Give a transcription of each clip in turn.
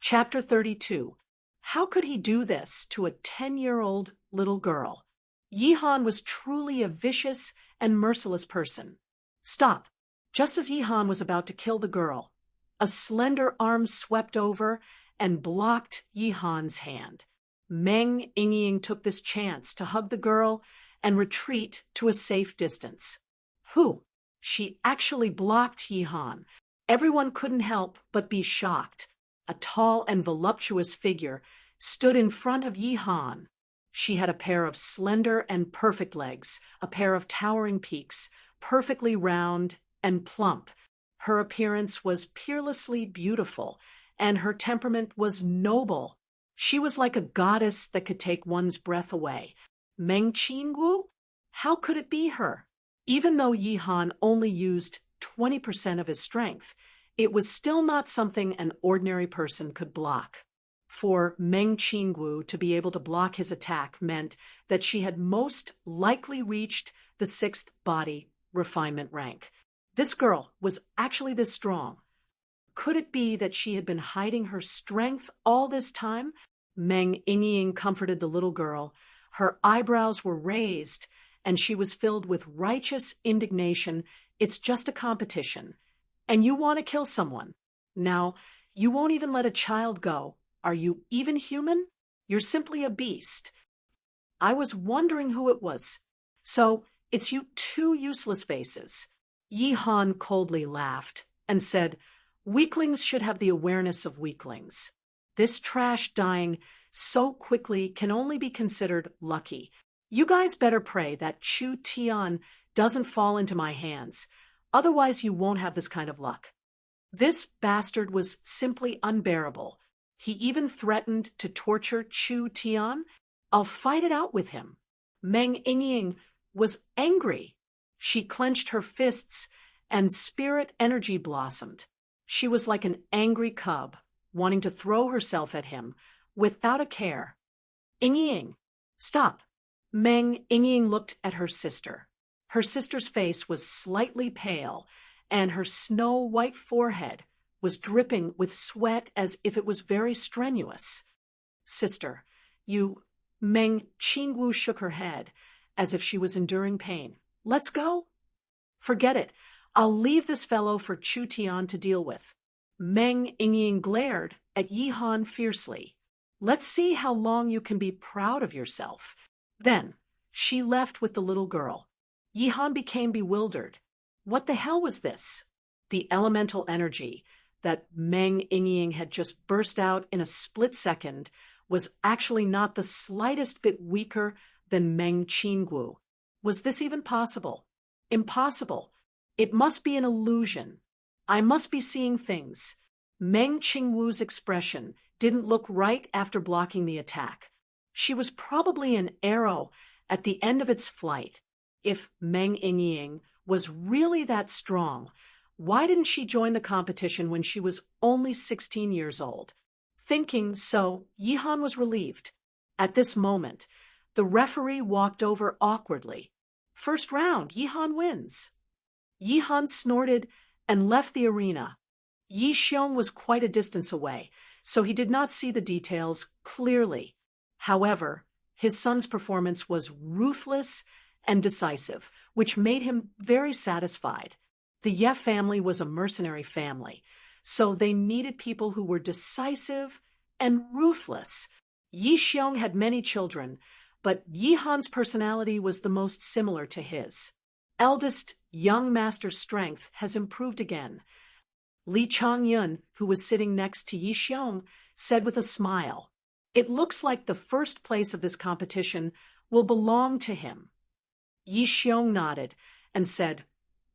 Chapter 32. How could he do this to a 10-year-old little girl? Yihan was truly a vicious and merciless person. Stop! Just as Yihan was about to kill the girl, a slender arm swept over and blocked Yihan's hand. Meng Yingying took this chance to hug the girl and retreat to a safe distance. Who? She actually blocked Yihan. Everyone couldn't help but be shocked. A tall and voluptuous figure stood in front of Yihan. She had a pair of slender and perfect legs, a pair of towering peaks, perfectly round and plump. Her appearance was peerlessly beautiful, and her temperament was noble. She was like a goddess that could take one's breath away. Meng Qingwu? How could it be her? Even though Yihan only used 20% of his strength, it was still not something an ordinary person could block. For Meng Qingwu to be able to block his attack meant that she had most likely reached the 6th body refinement rank. This girl was actually this strong. Could it be that she had been hiding her strength all this time? Meng Yingying comforted the little girl. Her eyebrows were raised, and she was filled with righteous indignation. It's just a competition. And you want to kill someone. Now, you won't even let a child go. Are you even human? You're simply a beast. I was wondering who it was. So, it's you two useless faces. Yihan coldly laughed and said, "Weaklings should have the awareness of weaklings. This trash dying so quickly can only be considered lucky. You guys better pray that Chu Tian doesn't fall into my hands. Otherwise you won't have this kind of luck." This bastard was simply unbearable. He even threatened to torture Chu Tian. I'll fight it out with him. Meng Yingying was angry. She clenched her fists and spirit energy blossomed. She was like an angry cub, wanting to throw herself at him without a care. Yingying, stop. Meng Yingying looked at her sister. Her sister's face was slightly pale, and her snow-white forehead was dripping with sweat as if it was very strenuous. Sister, you... Meng Qingwu shook her head, as if she was enduring pain. Let's go? Forget it. I'll leave this fellow for Chu Tian to deal with. Meng Yingying glared at Yihan fiercely. Let's see how long you can be proud of yourself. Then, she left with the little girl. Yihan became bewildered. What the hell was this? The elemental energy that Meng Yingying had just burst out in a split second was actually not the slightest bit weaker than Meng Qingwu. Was this even possible? Impossible. It must be an illusion. I must be seeing things. Meng Qingwu's expression didn't look right after blocking the attack. She was probably an arrow at the end of its flight. If Meng Yingying was really that strong, why didn't she join the competition when she was only 16 years old? Thinking so, Yihan was relieved. At this moment, the referee walked over awkwardly. First round, Yihan wins. Yihan snorted and left the arena. Yi Xiong was quite a distance away, so he did not see the details clearly. However, his son's performance was ruthless and decisive, which made him very satisfied. The Ye family was a mercenary family, so they needed people who were decisive and ruthless. Yi Xiong had many children, but Yihan's personality was the most similar to his. Eldest young master's strength has improved again. Li Changyun, who was sitting next to Yi Xiong, said with a smile, "It looks like the first place of this competition will belong to him." Yi Xiong nodded and said,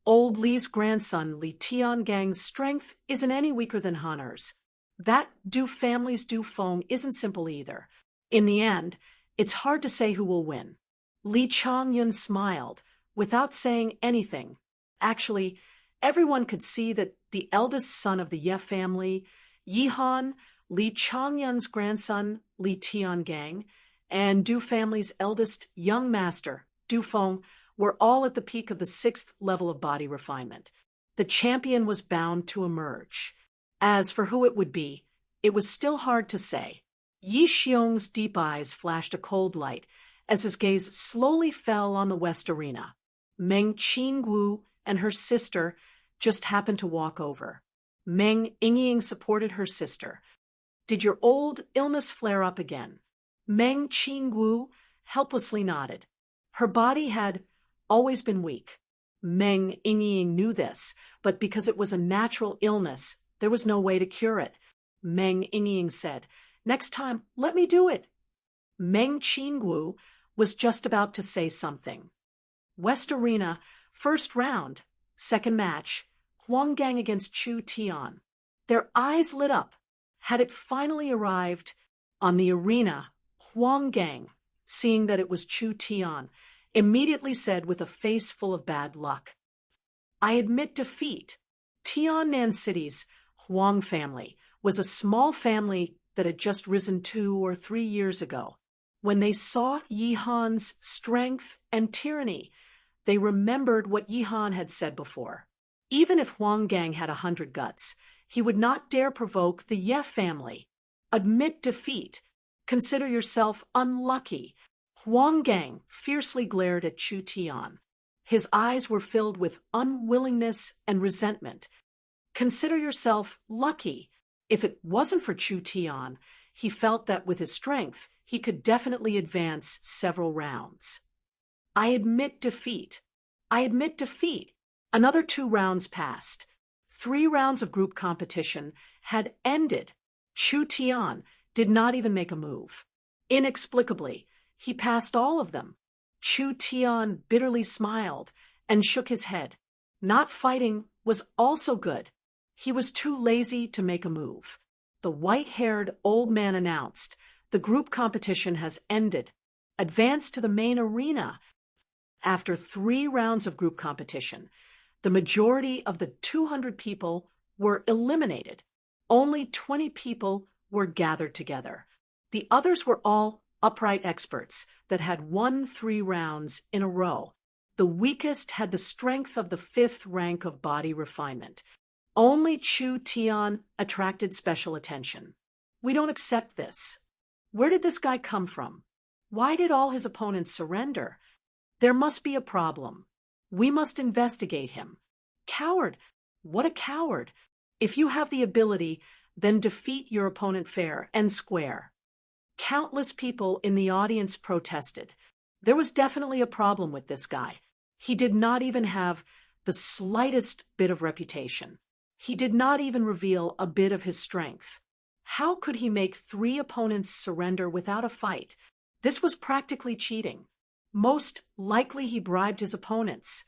"Old Li's grandson Li Tiangang's strength isn't any weaker than Han'er's. That Du family's Du Feng isn't simple either. In the end, it's hard to say who will win." Li Changyun smiled, without saying anything. Actually, everyone could see that the eldest son of the Ye family, Yihan, Li Changyun's grandson, Li Tiangang, and Du family's eldest young master, Du Feng, were all at the peak of the 6th level of body refinement. The champion was bound to emerge. As for who it would be, it was still hard to say. Yi Xiong's deep eyes flashed a cold light as his gaze slowly fell on the west arena. Meng Qingwu and her sister just happened to walk over. Meng Yingying supported her sister. Did your old illness flare up again? Meng Qingwu helplessly nodded. Her body had always been weak. Meng Yingying knew this, but because it was a natural illness, there was no way to cure it. Meng Yingying said, "Next time, let me do it." Meng Qingwu was just about to say something. West Arena, first round, second match, Huang Gang against Chu Tian. Their eyes lit up. Had it finally arrived? On the arena, Huang Gang, seeing that it was Chu Tian, immediately said with a face full of bad luck, "I admit defeat." Tiannan City's Huang family was a small family that had just risen 2 or 3 years ago. When they saw Yihan's strength and tyranny, they remembered what Yihan had said before. Even if Huang Gang had 100 guts, he would not dare provoke the Ye family. Admit defeat. Consider yourself unlucky. Huang Gang fiercely glared at Chu Tian. His eyes were filled with unwillingness and resentment. Consider yourself lucky. If it wasn't for Chu Tian, he felt that with his strength, he could definitely advance several rounds. I admit defeat. I admit defeat. Another 2 rounds passed. 3 rounds of group competition had ended. Chu Tian did not even make a move. Inexplicably, he passed all of them. Chu Tian bitterly smiled and shook his head. Not fighting was also good. He was too lazy to make a move. The white-haired old man announced, "The group competition has ended. Advance to the main arena." After 3 rounds of group competition, the majority of the 200 people were eliminated. Only 20 people were gathered together. The others were all upright experts that had won 3 rounds in a row. The weakest had the strength of the 5th rank of body refinement. Only Chu Tian attracted special attention. We don't accept this. Where did this guy come from? Why did all his opponents surrender? There must be a problem. We must investigate him. Coward! What a coward! If you have the ability, then defeat your opponent fair and square. Countless people in the audience protested. There was definitely a problem with this guy. He did not even have the slightest bit of reputation. He did not even reveal a bit of his strength. How could he make 3 opponents surrender without a fight? This was practically cheating. Most likely he bribed his opponents.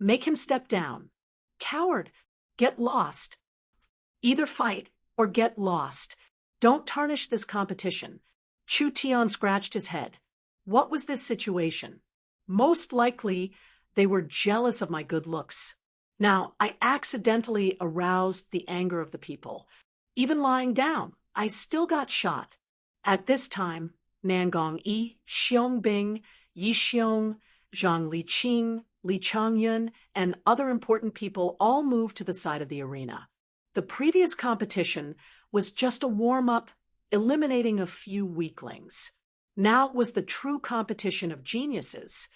Make him step down. Coward! Get lost. Either fight or get lost. Don't tarnish this competition. Chu Tian scratched his head. What was this situation? Most likely they were jealous of my good looks. Now, I accidentally aroused the anger of the people. Even lying down, I still got shot. At this time, Nangong Yi, Xiong Yi Xiong, Zhang Liqing, Li Changyun, and other important people all moved to the side of the arena. The previous competition was just a warm-up, eliminating a few weaklings. Now it was the true competition of geniuses.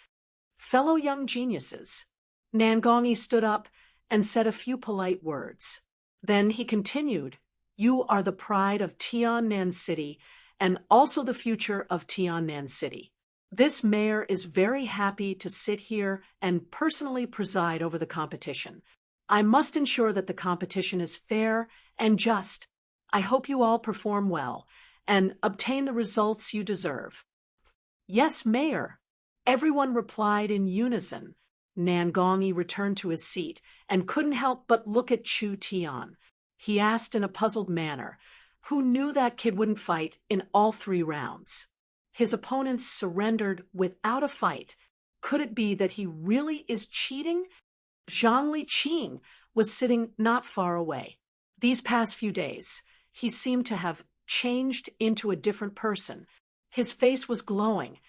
Fellow young geniuses. Nangongyi stood up and said a few polite words. Then he continued, "You are the pride of Tiannan City and also the future of Tiannan City. This mayor is very happy to sit here and personally preside over the competition. I must ensure that the competition is fair and just. I hope you all perform well and obtain the results you deserve." "Yes, Mayor." Everyone replied in unison. Nangongyi returned to his seat and couldn't help but look at Chu Tian. He asked in a puzzled manner, who knew that kid wouldn't fight in all 3 rounds? His opponents surrendered without a fight. Could it be that he really is cheating? Zhang Liqing was sitting not far away. These past few days, he seemed to have changed into a different person. His face was glowing,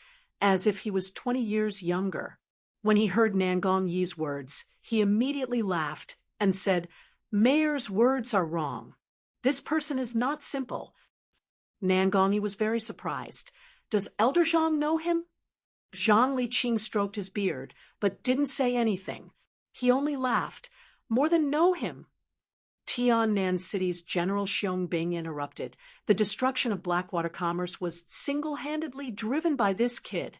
as if he was 20 years younger. When he heard Nangong Yi's words, he immediately laughed and said, "Mayor's words are wrong." This person is not simple. Nangongi was very surprised. Does Elder Zhang know him? Zhang Liqing stroked his beard, but didn't say anything. He only laughed. More than know him. Tiannan City's General Xiong Bing interrupted. The destruction of Blackwater commerce was single-handedly driven by this kid.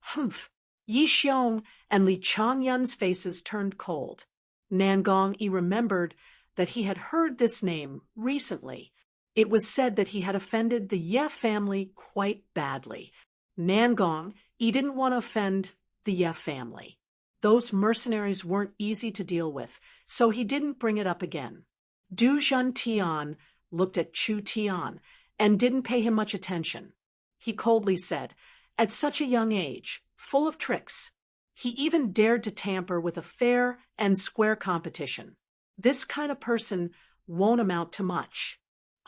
Humph! Yi Xiong and Li Changyun's faces turned cold. Nangongi remembered that he had heard this name recently. It was said that he had offended the Ye family quite badly. Nangongi didn't want to offend the Ye family. Those mercenaries weren't easy to deal with, so he didn't bring it up again. Du Zhentian looked at Chu Tian and didn't pay him much attention. He coldly said, "At such a young age, full of tricks, he even dared to tamper with a fair and square competition. This kind of person won't amount to much.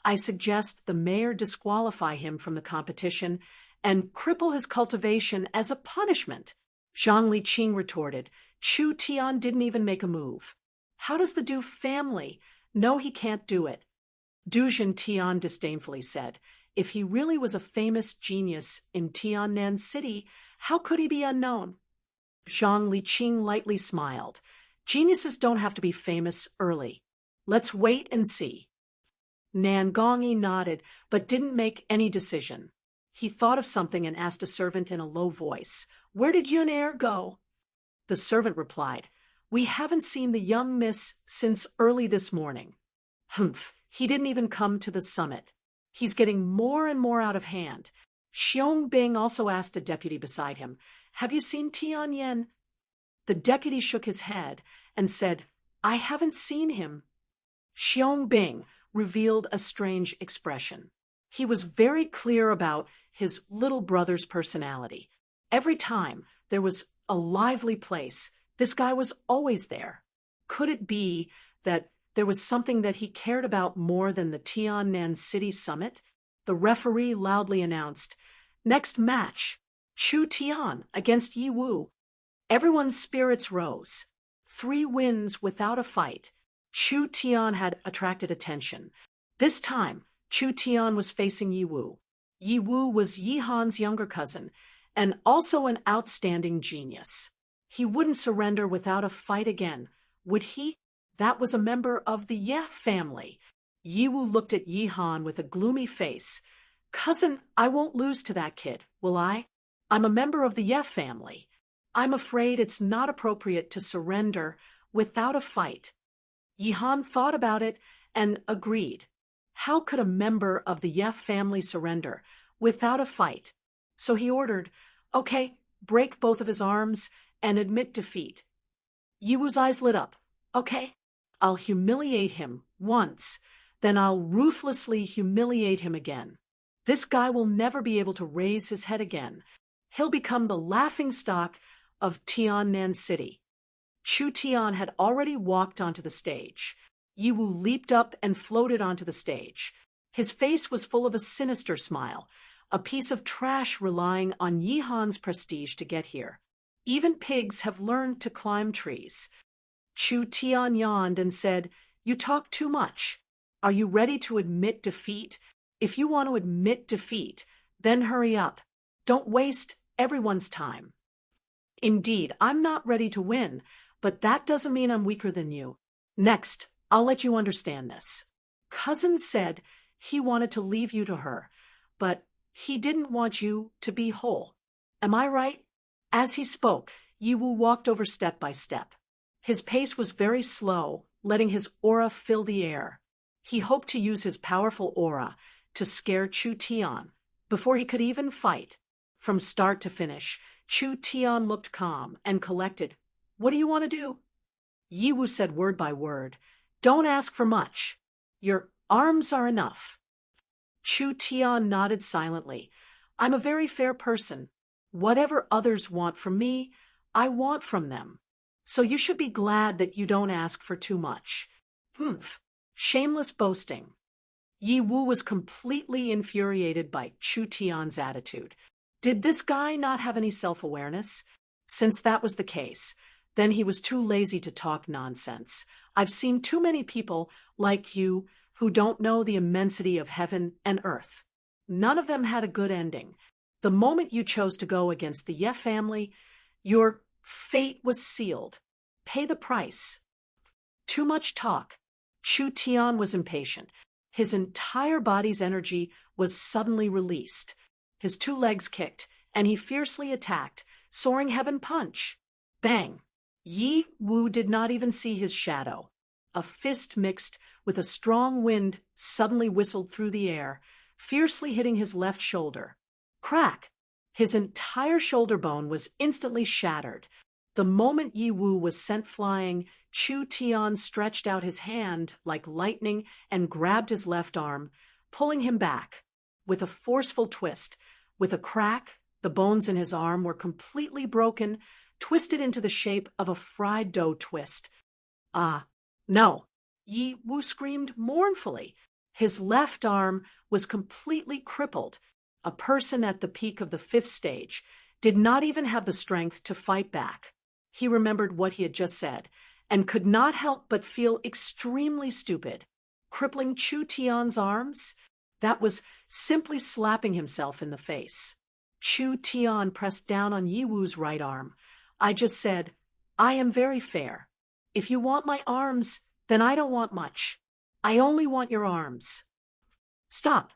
I suggest the mayor disqualify him from the competition and cripple his cultivation as a punishment." Zhang Liqing retorted. Chu Tian didn't even make a move. How does the Du family know he can't do it? Du Zhentian disdainfully said, "If he really was a famous genius in Tiannan City, how could he be unknown?" Zhang Liqing lightly smiled. "Geniuses don't have to be famous early. Let's wait and see." Nangongi nodded, but didn't make any decision. He thought of something and asked a servant in a low voice, "Where did Yun Er go?" The servant replied, "We haven't seen the young miss since early this morning." "Humph, he didn't even come to the summit. He's getting more and more out of hand." Xiong Bing also asked a deputy beside him, "Have you seen Tianyan?" The deputy shook his head and said, "I haven't seen him." Xiong Bing revealed a strange expression. He was very clear about his little brother's personality. Every time there was a lively place, this guy was always there. Could it be that there was something that he cared about more than the Tiannan City Summit? The referee loudly announced, "Next match, Chu Tian against Yi Wu." Everyone's spirits rose. 3 wins without a fight. Chu Tian had attracted attention. This time, Chu Tian was facing Yi Wu. Yi Wu was Yi Han's younger cousin, and also an outstanding genius. He wouldn't surrender without a fight again, would he? That was a member of the Ye family. Yi Wu looked at Yi Han with a gloomy face. "Cousin, I won't lose to that kid, will I? I'm a member of the Ye family. I'm afraid it's not appropriate to surrender without a fight." Yi Han thought about it and agreed. How could a member of the Ye family surrender without a fight? So he ordered, "Okay, break both of his arms and admit defeat." Yi Wu's eyes lit up. "Okay, I'll humiliate him once, then I'll ruthlessly humiliate him again. This guy will never be able to raise his head again. He'll become the laughingstock of Tiannan City." Chu Tian had already walked onto the stage. Yi Wu leaped up and floated onto the stage. His face was full of a sinister smile, a piece of trash relying on Yi Han's prestige to get here. Even pigs have learned to climb trees. Chu Tian yawned and said, "You talk too much. Are you ready to admit defeat? If you want to admit defeat, then hurry up. Don't waste everyone's time." "Indeed, I'm not ready to win, but that doesn't mean I'm weaker than you. Next, I'll let you understand this. Cousin said he wanted to leave you to her, but he didn't want you to be whole. Am I right?" As he spoke, Yi Wu walked over step by step. His pace was very slow, letting his aura fill the air. He hoped to use his powerful aura to scare Chu Tian before he could even fight. From start to finish, Chu Tian looked calm and collected. "What do you want to do?" Yi Wu said word by word, "Don't ask for much. Your arms are enough." Chu Tian nodded silently. "I'm a very fair person. Whatever others want from me, I want from them. So you should be glad that you don't ask for too much." "Humph, shameless boasting." Yi Wu was completely infuriated by Chu Tian's attitude. Did this guy not have any self-awareness? Since that was the case, then he was too lazy to talk nonsense. "I've seen too many people like you who don't know the immensity of heaven and earth. None of them had a good ending. The moment you chose to go against the Ye family, your fate was sealed. Pay the price. Too much talk. Chu Tian was impatient. His entire body's energy was suddenly released. His two legs kicked, and he fiercely attacked, soaring heaven punch. Bang! Yi Wu did not even see his shadow. A fist mixed with a strong wind suddenly whistled through the air, fiercely hitting his left shoulder. Crack! His entire shoulder bone was instantly shattered. The moment Yi Wu was sent flying, Chu Tian stretched out his hand like lightning and grabbed his left arm, pulling him back. With a forceful twist, with a crack, the bones in his arm were completely broken, twisted into the shape of a fried dough twist. Ah, no! Yi Wu screamed mournfully. His left arm was completely crippled. A person at the peak of the 5th stage did not even have the strength to fight back. He remembered what he had just said, and could not help but feel extremely stupid. Crippling Chu Tian's arms? That was simply slapping himself in the face. Chu Tian pressed down on Yi Wu's right arm. I just said, I am very fair. If you want my arms, then I don't want much. I only want your arms. Stop.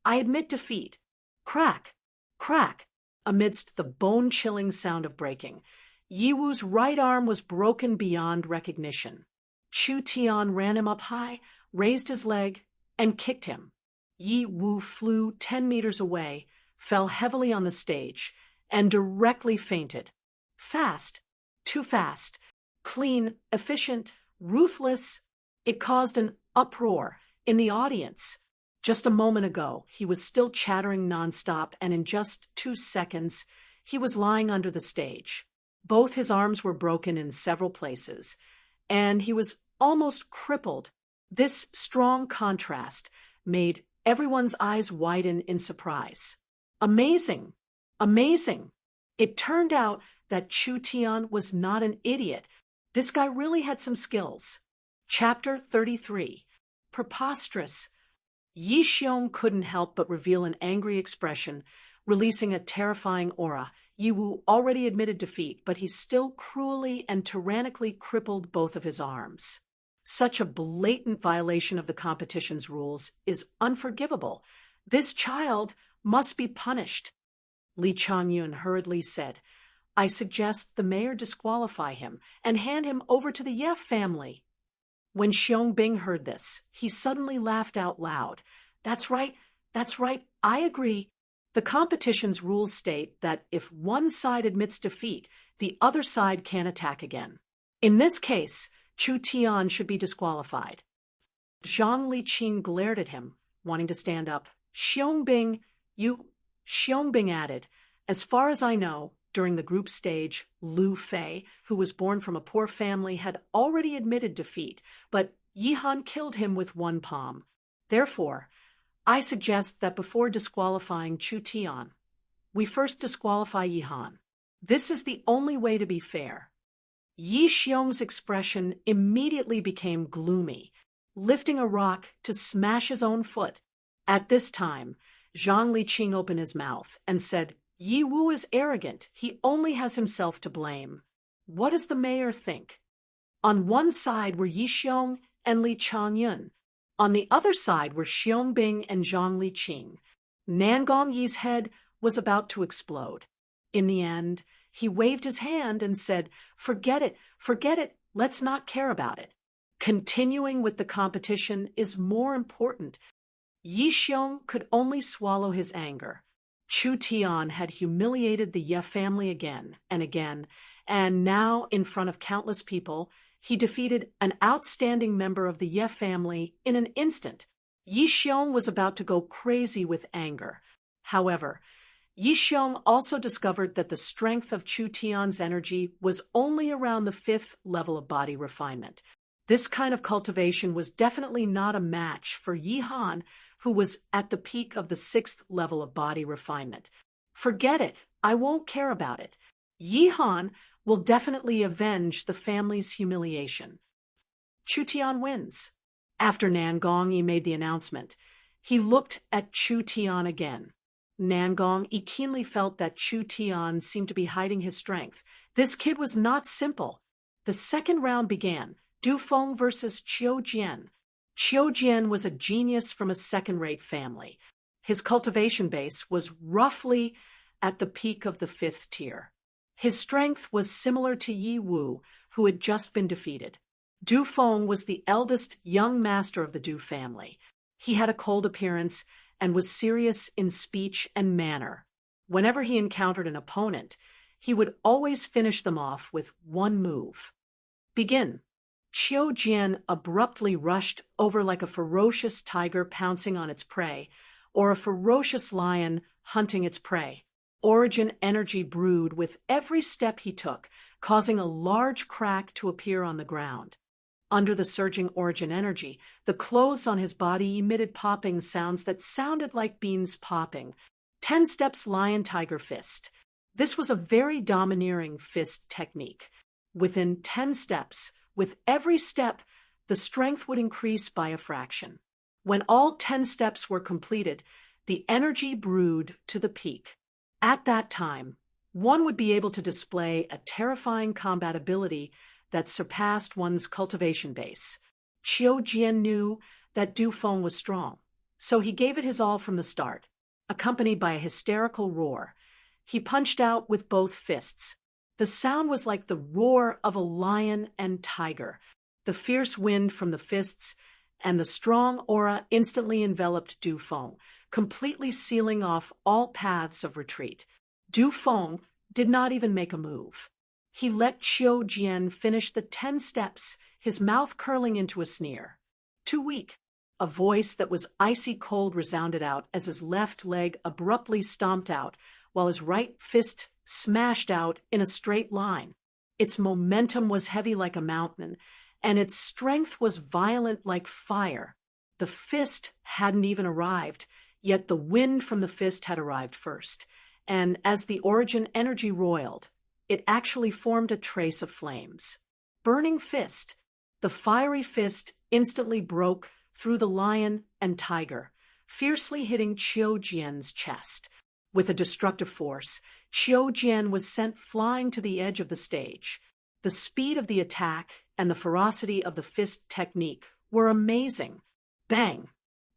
I admit defeat. Crack, crack, amidst the bone-chilling sound of breaking. Yi Wu's right arm was broken beyond recognition. Chu Tian ran him up high, raised his leg, and kicked him. Yi Wu flew 10 meters away, fell heavily on the stage, and directly fainted. Fast, too fast, clean, efficient, ruthless. It caused an uproar in the audience. Just a moment ago, he was still chattering nonstop, and in just 2 seconds, he was lying under the stage. Both his arms were broken in several places, and he was almost crippled. This strong contrast made everyone's eyes widen in surprise. Amazing! Amazing! It turned out that Chu Tian was not an idiot. This guy really had some skills. Chapter 33. Preposterous. Yi Xiong couldn't help but reveal an angry expression, releasing a terrifying aura. Yi Wu already admitted defeat, but he still cruelly and tyrannically crippled both of his arms. Such a blatant violation of the competition's rules is unforgivable. This child must be punished. Li Changyun hurriedly said, I suggest the mayor disqualify him and hand him over to the Ye family. When Xiong Bing heard this, he suddenly laughed out loud. That's right, I agree. The competition's rules state that if one side admits defeat, the other side can't attack again. In this case, Chu Tian should be disqualified. Zhang Liqing glared at him, wanting to stand up. Xiong Bing added, as far as I know, during the group stage, Lu Fei, who was born from a poor family, had already admitted defeat, but Yi Han killed him with one palm. Therefore, I suggest that before disqualifying Chu Tian, we first disqualify Yi Han. This is the only way to be fair. Yi Xiong's expression immediately became gloomy, lifting a rock to smash his own foot. At this time, Zhang Liqing opened his mouth and said, Yi Wu is arrogant. He only has himself to blame. What does the mayor think? On one side were Yi Xiong and Li Changyun. On the other side were Xiong Bing and Zhang Liqing. Nangong Yi's head was about to explode. In the end, he waved his hand and said, forget it, let's not care about it. Continuing with the competition is more important. Yi Xiong could only swallow his anger. Chu Tian had humiliated the Ye family again and again, and now, in front of countless people, he defeated an outstanding member of the Ye family in an instant. Yi Xiong was about to go crazy with anger. However, Yi Xiong also discovered that the strength of Chu Tian's energy was only around the 5th level of body refinement. This kind of cultivation was definitely not a match for Yi Han, who was at the peak of the 6th level of body refinement. Forget it. I won't care about it. Yi Han will definitely avenge the family's humiliation. Chu Tian wins. After Nangong made the announcement, he looked at Chu Tian again. Nangong keenly felt that Chu Tian seemed to be hiding his strength. This kid was not simple. The second round began, Du Feng versus Qiu Jian. Qiu Jian was a genius from a second-rate family. His cultivation base was roughly at the peak of the 5th tier. His strength was similar to Yi Wu, who had just been defeated. Du Feng was the eldest young master of the Du family. He had a cold appearance and was serious in speech and manner. Whenever he encountered an opponent, he would always finish them off with one move. Begin. Qiu Jian abruptly rushed over like a ferocious tiger pouncing on its prey, or a ferocious lion hunting its prey. Origin energy brewed with every step he took, causing a large crack to appear on the ground. Under the surging origin energy, the clothes on his body emitted popping sounds that sounded like beans popping. 10 steps lion tiger fist. This was a very domineering fist technique. Within 10 steps, with every step, the strength would increase by a fraction. When all 10 steps were completed, the energy brewed to the peak. At that time, one would be able to display a terrifying combat ability that surpassed one's cultivation base. Qiu Jian knew that Du Feng was strong, so he gave it his all from the start. Accompanied by a hysterical roar, he punched out with both fists. The sound was like the roar of a lion and tiger. The fierce wind from the fists and the strong aura instantly enveloped Du Feng, completely sealing off all paths of retreat. Du Feng did not even make a move. He let Qiu Jian finish the 10 steps, his mouth curling into a sneer. Too weak. A voice that was icy cold resounded out as his left leg abruptly stomped out, while his right fist smashed out in a straight line. Its momentum was heavy like a mountain, and its strength was violent like fire. The fist hadn't even arrived, yet the wind from the fist had arrived first, and as the origin energy roiled, it actually formed a trace of flames. Burning fist. The fiery fist instantly broke through the lion and tiger, fiercely hitting Qiu Jian's chest. With a destructive force, Qiu Jian was sent flying to the edge of the stage. The speed of the attack and the ferocity of the fist technique were amazing. Bang!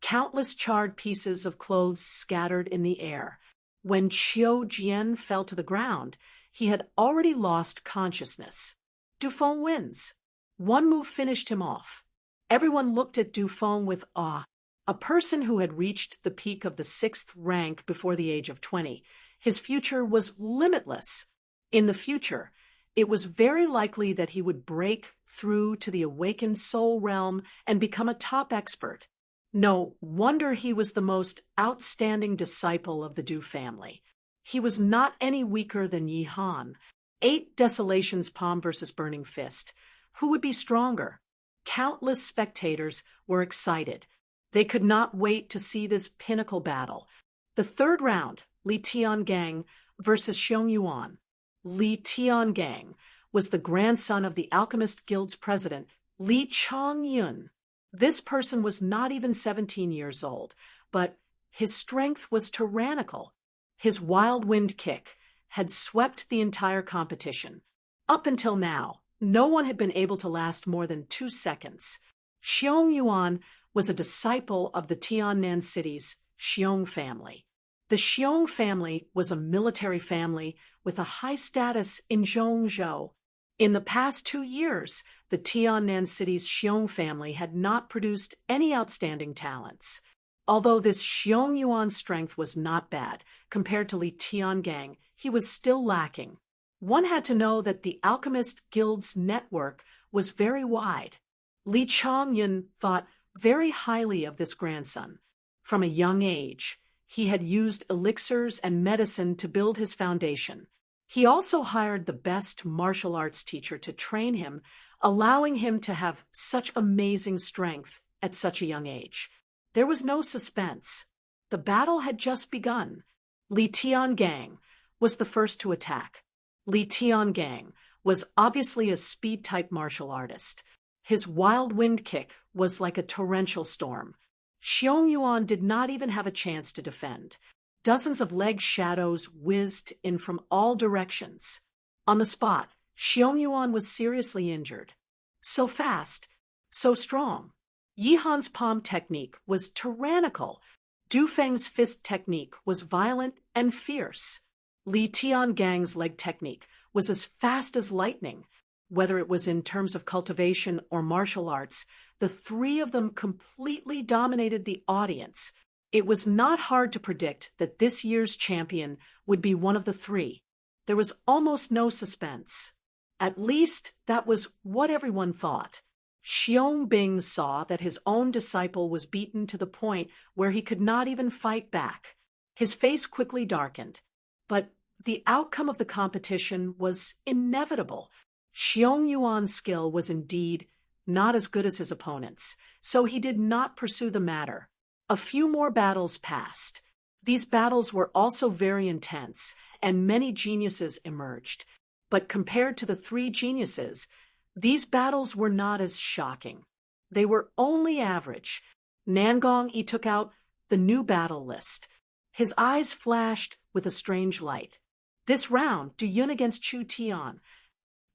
Countless charred pieces of clothes scattered in the air. When Qiu Jian fell to the ground, he had already lost consciousness. Du Feng wins. One move finished him off. Everyone looked at Du Feng with awe. A person who had reached the peak of the 6th rank before the age of 20, his future was limitless. In the future, it was very likely that he would break through to the awakened soul realm and become a top expert. No wonder he was the most outstanding disciple of the Du family. He was not any weaker than Yi Han. 8 Desolations Palm versus Burning Fist. Who would be stronger? Countless spectators were excited. They could not wait to see this pinnacle battle. The third round, Li Tiangang versus Xiong Yuan. Li Tiangang was the grandson of the Alchemist Guild's president, Li Chongyun. This person was not even 17 years old, but his strength was tyrannical. His wild wind kick had swept the entire competition. Up until now, no one had been able to last more than 2 seconds. Xiong Yuan was a disciple of the Tiannan city's Xiong family. The Xiong family was a military family with a high status in Zhongzhou. In the past 2 years, the Tiannan city's Xiong family had not produced any outstanding talents. Although this Xiong Yuan's strength was not bad, compared to Li Tiangang, he was still lacking. One had to know that the Alchemist Guild's network was very wide. Li Chongyun thought very highly of this grandson. From a young age, he had used elixirs and medicine to build his foundation. He also hired the best martial arts teacher to train him, allowing him to have such amazing strength at such a young age. There was no suspense. The battle had just begun. Li Tiangang was the first to attack. Li Tiangang was obviously a speed-type martial artist. His wild wind kick was like a torrential storm. Xiong Yuan did not even have a chance to defend. Dozens of leg shadows whizzed in from all directions. On the spot, Xiong Yuan was seriously injured. So fast, so strong. Yi Han's palm technique was tyrannical. Du Feng's fist technique was violent and fierce. Li Tiangang's leg technique was as fast as lightning. Whether it was in terms of cultivation or martial arts, the three of them completely dominated the audience. It was not hard to predict that this year's champion would be one of the three. There was almost no suspense. At least that was what everyone thought. Xiong Bing saw that his own disciple was beaten to the point where he could not even fight back. His face quickly darkened. But the outcome of the competition was inevitable. Xiong Yuan's skill was indeed not as good as his opponent's, so he did not pursue the matter. A few more battles passed. These battles were also very intense, and many geniuses emerged. But compared to the three geniuses, these battles were not as shocking. They were only average. Nangong Yi took out the new battle list. His eyes flashed with a strange light. This round, Du Yun against Chu Tian.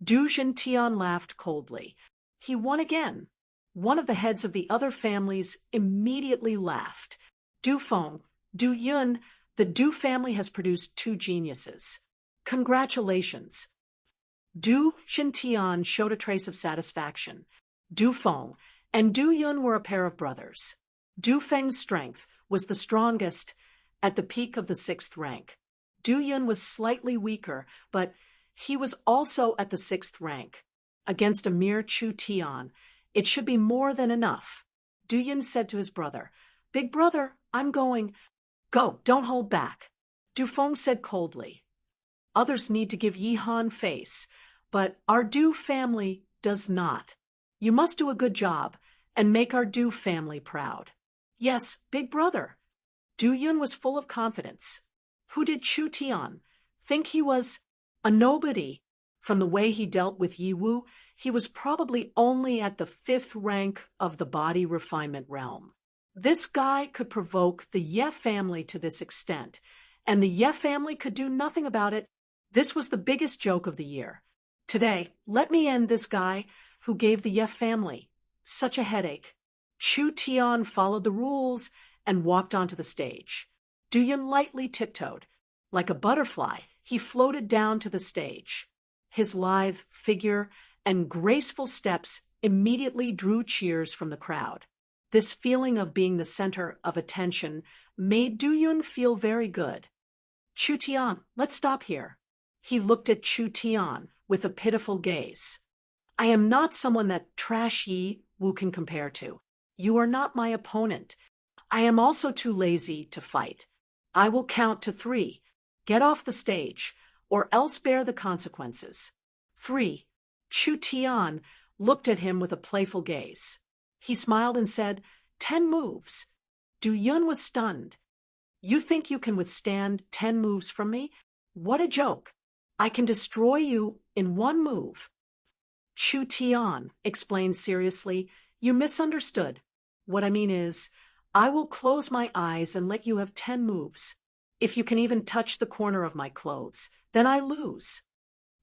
Du Jintian laughed coldly. He won again. One of the heads of the other families immediately laughed. Du Feng, Du Yun, the Du family has produced two geniuses. Congratulations. Du Jintian showed a trace of satisfaction. Du Feng and Du Yun were a pair of brothers. Du Feng's strength was the strongest at the peak of the 6th rank. Du Yun was slightly weaker, but he was also at the 6th rank. Against a mere Chu Tian, it should be more than enough. Du Yun said to his brother, "Big brother, I'm going." "Go, don't hold back." Du Feng said coldly. "Others need to give Yi Han face, but our Du family does not. You must do a good job and make our Du family proud." "Yes, big brother." Du Yun was full of confidence. Who did Chu Tian think he was? A nobody. From the way he dealt with Yi Wu, he was probably only at the 5th rank of the body refinement realm. This guy could provoke the Ye family to this extent, and the Ye family could do nothing about it. This was the biggest joke of the year. Today, let me end this guy who gave the Ye family such a headache. Chu Tian followed the rules and walked onto the stage. Du Yun lightly tiptoed. Like a butterfly, he floated down to the stage. His lithe figure and graceful steps immediately drew cheers from the crowd. This feeling of being the center of attention made Du Yun feel very good. "Chu Tian, let's stop here." He looked at Chu Tian with a pitiful gaze. "I am not someone that trash Yi Wu can compare to. You are not my opponent. I am also too lazy to fight. I will count to 3. Get off the stage, or else bear the consequences." 3. Chu Tian looked at him with a playful gaze. He smiled and said, 10 moves. Du Yun was stunned. "You think you can withstand 10 moves from me? What a joke. I can destroy you in 1 move." Chu Tian explained seriously, "You misunderstood. What I mean is, I will close my eyes and let you have 10 moves. If you can even touch the corner of my clothes, then I lose."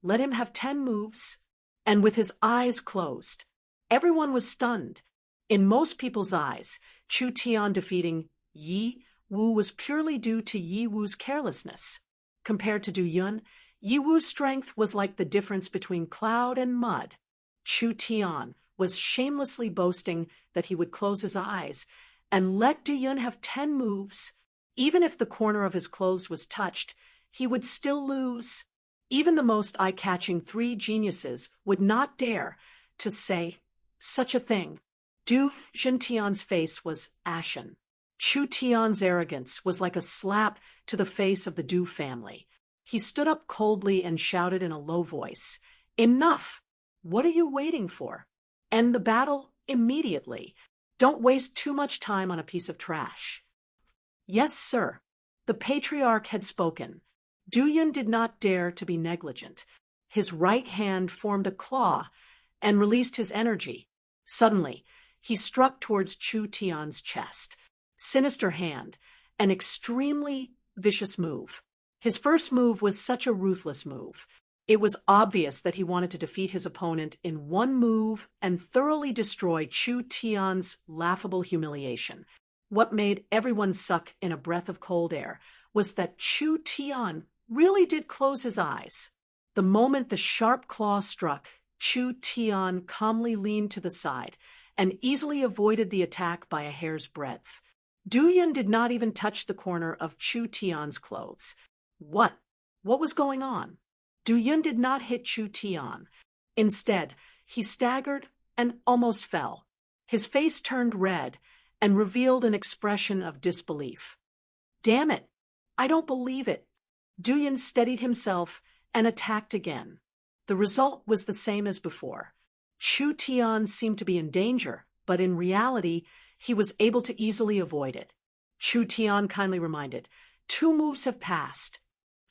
Let him have 10 moves, and with his eyes closed. Everyone was stunned. In most people's eyes, Chu Tian defeating Yi Wu was purely due to Yi Wu's carelessness. Compared to Du Yun, Yi Wu's strength was like the difference between cloud and mud. Chu Tian was shamelessly boasting that he would close his eyes and let Du Yun have 10 moves. Even if the corner of his clothes was touched, he would still lose. Even the most eye-catching 3 geniuses would not dare to say such a thing. Du Jintian's face was ashen. Chu Tian's arrogance was like a slap to the face of the Du family. He stood up coldly and shouted in a low voice, "Enough! What are you waiting for? End the battle immediately. Don't waste too much time on a piece of trash." "Yes, sir." The patriarch had spoken. Du Yun did not dare to be negligent. His right hand formed a claw and released his energy. Suddenly, he struck towards Chu Tian's chest. Sinister hand, an extremely vicious move. His first move was such a ruthless move. It was obvious that he wanted to defeat his opponent in one move and thoroughly destroy Chu Tian's laughable humiliation. What made everyone suck in a breath of cold air was that Chu Tian really did close his eyes. The moment the sharp claw struck, Chu Tian calmly leaned to the side and easily avoided the attack by a hair's breadth. Du Yun did not even touch the corner of Chu Tian's clothes. What was going on? Du Yun did not hit Chu Tian. Instead, he staggered and almost fell. His face turned red and revealed an expression of disbelief. Damn it! I don't believe it. Du Yun steadied himself and attacked again. The result was the same as before. Chu Tian seemed to be in danger, but in reality, he was able to easily avoid it. Chu Tian kindly reminded, 2 moves have passed.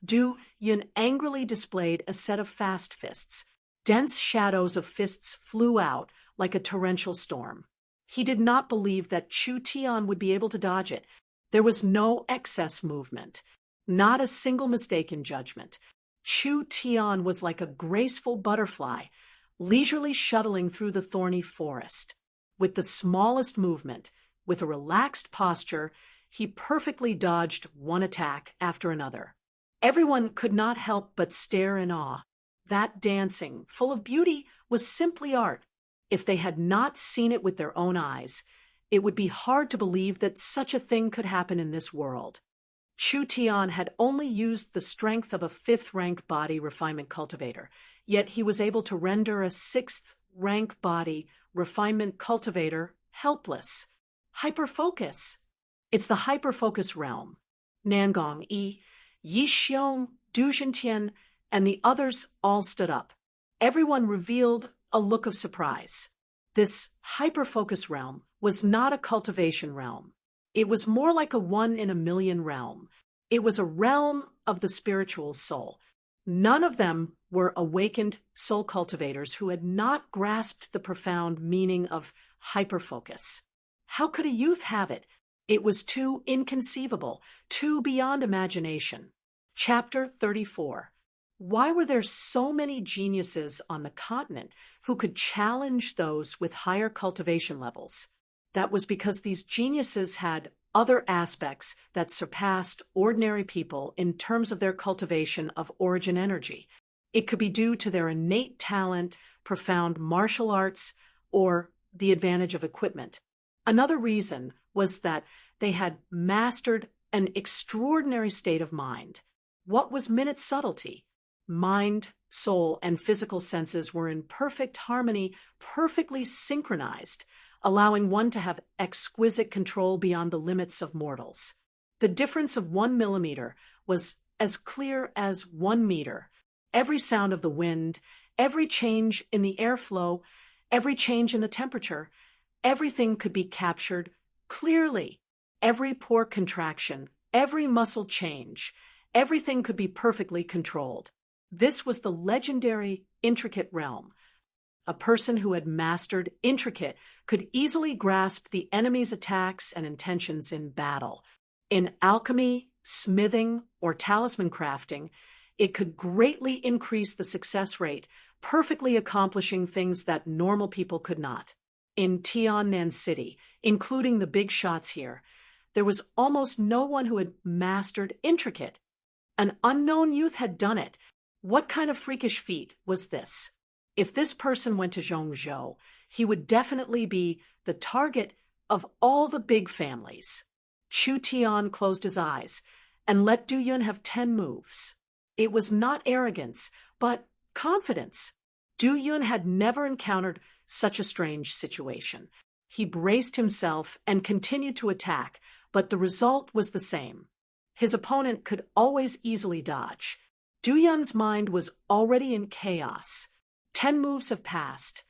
Du Yun angrily displayed a set of fast fists. Dense shadows of fists flew out like a torrential storm. He did not believe that Chu Tian would be able to dodge it. There was no excess movement, not a single mistake in judgment. Chu Tian was like a graceful butterfly, leisurely shuttling through the thorny forest. With the smallest movement, with a relaxed posture, he perfectly dodged one attack after another. Everyone could not help but stare in awe. That dancing, full of beauty, was simply art. If they had not seen it with their own eyes, it would be hard to believe that such a thing could happen in this world. Chu Tian had only used the strength of a 5th-rank body refinement cultivator, yet he was able to render a 6th-rank body refinement cultivator helpless. Hyperfocus. It's the hyperfocus realm. Nangong Yi, Yi Xiong, Du Zhentian, and the others all stood up. Everyone revealed a look of surprise. This hyperfocus realm was not a cultivation realm. It was more like a 1-in-a-million realm. It was a realm of the spiritual soul. None of them were awakened soul cultivators who had not grasped the profound meaning of hyperfocus. How could a youth have it? It was too inconceivable, too beyond imagination. Chapter 34. Why were there so many geniuses on the continent who could challenge those with higher cultivation levels? That was because these geniuses had other aspects that surpassed ordinary people in terms of their cultivation of origin energy. It could be due to their innate talent, profound martial arts, or the advantage of equipment. Another reason was that they had mastered an extraordinary state of mind. What was Minut's subtlety? Mind, soul, and physical senses were in perfect harmony, perfectly synchronized, allowing one to have exquisite control beyond the limits of mortals. The difference of 1 millimeter was as clear as 1 meter. Every sound of the wind, every change in the airflow, every change in the temperature, everything could be captured clearly. Every pore contraction, every muscle change, everything could be perfectly controlled. This was the legendary intricate realm. A person who had mastered intricate could easily grasp the enemy's attacks and intentions in battle. In alchemy, smithing, or talisman crafting, it could greatly increase the success rate, perfectly accomplishing things that normal people could not. In Tiannan City, including the big shots here, there was almost no one who had mastered intricate. An unknown youth had done it. What kind of freakish feat was this? If this person went to Zhongzhou, he would definitely be the target of all the big families. Chu Tian closed his eyes and let Du Yun have 10 moves. It was not arrogance, but confidence. Du Yun had never encountered such a strange situation. He braced himself and continued to attack, but the result was the same. His opponent could always easily dodge. Du Yun's mind was already in chaos. 10 moves have passed.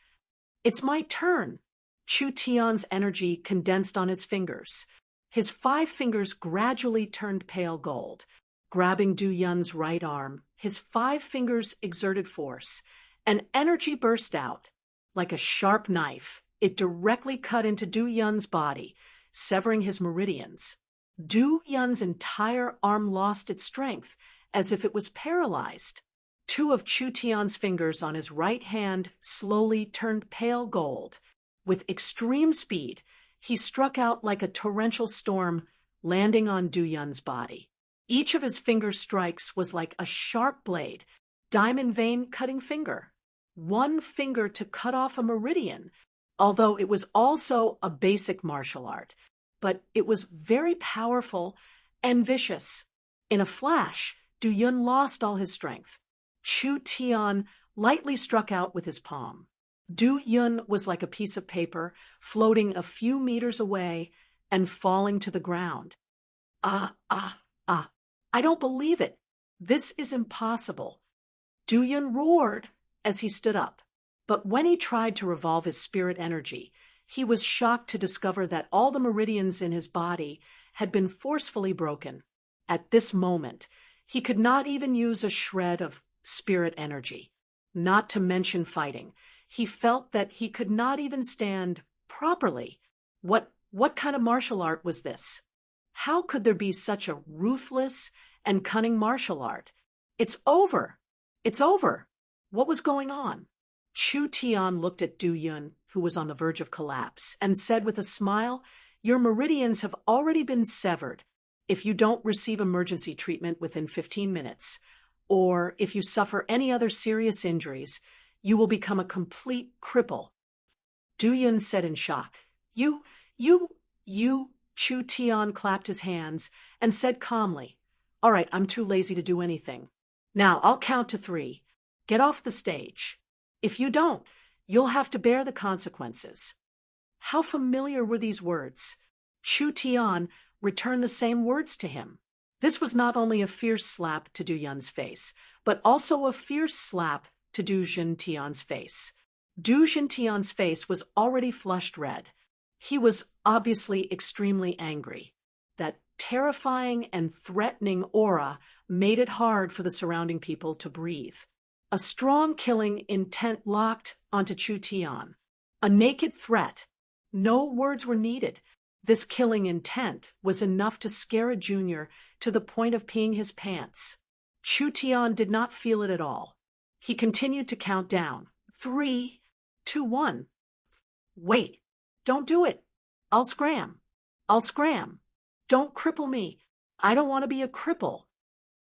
It's my turn. Chu Tian's energy condensed on his fingers. His 5 fingers gradually turned pale gold. Grabbing Du Yun's right arm, his 5 fingers exerted force. An energy burst out. Like a sharp knife, It directly cut into Du Yun's body, severing his meridians. Du Yun's entire arm lost its strength, as if it was paralyzed. Two of Chu Tian's fingers on his right hand slowly turned pale gold. With extreme speed, he struck out like a torrential storm, landing on Du Yun's body. Each of his finger strikes was like a sharp blade, diamond vein cutting finger. One finger to cut off a meridian, although it was also a basic martial art. But it was very powerful and vicious. In a flash, Du Yun lost all his strength. Chu Tian lightly struck out with his palm. Du Yun was like a piece of paper, floating a few meters away and falling to the ground. Ah. I don't believe it. This is impossible. Du Yun roared as he stood up. But when he tried to revolve his spirit energy, he was shocked to discover that all the meridians in his body had been forcefully broken. At this moment, he could not even use a shred of spirit energy, not to mention fighting. He felt that he could not even stand properly. What kind of martial art was this? How could there be such a ruthless and cunning martial art? It's over. It's over. What was going on? Chu Tian looked at Du Yun, who was on the verge of collapse, and said with a smile, "Your meridians have already been severed. If you don't receive emergency treatment within 15 minutes, or if you suffer any other serious injuries, you will become a complete cripple." Du Yun said in shock, You, Chu Tian clapped his hands and said calmly, "All right, I'm too lazy to do anything. Now, I'll count to 3. Get off the stage. If you don't, you'll have to bear the consequences." How familiar were these words? Chu Tian returned the same words to him. This was not only a fierce slap to Du Yun's face, but also a fierce slap to Du Xintian's face. Du Xintian's face was already flushed red. He was obviously extremely angry. That terrifying and threatening aura made it hard for the surrounding people to breathe. A strong killing intent locked onto Chu Tian. A naked threat. No words were needed. This killing intent was enough to scare a junior to the point of peeing his pants. Chu Tian did not feel it at all. He continued to count down. 3, 2, 1. Wait. Don't do it. I'll scram. Don't cripple me. I don't want to be a cripple.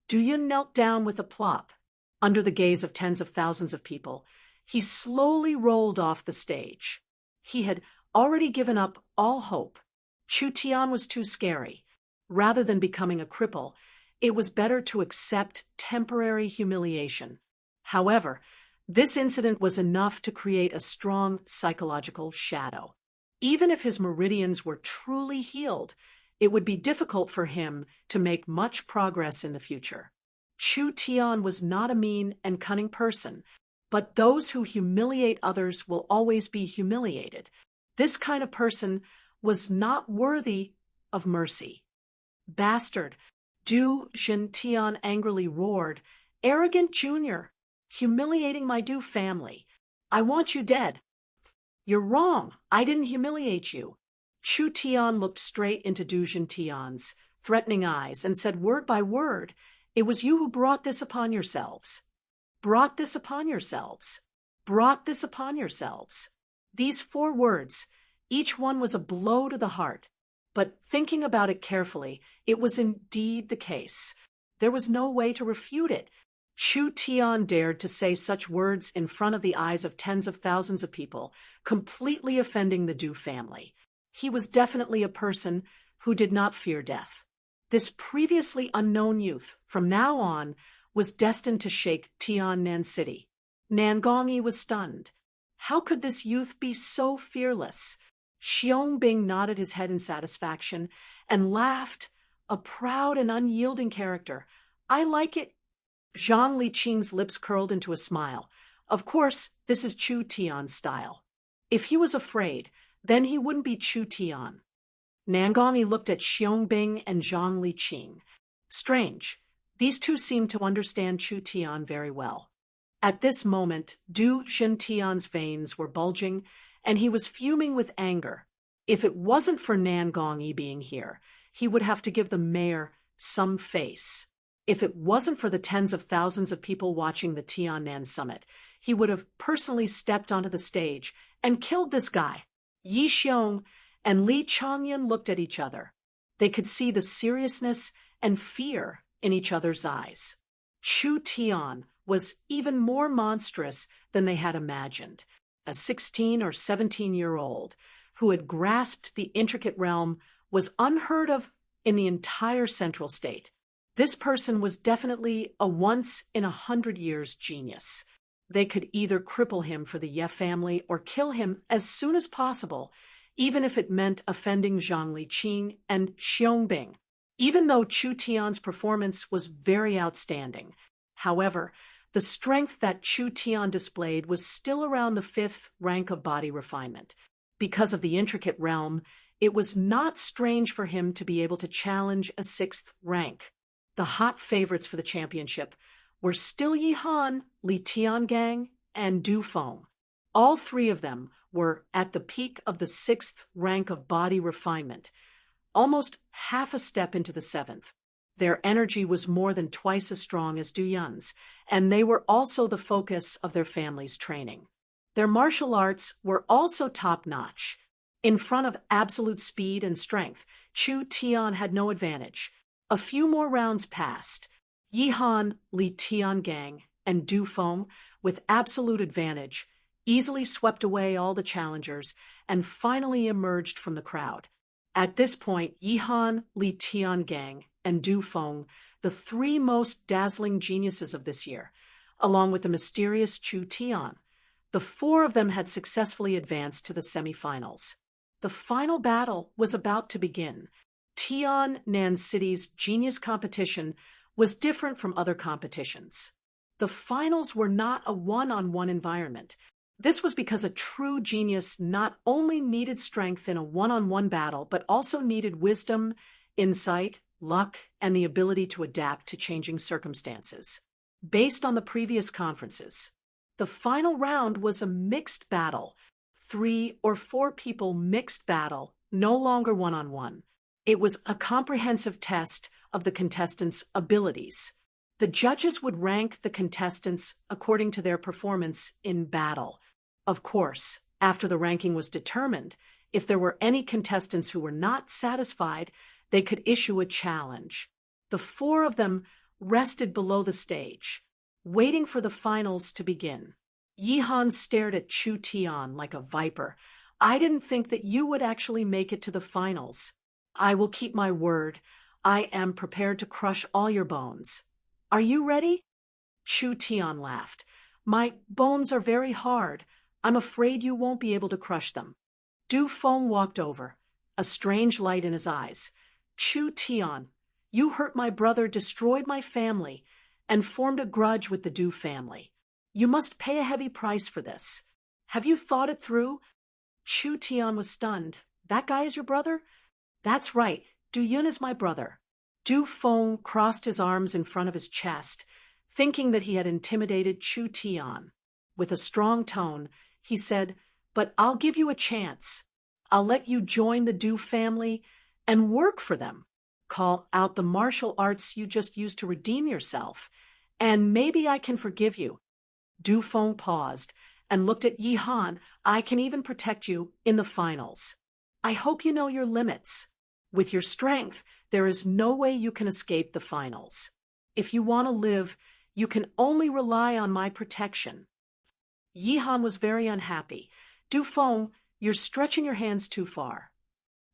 Du Yun knelt down with a plop. Under the gaze of tens of thousands of people, he slowly rolled off the stage. He had already given up all hope. Chu Tian was too scary. Rather than becoming a cripple, it was better to accept temporary humiliation. However, this incident was enough to create a strong psychological shadow. Even if his meridians were truly healed, it would be difficult for him to make much progress in the future. Chu Tian was not a mean and cunning person, but those who humiliate others will always be humiliated. This kind of person was not worthy of mercy. Bastard! Du Xintian angrily roared, "Arrogant junior! Humiliating my Du family! I want you dead!" "You're wrong. I didn't humiliate you." Chu Tian looked straight into Du Xintian's threatening eyes and said word by word, "It was you who brought this upon yourselves. Brought this upon yourselves. Brought this upon yourselves." These 4 words, each one was a blow to the heart. But thinking about it carefully, it was indeed the case. There was no way to refute it. Chu Tian dared to say such words in front of the eyes of tens of thousands of people, completely offending the Du family. He was definitely a person who did not fear death. This previously unknown youth, from now on, was destined to shake Tiannan City. Nangongyi was stunned. How could this youth be so fearless? Xiaongbing nodded his head in satisfaction and laughed, a proud and unyielding character. "I like it." Zhang Liqing's lips curled into a smile. Of course, this is Chu Tian's style. If he was afraid, then he wouldn't be Chu Tian. Nangongyi looked at Xiaongbing and Zhang Liqing. Strange. These two seemed to understand Chu Tian very well. At this moment, Du Xintian's veins were bulging, and he was fuming with anger. If it wasn't for Nan Gongyi being here, he would have to give the mayor some face. If it wasn't for the tens of thousands of people watching the Tiannan summit, he would have personally stepped onto the stage and killed this guy. Yi Xiong and Li Changyan looked at each other. They could see the seriousness and fear in each other's eyes. Chu Tian was even more monstrous than they had imagined. A 16 or 17-year-old who had grasped the intricate realm was unheard of in the entire central state. This person was definitely a once-in-100-years genius. They could either cripple him for the Ye family or kill him as soon as possible, even if it meant offending Zhang Liqing and Xiongbing. Even though Chu Tian's performance was very outstanding, however, the strength that Chu Tian displayed was still around the 5th rank of body refinement. Because of the intricate realm, it was not strange for him to be able to challenge a 6th rank. The hot favorites for the championship were still Yi Han, Li Tiangang, and Du Feng. All three of them were at the peak of the 6th rank of body refinement, almost half a step into the 7th. Their energy was more than twice as strong as Du Yun's, and they were also the focus of their family's training. Their martial arts were also top-notch. In front of absolute speed and strength, Chu Tian had no advantage. A few more rounds passed. Yi Han, Li Tiangang, and Du Feng, with absolute advantage, easily swept away all the challengers and finally emerged from the crowd. At this point, Yi Han, Li Tiangang, and Du Feng, the three most dazzling geniuses of this year, along with the mysterious Chu Tian, the four of them had successfully advanced to the semifinals. The final battle was about to begin. Tiannan City's genius competition was different from other competitions. The finals were not a one-on-one environment. This was because a true genius not only needed strength in a one-on-one battle, but also needed wisdom, insight, luck, and the ability to adapt to changing circumstances. Based on the previous conferences, the final round was a mixed battle, 3 or 4 people mixed battle, no longer one-on-one. It was a comprehensive test of the contestants' abilities. The judges would rank the contestants according to their performance in battle. Of course, after the ranking was determined, if there were any contestants who were not satisfied, they could issue a challenge. The 4 of them rested below the stage, waiting for the finals to begin. Yi Han stared at Chu Tian like a viper. I didn't think that you would actually make it to the finals. I will keep my word. I am prepared to crush all your bones. Are you ready? Chu Tian laughed. My bones are very hard. I'm afraid you won't be able to crush them. Du Feng walked over, a strange light in his eyes. Chu Tian, you hurt my brother, destroyed my family, and formed a grudge with the Du family. You must pay a heavy price for this. Have you thought it through? Chu Tian was stunned. That guy is your brother? That's right. Du Yun is my brother. Du Feng crossed his arms in front of his chest, thinking that he had intimidated Chu Tian. With a strong tone, he said, but I'll give you a chance. I'll let you join the Du family and work for them. Call out the martial arts you just used to redeem yourself, and maybe I can forgive you. Du Feng paused and looked at Yi Han. I can even protect you in the finals. I hope you know your limits. With your strength, there is no way you can escape the finals. If you want to live, you can only rely on my protection. Yi Han was very unhappy. Du Feng, you're stretching your hands too far.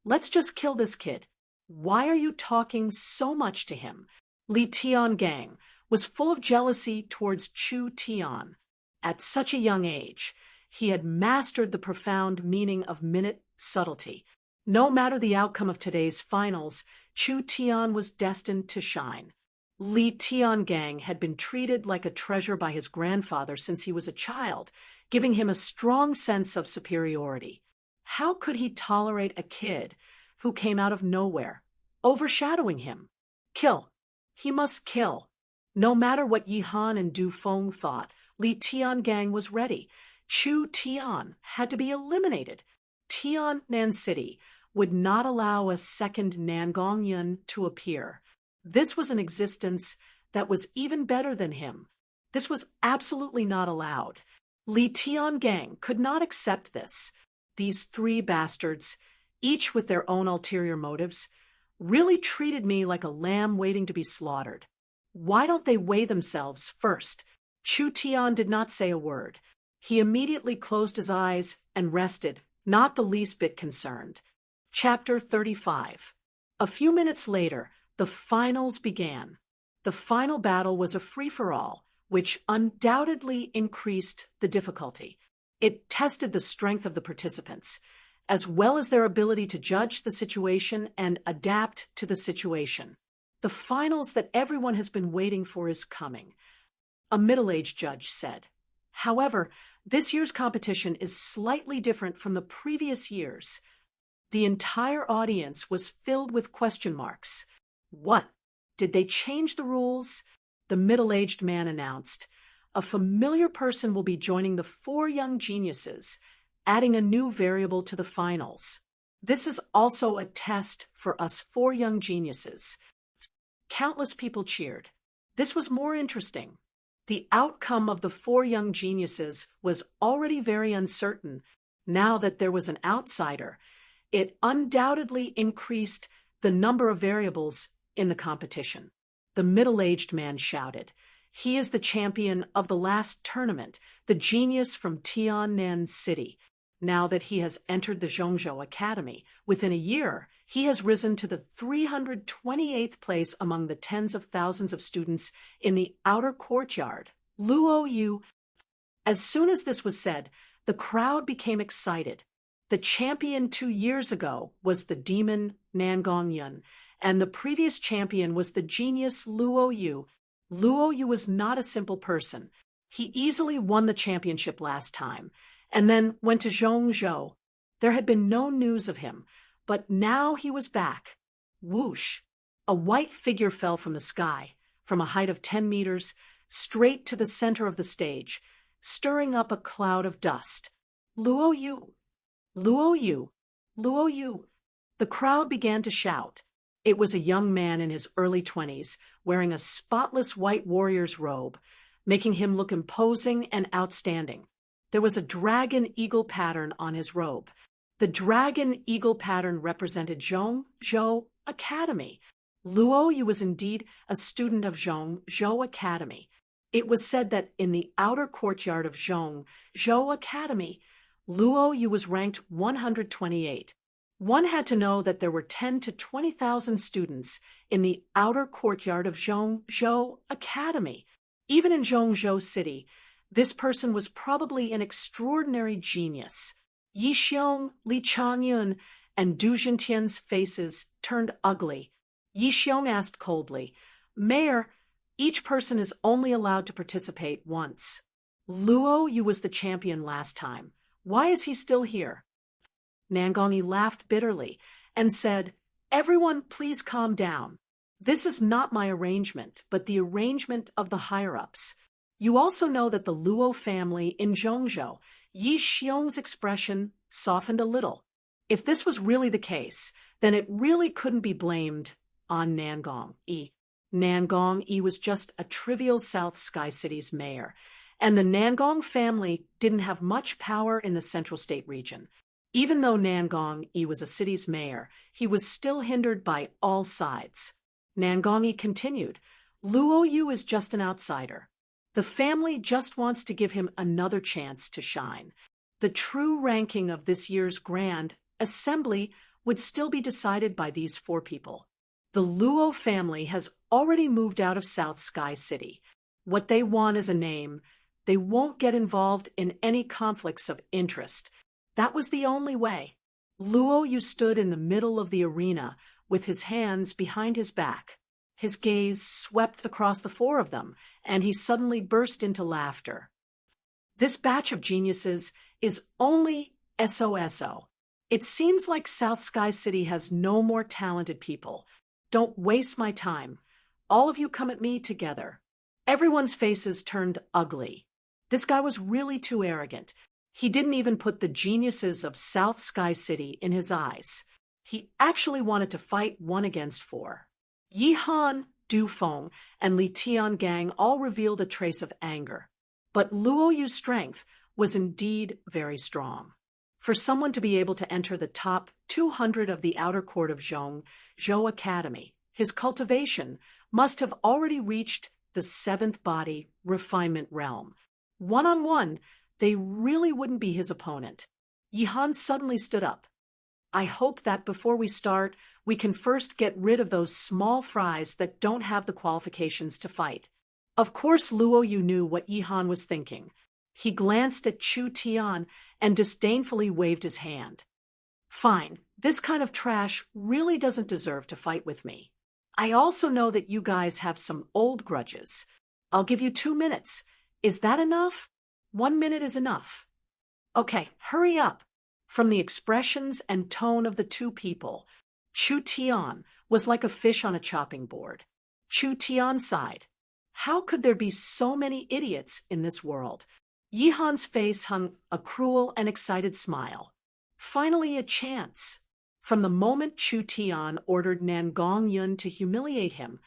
Let's just kill this kid. Why are you talking so much to him? Li Tiangang was full of jealousy towards Chu Tian. At such a young age, he had mastered the profound meaning of minute subtlety. No matter the outcome of today's finals, Chu Tian was destined to shine. Li Tiangang had been treated like a treasure by his grandfather since he was a child, giving him a strong sense of superiority. How could he tolerate a kid who came out of nowhere, overshadowing him? Kill. He must kill. No matter what Yi Han and Du Feng thought, Li Tiangang was ready. Chu Tian had to be eliminated. Tiannan City would not allow a second Nangongyan to appear. This was an existence that was even better than him. This was absolutely not allowed. Li Tiangang could not accept this. These three bastards, each with their own ulterior motives, really treated me like a lamb waiting to be slaughtered. Why don't they weigh themselves first? Chu Tian did not say a word. He immediately closed his eyes and rested, not the least bit concerned. Chapter 35. A few minutes later, the finals began. The final battle was a free-for-all, which undoubtedly increased the difficulty. It tested the strength of the participants, as well as their ability to judge the situation and adapt to the situation. The finals that everyone has been waiting for is coming, a middle-aged judge said. However, this year's competition is slightly different from the previous years. The entire audience was filled with question marks. What? Did they change the rules? The middle-aged man announced. A familiar person will be joining the four young geniuses, adding a new variable to the finals. This is also a test for us four young geniuses. Countless people cheered. This was more interesting. The outcome of the four young geniuses was already very uncertain. Now that there was an outsider, it undoubtedly increased the number of variables in the competition. The middle-aged man shouted. He is the champion of the last tournament, the genius from Tiannan City. Now that he has entered the Zhongzhou Academy, within a year, he has risen to the 328th place among the tens of thousands of students in the outer courtyard. Luo Yu. As soon as this was said, the crowd became excited. The champion 2 years ago was the demon Nangongyan, and the previous champion was the genius Luo Yu. Luo Yu was not a simple person. He easily won the championship last time, and then went to Zhongzhou. There had been no news of him, but now he was back. Whoosh! A white figure fell from the sky, from a height of 10 meters, straight to the center of the stage, stirring up a cloud of dust. Luo Yu! Luo Yu! Luo Yu! The crowd began to shout. It was a young man in his early 20s, wearing a spotless white warrior's robe, making him look imposing and outstanding. There was a dragon-eagle pattern on his robe. The dragon-eagle pattern represented Zhongzhou Academy. Luo Yu was indeed a student of Zhongzhou Academy. It was said that in the outer courtyard of Zhongzhou Academy, Luo Yu was ranked 128. One had to know that there were 10 to 20,000 students in the outer courtyard of Zhongzhou Academy. Even in Zhongzhou City, this person was probably an extraordinary genius. Yi Xiong, Li Changyun, and Du Jintian's faces turned ugly. Yi Xiong asked coldly, "Mayor, each person is only allowed to participate once. Luo Yu was the champion last time. Why is he still here?" Nangongyi laughed bitterly and said, "Everyone, please calm down. This is not my arrangement, but the arrangement of the higher-ups. You also know that the Luo family in Zhongzhou." Yi Xiong's expression softened a little. If this was really the case, then it really couldn't be blamed on Nangongyi. Nangongyi was just a trivial South Sky City's mayor, and the Nangong family didn't have much power in the Central State region. Even though Nangongyi was a city's mayor, he was still hindered by all sides. Nangongyi continued, "Luo Yu is just an outsider. The family just wants to give him another chance to shine. The true ranking of this year's Grand Assembly would still be decided by these four people. The Luo family has already moved out of South Sky City. What they want is a name. They won't get involved in any conflicts of interest. That was the only way." Luo Yu stood in the middle of the arena with his hands behind his back. His gaze swept across the four of them, and he suddenly burst into laughter. "This batch of geniuses is only SOSO. It seems like South Sky City has no more talented people. Don't waste my time. All of you come at me together." Everyone's faces turned ugly. This guy was really too arrogant. He didn't even put the geniuses of South Sky City in his eyes. He actually wanted to fight 1 against 4. Yi Han, Du Feng, and Li Tiangang all revealed a trace of anger. But Luo Yu's strength was indeed very strong. For someone to be able to enter the top 200 of the outer court of Zhou Academy, his cultivation must have already reached the 7th body refinement realm. One-on-one, they really wouldn't be his opponent. Yi Han suddenly stood up. I hope that before we start, we can first get rid of those small fries that don't have the qualifications to fight. Of course Luo Yu knew what Yi Han was thinking. He glanced at Chu Tian and disdainfully waved his hand. Fine, this kind of trash really doesn't deserve to fight with me. I also know that you guys have some old grudges. I'll give you 2 minutes. Is that enough? 1 minute is enough. Okay, hurry up. From the expressions and tone of the two people, Chu Tian was like a fish on a chopping board. Chu Tian sighed. How could there be so many idiots in this world? Yi Han's face hung a cruel and excited smile. Finally a chance. From the moment Chu Tian ordered Nan Gongyun to humiliate him,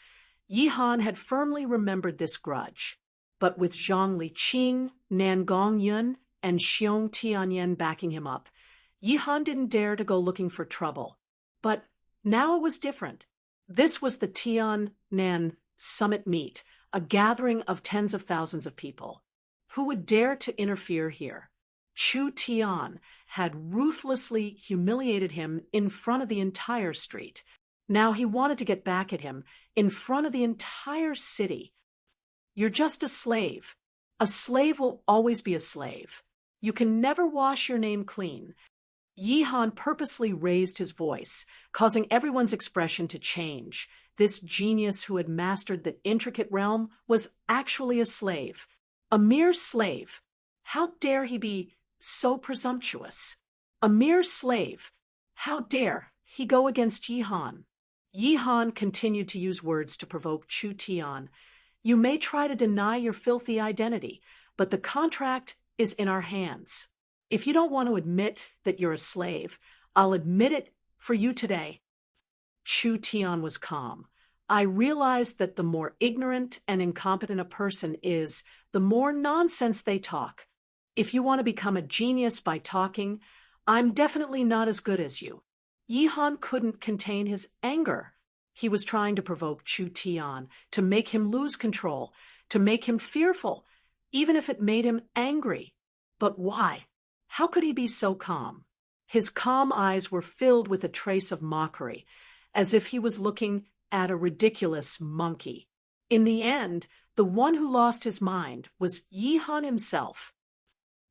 Yi Han had firmly remembered this grudge. But with Zhang Liqing, Nan Gongyun, and Xiong Tianyan backing him up, Yi Han didn't dare to go looking for trouble. But now it was different. This was the Tian-Nan Summit Meet, a gathering of tens of thousands of people. Who would dare to interfere here? Chu Tian had ruthlessly humiliated him in front of the entire street. Now he wanted to get back at him in front of the entire city. You're just a slave. A slave will always be a slave. You can never wash your name clean. Yi Han purposely raised his voice, causing everyone's expression to change. This genius who had mastered the intricate realm was actually a slave. A mere slave. How dare he be so presumptuous? A mere slave. How dare he go against Yi Han? Yi Han continued to use words to provoke Chu Tian. You may try to deny your filthy identity, but the contract is in our hands. If you don't want to admit that you're a slave, I'll admit it for you today. Chu Tian was calm. I realized that the more ignorant and incompetent a person is, the more nonsense they talk. If you want to become a genius by talking, I'm definitely not as good as you. Yi Han couldn't contain his anger. He was trying to provoke Chu Tian, to make him lose control, to make him fearful, even if it made him angry. But why? How could he be so calm? His calm eyes were filled with a trace of mockery, as if he was looking at a ridiculous monkey. In the end, the one who lost his mind was Yi Han himself.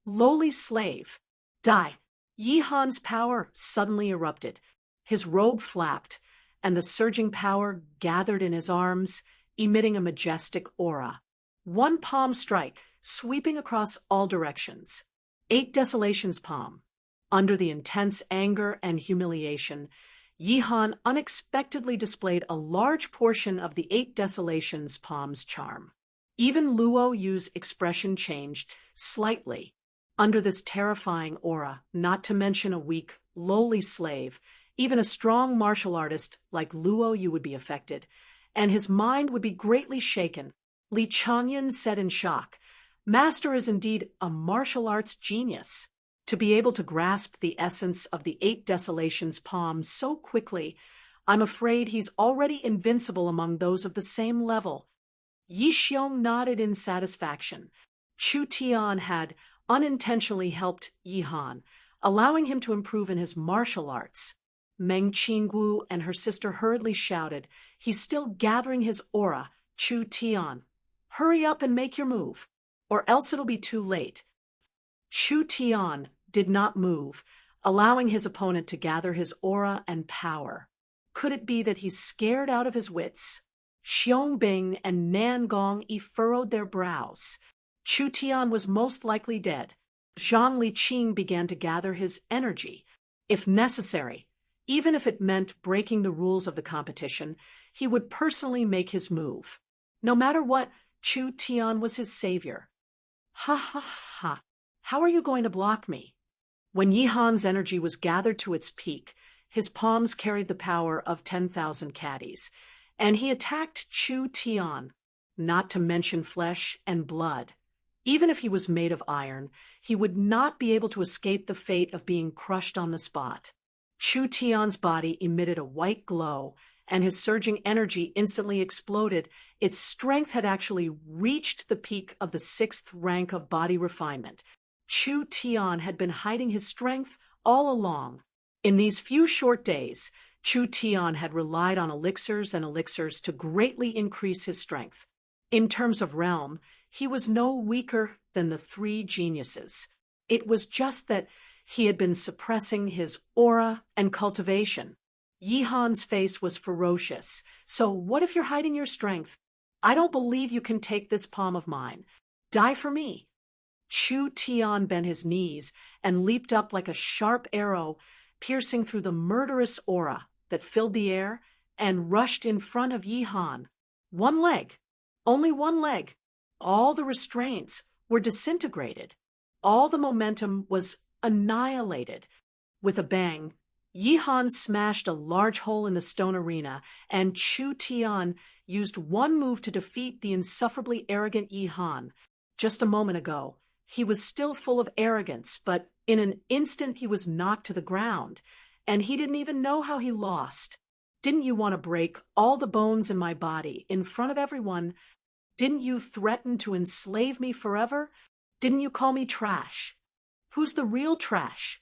Lowly slave. Die. Yi Han's power suddenly erupted. His robe flapped, and the surging power gathered in his arms, emitting a majestic aura. One palm strike, sweeping across all directions. 8 Desolations palm. Under the intense anger and humiliation, Yi Han unexpectedly displayed a large portion of the 8 Desolations palm's charm. Even Luo Yu's expression changed slightly. Under this terrifying aura, not to mention a weak, lowly slave, even a strong martial artist like Luo Yu would be affected, and his mind would be greatly shaken. Li Changyan said in shock, Master is indeed a martial arts genius. To be able to grasp the essence of the 8 Desolations palm so quickly, I'm afraid he's already invincible among those of the same level. Yi Xiong nodded in satisfaction. Chu Tian had unintentionally helped Yi Han, allowing him to improve in his martial arts. Meng Qinggu and her sister hurriedly shouted, He's still gathering his aura, Chu Tian. Hurry up and make your move, or else it'll be too late. Chu Tian did not move, allowing his opponent to gather his aura and power. Could it be that he's scared out of his wits? Xiong Bing and Nan Gong furrowed their brows. Chu Tian was most likely dead. Zhang Liqing began to gather his energy. If necessary, even if it meant breaking the rules of the competition, he would personally make his move. No matter what, Chu Tian was his savior. Ha ha ha. How are you going to block me? When Yihan's energy was gathered to its peak, his palms carried the power of 10,000 caddies, and he attacked Chu Tian, not to mention flesh and blood. Even if he was made of iron, he would not be able to escape the fate of being crushed on the spot. Chu Tian's body emitted a white glow, and his surging energy instantly exploded. Its strength had actually reached the peak of the 6th rank of body refinement. Chu Tian had been hiding his strength all along. In these few short days, Chu Tian had relied on elixirs and elixirs to greatly increase his strength. In terms of realm, he was no weaker than the 3 geniuses. It was just that he had been suppressing his aura and cultivation. Yihan's face was ferocious. So what if you're hiding your strength? I don't believe you can take this palm of mine. Die for me. Chu Tian bent his knees and leaped up like a sharp arrow, piercing through the murderous aura that filled the air and rushed in front of Yihan. One leg. Only one leg. All the restraints were disintegrated. All the momentum was annihilated. With a bang, Yihan smashed a large hole in the stone arena, and Chu Tian used one move to defeat the insufferably arrogant Yihan. Just a moment ago, he was still full of arrogance, but in an instant he was knocked to the ground, and he didn't even know how he lost. Didn't you want to break all the bones in my body in front of everyone? Didn't you threaten to enslave me forever? Didn't you call me trash? Who's the real trash?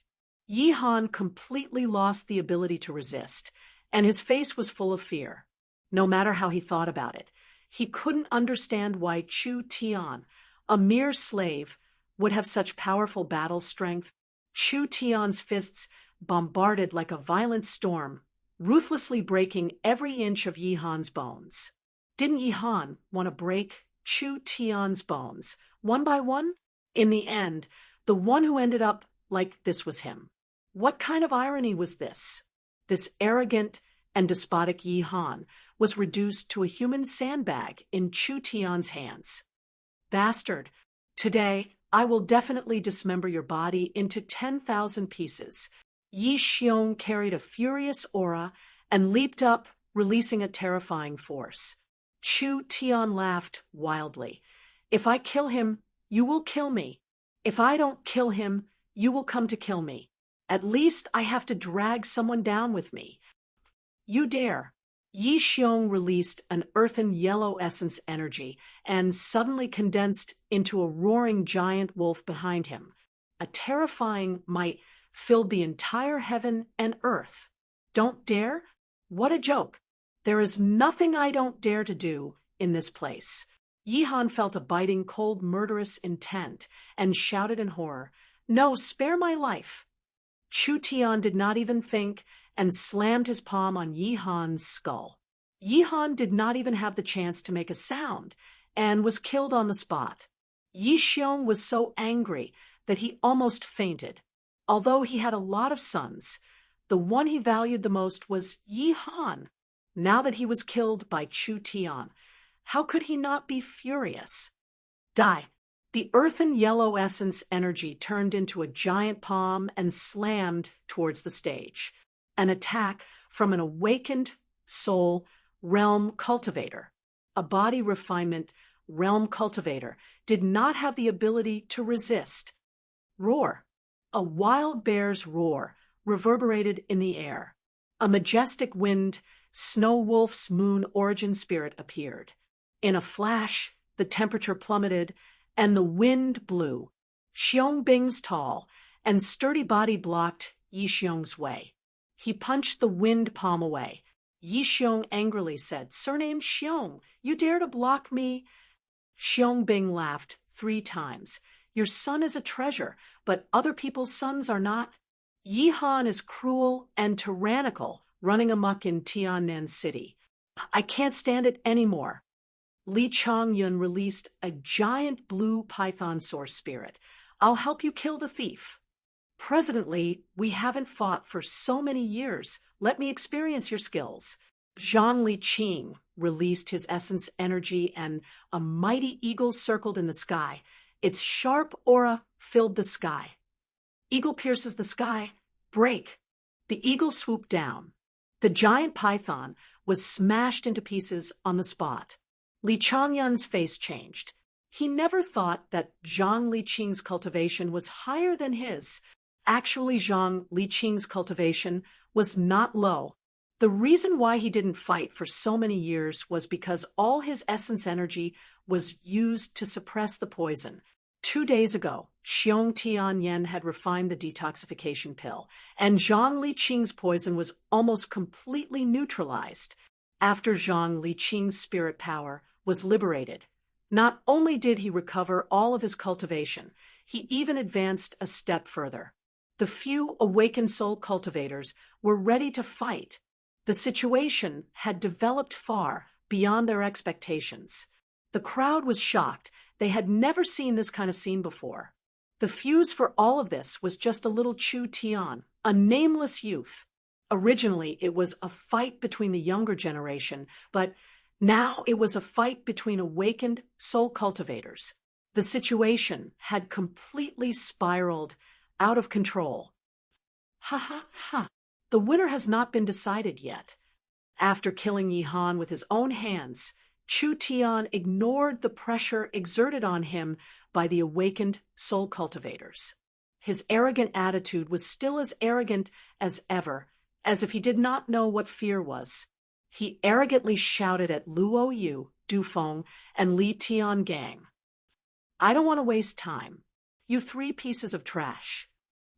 Yihan completely lost the ability to resist, and his face was full of fear. No matter how he thought about it, he couldn't understand why Chu Tian, a mere slave, would have such powerful battle strength. Chu Tian's fists bombarded like a violent storm, ruthlessly breaking every inch of Yihan's bones. Didn't Yihan want to break Chu Tian's bones, one by one? In the end, the one who ended up like this was him. What kind of irony was this? This arrogant and despotic Yihan was reduced to a human sandbag in Chu Tian's hands. Bastard, today I will definitely dismember your body into 10,000 pieces. Yi Xiong carried a furious aura and leaped up, releasing a terrifying force. Chu Tian laughed wildly. If I kill him, you will kill me. If I don't kill him, you will come to kill me. At least I have to drag someone down with me. You dare. Yi Xiong released an earthen yellow essence energy and suddenly condensed into a roaring giant wolf behind him. A terrifying might filled the entire heaven and earth. Don't dare? What a joke. There is nothing I don't dare to do in this place. Yihan felt a biting, cold, murderous intent and shouted in horror, "No, spare my life!" Chu Tian did not even think and slammed his palm on Yihan's skull. Yihan did not even have the chance to make a sound and was killed on the spot. Yi Xiong was so angry that he almost fainted. Although he had a lot of sons, the one he valued the most was Yihan. Now that he was killed by Chu Tian, how could he not be furious? Die! The earthen yellow essence energy turned into a giant palm and slammed towards the stage. An attack from an awakened soul realm cultivator. A body refinement realm cultivator did not have the ability to resist. Roar. A wild bear's roar reverberated in the air. A majestic wind, Snow Wolf's moon origin spirit appeared. In a flash, the temperature plummeted and the wind blew. Xiong Bing's tall and sturdy body blocked Yi Xiong's way. He punched the wind palm away. Yi Xiong angrily said, "Surnamed Xiong, you dare to block me?" Xiong Bing laughed 3 times. "Your son is a treasure, but other people's sons are not. Yihan is cruel and tyrannical, running amok in Tiannan City. I can't stand it anymore." Li Changyun released a giant blue python source spirit. "I'll help you kill the thief." "President Li, we haven't fought for so many years. Let me experience your skills." Zhang Liqing released his essence energy and a mighty eagle circled in the sky. Its sharp aura filled the sky. Eagle pierces the sky. Break! The eagle swooped down. The giant python was smashed into pieces on the spot. Li Changyun's face changed. He never thought that Zhang Liqing's cultivation was higher than his. Actually, Zhang Liqing's cultivation was not low. The reason why he didn't fight for so many years was because all his essence energy was used to suppress the poison. 2 days ago, Xiong Tianyan had refined the detoxification pill, and Zhang Liqing's poison was almost completely neutralized. After Zhang Liqing's spirit power was liberated, not only did he recover all of his cultivation, he even advanced a step further. The few awakened soul cultivators were ready to fight. The situation had developed far beyond their expectations. The crowd was shocked. They had never seen this kind of scene before. The fuse for all of this was just a little Chu Tian, a nameless youth. Originally, it was a fight between the younger generation, but now it was a fight between awakened soul cultivators. The situation had completely spiraled out of control. Ha ha ha! The winner has not been decided yet. After killing Yi Han with his own hands, Chu Tian ignored the pressure exerted on him by the awakened soul cultivators. His arrogant attitude was still as arrogant as ever, as if he did not know what fear was. He arrogantly shouted at Luo Yu, Du Feng, and Li Tiangang. I don't want to waste time. You 3 pieces of trash.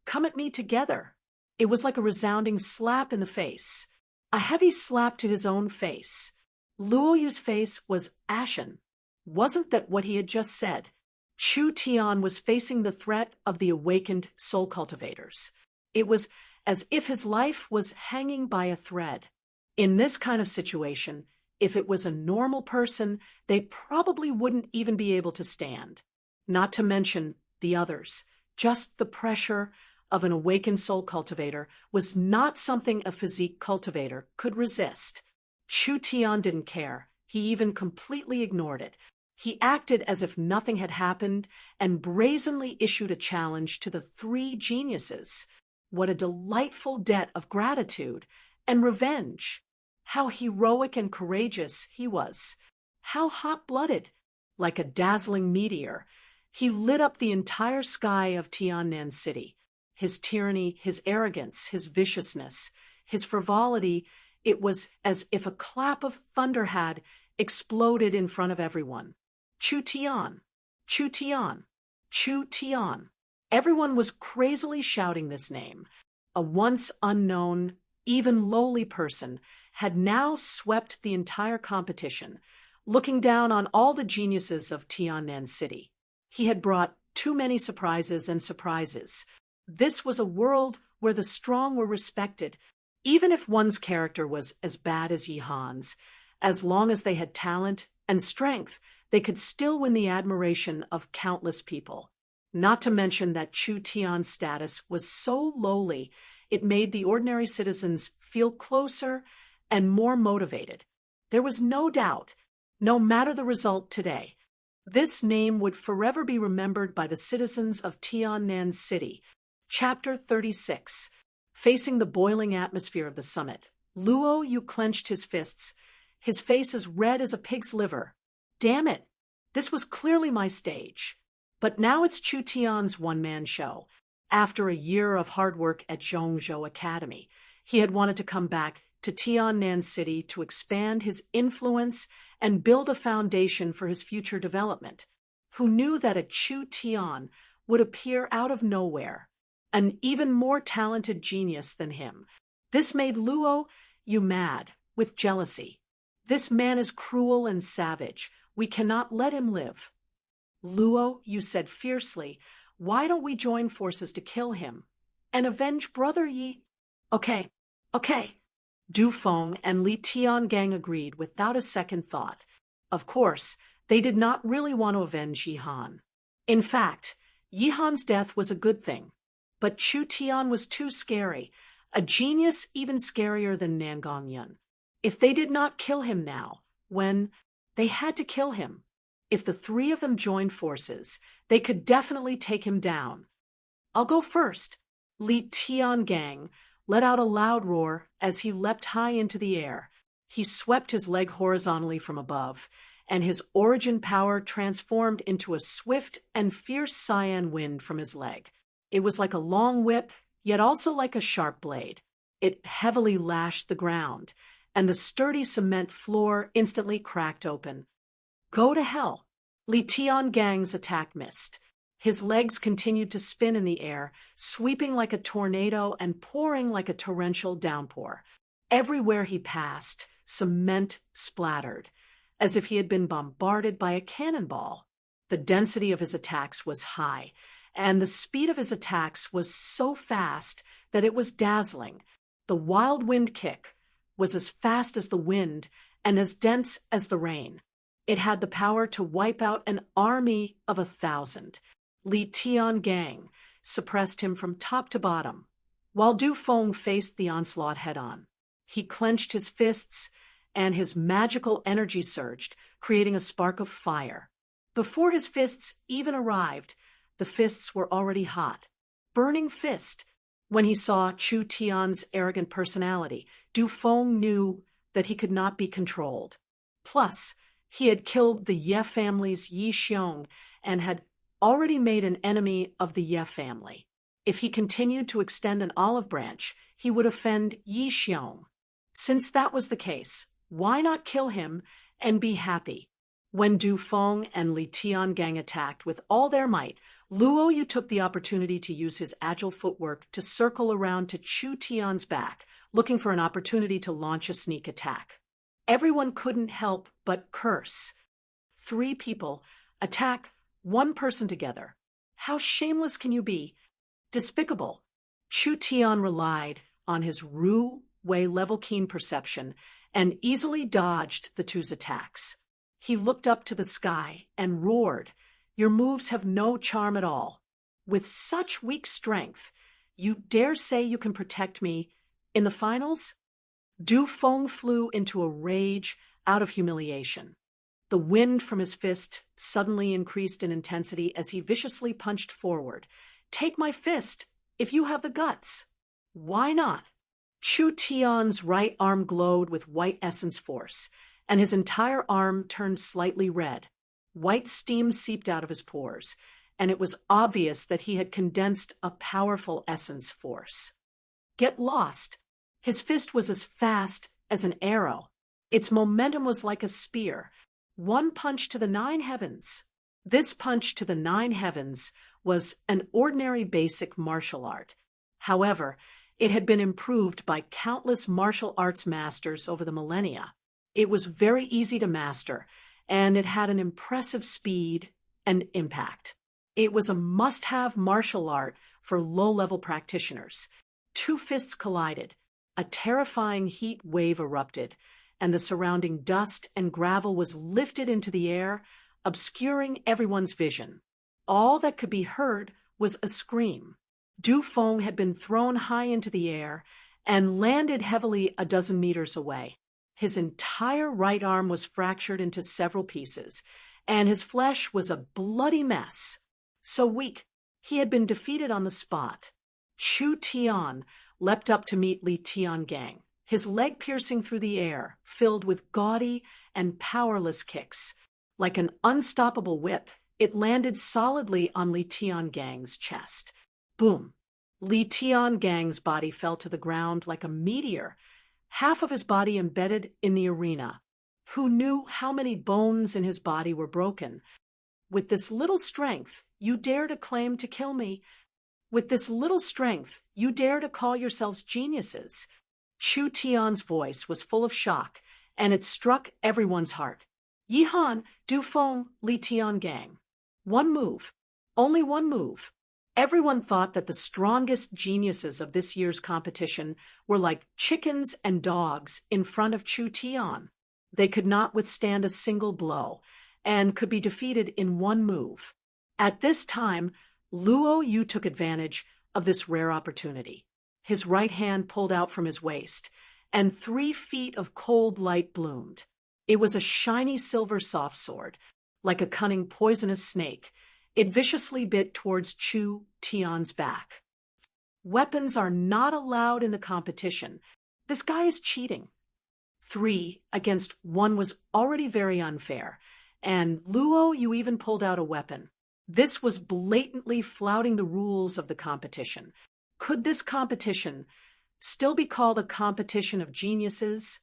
Come at me together. It was like a resounding slap in the face. A heavy slap to his own face. Luo Yu's face was ashen. Wasn't that what he had just said? Chu Tian was facing the threat of the awakened soul cultivators. It was as if his life was hanging by a thread. In this kind of situation, if it was a normal person, they probably wouldn't even be able to stand. Not to mention the others. Just the pressure of an awakened soul cultivator was not something a physique cultivator could resist. Chu Tian didn't care. He even completely ignored it. He acted as if nothing had happened and brazenly issued a challenge to the 3 geniuses. What a delightful debt of gratitude and revenge! How heroic and courageous he was! How hot-blooded! Like a dazzling meteor, he lit up the entire sky of Tiannan City. His tyranny, his arrogance, his viciousness, his frivolity, it was as if a clap of thunder had exploded in front of everyone. Chu Tian! Chu Tian! Chu Tian! Everyone was crazily shouting this name. A once unknown, even lowly person had now swept the entire competition, looking down on all the geniuses of Tiannan City. He had brought too many surprises and surprises. This was a world where the strong were respected, even if one's character was as bad as Yi Han's. As long as they had talent and strength, they could still win the admiration of countless people. Not to mention that Chu Tian's status was so lowly, it made the ordinary citizens feel closer and more motivated. There was no doubt, no matter the result today, this name would forever be remembered by the citizens of Tiannan City. Chapter 36. Facing the boiling atmosphere of the summit, Luo Yu clenched his fists, his face as red as a pig's liver. Damn it! This was clearly my stage. But now it's Chu Tian's one-man show. After a year of hard work at Zhongzhou Academy, he had wanted to come back to Tiannan City to expand his influence and build a foundation for his future development. Who knew that a Chu Tian would appear out of nowhere? An even more talented genius than him. This made Luo Yu mad with jealousy. This man is cruel and savage. We cannot let him live. Luo Yu said fiercely, why don't we join forces to kill him and avenge Brother Yi? Okay. Du Feng and Li Tiangang agreed without a second thought. Of course, they did not really want to avenge Yi Han. In fact, Yi Han's death was a good thing. But Chu Tian was too scary, a genius even scarier than Nan Gongyun. If they did not kill him now, when they had to kill him, If the three of them joined forces, they could definitely take him down. "I'll go first." Li Tiangang let out a loud roar as he leapt high into the air. He swept his leg horizontally from above, and his origin power transformed into a swift and fierce cyan wind from his leg. It was like a long whip, yet also like a sharp blade. It heavily lashed the ground, and the sturdy cement floor instantly cracked open. Go to hell! Li Tiangang's attack missed. His legs continued to spin in the air, sweeping like a tornado and pouring like a torrential downpour. Everywhere he passed, cement splattered, as if he had been bombarded by a cannonball. The density of his attacks was high, and the speed of his attacks was so fast that it was dazzling. The wild wind kick was as fast as the wind and as dense as the rain. It had the power to wipe out an army of 1,000. Li Tiangang suppressed him from top to bottom, while Du Feng faced the onslaught head-on. He clenched his fists, and his magical energy surged, creating a spark of fire. Before his fists even arrived, the fists were already hot. Burning fist. When he saw Chu Tian's arrogant personality, Du Feng knew that he could not be controlled. Plus, he had killed the Ye family's Yi Xiong and had already made an enemy of the Ye family. If he continued to extend an olive branch, he would offend Yi Xiong. Since that was the case, why not kill him and be happy? When Du Feng and Li Tiangang attacked with all their might, Luo Yu took the opportunity to use his agile footwork to circle around to Chu Tian's back, looking for an opportunity to launch a sneak attack. Everyone couldn't help but curse. 3 people attack 1 person together. How shameless can you be? Despicable. Chu Tian relied on his Ru Wei level keen perception and easily dodged the two's attacks. He looked up to the sky and roared, "Your moves have no charm at all. With such weak strength, you dare say you can protect me in the finals?" Du Feng flew into a rage out of humiliation. The wind from his fist suddenly increased in intensity as he viciously punched forward. "Take my fist, if you have the guts." "Why not?" Chu Tian's right arm glowed with white essence force, and his entire arm turned slightly red. White steam seeped out of his pores, and it was obvious that he had condensed a powerful essence force. Get lost. His fist was as fast as an arrow. Its momentum was like a spear. 1 punch to the 9 heavens. This punch to the 9 heavens was an ordinary basic martial art. However, it had been improved by countless martial arts masters over the millennia. It was very easy to master, and it had an impressive speed and impact. It was a must-have martial art for low-level practitioners. 2 fists collided. A terrifying heat wave erupted, and the surrounding dust and gravel was lifted into the air, obscuring everyone's vision. All that could be heard was a scream. Du Feng had been thrown high into the air and landed heavily a dozen meters away. His entire right arm was fractured into several pieces, and his flesh was a bloody mess. So weak, he had been defeated on the spot. Chu Tian leapt up to meet Li Tiangang, his leg piercing through the air, filled with gaudy and powerless kicks. Like an unstoppable whip, it landed solidly on Li Tiangang's chest. Boom! Li Tiangang's body fell to the ground like a meteor, half of his body embedded in the arena. Who knew how many bones in his body were broken? "With this little strength, you dare to claim to kill me? With this little strength, you dare to call yourselves geniuses?" Chu Tian's voice was full of shock, and it struck everyone's heart. "Yihan, Du Feng, Li Tiangang. 1 move. Only 1 move." Everyone thought that the strongest geniuses of this year's competition were like chickens and dogs in front of Chu Tian. They could not withstand a single blow, and could be defeated in 1 move. At this time, Luo Yu took advantage of this rare opportunity. His right hand pulled out from his waist, and 3 feet of cold light bloomed. It was a shiny silver soft sword, like a cunning poisonous snake. It viciously bit towards Chu Tian's back. Weapons are not allowed in the competition. This guy is cheating. 3 against 1 was already very unfair, and Luo, you even pulled out a weapon. This was blatantly flouting the rules of the competition. Could this competition still be called a competition of geniuses?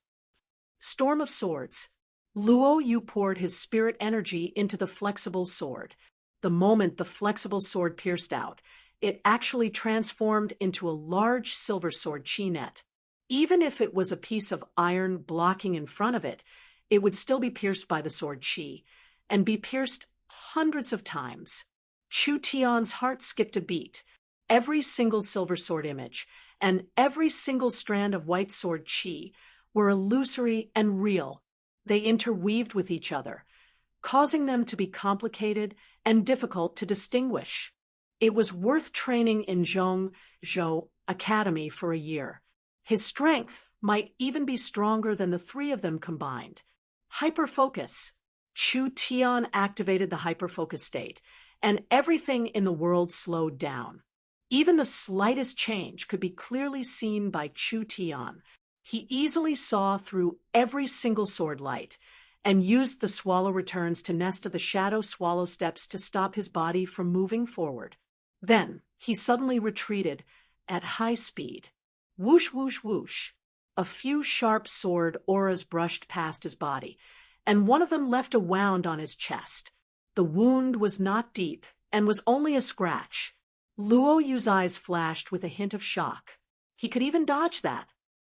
Storm of Swords. Luo Yu poured his spirit energy into the flexible sword. The moment the flexible sword pierced out, it actually transformed into a large silver sword chi net. Even if it was a piece of iron blocking in front of it, it would still be pierced by the sword chi, and be pierced hundreds of times. Chu Tian's heart skipped a beat. Every single silver sword image, and every single strand of white sword chi were illusory and real. They interweaved with each other, causing them to be complicated and difficult to distinguish. It was worth training in Zhongzhou Academy for a year. His strength might even be stronger than the 3 of them combined. Hyperfocus. Chu Tian activated the hyperfocus state, and everything in the world slowed down. Even the slightest change could be clearly seen by Chu Tian. He easily saw through every single sword light, and used the swallow returns to nest of the shadow swallow steps to stop his body from moving forward. Then he suddenly retreated at high speed. Whoosh, whoosh, whoosh. A few sharp sword auras brushed past his body, and one of them left a wound on his chest. The wound was not deep and was only a scratch. Luo Yu's eyes flashed with a hint of shock. He could even dodge that.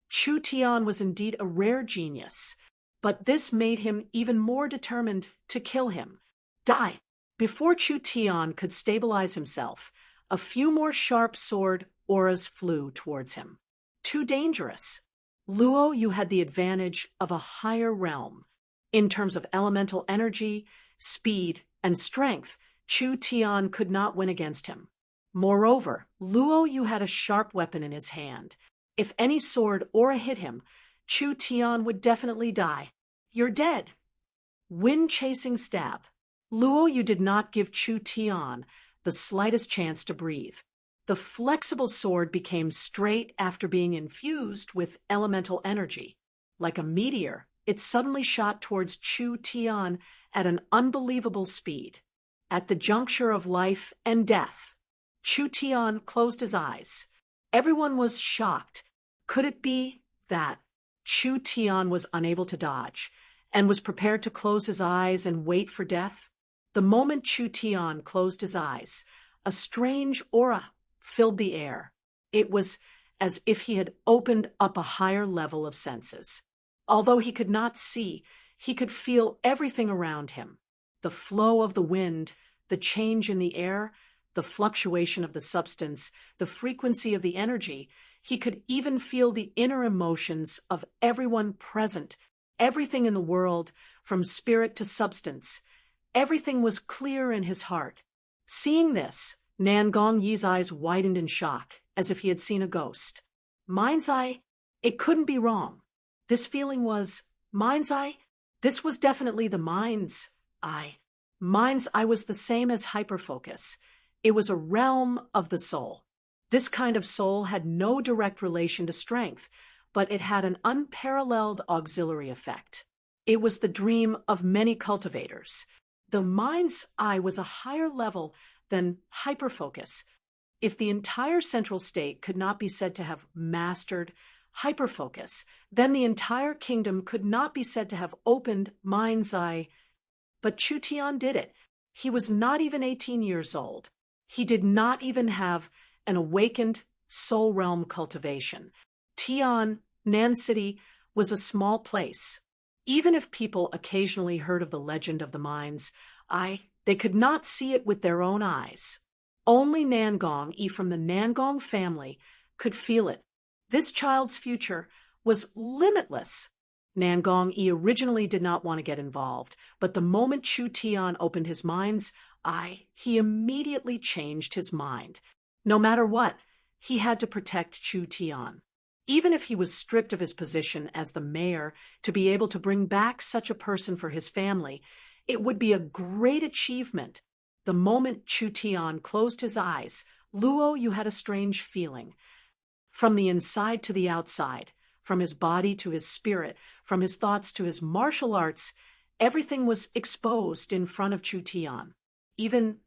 Chu Tian was indeed a rare genius, but this made him even more determined to kill him. Die! Before Chu Tian could stabilize himself, a few more sharp sword auras flew towards him. Too dangerous. Luo Yu had the advantage of a higher realm. In terms of elemental energy, speed, and strength, Chu Tian could not win against him. Moreover, Luo Yu had a sharp weapon in his hand. If any sword aura hit him, Chu Tian would definitely die. You're dead. Wind-chasing stab. Luo Yu did not give Chu Tian the slightest chance to breathe. The flexible sword became straight after being infused with elemental energy. Like a meteor, it suddenly shot towards Chu Tian at an unbelievable speed. At the juncture of life and death, Chu Tian closed his eyes. Everyone was shocked. Could it be that Chu Tian was unable to dodge and was prepared to close his eyes and wait for death? The moment Chu Tian closed his eyes, a strange aura filled the air. It was as if he had opened up a higher level of senses. Although he could not see, he could feel everything around him. The flow of the wind, the change in the air, the fluctuation of the substance, the frequency of the energy. He could even feel the inner emotions of everyone present, everything in the world, from spirit to substance. Everything was clear in his heart. Seeing this, Nan Gongyi's eyes widened in shock, as if he had seen a ghost. Mind's eye? It couldn't be wrong. This feeling was mind's eye? This was definitely the mind's eye. Mind's eye was the same as hyperfocus. It was a realm of the soul. This kind of soul had no direct relation to strength, but it had an unparalleled auxiliary effect. It was the dream of many cultivators. The mind's eye was a higher level than hyperfocus. If the entire central state could not be said to have mastered hyperfocus, then the entire kingdom could not be said to have opened mind's eye. But Chu Tian did it. He was not even 18 years old. He did not even have an awakened soul realm cultivation. Tian, Nan City, was a small place. Even if people occasionally heard of the legend of the mind's eye, they could not see it with their own eyes. Only Nan Gongyi from the Nan Gong family could feel it. This child's future was limitless. Nan Gongyi originally did not want to get involved, but the moment Chu Tian opened his mind's eye, he immediately changed his mind. No matter what, he had to protect Chu Tian. Even if he was stripped of his position as the mayor to be able to bring back such a person for his family, It would be a great achievement. The moment Chu Tian closed his eyes, Luo Yu had a strange feeling. From the inside to the outside, from his body to his spirit, from his thoughts to his martial arts, everything was exposed in front of Chu Tian. Even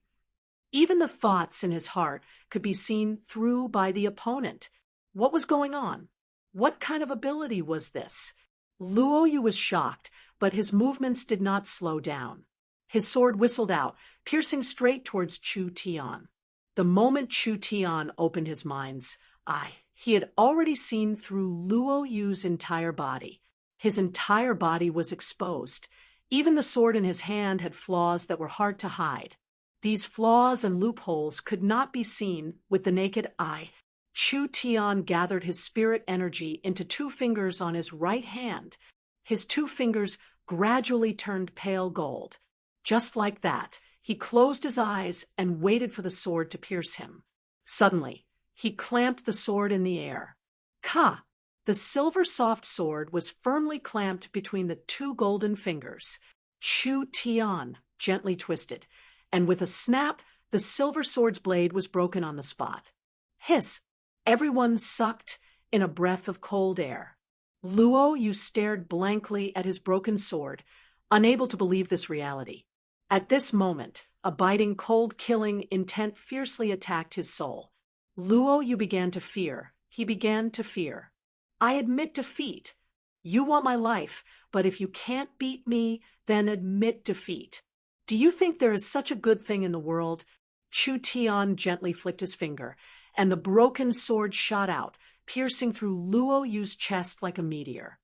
the thoughts in his heart could be seen through by the opponent. What was going on? What kind of ability was this? Luo Yu was shocked, but his movements did not slow down. His sword whistled out, piercing straight towards Chu Tian. The moment Chu Tian opened his mind's eye, he had already seen through Luo Yu's entire body. His entire body was exposed. Even the sword in his hand had flaws that were hard to hide. These flaws and loopholes could not be seen with the naked eye. Chu Tian gathered his spirit energy into 2 fingers on his right hand. His 2 fingers gradually turned pale gold. Just like that, he closed his eyes and waited for the sword to pierce him. Suddenly, he clamped the sword in the air. Ka! The silver soft sword was firmly clamped between the 2 golden fingers. Chu Tian gently twisted, and with a snap, the silver sword's blade was broken on the spot. Hiss! Everyone sucked in a breath of cold air. Luo Yu stared blankly at his broken sword, unable to believe this reality. At this moment, a biting, cold-killing intent fiercely attacked his soul. Luo Yu began to fear. He began to fear. I admit defeat. You want my life, but if you can't beat me, then admit defeat. Do you think there is such a good thing in the world? Chu Tian gently flicked his finger, and the broken sword shot out, piercing through Luo Yu's chest like a meteor.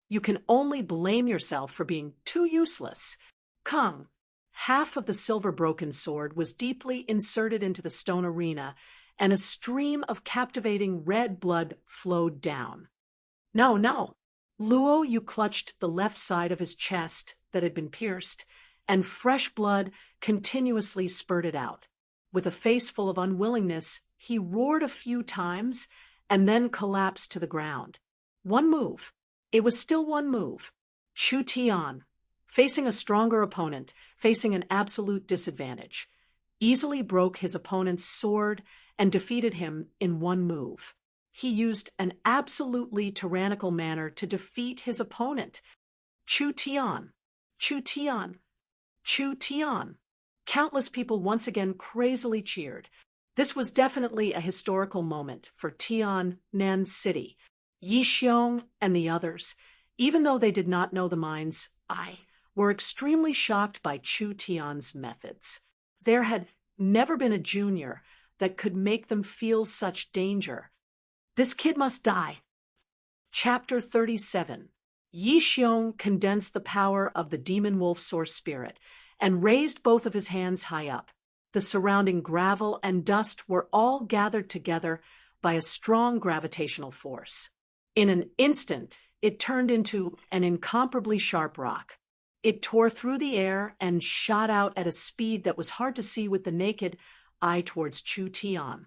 You can only blame yourself for being too useless. Kung. Half of the silver broken sword was deeply inserted into the stone arena, and a stream of captivating red blood flowed down. No, no. Luo Yu clutched the left side of his chest that had been pierced, and fresh blood continuously spurted out. With a face full of unwillingness, he roared a few times and then collapsed to the ground. One move. It was still one move. Chu Tian, facing a stronger opponent, facing an absolute disadvantage, easily broke his opponent's sword and defeated him in one move. He used an absolutely tyrannical manner to defeat his opponent. Chu Tian, Chu Tian, Chu Tian. Countless people once again crazily cheered. This was definitely a historical moment for Tiannan City. Yi Xiong and the others, even though they did not know the mind's eye, were extremely shocked by Chu Tian's methods. There had never been a junior that could make them feel such danger. This kid must die. Chapter 37. Yi Xiong condensed the power of the demon wolf source spirit and raised both of his hands high up. The surrounding gravel and dust were all gathered together by a strong gravitational force. In an instant, it turned into an incomparably sharp rock. It tore through the air and shot out at a speed that was hard to see with the naked eye towards Chu Tian.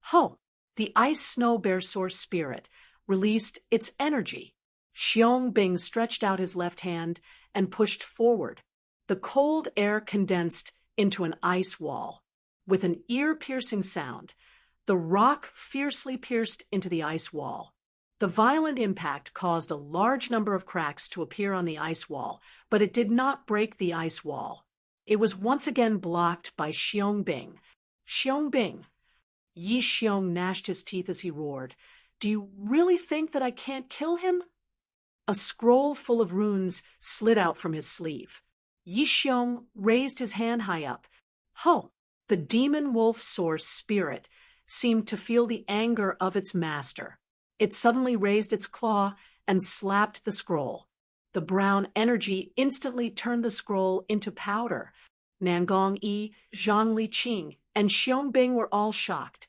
Ho! The ice snow bear source spirit released its energy. Xiong Bing stretched out his left hand and pushed forward. The cold air condensed into an ice wall. With an ear-piercing sound, the rock fiercely pierced into the ice wall. The violent impact caused a large number of cracks to appear on the ice wall, but it did not break the ice wall. It was once again blocked by Xiong Bing. Xiong Bing. Yi Xiong gnashed his teeth as he roared. Do you really think that I can't kill him? A scroll full of runes slid out from his sleeve. Yi Xiong raised his hand high up. Ho! The demon wolf source spirit seemed to feel the anger of its master. It suddenly raised its claw and slapped the scroll. The brown energy instantly turned the scroll into powder. Nangong Yi, Zhang Liqing, and Xiong Bing were all shocked.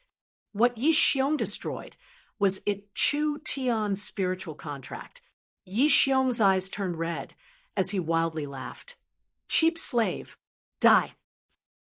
What Yi Xiong destroyed was Chu Tian's spiritual contract. Yi Xiong's eyes turned red as he wildly laughed. Cheap slave, die.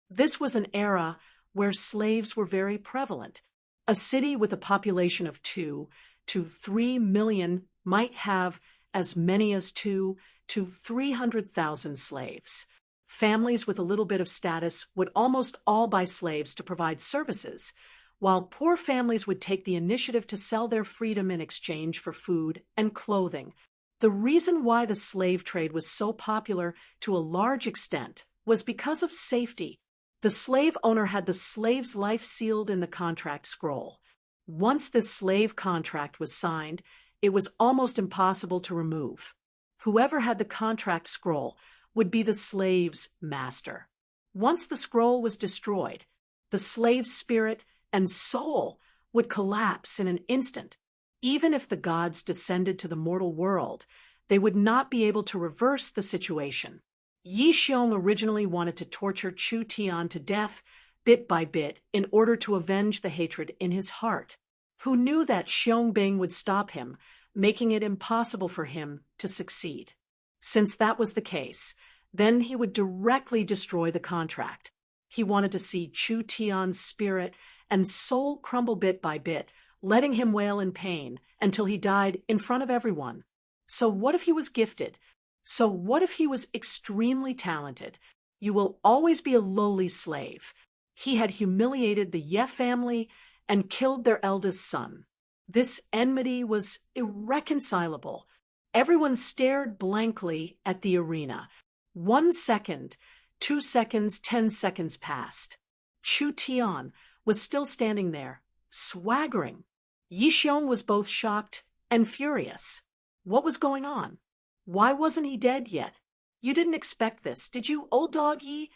This was an era where slaves were very prevalent. A city with a population of 2 to 3 million might have as many as 2 to 300,000 slaves. Families with a little bit of status would almost all buy slaves to provide services, while poor families would take the initiative to sell their freedom in exchange for food and clothing. The reason why the slave trade was so popular to a large extent was because of safety. The slave owner had the slave's life sealed in the contract scroll. Once this slave contract was signed, it was almost impossible to remove. Whoever had the contract scroll would be the slave's master. Once the scroll was destroyed, the slave's spirit and soul would collapse in an instant. Even if the gods descended to the mortal world, they would not be able to reverse the situation. Yi Xiong originally wanted to torture Chu Tian to death, bit by bit, in order to avenge the hatred in his heart. Who knew that Xiong Bing would stop him, making it impossible for him to succeed? Since that was the case, then he would directly destroy the contract. He wanted to see Chu Tian's spirit and soul crumble bit by bit, letting him wail in pain until he died in front of everyone. So what if he was gifted? So what if he was extremely talented? You will always be a lowly slave. He had humiliated the Ye family and killed their eldest son. This enmity was irreconcilable. Everyone stared blankly at the arena. 1 second, 2 seconds, 10 seconds passed. Chu Tian was still standing there, swaggering. Yi Xiong was both shocked and furious. What was going on? Why wasn't he dead yet? You didn't expect this, did you, old dog Yi?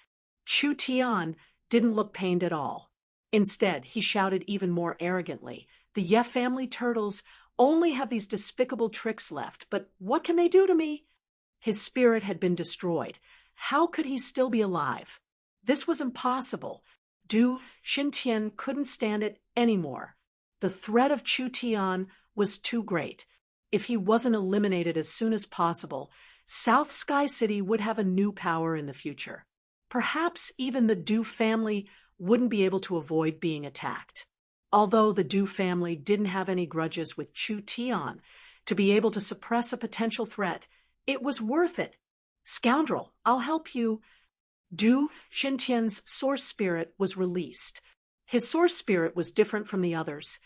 Chu Tian didn't look pained at all. Instead, he shouted even more arrogantly, "The Ye family turtles only have these despicable tricks left, but what can they do to me?" His spirit had been destroyed. How could he still be alive? This was impossible. Du Xintian couldn't stand it anymore. The threat of Chu Tian was too great. If he wasn't eliminated as soon as possible, South Sky City would have a new power in the future. Perhaps even the Du family wouldn't be able to avoid being attacked. Although the Du family didn't have any grudges with Chu Tian, to be able to suppress a potential threat, it was worth it. "Scoundrel, I'll help you." Du Xintian's source spirit was released. His source spirit was different from the others.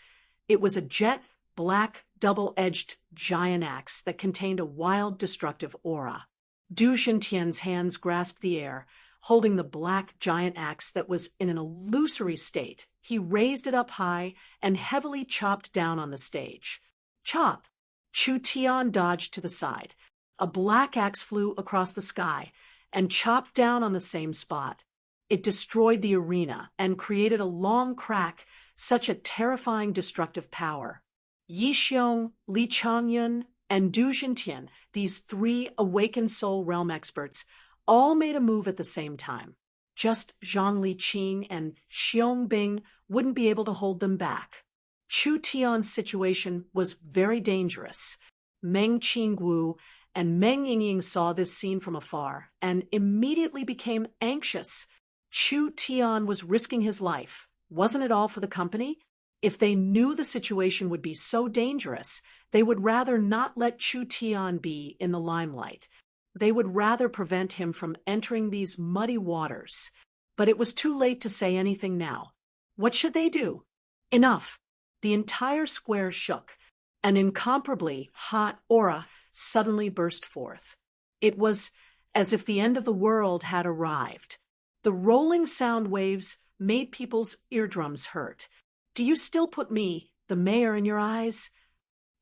It was a jet black, double-edged giant axe that contained a wild, destructive aura. Du Xintian's hands grasped the air, holding the black giant axe that was in an illusory state. He raised it up high and heavily chopped down on the stage. Chop! Chu Tian dodged to the side. A black axe flew across the sky and chopped down on the same spot. It destroyed the arena and created a long crack, such a terrifying destructive power. Yi Xiong, Li Changyun, and Du Xintian, these 3 awakened soul realm experts, all made a move at the same time. Just Zhang Liqing and Xiong Bing wouldn't be able to hold them back. Chu Tian's situation was very dangerous. Meng Qingwu and Meng Yingying saw this scene from afar and immediately became anxious. Chu Tian was risking his life. Wasn't it all for the company? If they knew the situation would be so dangerous, they would rather not let Chu Tian be in the limelight. They would rather prevent him from entering these muddy waters. But it was too late to say anything now. What should they do? Enough. The entire square shook. An incomparably hot aura suddenly burst forth. It was as if the end of the world had arrived. The rolling sound waves made people's eardrums hurt. "Do you still put me, the mayor, in your eyes?"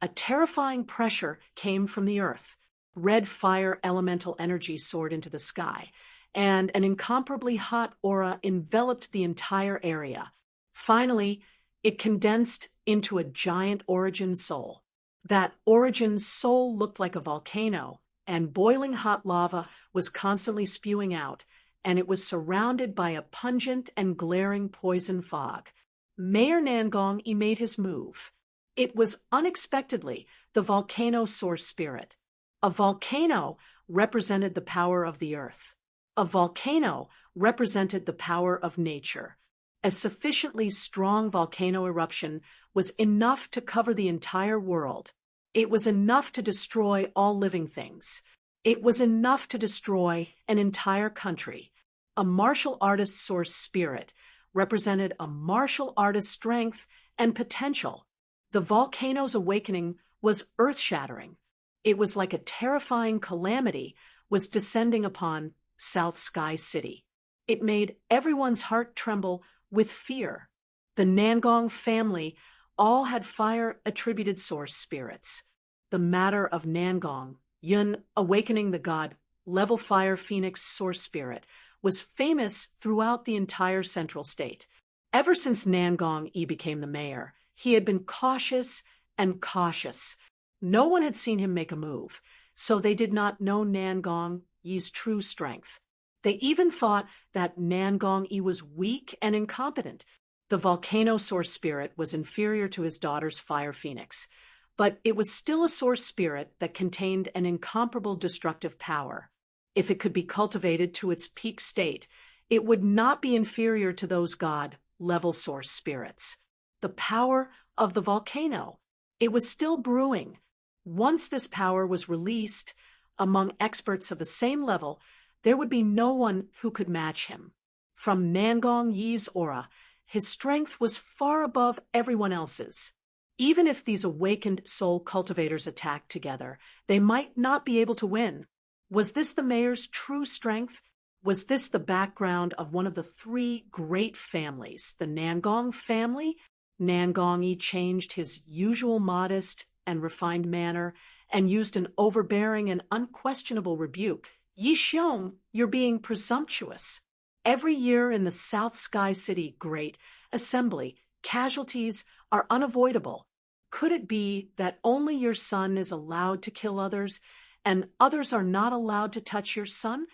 A terrifying pressure came from the earth. Red fire elemental energy soared into the sky, and an incomparably hot aura enveloped the entire area. Finally, it condensed into a giant origin soul. That origin soul looked like a volcano, and boiling hot lava was constantly spewing out, and it was surrounded by a pungent and glaring poison fog. Mayor Nangong made his move. It was unexpectedly the volcano source spirit. A volcano represented the power of the earth. A volcano represented the power of nature. A sufficiently strong volcano eruption was enough to cover the entire world. It was enough to destroy all living things. It was enough to destroy an entire country. A martial artist's source spirit represented a martial artist's strength and potential. The volcano's awakening was earth-shattering. It was like a terrifying calamity was descending upon South Sky City. It made everyone's heart tremble with fear. The Nangong family all had fire-attributed source spirits. The matter of Nangong, Yun awakening the god, level fire phoenix source spirit, was famous throughout the entire central state. Ever since Nangong Yi became the mayor, he had been cautious and cautious. No one had seen him make a move, so they did not know Nangong Yi's true strength. They even thought that Nangong Yi was weak and incompetent. The volcano source spirit was inferior to his daughter's fire phoenix, but it was still a source spirit that contained an incomparable destructive power. If it could be cultivated to its peak state, it would not be inferior to those god-level source spirits. The power of the volcano. It was still brewing. Once this power was released among experts of the same level, there would be no one who could match him. From Nangong Yi's aura, his strength was far above everyone else's. Even if these awakened soul cultivators attacked together, they might not be able to win. Was this the mayor's true strength? Was this the background of one of the three great families, the Nangong family? Nangong Yi changed his usual modest and refined manner and used an overbearing and unquestionable rebuke. Yi Xiong, you're being presumptuous. Every year in the South Sky City Great Assembly, casualties are unavoidable. Could it be that only your son is allowed to kill others, and others are not allowed to touch your son?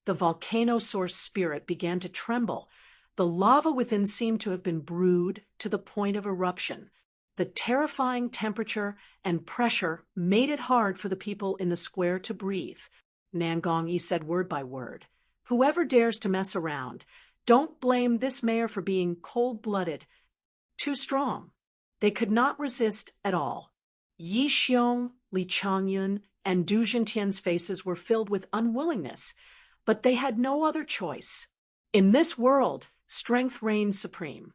The volcano source spirit began to tremble. The lava within seemed to have been brewed to the point of eruption. The terrifying temperature and pressure made it hard for the people in the square to breathe. Nangong Yi said word by word, "Whoever dares to mess around, don't blame this mayor for being cold-blooded, too strong." They could not resist at all. Yi Xiong, Li Changyun, and Du Jintian's faces were filled with unwillingness, but they had no other choice. In this world, strength reigned supreme.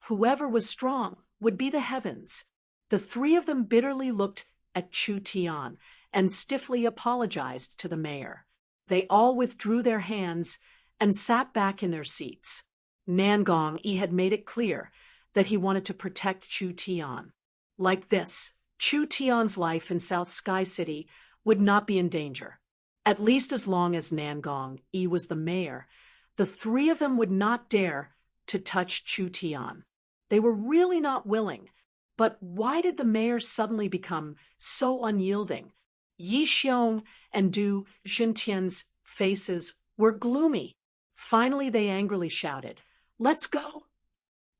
Whoever was strong would be the heavens. The three of them bitterly looked at Chu Tian and stiffly apologized to the mayor. They all withdrew their hands and sat back in their seats. Nangong Yi had made it clear that he wanted to protect Chu Tian. Like this, Chu Tian's life in South Sky City would not be in danger. At least as long as Nangong Yi was the mayor, the three of them would not dare to touch Chu Tian. They were really not willing. But why did the mayor suddenly become so unyielding? Yi Xiong and Du Jintian's faces were gloomy. Finally, they angrily shouted, "Let's go!"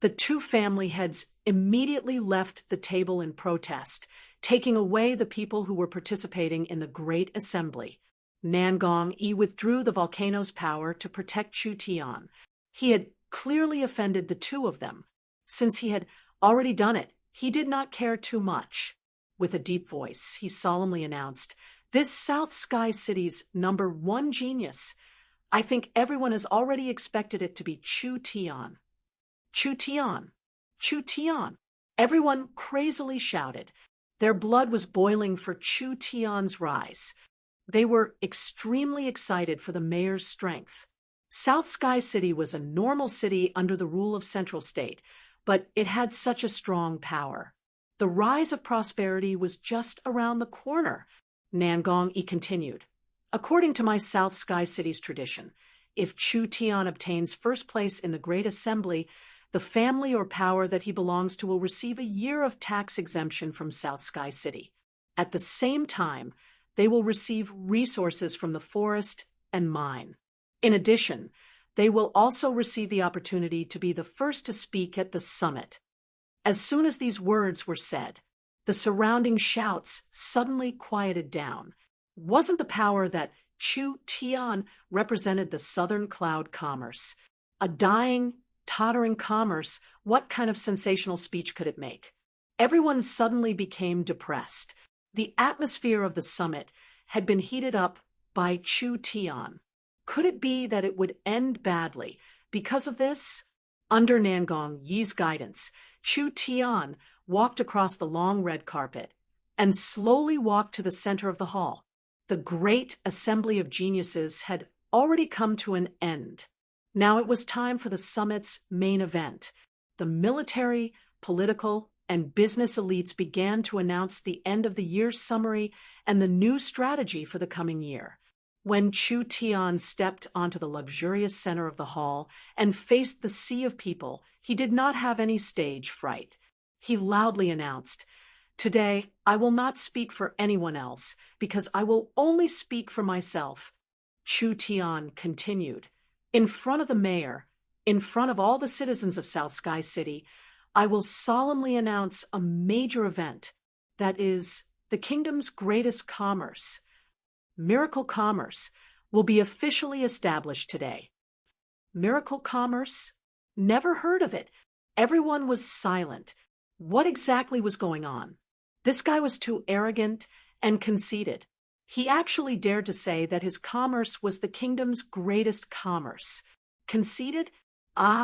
The two family heads immediately left the table in protest, taking away the people who were participating in the Great Assembly. Nangong Yi withdrew the volcano's power to protect Chu Tian. He had clearly offended the two of them. Since he had already done it, he did not care too much. With a deep voice, he solemnly announced, "This South Sky City's #1 genius. I think everyone has already expected it to be Chu Tian." Chu Tian! Chu Tian! Everyone crazily shouted. Their blood was boiling for Chu Tian's rise. They were extremely excited for the mayor's strength. South Sky City was a normal city under the rule of Central State, but it had such a strong power. The rise of prosperity was just around the corner. Nangong Yi continued, "According to my South Sky City's tradition, if Chu Tian obtains first place in the Great Assembly, the family or power that he belongs to will receive a year of tax exemption from South Sky City. At the same time, they will receive resources from the forest and mine. In addition, they will also receive the opportunity to be the first to speak at the summit." As soon as these words were said, the surrounding shouts suddenly quieted down. Wasn't the power that Chu Tian represented the southern cloud commerce? A dying, tottering commerce, what kind of sensational speech could it make? Everyone suddenly became depressed. The atmosphere of the summit had been heated up by Chu Tian. Could it be that it would end badly because of this? Under Nangong Yi's guidance, Chu Tian walked across the long red carpet and slowly walked to the center of the hall. The great assembly of geniuses had already come to an end. Now it was time for the summit's main event. The military, political, and business elites began to announce the end of the year's summary and the new strategy for the coming year. When Chu Tian stepped onto the luxurious center of the hall and faced the sea of people, he did not have any stage fright. He loudly announced, "Today, I will not speak for anyone else, because I will only speak for myself." Chu Tian continued, "In front of the mayor, in front of all the citizens of South Sky City, I will solemnly announce a major event, that is, the kingdom's greatest commerce. Miracle Commerce will be officially established today." Miracle Commerce? Never heard of it. Everyone was silent. What exactly was going on? This guy was too arrogant and conceited. He actually dared to say that his commerce was the kingdom's greatest commerce. Conceited?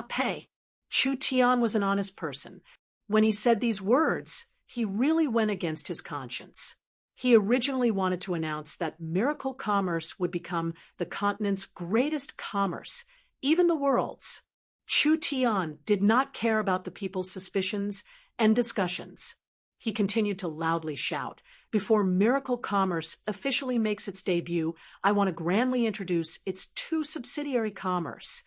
Pay. Chu Tian was an honest person. When he said these words, he really went against his conscience. He originally wanted to announce that Miracle Commerce would become the continent's greatest commerce, even the world's. Chu Tian did not care about the people's suspicions and discussions. He continued to loudly shout, "Before Miracle Commerce officially makes its debut, I want to grandly introduce its two subsidiary commerce."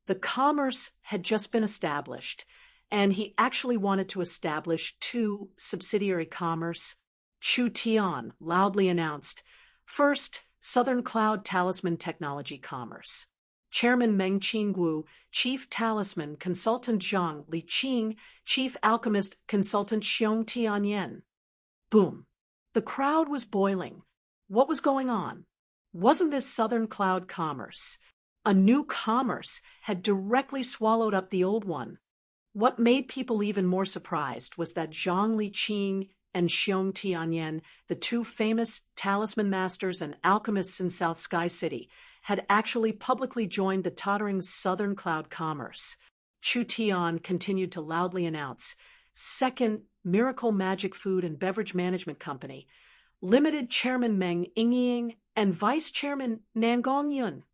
The commerce had just been established, and he actually wanted to establish two subsidiary commerce. Chu Tian loudly announced, "First, Southern Cloud Talisman Technology Commerce. Chairman Meng Qingwu, Chief Talisman Consultant Zhang Liqing, Chief Alchemist Consultant Xiong Tianyan." Boom. The crowd was boiling. What was going on? Wasn't this Southern Cloud Commerce? A new commerce had directly swallowed up the old one. What made people even more surprised was that Zhang Liqing and Xiong Tianyan, the two famous talisman masters and alchemists in South Sky City, had actually publicly joined the tottering Southern Cloud Commerce. Chu Tian continued to loudly announce, "Second, Miracle Magic Food and Beverage Management Company, Limited Chairman Meng Yingying and Vice Chairman Nangong Yun."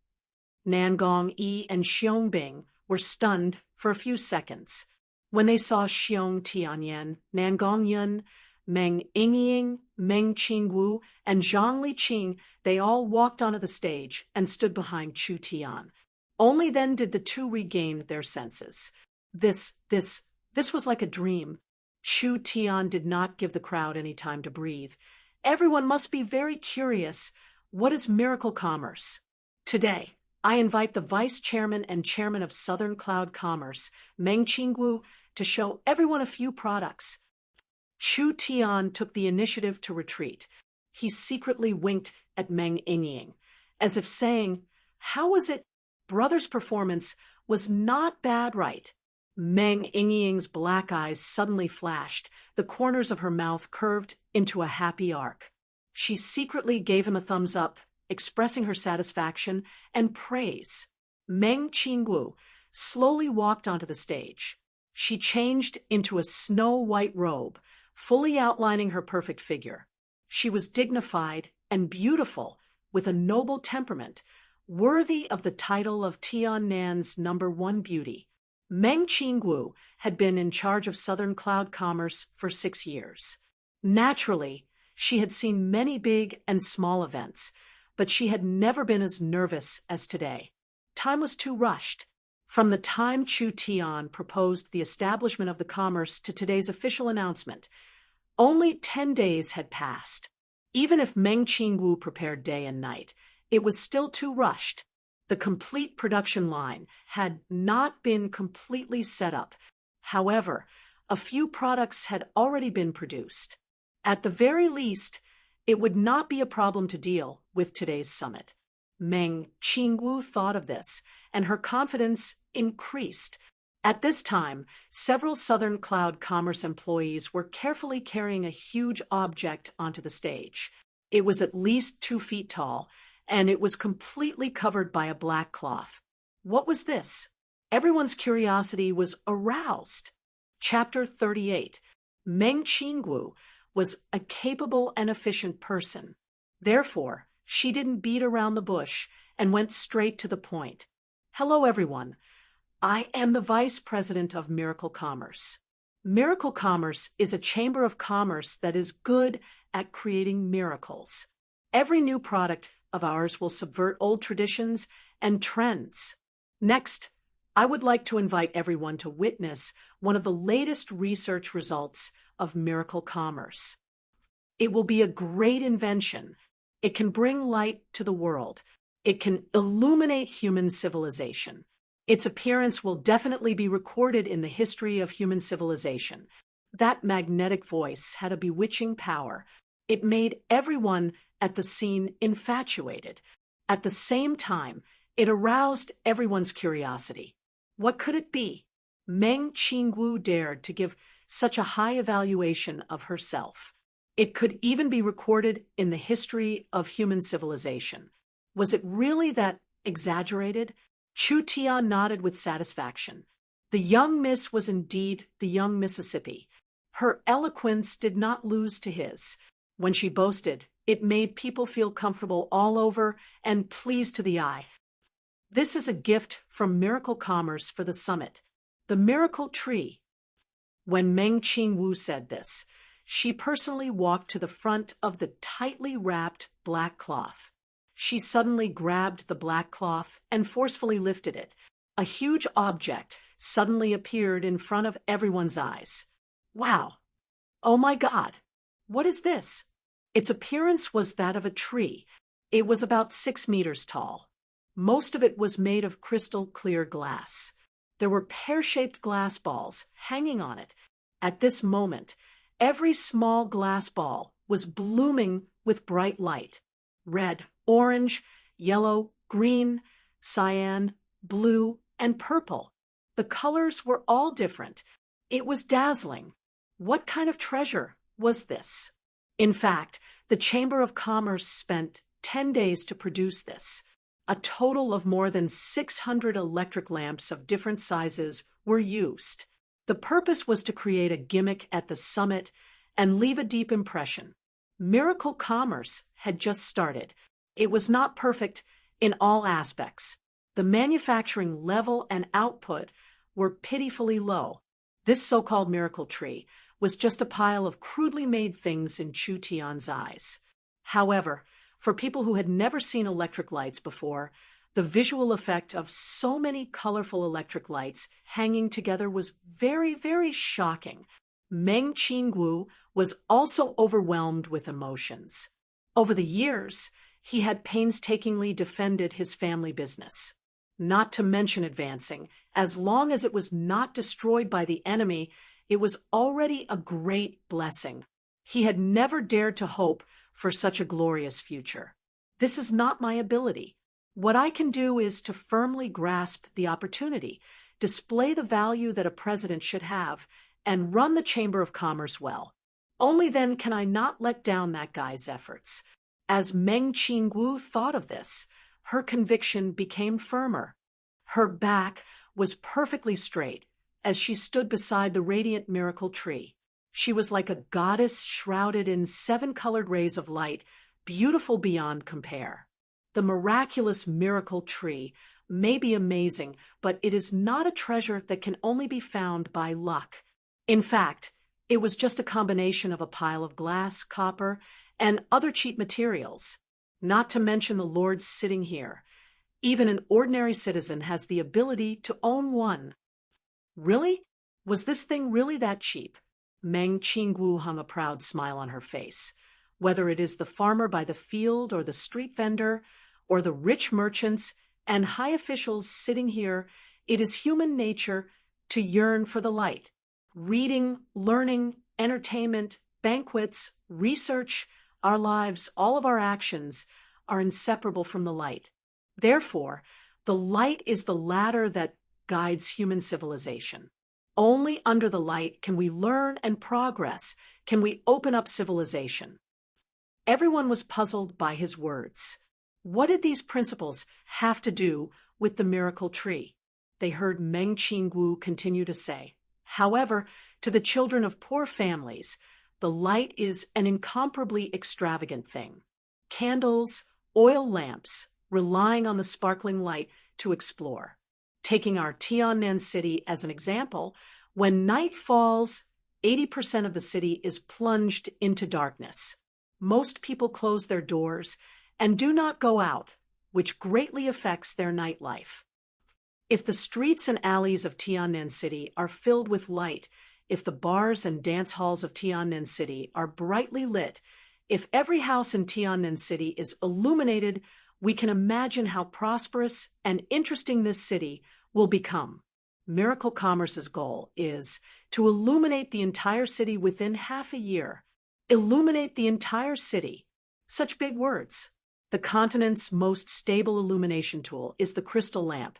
Nangong Yi and Xiong Bing were stunned for a few seconds. When they saw Xiong Tianyan, Nangong Yun, Meng Yingying, Meng Qingwu, and Zhang Liqing, they all walked onto the stage and stood behind Chu Tian. Only then did the two regain their senses. This was like a dream. Chu Tian did not give the crowd any time to breathe. Everyone must be very curious. What is Miracle Commerce? Today, I invite the Vice Chairman and Chairman of Southern Cloud Commerce, Meng Qingwu, to show everyone a few products. Chu Tian took the initiative to retreat. He secretly winked at Meng Yingying, as if saying, "How was it? Brother's performance was not bad, right?" Meng Yingying's black eyes suddenly flashed. The corners of her mouth curved into a happy arc. She secretly gave him a thumbs up, expressing her satisfaction and praise. Meng Qingwu slowly walked onto the stage. She changed into a snow-white robe, fully outlining her perfect figure. She was dignified and beautiful, with a noble temperament, worthy of the title of Tiannan's #1 beauty. Meng Qingwu had been in charge of Southern Cloud Commerce for 6 years. Naturally, she had seen many big and small events, but she had never been as nervous as today. Time was too rushed. From the time Chu Tian proposed the establishment of the commerce to today's official announcement, only 10 days had passed. Even if Meng Qingwu prepared day and night, it was still too rushed. The complete production line had not been completely set up. However, a few products had already been produced. At the very least, it would not be a problem to deal with today's summit. Meng Qingwu thought of this, and her confidence increased. At this time, several Southern Cloud Commerce employees were carefully carrying a huge object onto the stage. It was at least 2 feet tall, and it was completely covered by a black cloth. What was this? Everyone's curiosity was aroused. Chapter 38. Meng Qinggu was a capable and efficient person. Therefore, she didn't beat around the bush and went straight to the point. Hello, everyone. I am the Vice President of Miracle Commerce. Miracle Commerce is a chamber of commerce that is good at creating miracles. Every new product of ours will subvert old traditions and trends. Next, I would like to invite everyone to witness one of the latest research results of Miracle Commerce. It will be a great invention. It can bring light to the world. It can illuminate human civilization. Its appearance will definitely be recorded in the history of human civilization. That magnetic voice had a bewitching power. It made everyone at the scene infatuated. At the same time, it aroused everyone's curiosity. What could it be? Meng Qinggu dared to give such a high evaluation of herself. It could even be recorded in the history of human civilization. Was it really that exaggerated? Chu Tian nodded with satisfaction. The young miss was indeed the young Mississippi. Her eloquence did not lose to his. When she boasted, it made people feel comfortable all over and pleased to the eye. This is a gift from Miracle Commerce for the summit. The miracle tree. When Meng Qingwu said this, she personally walked to the front of the tightly wrapped black cloth. She suddenly grabbed the black cloth and forcefully lifted it. A huge object suddenly appeared in front of everyone's eyes. Wow! Oh my God! What is this? Its appearance was that of a tree. It was about 6 meters tall. Most of it was made of crystal clear glass. There were pear-shaped glass balls hanging on it. At this moment, every small glass ball was blooming with bright light. Red, orange, yellow, green, cyan, blue, and purple. The colors were all different. It was dazzling. What kind of treasure was this? In fact, the Chamber of Commerce spent 10 days to produce this. A total of more than 600 electric lamps of different sizes were used. The purpose was to create a gimmick at the summit and leave a deep impression. Miracle Commerce had just started. It was not perfect in all aspects. The manufacturing level and output were pitifully low. This so-called miracle tree was just a pile of crudely made things in Chu Tian's eyes. However, for people who had never seen electric lights before, the visual effect of so many colorful electric lights hanging together was very, very shocking. Meng Qinggu was also overwhelmed with emotions. Over the years, he had painstakingly defended his family business, not to mention advancing. As long as it was not destroyed by the enemy, it was already a great blessing. He had never dared to hope for such a glorious future. This is not my ability. What I can do is to firmly grasp the opportunity, display the value that a president should have, and run the Chamber of Commerce well. Only then can I not let down that guy's efforts. As Meng Qingwu thought of this, her conviction became firmer. Her back was perfectly straight as she stood beside the radiant miracle tree. She was like a goddess shrouded in 7 colored rays of light, beautiful beyond compare. The miraculous miracle tree may be amazing, but it is not a treasure that can only be found by luck. In fact, it was just a combination of a pile of glass, copper, and other cheap materials. Not to mention the lords sitting here. Even an ordinary citizen has the ability to own one. Really? Was this thing really that cheap? Meng Qingwu hung a proud smile on her face. Whether it is the farmer by the field or the street vendor or the rich merchants and high officials sitting here, it is human nature to yearn for the light. Reading, learning, entertainment, banquets, research, our lives, all of our actions are inseparable from the light. Therefore, the light is the ladder that guides human civilization. Only under the light can we learn and progress, can we open up civilization. Everyone was puzzled by his words. What did these principles have to do with the miracle tree? They heard Meng Qingwu continue to say. However, to the children of poor families, the light is an incomparably extravagant thing. Candles, oil lamps, relying on the sparkling light to explore. Taking our Tiannan city as an example, when night falls, 80% of the city is plunged into darkness. Most people close their doors and do not go out, which greatly affects their nightlife. If the streets and alleys of Tiannan City are filled with light, if the bars and dance halls of Tiannan City are brightly lit, if every house in Tiannan City is illuminated, we can imagine how prosperous and interesting this city will become. Miracle Commerce's goal is to illuminate the entire city within half a year. Illuminate the entire city. Such big words. The continent's most stable illumination tool is the crystal lamp,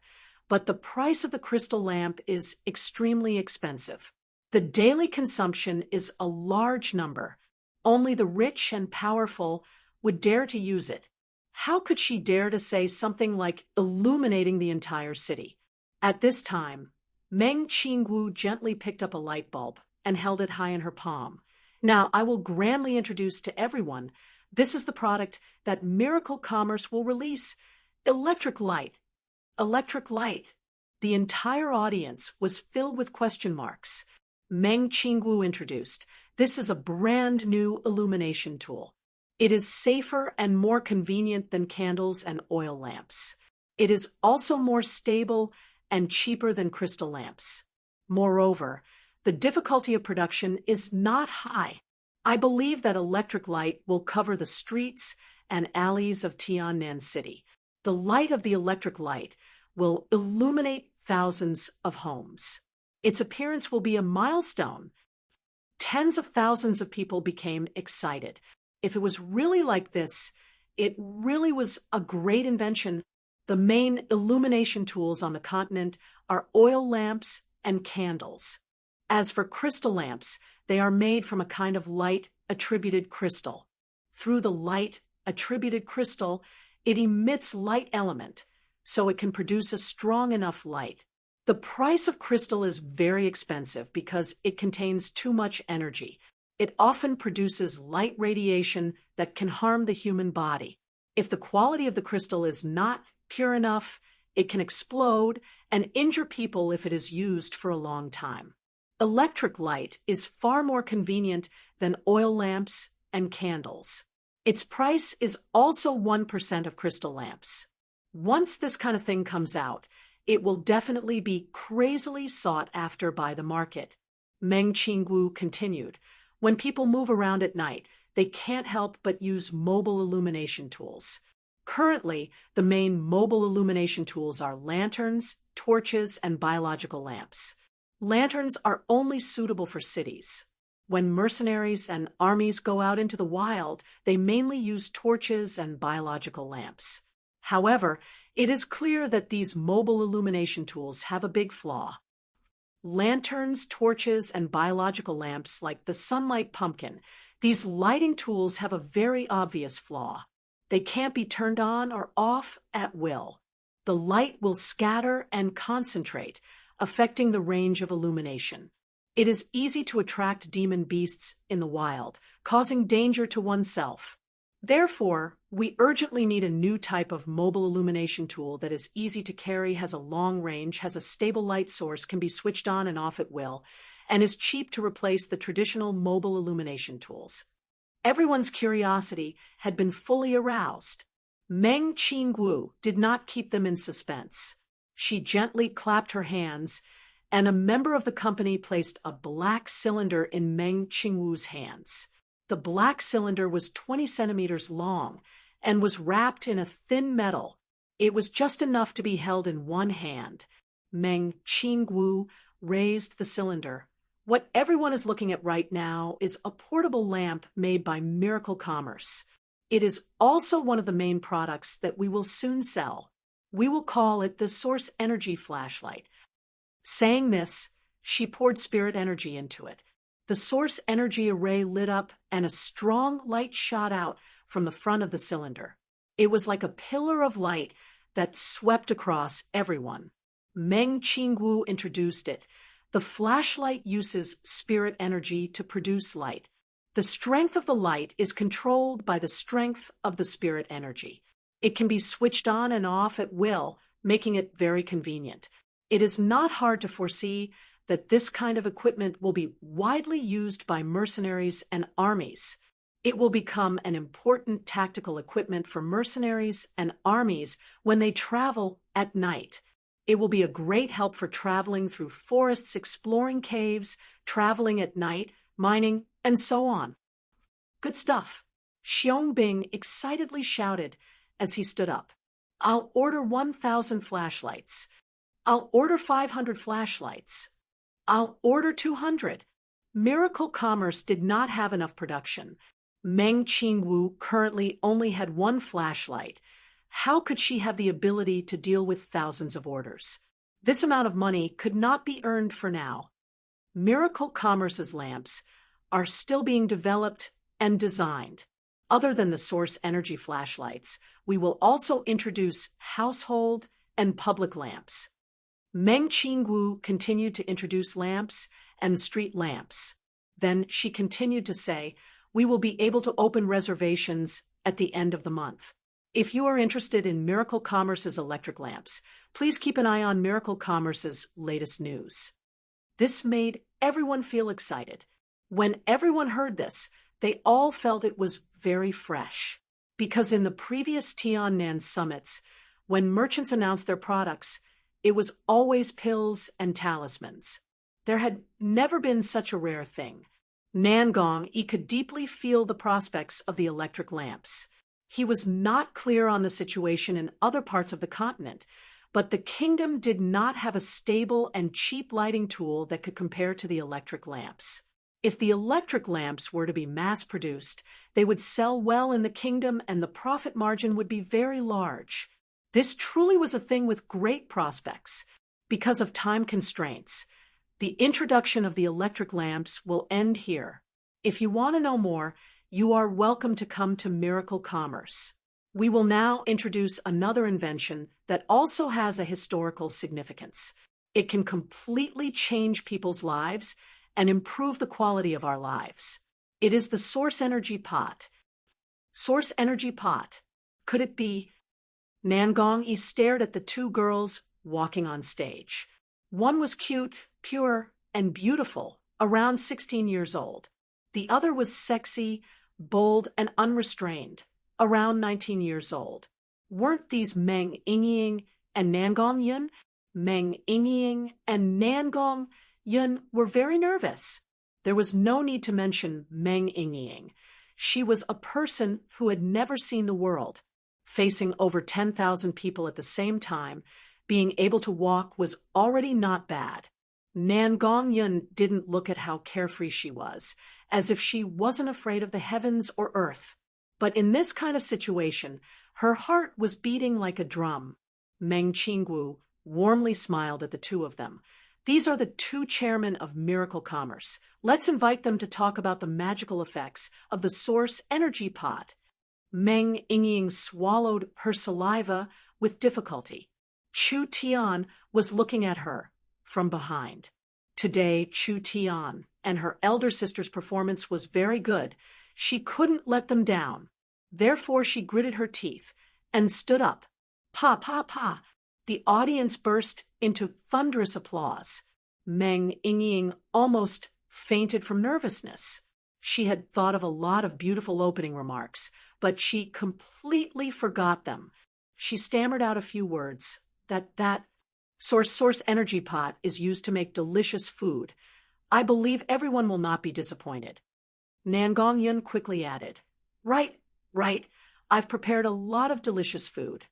but the price of the crystal lamp is extremely expensive. The daily consumption is a large number. Only the rich and powerful would dare to use it. How could she dare to say something like illuminating the entire city? At this time, Meng Qingwu gently picked up a light bulb and held it high in her palm. Now, I will grandly introduce to everyone, this is the product that Miracle Commerce will release. Electric light. Electric light. The entire audience was filled with question marks. Meng Qingwu introduced, this is a brand new illumination tool. It is safer and more convenient than candles and oil lamps. It is also more stable and cheaper than crystal lamps. Moreover, the difficulty of production is not high. I believe that electric light will cover the streets and alleys of Tiannan City. The light of the electric light will illuminate thousands of homes. Its appearance will be a milestone. Tens of thousands of people became excited. If it was really like this, it really was a great invention. The main illumination tools on the continent are oil lamps and candles. As for crystal lamps, they are made from a kind of light-attributed crystal. Through the light-attributed crystal, it emits light element, so it can produce a strong enough light. The price of crystal is very expensive because it contains too much energy. It often produces light radiation that can harm the human body. If the quality of the crystal is not pure enough, it can explode and injure people if it is used for a long time. Electric light is far more convenient than oil lamps and candles. Its price is also 1% of crystal lamps. Once this kind of thing comes out, it will definitely be crazily sought after by the market. Meng Qingwu continued, when people move around at night, they can't help but use mobile illumination tools. Currently, the main mobile illumination tools are lanterns, torches, and biological lamps. Lanterns are only suitable for cities. When mercenaries and armies go out into the wild, they mainly use torches and biological lamps. However, it is clear that these mobile illumination tools have a big flaw. Lanterns, torches, and biological lamps like the sunlight pumpkin, these lighting tools have a very obvious flaw. They can't be turned on or off at will. The light will scatter and concentrate, affecting the range of illumination. It is easy to attract demon beasts in the wild, causing danger to oneself. Therefore, we urgently need a new type of mobile illumination tool that is easy to carry, has a long range, has a stable light source, can be switched on and off at will, and is cheap to replace the traditional mobile illumination tools. Everyone's curiosity had been fully aroused. Meng Qingwu did not keep them in suspense. She gently clapped her hands, and a member of the company placed a black cylinder in Meng Qingwu's hands. The black cylinder was 20 centimeters long and was wrapped in a thin metal. It was just enough to be held in one hand. Meng Qingwu raised the cylinder. What everyone is looking at right now is a portable lamp made by Miracle Commerce. It is also one of the main products that we will soon sell. We will call it the Source Energy Flashlight. Saying this, she poured spirit energy into it. The source energy array lit up and a strong light shot out from the front of the cylinder. It was like a pillar of light that swept across everyone. Meng Qingwu introduced it. The flashlight uses spirit energy to produce light. The strength of the light is controlled by the strength of the spirit energy. It can be switched on and off at will, making it very convenient. It is not hard to foresee that this kind of equipment will be widely used by mercenaries and armies. It will become an important tactical equipment for mercenaries and armies when they travel at night. It will be a great help for traveling through forests, exploring caves, traveling at night, mining, and so on. Good stuff. Xiongbing excitedly shouted as he stood up. I'll order 1,000 flashlights. I'll order 500 flashlights. I'll order 200. Miracle Commerce did not have enough production. Meng Qingwu currently only had one flashlight. How could she have the ability to deal with thousands of orders? This amount of money could not be earned for now. Miracle Commerce's lamps are still being developed and designed. Other than the source energy flashlights, we will also introduce household and public lamps. Meng Qingwu continued to introduce lamps and street lamps. Then she continued to say, we will be able to open reservations at the end of the month. If you are interested in Miracle Commerce's electric lamps, please keep an eye on Miracle Commerce's latest news. This made everyone feel excited. When everyone heard this, they all felt it was very fresh. Because in the previous Tiannan summits, when merchants announced their products, it was always pills and talismans. There had never been such a rare thing. Nangong could deeply feel the prospects of the electric lamps. He was not clear on the situation in other parts of the continent, but the kingdom did not have a stable and cheap lighting tool that could compare to the electric lamps. If the electric lamps were to be mass-produced, they would sell well in the kingdom and the profit margin would be very large. This truly was a thing with great prospects. Because of time constraints, the introduction of the electric lamps will end here. If you want to know more, you are welcome to come to Miracle Commerce. We will now introduce another invention that also has a historical significance. It can completely change people's lives and improve the quality of our lives. It is the source energy pot. Source energy pot. Could it be? Nangong stared at the two girls walking on stage. One was cute, pure, and beautiful, around 16 years old. The other was sexy, bold, and unrestrained, around 19 years old. Weren't these Meng Yingying and Nangong Yun? Meng Yingying and Nangong Yun were very nervous. There was no need to mention Meng Yingying. She was a person who had never seen the world. Facing over 10,000 people at the same time, being able to walk was already not bad. Nangong Yun didn't look at how carefree she was, as if she wasn't afraid of the heavens or earth. But in this kind of situation, her heart was beating like a drum. Meng Qingwu warmly smiled at the two of them. These are the two chairmen of Miracle Commerce. Let's invite them to talk about the magical effects of the source energy pot. Meng Yingying swallowed her saliva with difficulty. Chu Tian was looking at her from behind. Today, Chu Tian and her elder sister's performance was very good. She couldn't let them down. Therefore, she gritted her teeth and stood up. Pa, pa, pa. The audience burst into thunderous applause. Meng Yingying almost fainted from nervousness. She had thought of a lot of beautiful opening remarks, but she completely forgot them. She stammered out a few words. That source energy pot is used to make delicious food. I believe everyone will not be disappointed. Nangong Yun quickly added, Right. I've prepared a lot of delicious food.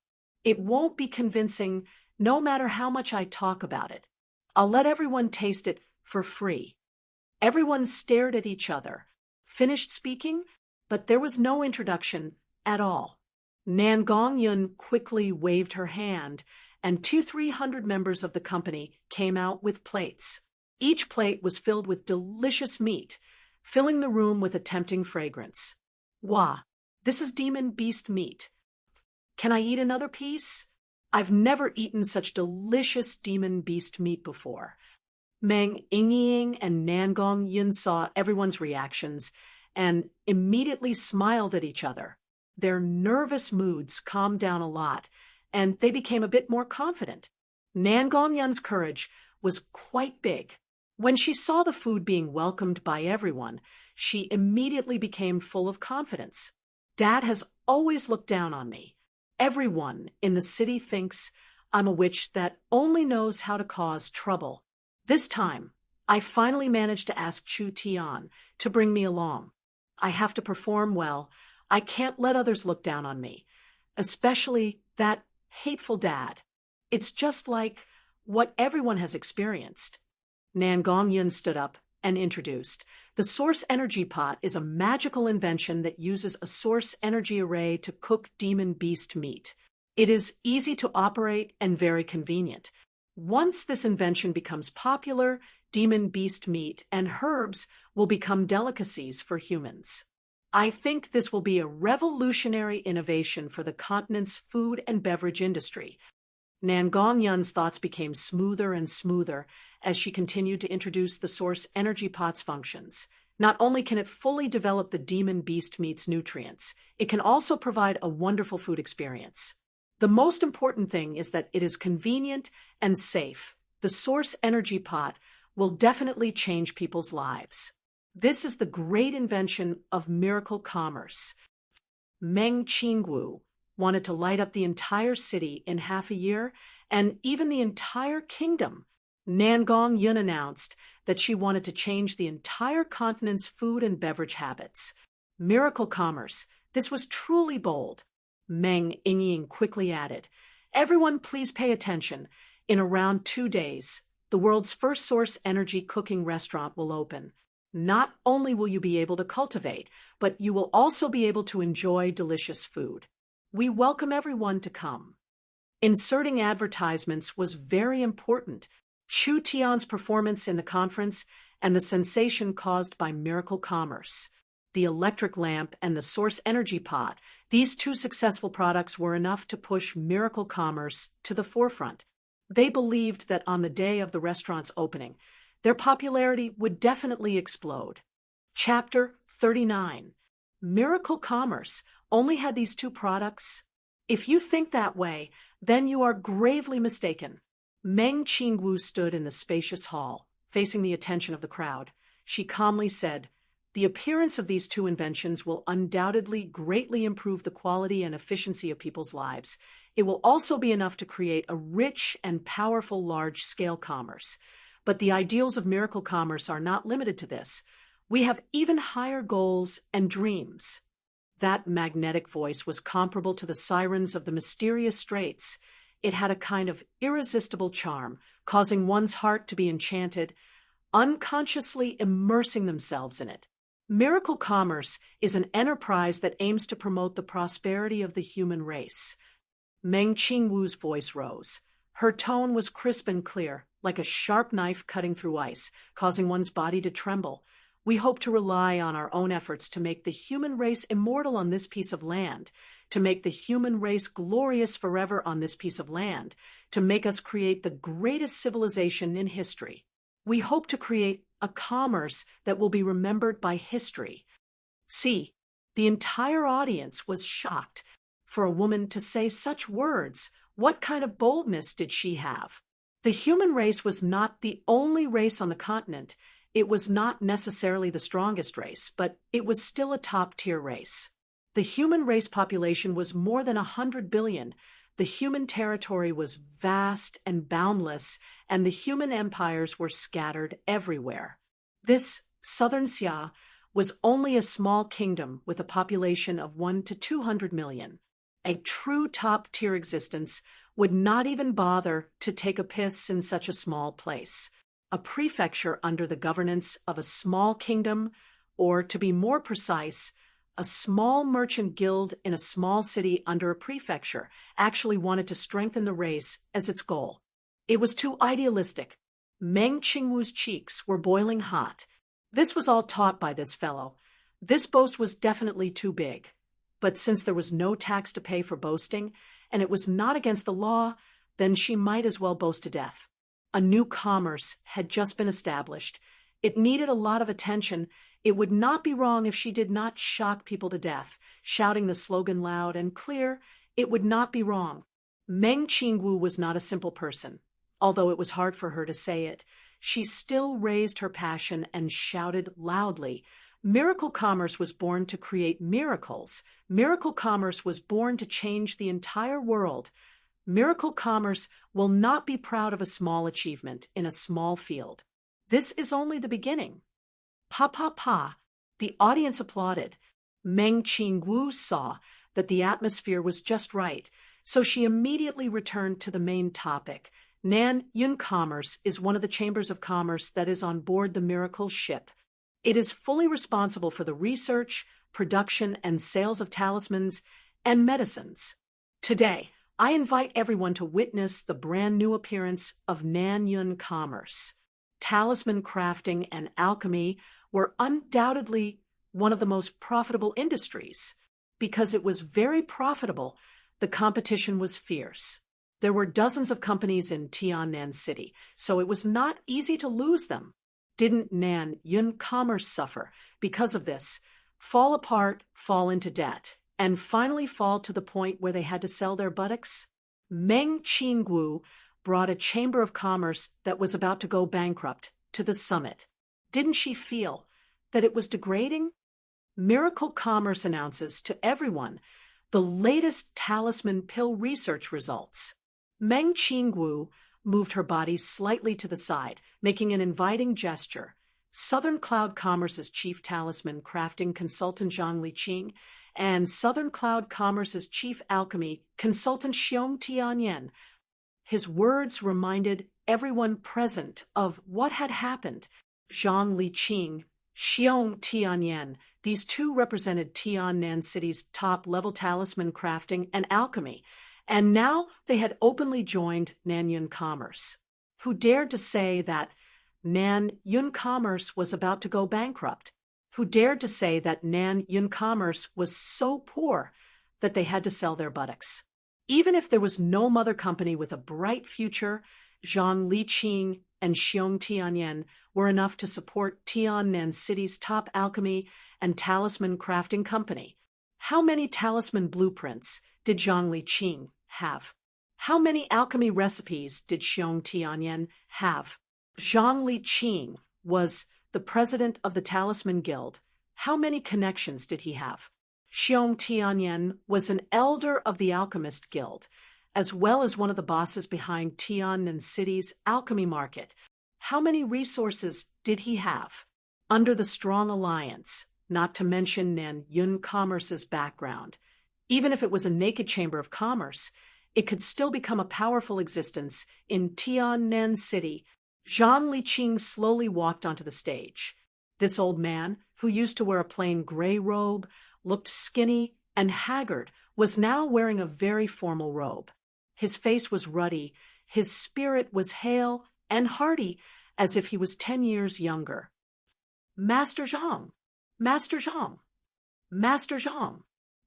It won't be convincing no matter how much I talk about it. I'll let everyone taste it for free. Everyone stared at each other, finished speaking, but there was no introduction at all. Nangong Yun quickly waved her hand, and 200-300 members of the company came out with plates. Each plate was filled with delicious meat, filling the room with a tempting fragrance. Wah, this is demon beast meat. Can I eat another piece? I've never eaten such delicious demon beast meat before. Meng Yingying and Nangong Yun saw everyone's reactions and immediately smiled at each other. Their nervous moods calmed down a lot, and they became a bit more confident. Nangong Yun's courage was quite big. When she saw the food being welcomed by everyone, she immediately became full of confidence. Dad has always looked down on me. Everyone in the city thinks I'm a witch that only knows how to cause trouble. This time, I finally managed to ask Chu Tian to bring me along. I have to perform well. I can't let others look down on me, especially that hateful dad. It's just like what everyone has experienced. Nangong Yun stood up and introduced. The Source Energy Pot is a magical invention that uses a source energy array to cook demon beast meat. It is easy to operate and very convenient. Once this invention becomes popular, demon beast meat and herbs will become delicacies for humans. I think this will be a revolutionary innovation for the continent's food and beverage industry. Nangong Yun's thoughts became smoother and smoother as she continued to introduce the Source Energy Pot's functions. Not only can it fully develop the demon beast meat's nutrients, it can also provide a wonderful food experience. The most important thing is that it is convenient and safe. The Source Energy Pot will definitely change people's lives. This is the great invention of miracle commerce. Meng Qingwu wanted to light up the entire city in half a year, and even the entire kingdom. Nangong Yun announced that she wanted to change the entire continent's food and beverage habits. Miracle commerce. This was truly bold. Meng Yingying quickly added, "Everyone please pay attention. In around 2 days, the world's first source energy cooking restaurant will open. Not only will you be able to cultivate, but you will also be able to enjoy delicious food. We welcome everyone to come." Inserting advertisements was very important. Chu Tian's performance in the conference and the sensation caused by miracle commerce. The electric lamp and the Source Energy Pot, these two successful products were enough to push miracle commerce to the forefront. They believed that on the day of the restaurant's opening, their popularity would definitely explode. Chapter 39. Miracle commerce only had these two products? If you think that way, then you are gravely mistaken. Meng Qingwu stood in the spacious hall, facing the attention of the crowd. She calmly said, "The appearance of these two inventions will undoubtedly greatly improve the quality and efficiency of people's lives. It will also be enough to create a rich and powerful large-scale commerce. But the ideals of miracle commerce are not limited to this. We have even higher goals and dreams." That magnetic voice was comparable to the sirens of the mysterious straits. It had a kind of irresistible charm, causing one's heart to be enchanted, unconsciously immersing themselves in it. Miracle commerce is an enterprise that aims to promote the prosperity of the human race. Meng Qingwu's voice rose. Her tone was crisp and clear, like a sharp knife cutting through ice, causing one's body to tremble. "We hope to rely on our own efforts to make the human race immortal on this piece of land, to make the human race glorious forever on this piece of land, to make us create the greatest civilization in history. We hope to create a commerce that will be remembered by history." See, the entire audience was shocked. For a woman to say such words, what kind of boldness did she have? The human race was not the only race on the continent. It was not necessarily the strongest race, but it was still a top-tier race. The human race population was more than 100 billion. The human territory was vast and boundless, and the human empires were scattered everywhere. This southern Xia was only a small kingdom with a population of 1 to 200 million. A true top-tier existence would not even bother to take a piss in such a small place. A prefecture under the governance of a small kingdom, or to be more precise, a small merchant guild in a small city under a prefecture, actually wanted to strengthen the race as its goal. It was too idealistic. Meng Qingwu's cheeks were boiling hot. This was all taught by this fellow. This boast was definitely too big. But since there was no tax to pay for boasting, and it was not against the law, then she might as well boast to death. A new commerce had just been established. It needed a lot of attention. It would not be wrong if she did not shock people to death, shouting the slogan loud and clear. It would not be wrong. Meng Qingwu was not a simple person. Although it was hard for her to say it, she still raised her passion and shouted loudly. Miracle Commerce was born to create miracles. Miracle Commerce was born to change the entire world. Miracle Commerce will not be proud of a small achievement in a small field. This is only the beginning. Pa pa pa. The audience applauded. Meng Qingwu saw that the atmosphere was just right, so she immediately returned to the main topic. Nan Yun Commerce is one of the chambers of commerce that is on board the Miracle ship. It is fully responsible for the research, production, and sales of talismans and medicines. Today, I invite everyone to witness the brand new appearance of Nan Yun Commerce. Talisman crafting and alchemy were undoubtedly one of the most profitable industries. Because it was very profitable, the competition was fierce. There were dozens of companies in Tiannan City, so it was not easy to lose them. Didn't Nan Yun Commerce suffer because of this, fall apart, fall into debt, and finally fall to the point where they had to sell their buttocks? Meng Qingwu brought a chamber of commerce that was about to go bankrupt to the summit. Didn't she feel that it was degrading? Miracle Commerce announces to everyone the latest talisman pill research results. Meng Qingwu moved her body slightly to the side, making an inviting gesture. Southern Cloud Commerce's chief talisman crafting consultant Zhang Liqing and Southern Cloud Commerce's chief alchemy consultant Xiong Tianyan. His words reminded everyone present of what had happened. Zhang Liqing, Xiong Tianyan, these two represented Tiannan City's top-level talisman crafting and alchemy, and now they had openly joined Nan Yun Commerce. Who dared to say that Nan Yun Commerce was about to go bankrupt? Who dared to say that Nan Yun Commerce was so poor that they had to sell their buttocks? Even if there was no mother company with a bright future, Zhang Liqing and Xiong Tianyan were enough to support Tiannan City's top alchemy and talisman crafting company. How many talisman blueprints did Zhang Liqing have? How many alchemy recipes did Xiong Tianyan have? Zhang Liqing was the president of the Talisman Guild. How many connections did he have? Xiong Tianyan was an elder of the Alchemist Guild, as well as one of the bosses behind Tiannan City's alchemy market. How many resources did he have? Under the strong alliance, not to mention Nan Yun Commerce's background, even if it was a naked chamber of commerce, it could still become a powerful existence in Tiannan City. Zhang Liqing slowly walked onto the stage. This old man, who used to wear a plain gray robe, looked skinny and haggard, was now wearing a very formal robe. His face was ruddy, his spirit was hale and hearty, as if he was 10 years younger. Master Zhang! Master Zhang! Master Zhang!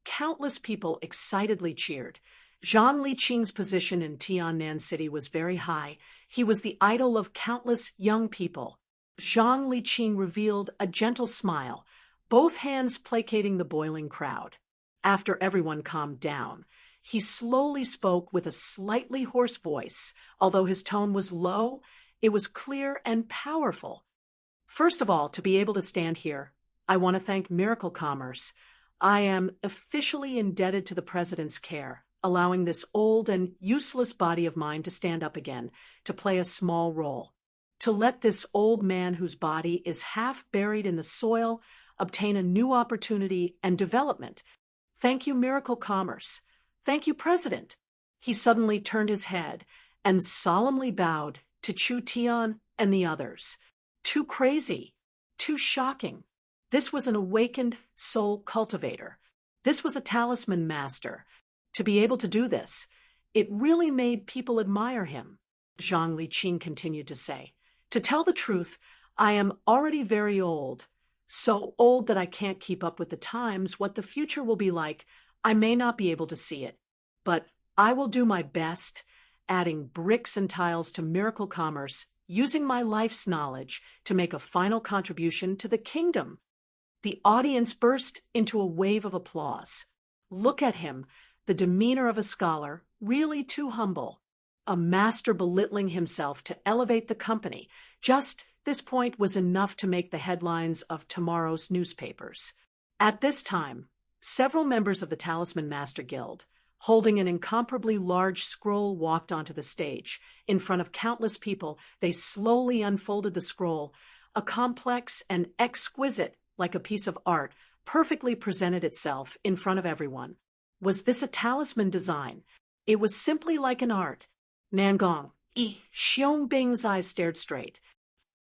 Countless people excitedly cheered. Zhang Liqing's position in Tiannan City was very high. He was the idol of countless young people. Zhang Liqing revealed a gentle smile, both hands placating the boiling crowd. After everyone calmed down, he slowly spoke with a slightly hoarse voice. Although his tone was low, it was clear and powerful. First of all, to be able to stand here, I want to thank Miracle Commerce. I am officially indebted to the President's care, allowing this old and useless body of mine to stand up again, to play a small role, to let this old man whose body is half buried in the soil obtain a new opportunity and development. Thank you, Miracle Commerce. Thank you, President. He suddenly turned his head and solemnly bowed to Chu Tian and the others. Too crazy, too shocking. This was an awakened soul cultivator. This was a talisman master. To be able to do this, it really made people admire him. Zhang Liqing continued to say, to tell the truth, I am already very old, So old that I can't keep up with the times. What the future will be like, I may not be able to see it, but I will do my best, adding bricks and tiles to miracle commerce, using my life's knowledge to make a final contribution to the kingdom. The audience burst into a wave of applause. Look at him, the demeanor of a scholar, really too humble. A master belittling himself to elevate the company. Just this point was enough to make the headlines of tomorrow's newspapers. At this time, several members of the Talisman Master Guild, holding an incomparably large scroll, walked onto the stage. In front of countless people, they slowly unfolded the scroll. A complex and exquisite, like a piece of art, perfectly presented itself in front of everyone. Was this a talisman design? It was simply like an art. Nangong, Xiong eyes stared straight.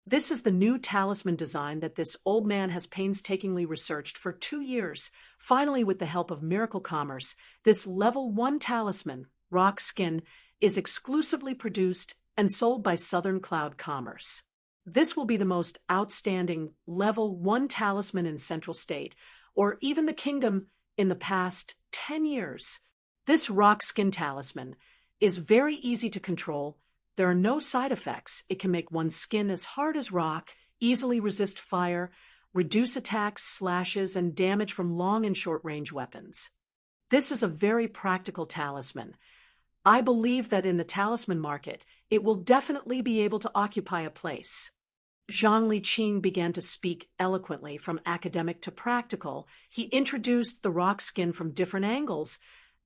This is the new talisman design that this old man has painstakingly researched for 2 years. Finally, with the help of Miracle Commerce, this level 1 talisman, rock skin, is exclusively produced and sold by Southern Cloud Commerce. This will be the most outstanding level 1 talisman in Central State, or even the kingdom, in the past 10 years. This rock skin talisman is very easy to control. There are no side effects. It can make one's skin as hard as rock, easily resist fire, reduce attacks, slashes, and damage from long and short-range weapons. This is a very practical talisman. I believe that in the talisman market, it will definitely be able to occupy a place. Zhang Liqing began to speak eloquently, from academic to practical. He introduced the rock skin from different angles.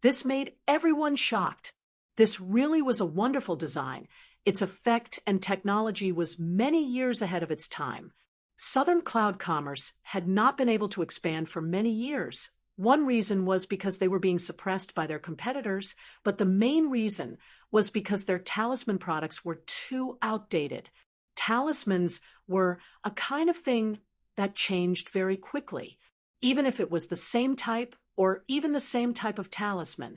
This made everyone shocked. This really was a wonderful design. Its effect and technology was many years ahead of its time. Southern Cloud Commerce had not been able to expand for many years. One reason was because they were being suppressed by their competitors, but the main reason was because their talisman products were too outdated. Talismans were a kind of thing that changed very quickly. Even if it was the same type or even the same type of talisman,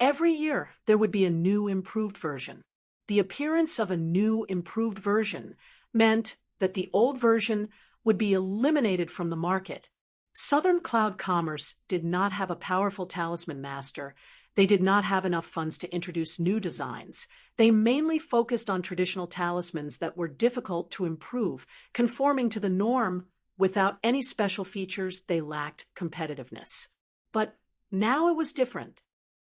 every year there would be a new improved version. The appearance of a new improved version meant that the old version would be eliminated from the market. Southern Cloud Commerce did not have a powerful talisman master. They did not have enough funds to introduce new designs. They mainly focused on traditional talismans that were difficult to improve, conforming to the norm. Without any special features, they lacked competitiveness. But now it was different.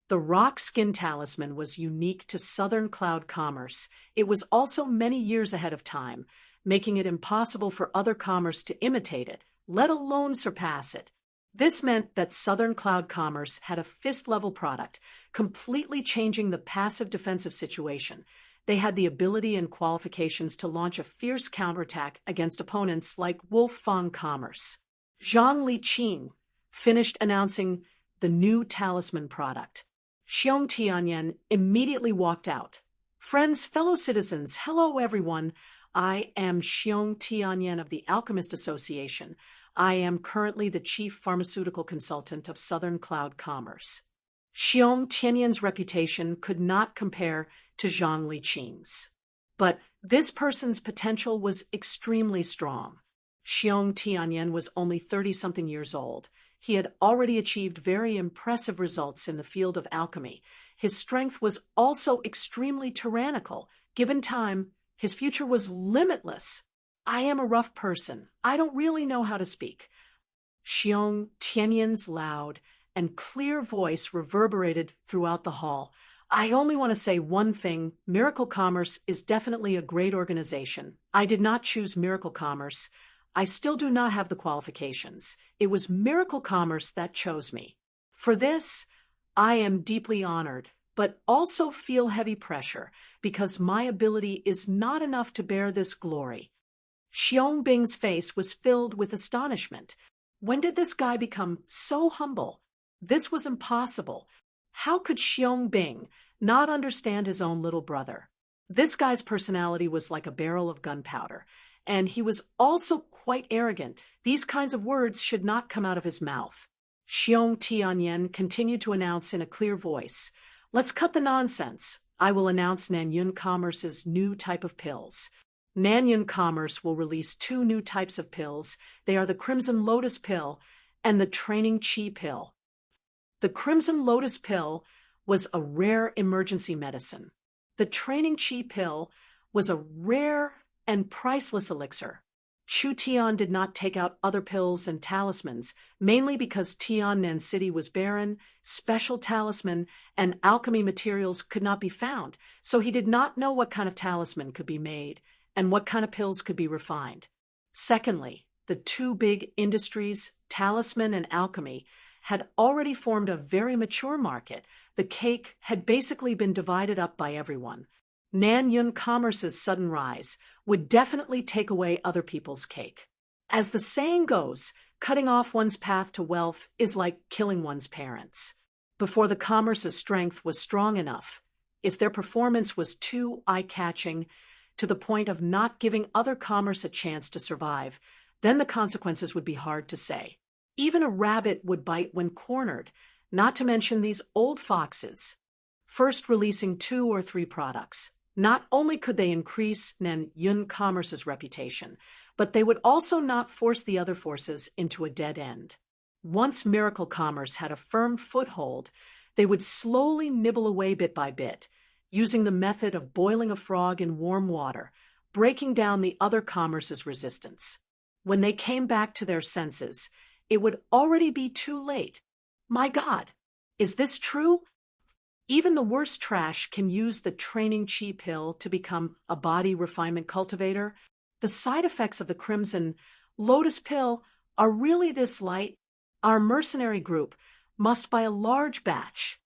The rock skin talisman was unique to Southern Cloud Commerce. It was also many years ahead of time, making it impossible for other commerce to imitate it, let alone surpass it. This meant that Southern Cloud Commerce had a fist-level product, completely changing the passive defensive situation. They had the ability and qualifications to launch a fierce counterattack against opponents like Wolfang Commerce. Zhang Liqing finished announcing the new talisman product. Xiong Tianyan immediately walked out. Friends, fellow citizens, hello everyone. I am Xiong Tianyan of the Alchemist Association. I am currently the chief pharmaceutical consultant of Southern Cloud Commerce. Xiong Tianyan's reputation could not compare to Zhang Liqing's. But this person's potential was extremely strong. Xiong Tianyan was only 30-something years old. He had already achieved very impressive results in the field of alchemy. His strength was also extremely tyrannical. Given time, his future was limitless. I am a rough person. I don't really know how to speak. Xiong Tianyan's loud and clear voice reverberated throughout the hall. I only want to say one thing. Miracle Commerce is definitely a great organization. I did not choose Miracle Commerce. I still do not have the qualifications. It was Miracle Commerce that chose me. For this, I am deeply honored, but also feel heavy pressure because my ability is not enough to bear this glory. Xiong Bing's face was filled with astonishment. When did this guy become so humble? This was impossible. How could Xiong Bing not understand his own little brother? This guy's personality was like a barrel of gunpowder, and he was also quite arrogant. These kinds of words should not come out of his mouth. Xiong Tianyan continued to announce in a clear voice, "Let's cut the nonsense. I will announce Nanyun Commerce's new type of pills. Nanyun Commerce will release 2 new types of pills. They are the Crimson Lotus pill and the Training Chi pill. The Crimson Lotus pill was a rare emergency medicine. The Training Chi pill was a rare and priceless elixir. Chu Tian did not take out other pills and talismans, mainly because Tiannan City was barren, special talisman and alchemy materials could not be found, so he did not know what kind of talisman could be made and what kind of pills could be refined. Secondly, the 2 big industries, talisman and alchemy, had already formed a very mature market. The cake had basically been divided up by everyone. Nanyun Commerce's sudden rise would definitely take away other people's cake. As the saying goes, cutting off one's path to wealth is like killing one's parents. Before the Commerce's strength was strong enough, if their performance was too eye-catching to the point of not giving other commerce a chance to survive, then the consequences would be hard to say. Even a rabbit would bite when cornered, not to mention these old foxes. First releasing 2 or 3 products. Not only could they increase Nanyun Commerce's reputation, but they would also not force the other forces into a dead end. Once Miracle Commerce had a firm foothold, they would slowly nibble away bit by bit, using the method of boiling a frog in warm water, breaking down the other commerce's resistance. When they came back to their senses, it would already be too late. My God, is this true? Even the worst trash can use the Training Chi pill to become a body refinement cultivator. The side effects of the Crimson Lotus pill are really this light. Our mercenary group must buy a large batch.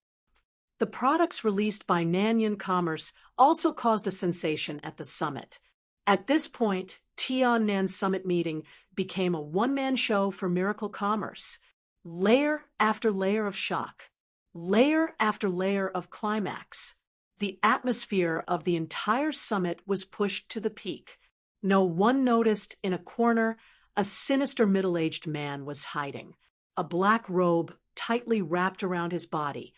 The products released by Nanyun Commerce also caused a sensation at the summit. At this point, Tiannan's summit meeting became a one-man show for Miracle Commerce. Layer after layer of shock. Layer after layer of climax. The atmosphere of the entire summit was pushed to the peak. No one noticed in a corner a sinister middle-aged man was hiding. A black robe tightly wrapped around his body.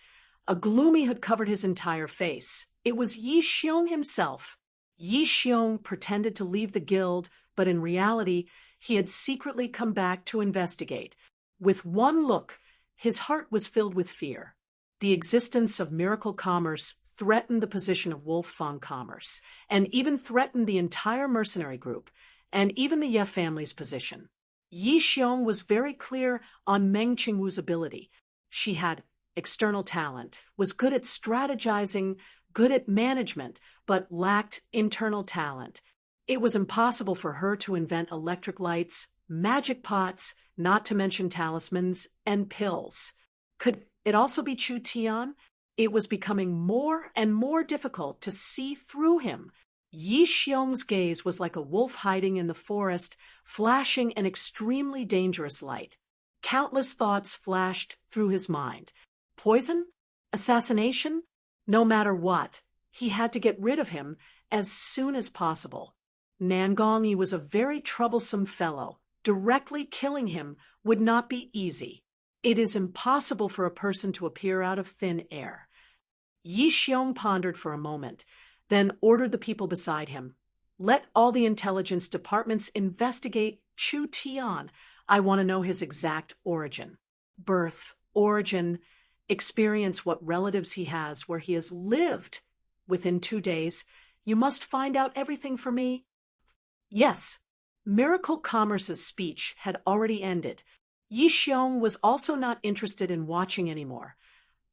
A gloomy hood covered his entire face. It was Yi Xiong himself. Yi Xiong pretended to leave the guild, but in reality, he had secretly come back to investigate. With one look, his heart was filled with fear. The existence of Miracle Commerce threatened the position of Wolfang Commerce, and even threatened the entire mercenary group, and even the Ye family's position. Yi Xiong was very clear on Meng Qingwu's ability. She had external talent, was good at strategizing, good at management, but lacked internal talent. It was impossible for her to invent electric lights, magic pots, not to mention talismans, and pills. Could it also be Chu Tian? It was becoming more and more difficult to see through him. Yi Xiong's gaze was like a wolf hiding in the forest, flashing an extremely dangerous light. Countless thoughts flashed through his mind. Poison? Assassination? No matter what, he had to get rid of him as soon as possible. Nangongyi was a very troublesome fellow. Directly killing him would not be easy. It is impossible for a person to appear out of thin air. Yi Xiong pondered for a moment, then ordered the people beside him. Let all the intelligence departments investigate Chu Tian. I want to know his exact origin. Birth, origin, experience, what relatives he has, where he has lived. Within 2 days, you must find out everything for me. Yes, Miracle Commerce's speech had already ended. Yi Xiong was also not interested in watching anymore,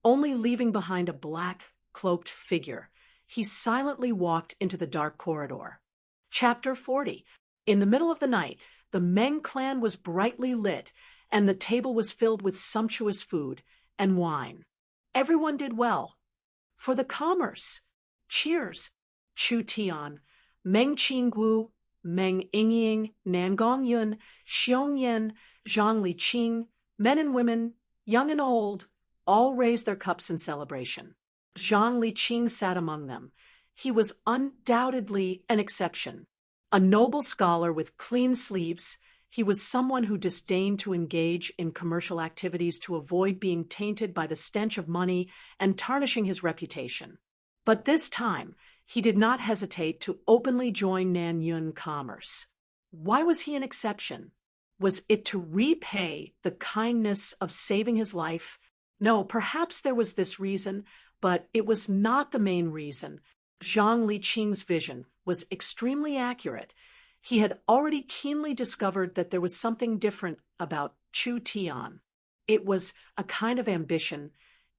only leaving behind a black, cloaked figure. He silently walked into the dark corridor. Chapter 40. In the middle of the night, the Meng clan was brightly lit, and the table was filled with sumptuous food and wine. Everyone did well. For the commerce. Cheers. Chu Tian, Meng Qingwu, Meng Yingying, Nangong Yun, Xiong Yen, Zhang Liqing, men and women, young and old, all raised their cups in celebration. Zhang Liqing sat among them. He was undoubtedly an exception. A noble scholar with clean sleeves, he was someone who disdained to engage in commercial activities to avoid being tainted by the stench of money and tarnishing his reputation. But this time, he did not hesitate to openly join Nanyun commerce. Why was he an exception? Was it to repay the kindness of saving his life? No, perhaps there was this reason, but it was not the main reason. Zhang Liqing's vision was extremely accurate. He had already keenly discovered that there was something different about Chu Tian. It was a kind of ambition.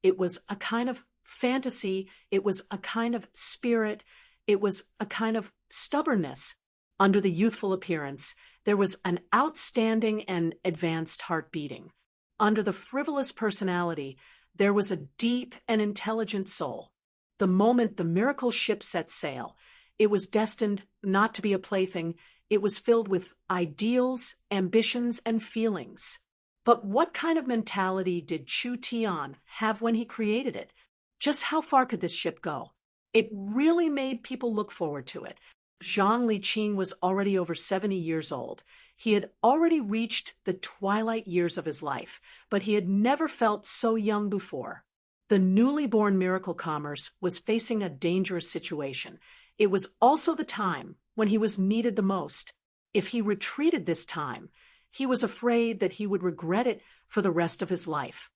It was a kind of fantasy. It was a kind of spirit. It was a kind of stubbornness. Under the youthful appearance, there was an outstanding and advanced heart beating. Under the frivolous personality, there was a deep and intelligent soul. The moment the miracle ship set sail, it was destined not to be a plaything. It was filled with ideals, ambitions, and feelings. But what kind of mentality did Chu Tian have when he created it? Just how far could this ship go? It really made people look forward to it. Zhang Liqing was already over 70 years old. He had already reached the twilight years of his life, but he had never felt so young before. The newly born miracle commerce was facing a dangerous situation. It was also the time when he was needed the most. If he retreated this time, he was afraid that he would regret it for the rest of his life.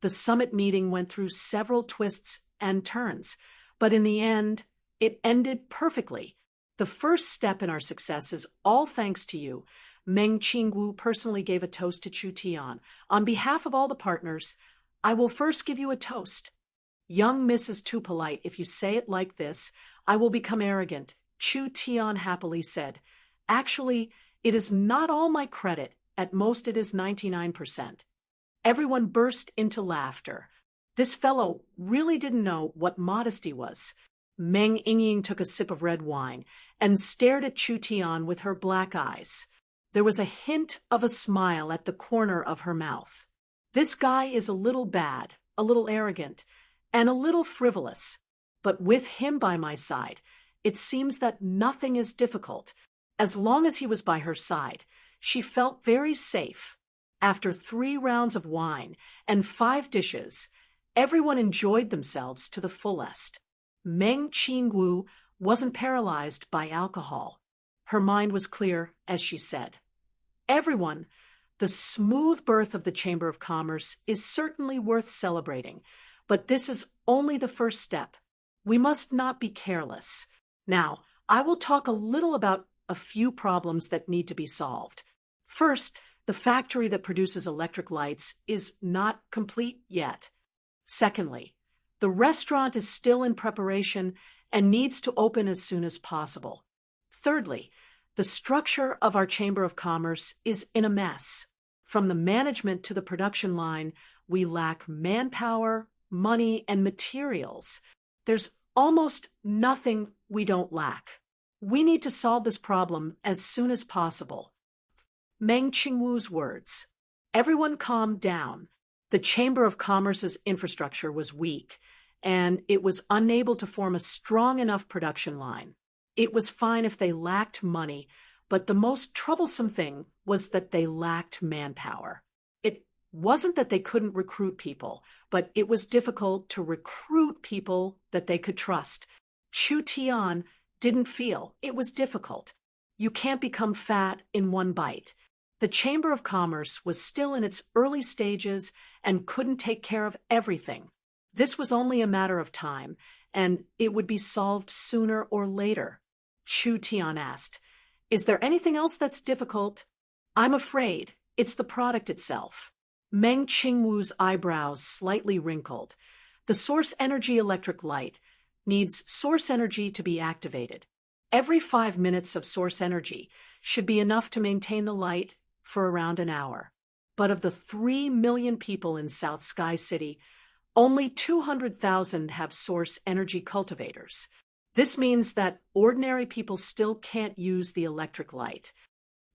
The summit meeting went through several twists and turns, but in the end, it ended perfectly. The first step in our success is all thanks to you. Meng Qingwu personally gave a toast to Chu Tian. On behalf of all the partners, I will first give you a toast. Young Miss is too polite. If you say it like this, I will become arrogant, Chu Tian happily said. Actually, it is not all my credit. At most it is 99%. Everyone burst into laughter. This fellow really didn't know what modesty was. Meng Yingying took a sip of red wine and stared at Chu Tian with her black eyes. There was a hint of a smile at the corner of her mouth. This guy is a little bad, a little arrogant, and a little frivolous. But with him by my side, it seems that nothing is difficult. As long as he was by her side, she felt very safe. After 3 rounds of wine and 5 dishes, everyone enjoyed themselves to the fullest. Meng Qingwu wasn't paralyzed by alcohol. Her mind was clear as she said, "Everyone, the smooth birth of the Chamber of Commerce is certainly worth celebrating, but this is only the first step. We must not be careless. Now, I will talk a little about a few problems that need to be solved. First, the factory that produces electric lights is not complete yet. Secondly, the restaurant is still in preparation and needs to open as soon as possible. Thirdly, the structure of our Chamber of Commerce is in a mess. From the management to the production line, we lack manpower, money, and materials. There's almost nothing we don't lack. We need to solve this problem as soon as possible." Meng Qingwu's words. Everyone calmed down. The Chamber of Commerce's infrastructure was weak, and it was unable to form a strong enough production line. It was fine if they lacked money, but the most troublesome thing was that they lacked manpower. It wasn't that they couldn't recruit people, but it was difficult to recruit people that they could trust. Chu Tian didn't feel it was difficult. You can't become fat in one bite. The Chamber of Commerce was still in its early stages and couldn't take care of everything. This was only a matter of time, and it would be solved sooner or later. Chu Tian asked, "Is there anything else that's difficult?" "I'm afraid it's the product itself." Meng Qingwu's eyebrows slightly wrinkled. The source energy electric light needs source energy to be activated. Every 5 minutes of source energy should be enough to maintain the light for around an hour. But of the 3 million people in South Sky City, only 200,000 have source energy cultivators. This means that ordinary people still can't use the electric light.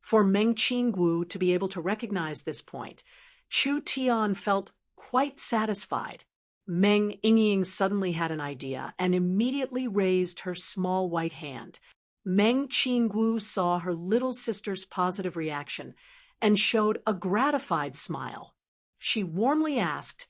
For Meng Qingwu to be able to recognize this point, Chu Tian felt quite satisfied. Meng Yingying suddenly had an idea and immediately raised her small white hand. Meng Qingwu saw her little sister's positive reaction and showed a gratified smile. She warmly asked,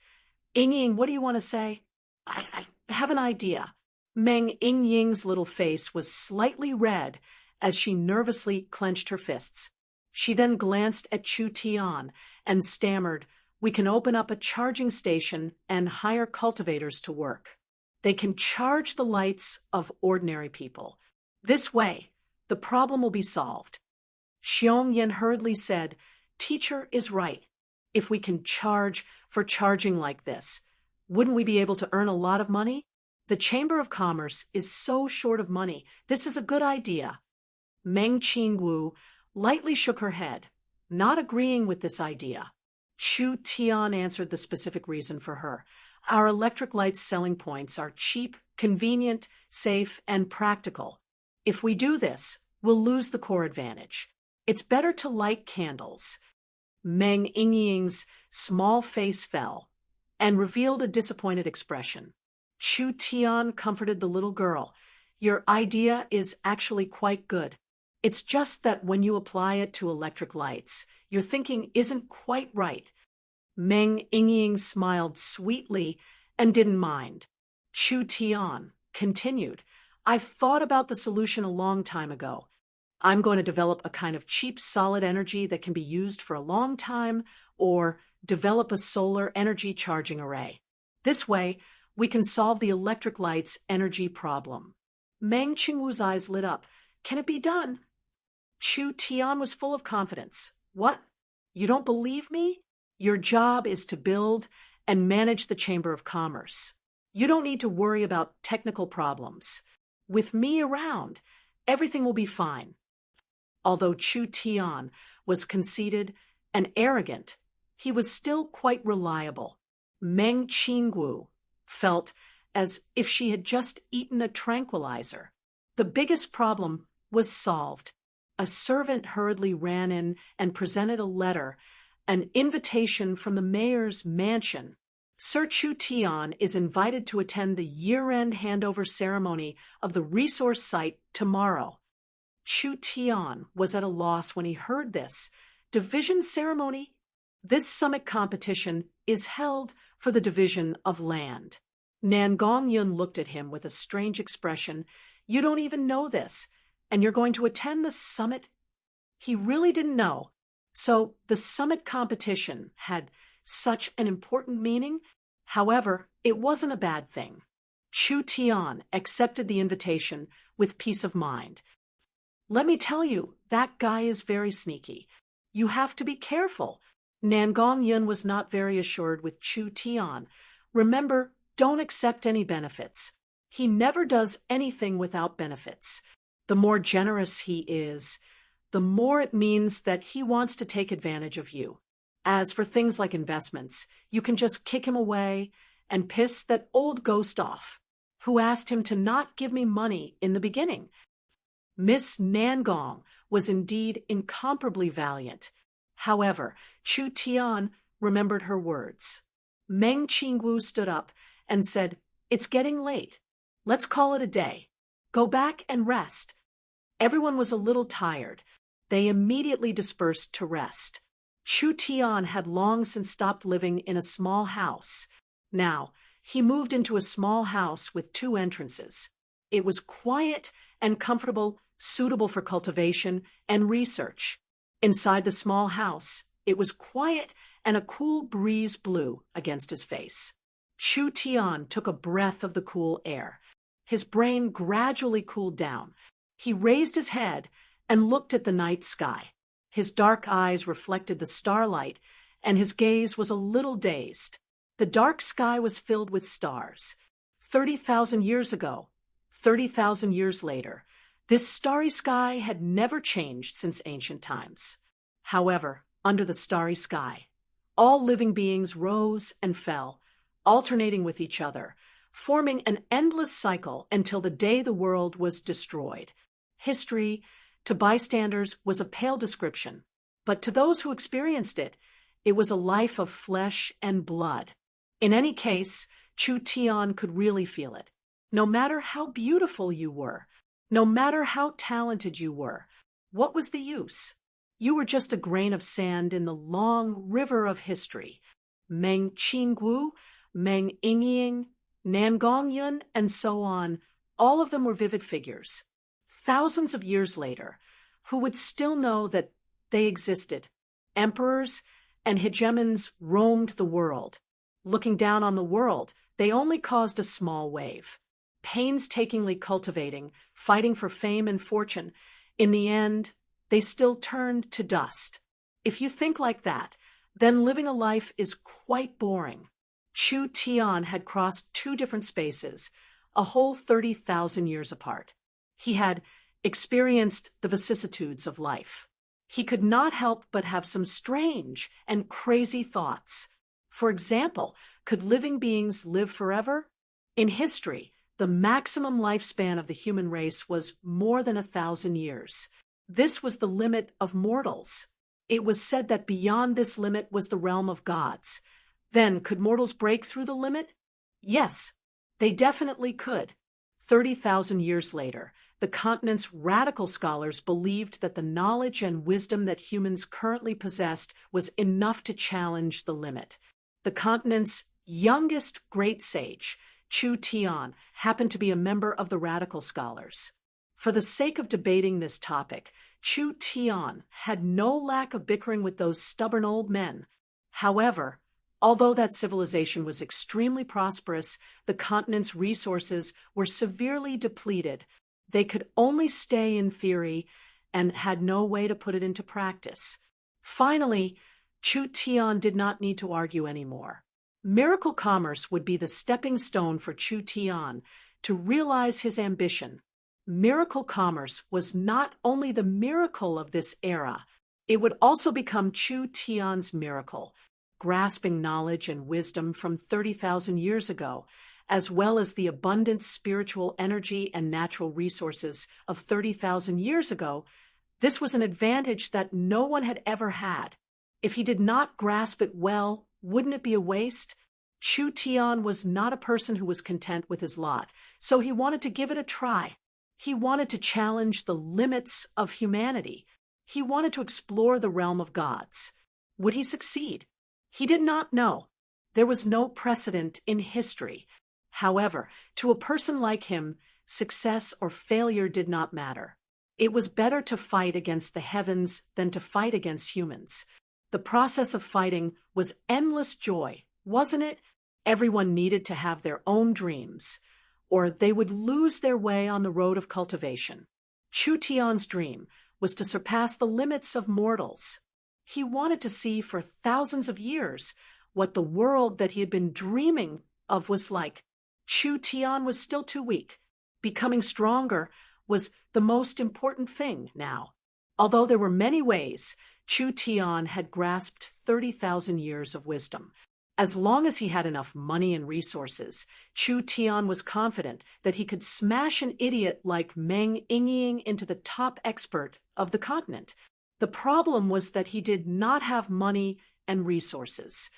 "Yingying, what do you want to say?" I have an idea. Meng Yingying's little face was slightly red as she nervously clenched her fists. She then glanced at Chu Tian and stammered, "We can open up a charging station and hire cultivators to work. They can charge the lights of ordinary people. This way, the problem will be solved." Xiong Yin hurriedly said, "Teacher is right. If we can charge for charging like this, wouldn't we be able to earn a lot of money? The Chamber of Commerce is so short of money. This is a good idea." Meng Qingwu lightly shook her head, not agreeing with this idea. Chu Tian answered the specific reason for her. "Our electric lights' selling points are cheap, convenient, safe, and practical. If we do this, we'll lose the core advantage. It's better to light candles." Meng Yingying's small face fell and revealed a disappointed expression. Chu Tian comforted the little girl. "Your idea is actually quite good. It's just that when you apply it to electric lights, your thinking isn't quite right." Meng Yingying smiled sweetly and didn't mind. Chu Tian continued, "I've thought about the solution a long time ago. I'm going to develop a kind of cheap solid energy that can be used for a long time, or develop a solar energy charging array. This way, we can solve the electric light's energy problem." Meng Qingwu's eyes lit up. "Can it be done?" Chu Tian was full of confidence. "What? You don't believe me? Your job is to build and manage the Chamber of Commerce. You don't need to worry about technical problems. With me around, everything will be fine." Although Chu Tian was conceited and arrogant, he was still quite reliable. Meng Qingwu felt as if she had just eaten a tranquilizer. The biggest problem was solved. A servant hurriedly ran in and presented a letter, an invitation from the mayor's mansion. "Sir Chu Tian is invited to attend the year-end handover ceremony of the resource site tomorrow." Chu Tian was at a loss when he heard this. Division ceremony? This summit competition is held for the division of land. Nan Gongyun looked at him with a strange expression. "You don't even know this, and you're going to attend the summit?" He really didn't know. So the summit competition had such an important meaning. However, it wasn't a bad thing. Chu Tian accepted the invitation with peace of mind. "Let me tell you, that guy is very sneaky. You have to be careful." Nan Gongyun was not very assured with Chu Tian. "Remember, don't accept any benefits. He never does anything without benefits. The more generous he is, the more it means that he wants to take advantage of you. As for things like investments, you can just kick him away and piss that old ghost off, who asked him to not give me money in the beginning." Miss Nangong was indeed incomparably valiant. However, Chu Tian remembered her words. Meng Qingwu stood up and said, "It's getting late. Let's call it a day. Go back and rest." Everyone was a little tired. They immediately dispersed to rest. Chu Tian had long since stopped living in a small house. Now, he moved into a small house with 2 entrances. It was quiet and comfortable, suitable for cultivation and research. Inside the small house, it was quiet and a cool breeze blew against his face. Chu Tian took a breath of the cool air. His brain gradually cooled down. He raised his head and looked at the night sky. His dark eyes reflected the starlight, and his gaze was a little dazed. The dark sky was filled with stars. 30,000 years ago, 30,000 years later, this starry sky had never changed since ancient times. However, under the starry sky, all living beings rose and fell, alternating with each other, forming an endless cycle until the day the world was destroyed. History, to bystanders, was a pale description, but to those who experienced it, it was a life of flesh and blood. In any case, Chu Tian could really feel it. No matter how beautiful you were, no matter how talented you were, what was the use? You were just a grain of sand in the long river of history. Meng Qingwu, Meng Yingying, Nan Gongyun, and so on, All of them were vivid figures, thousands of years later, who would still know that they existed. Emperors and hegemons roamed the world. Looking down on the world, they only caused a small wave. Painstakingly cultivating, fighting for fame and fortune, in the end, they still turned to dust. If you think like that, then living a life is quite boring. Chu Tian had crossed two different spaces, a whole 30,000 years apart. He had experienced the vicissitudes of life. He could not help but have some strange and crazy thoughts. For example, could living beings live forever? In history, the maximum lifespan of the human race was more than 1,000 years. This was the limit of mortals. It was said that beyond this limit was the realm of gods. Then, could mortals break through the limit? Yes, they definitely could. 30,000 years later, the continent's radical scholars believed that the knowledge and wisdom that humans currently possessed was enough to challenge the limit. The continent's youngest great sage, Chu Tian, happened to be a member of the radical scholars. For the sake of debating this topic, Chu Tian had no lack of bickering with those stubborn old men. However, although that civilization was extremely prosperous, the continent's resources were severely depleted. They could only stay in theory and had no way to put it into practice. Finally, Chu Tian did not need to argue anymore. Miracle commerce would be the stepping stone for Chu Tian to realize his ambition. Miracle commerce was not only the miracle of this era, it would also become Chu Tian's miracle, grasping knowledge and wisdom from 30,000 years ago, as well as the abundant spiritual energy and natural resources of 30,000 years ago. This was an advantage that no one had ever had. If he did not grasp it well, wouldn't it be a waste? Chu Tian was not a person who was content with his lot, so he wanted to give it a try. He wanted to challenge the limits of humanity. He wanted to explore the realm of gods. Would he succeed? He did not know. There was no precedent in history. However, to a person like him, success or failure did not matter. It was better to fight against the heavens than to fight against humans. The process of fighting was endless joy, wasn't it? Everyone needed to have their own dreams, or they would lose their way on the road of cultivation. Chu Tian's dream was to surpass the limits of mortals. He wanted to see for thousands of years what the world that he had been dreaming of was like. Chu Tian was still too weak. Becoming stronger was the most important thing now. Although there were many ways, Chu Tian had grasped 30,000 years of wisdom. As long as he had enough money and resources, Chu Tian was confident that he could smash an idiot like Meng Yingying into the top expert of the continent. The problem was that he did not have money and resources.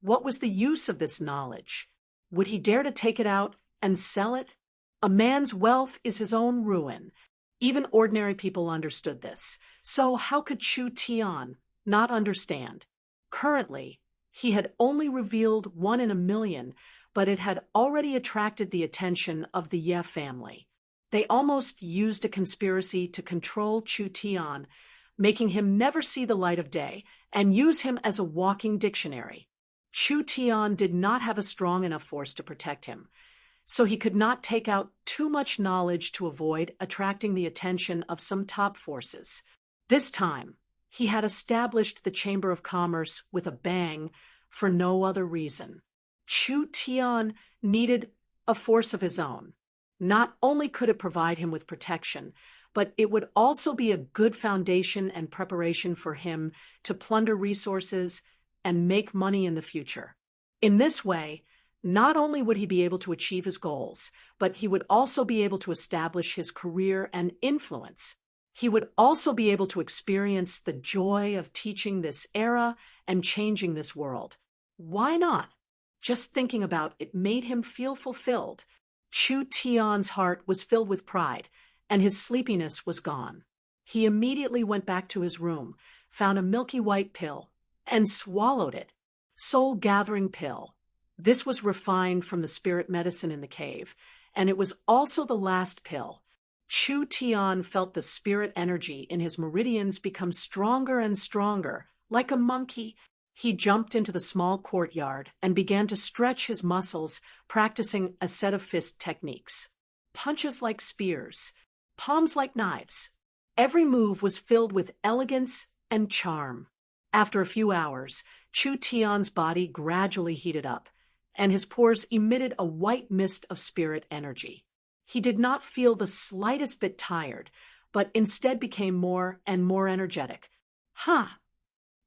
What was the use of this knowledge? Would he dare to take it out and sell it? A man's wealth is his own ruin. Even ordinary people understood this. So how could Chu Tian not understand? Currently, he had only revealed 1 in a million, but it had already attracted the attention of the Ye family. They almost used a conspiracy to control Chu Tian, making him never see the light of day, and use him as a walking dictionary. Chu Tian did not have a strong enough force to protect him, so he could not take out too much knowledge to avoid attracting the attention of some top forces. This time, he had established the Chamber of Commerce with a bang for no other reason. Chu Tian needed a force of his own. Not only could it provide him with protection, but it would also be a good foundation and preparation for him to plunder resources and make money in the future. In this way, not only would he be able to achieve his goals, but he would also be able to establish his career and influence. He would also be able to experience the joy of teaching this era and changing this world. Why not? Just thinking about it made him feel fulfilled. Chu Tian's heart was filled with pride, and his sleepiness was gone. He immediately went back to his room, found a milky white pill, and swallowed it. Soul-gathering pill. This was refined from the spirit medicine in the cave, and it was also the last pill. Chu Tian felt the spirit energy in his meridians become stronger and stronger. Like a monkey, he jumped into the small courtyard and began to stretch his muscles, practicing a set of fist techniques. Punches like spears, palms like knives. Every move was filled with elegance and charm. After a few hours, Chu Tian's body gradually heated up, and his pores emitted a white mist of spirit energy. He did not feel the slightest bit tired, but instead became more and more energetic. "Ha!"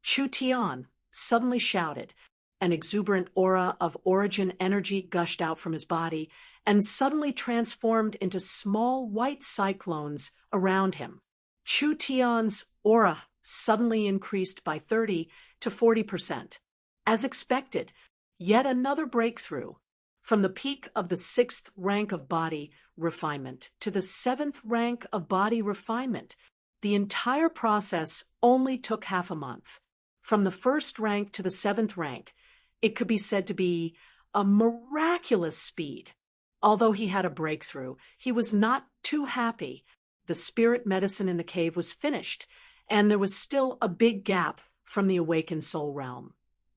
Chu Tian suddenly shouted. An exuberant aura of origin energy gushed out from his body and suddenly transformed into small white cyclones around him. Chu Tian's aura suddenly increased by 30 to 40%. As expected, yet another breakthrough. From the peak of the 6th rank of body refinement to the 7th rank of body refinement, the entire process only took half a month. From the 1st rank to the 7th rank, it could be said to be a miraculous speed. Although he had a breakthrough, he was not too happy. The spirit medicine in the cave was finished, and there was still a big gap from the awakened soul realm.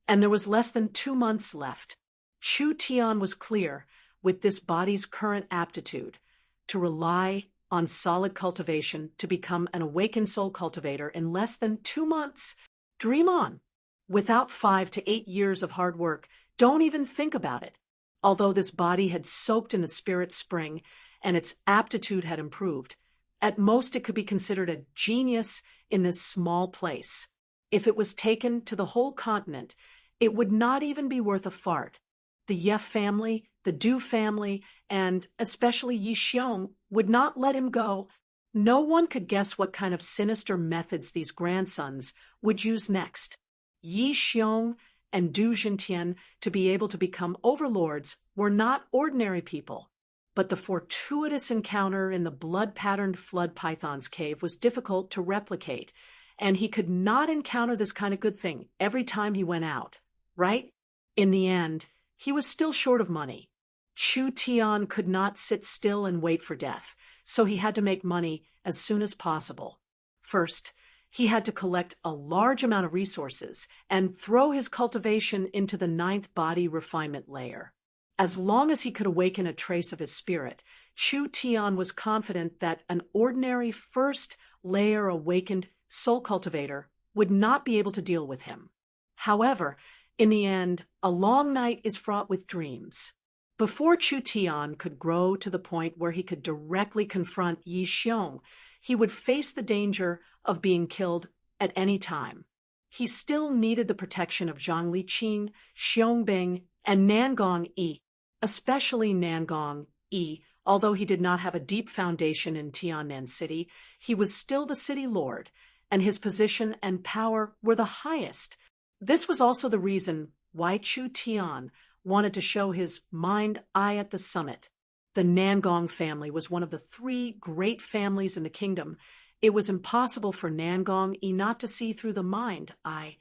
And there was less than 2 months left. Chu Tian was clear, with this body's current aptitude, to rely on solid cultivation to become an awakened soul cultivator in less than 2 months. Dream on. Without 5 to 8 years of hard work, don't even think about it. Although this body had soaked in the spirit spring and its aptitude had improved, at most it could be considered a genius in this small place. If it was taken to the whole continent, it would not even be worth a fart. The Ye family, the Du family, and especially Yi Xiong would not let him go. No one could guess what kind of sinister methods these grandsons would use next. Yi Xiong and Du Jintian, to be able to become overlords, were not ordinary people. But the fortuitous encounter in the blood-patterned flood python's cave was difficult to replicate, and he could not encounter this kind of good thing every time he went out, right? In the end, he was still short of money. Chu Tian could not sit still and wait for death, so he had to make money as soon as possible. First, he had to collect a large amount of resources and throw his cultivation into the 9th body refinement layer. As long as he could awaken a trace of his spirit, Chu Tian was confident that an ordinary 1st layer awakened soul cultivator would not be able to deal with him. However, in the end, a long night is fraught with dreams. Before Chu Tian could grow to the point where he could directly confront Yi Xiong, he would face the danger of being killed at any time. He still needed the protection of Zhang Liqing, Xiong Bing, and Nangong Yi, especially Nangong Yi. Although he did not have a deep foundation in Tiannan City, he was still the city lord, and his position and power were the highest. This was also the reason why Chu Tian wanted to show his mind-eye at the summit. The Nangong family was one of the 3 great families in the kingdom. It was impossible for Nangong Yi not to see through the mind-eye.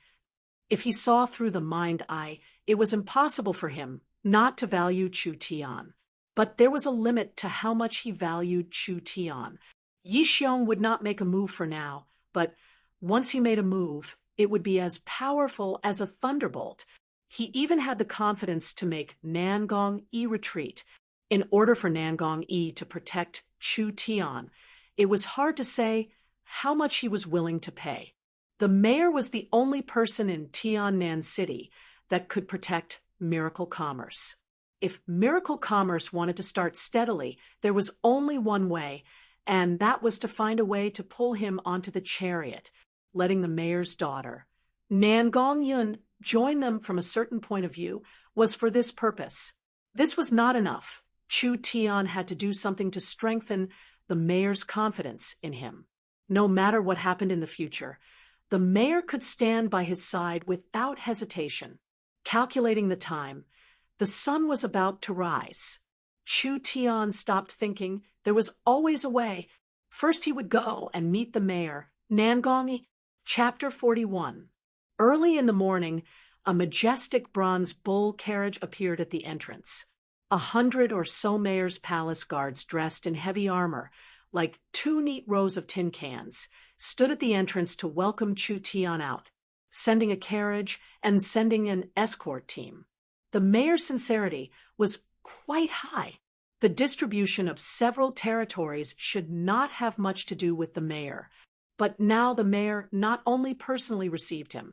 If he saw through the mind-eye, it was impossible for him not to value Chu Tian. But there was a limit to how much he valued Chu Tian. Yi Xiong would not make a move for now, but once he made a move, it would be as powerful as a thunderbolt. He even had the confidence to make Nangong Yi retreat. In order for Nangong Yi to protect Chu Tian, it was hard to say how much he was willing to pay. The mayor was the only person in Tiannan City that could protect Miracle Commerce. If Miracle Commerce wanted to start steadily, there was only one way, and that was to find a way to pull him onto the chariot, letting the mayor's daughter, Nangong Yun, join them from a certain point of view, was for this purpose. This was not enough. Chu Tian had to do something to strengthen the mayor's confidence in him. No matter what happened in the future, the mayor could stand by his side without hesitation. Calculating the time, the sun was about to rise. Chu Tian stopped thinking there was always a way. First he would go and meet the mayor, Nangong Yi. Chapter 41. Early in the morning, a majestic bronze bull carriage appeared at the entrance. 100 or so mayor's palace guards dressed in heavy armor, like two neat rows of tin cans, stood at the entrance to welcome Chu Tian out, sending a carriage and sending an escort team. The mayor's sincerity was quite high. The distribution of several territories should not have much to do with the mayor, but now the mayor not only personally received him,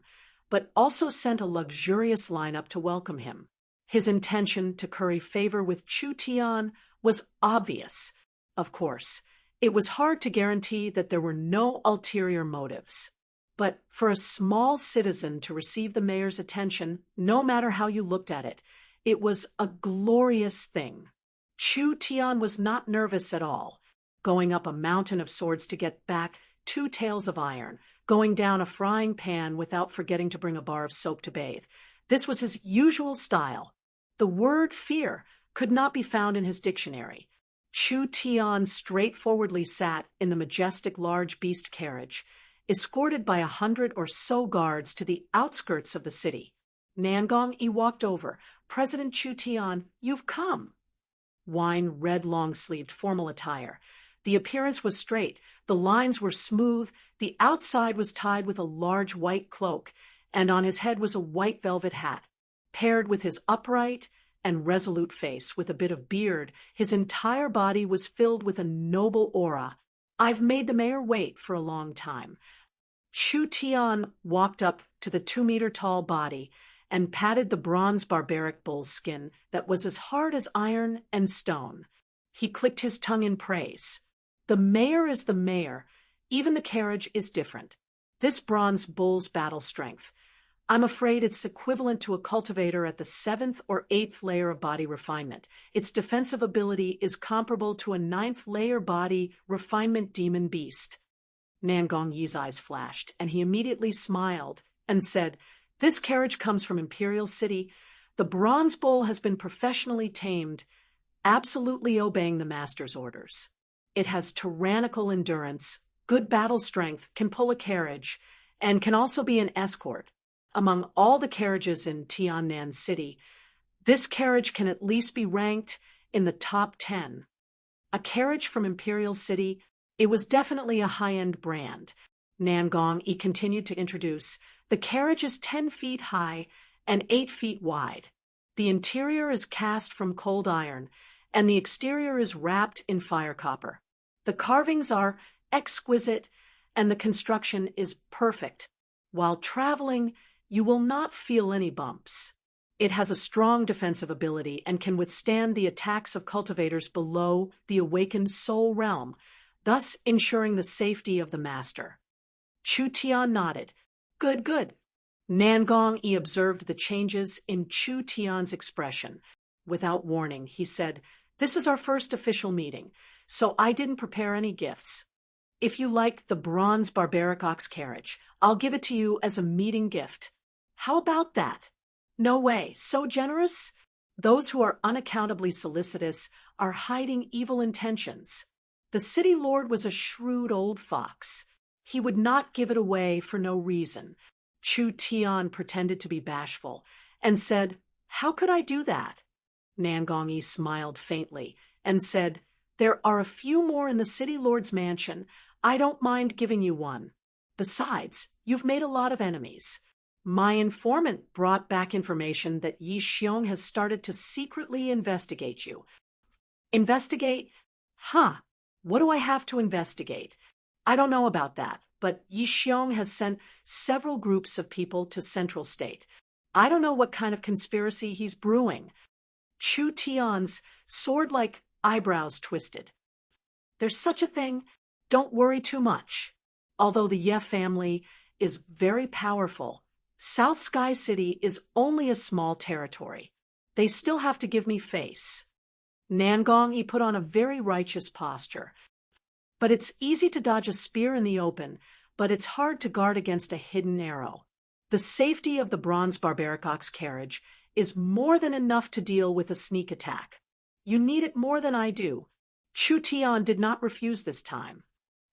but also sent a luxurious lineup to welcome him. His intention to curry favor with Chu Tian was obvious. Of course, it was hard to guarantee that there were no ulterior motives. But for a small citizen to receive the mayor's attention, no matter how you looked at it, it was a glorious thing. Chu Tian was not nervous at all, going up a mountain of swords to get back 2 tails of iron, going down a frying pan without forgetting to bring a bar of soap to bathe. This was his usual style. The word fear could not be found in his dictionary. Chu Tian straightforwardly sat in the majestic large beast carriage, escorted by 100 or so guards to the outskirts of the city. Nangong-yi walked over. "President Chu Tian, you've come." Wine red long-sleeved formal attire. The appearance was straight, the lines were smooth, the outside was tied with a large white cloak, and on his head was a white velvet hat. Paired with his upright and resolute face with a bit of beard, his entire body was filled with a noble aura. "I've made the mayor wait for a long time." Chu Tian walked up to the 2-meter-tall body and patted the bronze barbaric bull's skin that was as hard as iron and stone. He clicked his tongue in praise. "The mayor is the mayor. Even the carriage is different. This bronze bull's battle strength, I'm afraid it's equivalent to a cultivator at the 7th or 8th layer of body refinement. Its defensive ability is comparable to a 9th layer body refinement demon beast." Nangong Yi's eyes flashed, and he immediately smiled and said, "This carriage comes from Imperial City. The bronze bull has been professionally tamed, absolutely obeying the master's orders. It has tyrannical endurance, good battle strength, can pull a carriage, and can also be an escort. Among all the carriages in Tiannan City, this carriage can at least be ranked in the top 10. A carriage from Imperial City, it was definitely a high-end brand." Nangong-yi continued to introduce, "The carriage is 10 feet high and 8 feet wide. The interior is cast from cold iron, and the exterior is wrapped in fire copper. The carvings are exquisite, and the construction is perfect. While traveling, you will not feel any bumps. It has a strong defensive ability and can withstand the attacks of cultivators below the awakened soul realm, thus ensuring the safety of the master." Chu Tian nodded. "Good, good." Nangong-yi observed the changes in Chu Tian's expression. Without warning, he said, "This is our first official meeting, so I didn't prepare any gifts. If you like the bronze barbaric ox carriage, I'll give it to you as a meeting gift. How about that? No way, so generous? Those who are unaccountably solicitous are hiding evil intentions. The city lord was a shrewd old fox. He would not give it away for no reason." Chu Tian pretended to be bashful and said, "How could I do that?" Nangong-yi smiled faintly and said, "There are a few more in the city lord's mansion. I don't mind giving you one. Besides, you've made a lot of enemies. My informant brought back information that Yi Xiong has started to secretly investigate you." "Investigate? Huh. What do I have to investigate? I don't know about that, but Yi Xiong has sent several groups of people to Central State. I don't know what kind of conspiracy he's brewing." Chu Tian's sword-like eyebrows twisted. "There's such a thing. Don't worry too much. Although the Ye family is very powerful, South Sky City is only a small territory. They still have to give me face." Nangong-yi put on a very righteous posture. "But it's easy to dodge a spear in the open, but it's hard to guard against a hidden arrow. The safety of the bronze barbaric ox carriage is more than enough to deal with a sneak attack. You need it more than I do." Chu Tian did not refuse this time.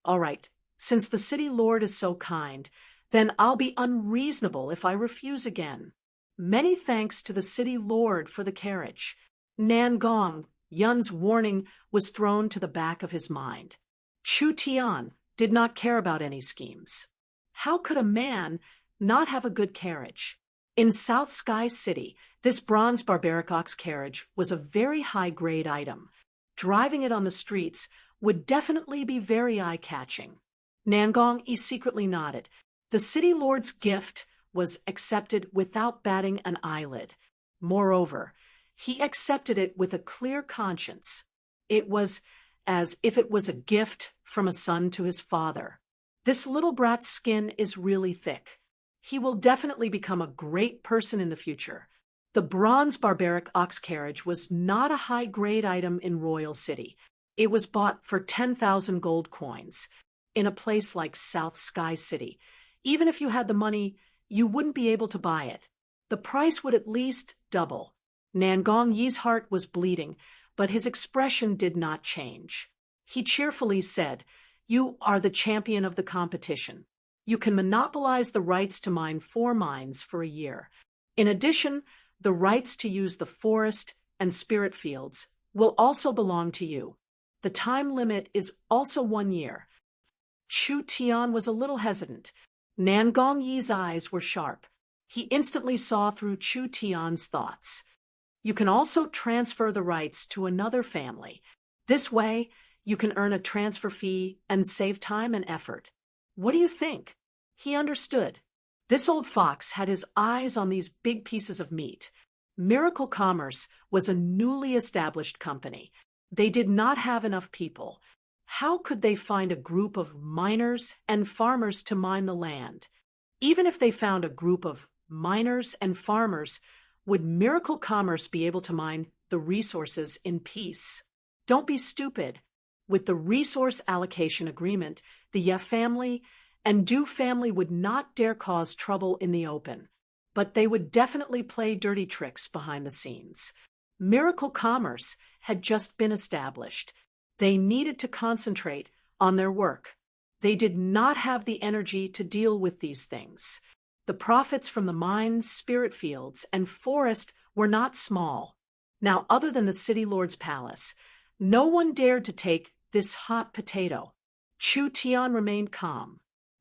"All right, since the city lord is so kind, then I'll be unreasonable if I refuse again. Many thanks to the city lord for the carriage. Nan Gong, Yun's warning was thrown to the back of his mind. Chu Tian did not care about any schemes. How could a man not have a good carriage? In South Sky City, this bronze barbaric ox carriage was a very high-grade item. Driving it on the streets would definitely be very eye-catching. Nangong Yi secretly nodded. The city lord's gift was accepted without batting an eyelid. Moreover, he accepted it with a clear conscience. It was as if it was a gift from a son to his father. This little brat's skin is really thick. He will definitely become a great person in the future. The bronze barbaric ox carriage was not a high-grade item in Royal City. It was bought for 10,000 gold coins. In a place like South Sky City, even if you had the money, you wouldn't be able to buy it. The price would at least double. Nangong Yi's heart was bleeding, but his expression did not change. He cheerfully said, "You are the champion of the competition. You can monopolize the rights to mine 4 mines for a year. In addition, the rights to use the forest and spirit fields will also belong to you. The time limit is also 1 year." Chu Tian was a little hesitant. Nangong Yi's eyes were sharp. He instantly saw through Chu Tian's thoughts. You can also transfer the rights to another family. This way, you can earn a transfer fee and save time and effort. What do you think? He understood. This old fox had his eyes on these big pieces of meat. Miracle Commerce was a newly established company. They did not have enough people. How could they find a group of miners and farmers to mine the land? Even if they found a group of miners and farmers, would Miracle Commerce be able to mine the resources in peace? Don't be stupid. With the resource allocation agreement, the Ye family and Du family would not dare cause trouble in the open, but they would definitely play dirty tricks behind the scenes. Miracle Commerce had just been established. They needed to concentrate on their work. They did not have the energy to deal with these things. The profits from the mines, spirit fields, and forest were not small. Now, other than the city lord's palace, no one dared to take this hot potato. Chu Tian remained calm.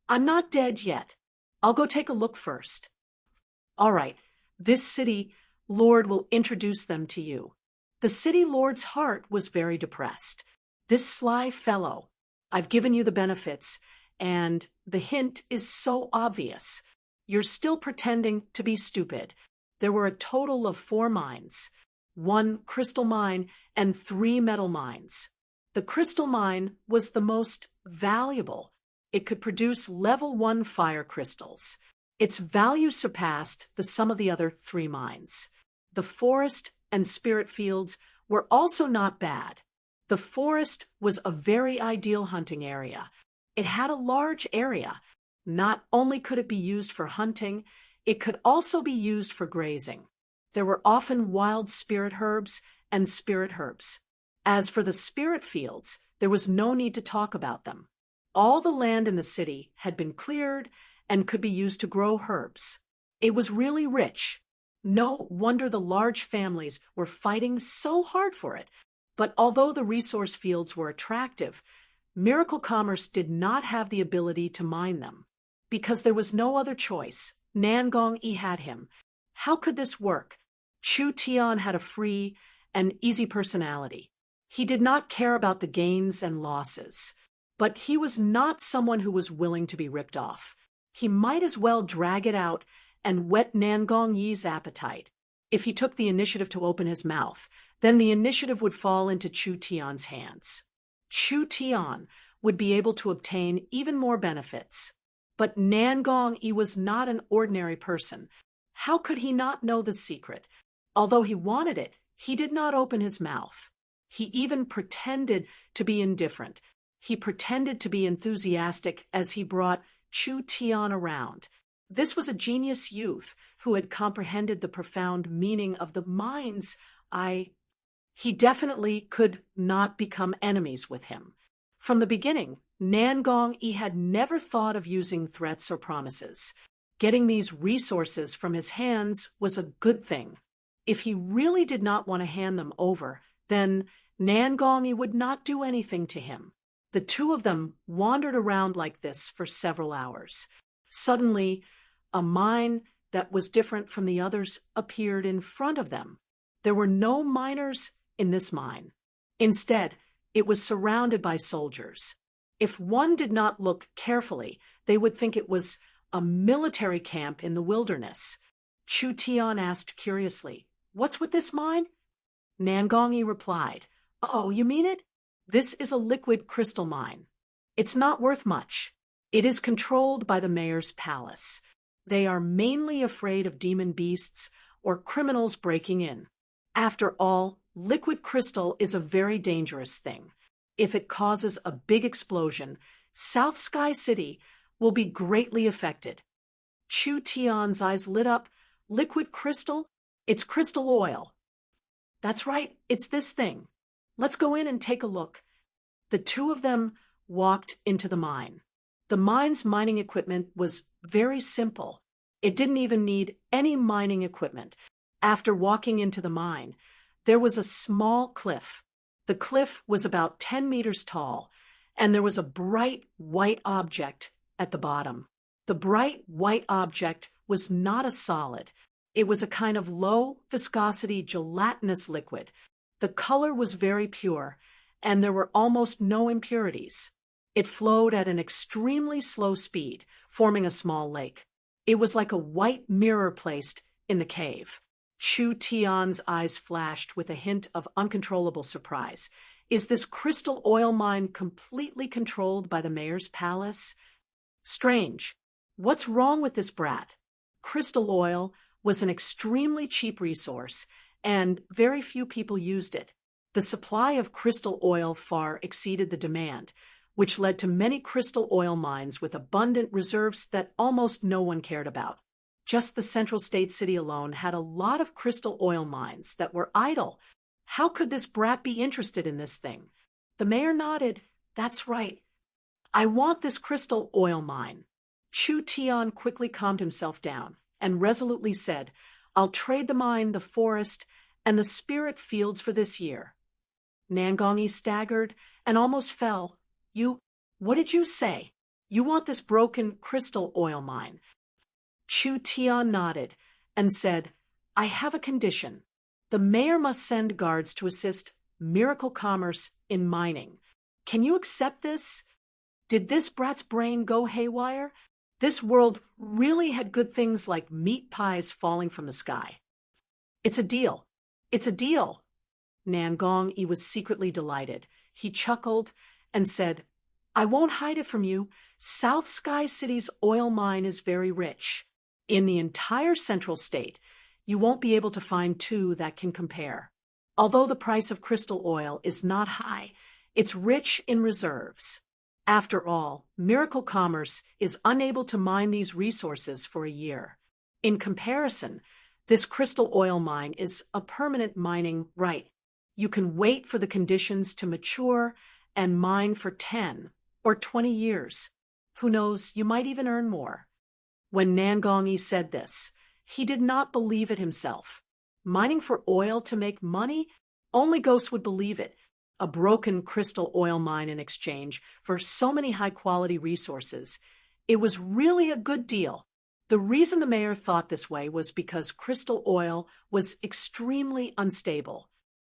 "I'm not dead yet. I'll go take a look first." "All right, this city lord will introduce them to you." The city lord's heart was very depressed. This sly fellow, I've given you the benefits, and the hint is so obvious. You're still pretending to be stupid. There were a total of 4 mines, 1 crystal mine and 3 metal mines. The crystal mine was the most valuable. It could produce level 1 fire crystals. Its value surpassed the sum of the other 3 mines. The forest and spirit fields were also not bad. The forest was a very ideal hunting area. It had a large area. Not only could it be used for hunting, it could also be used for grazing. There were often wild spirit herbs and spirit herbs. As for the spirit fields, there was no need to talk about them. All the land in the city had been cleared and could be used to grow herbs. It was really rich. No wonder the large families were fighting so hard for it. But although the resource fields were attractive, Miracle Commerce did not have the ability to mine them. Because there was no other choice, Nangong Yi had him. How could this work? Chu Tian had a free and easy personality. He did not care about the gains and losses. But he was not someone who was willing to be ripped off. He might as well drag it out and whet Nangong Yi's appetite. If he took the initiative to open his mouth, then the initiative would fall into Chu Tian's hands. Chu Tian would be able to obtain even more benefits. But Nangong Yi was not an ordinary person. How could he not know the secret? Although he wanted it, he did not open his mouth. He even pretended to be indifferent. He pretended to be enthusiastic as he brought Chu Tian around. This was a genius youth who had comprehended the profound meaning of the mines. He definitely could not become enemies with him. From the beginning, Nangong Yi had never thought of using threats or promises. Getting these resources from his hands was a good thing. If he really did not want to hand them over, then Nangongi would not do anything to him. The two of them wandered around like this for several hours. Suddenly, a mine that was different from the others appeared in front of them. There were no miners in this mine. Instead, it was surrounded by soldiers. If one did not look carefully, they would think it was a military camp in the wilderness. Chu Tian asked curiously, "What's with this mine?" Nangongi replied, "Oh, you mean it? This is a liquid crystal mine. It's not worth much. It is controlled by the mayor's palace. They are mainly afraid of demon beasts or criminals breaking in. After all, liquid crystal is a very dangerous thing. If it causes a big explosion, South Sky City will be greatly affected." Chu Tian's eyes lit up. "Liquid crystal? It's crystal oil." "That's right, it's this thing. Let's go in and take a look." The two of them walked into the mine. The mine's mining equipment was very simple. It didn't even need any mining equipment. After walking into the mine, there was a small cliff. The cliff was about 10 meters tall, and there was a bright white object at the bottom. The bright white object was not a solid. It was a kind of low viscosity gelatinous liquid. The color was very pure, and there were almost no impurities. It flowed at an extremely slow speed, forming a small lake. It was like a white mirror placed in the cave. Chu Tian's eyes flashed with a hint of uncontrollable surprise. Is this crystal oil mine completely controlled by the mayor's palace? Strange. What's wrong with this brat? Crystal oil was an extremely cheap resource, and very few people used it. The supply of crystal oil far exceeded the demand, which led to many crystal oil mines with abundant reserves that almost no one cared about. Just the Central State City alone had a lot of crystal oil mines that were idle. How could this brat be interested in this thing? The mayor nodded. "That's right. I want this crystal oil mine." Chu Tian quickly calmed himself down and resolutely said, "I'll trade the mine, the forest, and the spirit fields for this year." Nangongi staggered and almost fell. What did you say? You want this broken crystal oil mine?" Chu Tian nodded and said, "I have a condition. The mayor must send guards to assist Miracle Commerce in mining. Can you accept this? Did this brat's brain go haywire? This world really had good things like meat pies falling from the sky." "It's a deal. It's a deal." Nangongi was secretly delighted. He chuckled and said, "I won't hide it from you. South Sky City's oil mine is very rich. In the entire Central State, you won't be able to find two that can compare. Although the price of crystal oil is not high, it's rich in reserves. After all, Miracle Commerce is unable to mine these resources for a year. In comparison, this crystal oil mine is a permanent mining right. You can wait for the conditions to mature and mine for 10 or 20 years. Who knows, you might even earn more." When Nangongi said this, he did not believe it himself. Mining for oil to make money? Only ghosts would believe it. A broken crystal oil mine in exchange for so many high-quality resources. It was really a good deal. The reason the mayor thought this way was because crystal oil was extremely unstable.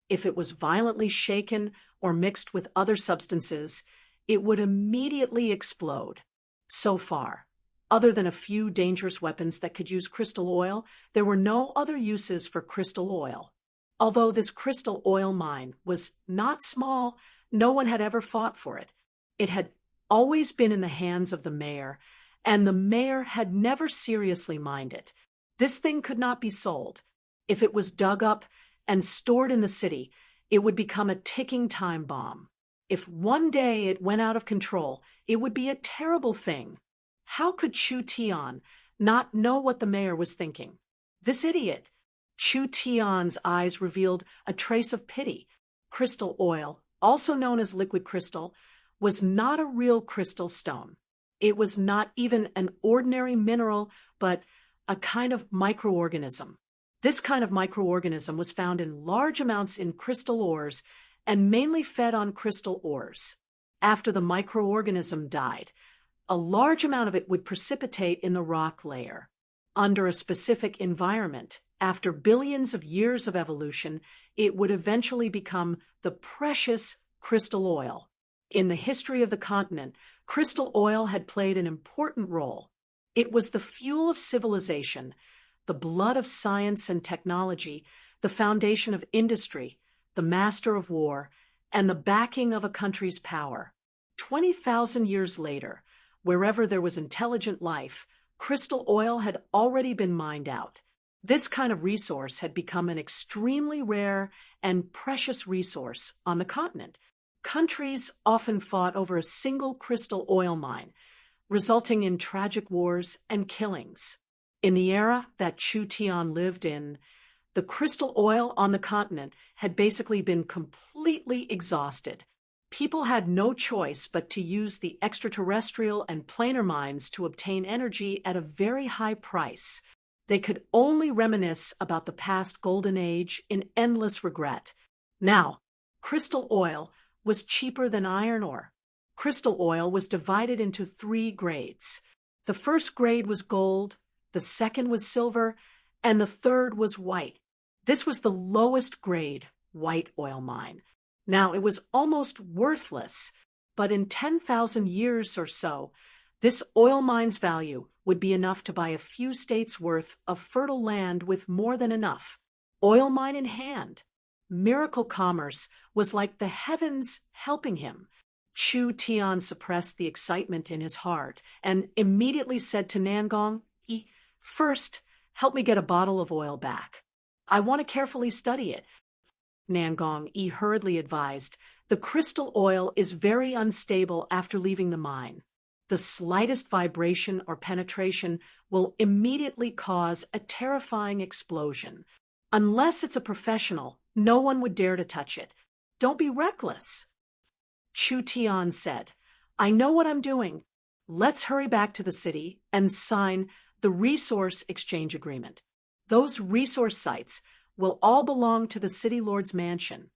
If it was violently shaken or mixed with other substances, it would immediately explode. So far, other than a few dangerous weapons that could use crystal oil, there were no other uses for crystal oil. Although this crystal oil mine was not small, no one had ever fought for it. It had always been in the hands of the mayor, and the mayor had never seriously mined it. This thing could not be sold. If it was dug up and stored in the city, it would become a ticking time bomb. If one day it went out of control, it would be a terrible thing. How could Chu Tian not know what the mayor was thinking? This idiot! Chu Tian's eyes revealed a trace of pity. Crystal oil, also known as liquid crystal, was not a real crystal stone. It was not even an ordinary mineral, but a kind of microorganism. This kind of microorganism was found in large amounts in crystal ores and mainly fed on crystal ores. After the microorganism died, a large amount of it would precipitate in the rock layer. Under a specific environment, after billions of years of evolution, it would eventually become the precious crystal oil. In the history of the continent, crystal oil had played an important role. It was the fuel of civilization, the blood of science and technology, the foundation of industry, the master of war, and the backing of a country's power. 20,000 years later, wherever there was intelligent life, crystal oil had already been mined out. This kind of resource had become an extremely rare and precious resource on the continent. Countries often fought over a single crystal oil mine, resulting in tragic wars and killings. In the era that Chu Tian lived in, the crystal oil on the continent had basically been completely exhausted. People had no choice but to use the extraterrestrial and planar mines to obtain energy at a very high price. They could only reminisce about the past golden age in endless regret. Now, crystal oil was cheaper than iron ore. Crystal oil was divided into 3 grades. The first grade was gold, the second was silver, and the third was white. This was the lowest grade white oil mine. Now, it was almost worthless, but in 10,000 years or so, this oil mine's value would be enough to buy a few states' worth of fertile land with more than enough. Oil mine in hand. Miracle commerce was like the heavens helping him. Chu Tian suppressed the excitement in his heart and immediately said to Nangong, "First, help me get a bottle of oil back. I want to carefully study it." Nangong hurriedly advised, "The crystal oil is very unstable after leaving the mine. The slightest vibration or penetration will immediately cause a terrifying explosion. Unless it's a professional, no one would dare to touch it. Don't be reckless." Chu Tian said, "I know what I'm doing. Let's hurry back to the city and sign the resource exchange agreement. Those resource sites will all belong to the city lord's mansion."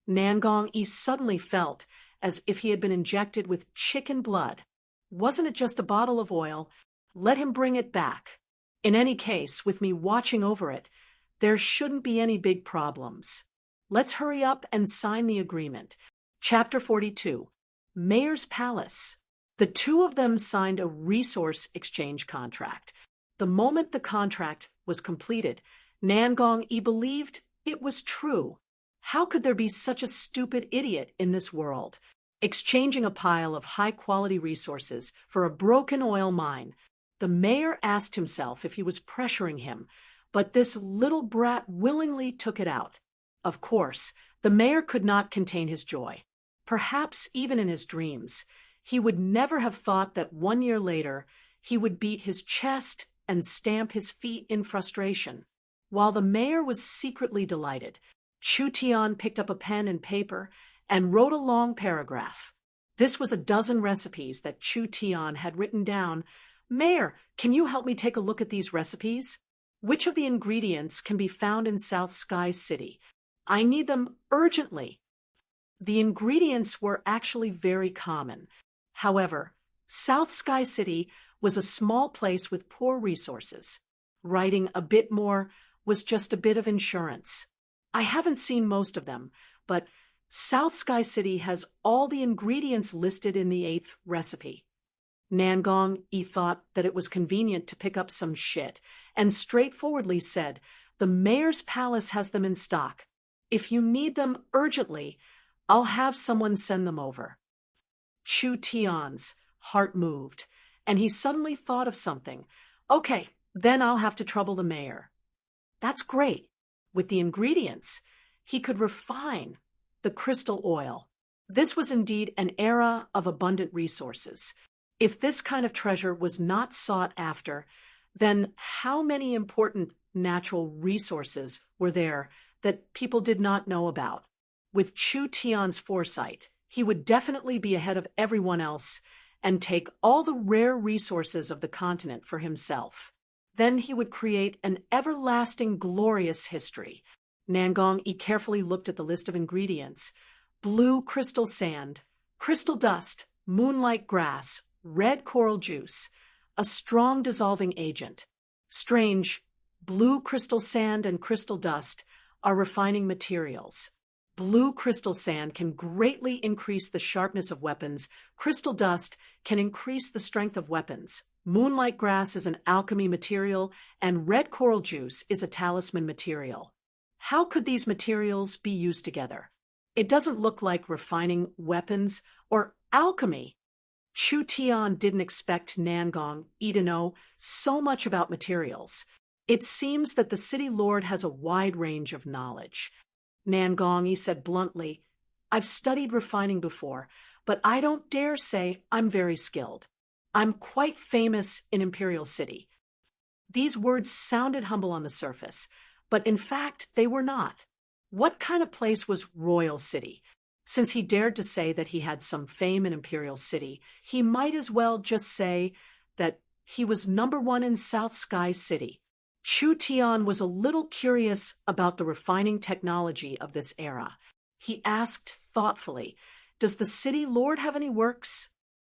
Nangong suddenly felt as if he had been injected with chicken blood. Wasn't it just a bottle of oil? Let him bring it back. In any case, with me watching over it, there shouldn't be any big problems. Let's hurry up and sign the agreement. Chapter 42. Mayor's Palace. The two of them signed a resource exchange contract. The moment the contract was completed, Nangong believed it was true. How could there be such a stupid idiot in this world? Exchanging a pile of high-quality resources for a broken oil mine. The mayor asked himself if he was pressuring him, but this little brat willingly took it out. Of course, the mayor could not contain his joy. Perhaps even in his dreams, he would never have thought that 1 year later he would beat his chest and stamp his feet in frustration. While the mayor was secretly delighted, Chu Tian picked up a pen and paper and wrote a long paragraph. This was a dozen recipes that Chu Tian had written down. "Mayor, can you help me take a look at these recipes? Which of the ingredients can be found in South Sky City? I need them urgently." The ingredients were actually very common. However, South Sky City was a small place with poor resources. Writing a bit more was just a bit of insurance. I haven't seen most of them, but South Sky City has all the ingredients listed in the 8th recipe. Nangong thought that it was convenient to pick up some shit and straightforwardly said, "The mayor's palace has them in stock. If you need them urgently, I'll have someone send them over." Chu Tian's heart moved, and he suddenly thought of something. "Okay, then I'll have to trouble the mayor." That's great. With the ingredients, he could refine the crystal oil. This was indeed an era of abundant resources. If this kind of treasure was not sought after, then how many important natural resources were there that people did not know about? With Chu Tian's foresight, he would definitely be ahead of everyone else and take all the rare resources of the continent for himself. Then he would create an everlasting glorious history. Nangong-yi carefully looked at the list of ingredients. Blue crystal sand, crystal dust, moonlight grass, red coral juice, a strong dissolving agent. Strange, blue crystal sand and crystal dust are refining materials. Blue crystal sand can greatly increase the sharpness of weapons. Crystal dust can increase the strength of weapons. Moonlight grass is an alchemy material, and red coral juice is a talisman material. How could these materials be used together? It doesn't look like refining weapons or alchemy. Chu Tian didn't expect Nangong-yi to know so much about materials. It seems that the city lord has a wide range of knowledge. Nangong-yi said bluntly, I've studied refining before, but I don't dare say I'm very skilled. I'm quite famous in Imperial City. These words sounded humble on the surface, but in fact they were not. What kind of place was Royal City? Since he dared to say that he had some fame in Imperial City, he might as well just say that he was #1 in South Sky City. Chu Tian was a little curious about the refining technology of this era. He asked thoughtfully, Does the city lord have any works?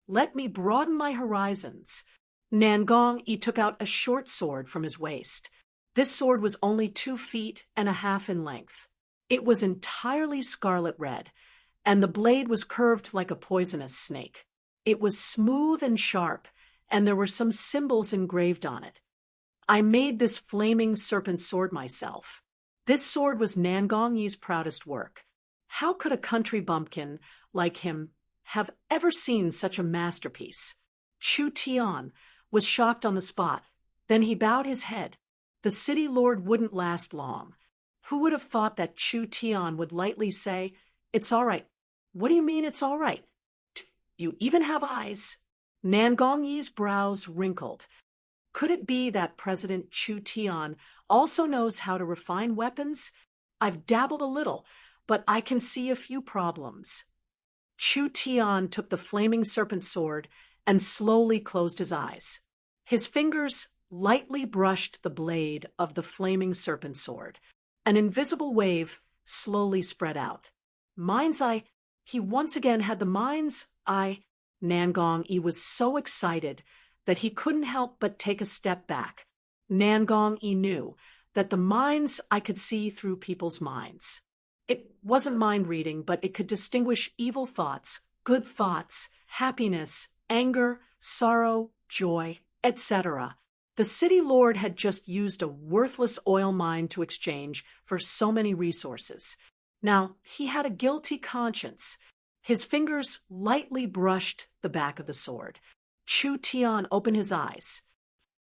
Let me broaden my horizons. Nangong-yi took out a short sword from his waist. This sword was only 2.5 feet in length. It was entirely scarlet red, and the blade was curved like a poisonous snake. It was smooth and sharp, and there were some symbols engraved on it. I made this flaming serpent sword myself. This sword was Nangong-yi's proudest work. How could a country bumpkin like him have ever seen such a masterpiece? Chu Tian was shocked on the spot. Then he bowed his head. The city lord wouldn't last long. Who would have thought that Chu Tian would lightly say, It's all right. What do you mean it's all right? You even have eyes. Nangong-yi's brows wrinkled. Could it be that President Chu Tian also knows how to refine weapons? I've dabbled a little, but I can see a few problems. Chu Tian took the flaming serpent sword and slowly closed his eyes. His fingers lightly brushed the blade of the flaming serpent sword. An invisible wave slowly spread out. Mind's eye. He once again had the mind's eye. Nangong-yi was so excited that he couldn't help but take a step back. Nangong-yi knew that the mind's eye could see through people's minds. It wasn't mind reading, but it could distinguish evil thoughts, good thoughts, happiness, anger, sorrow, joy, etc. The city lord had just used a worthless oil mine to exchange for so many resources. Now, he had a guilty conscience. His fingers lightly brushed the back of the sword. Chu Tian opened his eyes,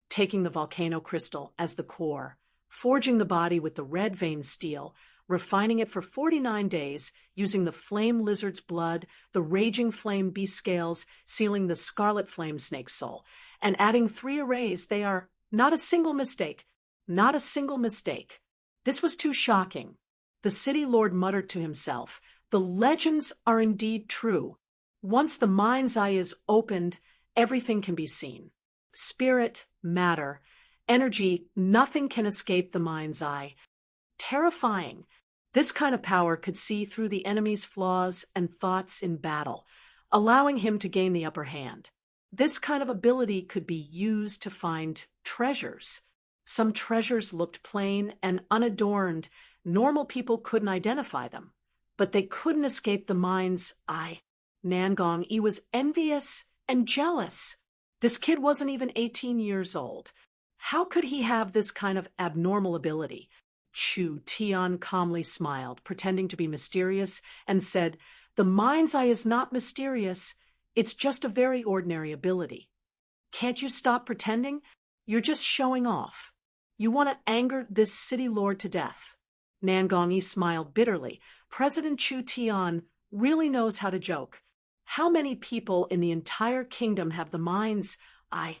taking the volcano crystal as the core, forging the body with the red veined steel, refining it for 49 days, using the flame lizard's blood, the raging flame beast scales, sealing the scarlet flame snake soul, and adding 3 arrays. They are not a single mistake, not a single mistake. This was too shocking. The city lord muttered to himself, The legends are indeed true. Once the mind's eye is opened, everything can be seen. Spirit, matter, energy, nothing can escape the mind's eye. Terrifying. This kind of power could see through the enemy's flaws and thoughts in battle, allowing him to gain the upper hand. This kind of ability could be used to find treasures. Some treasures looked plain and unadorned. Normal people couldn't identify them, but they couldn't escape the mind's eye. Nangong-yi was envious and jealous. This kid wasn't even 18 years old. How could he have this kind of abnormal ability? Chu Tian calmly smiled, pretending to be mysterious, and said, The mind's eye is not mysterious. It's just a very ordinary ability. Can't you stop pretending? You're just showing off. You want to anger this city lord to death. Nangong-yi smiled bitterly. President Chu Tian really knows how to joke. How many people in the entire kingdom have the mind's eye?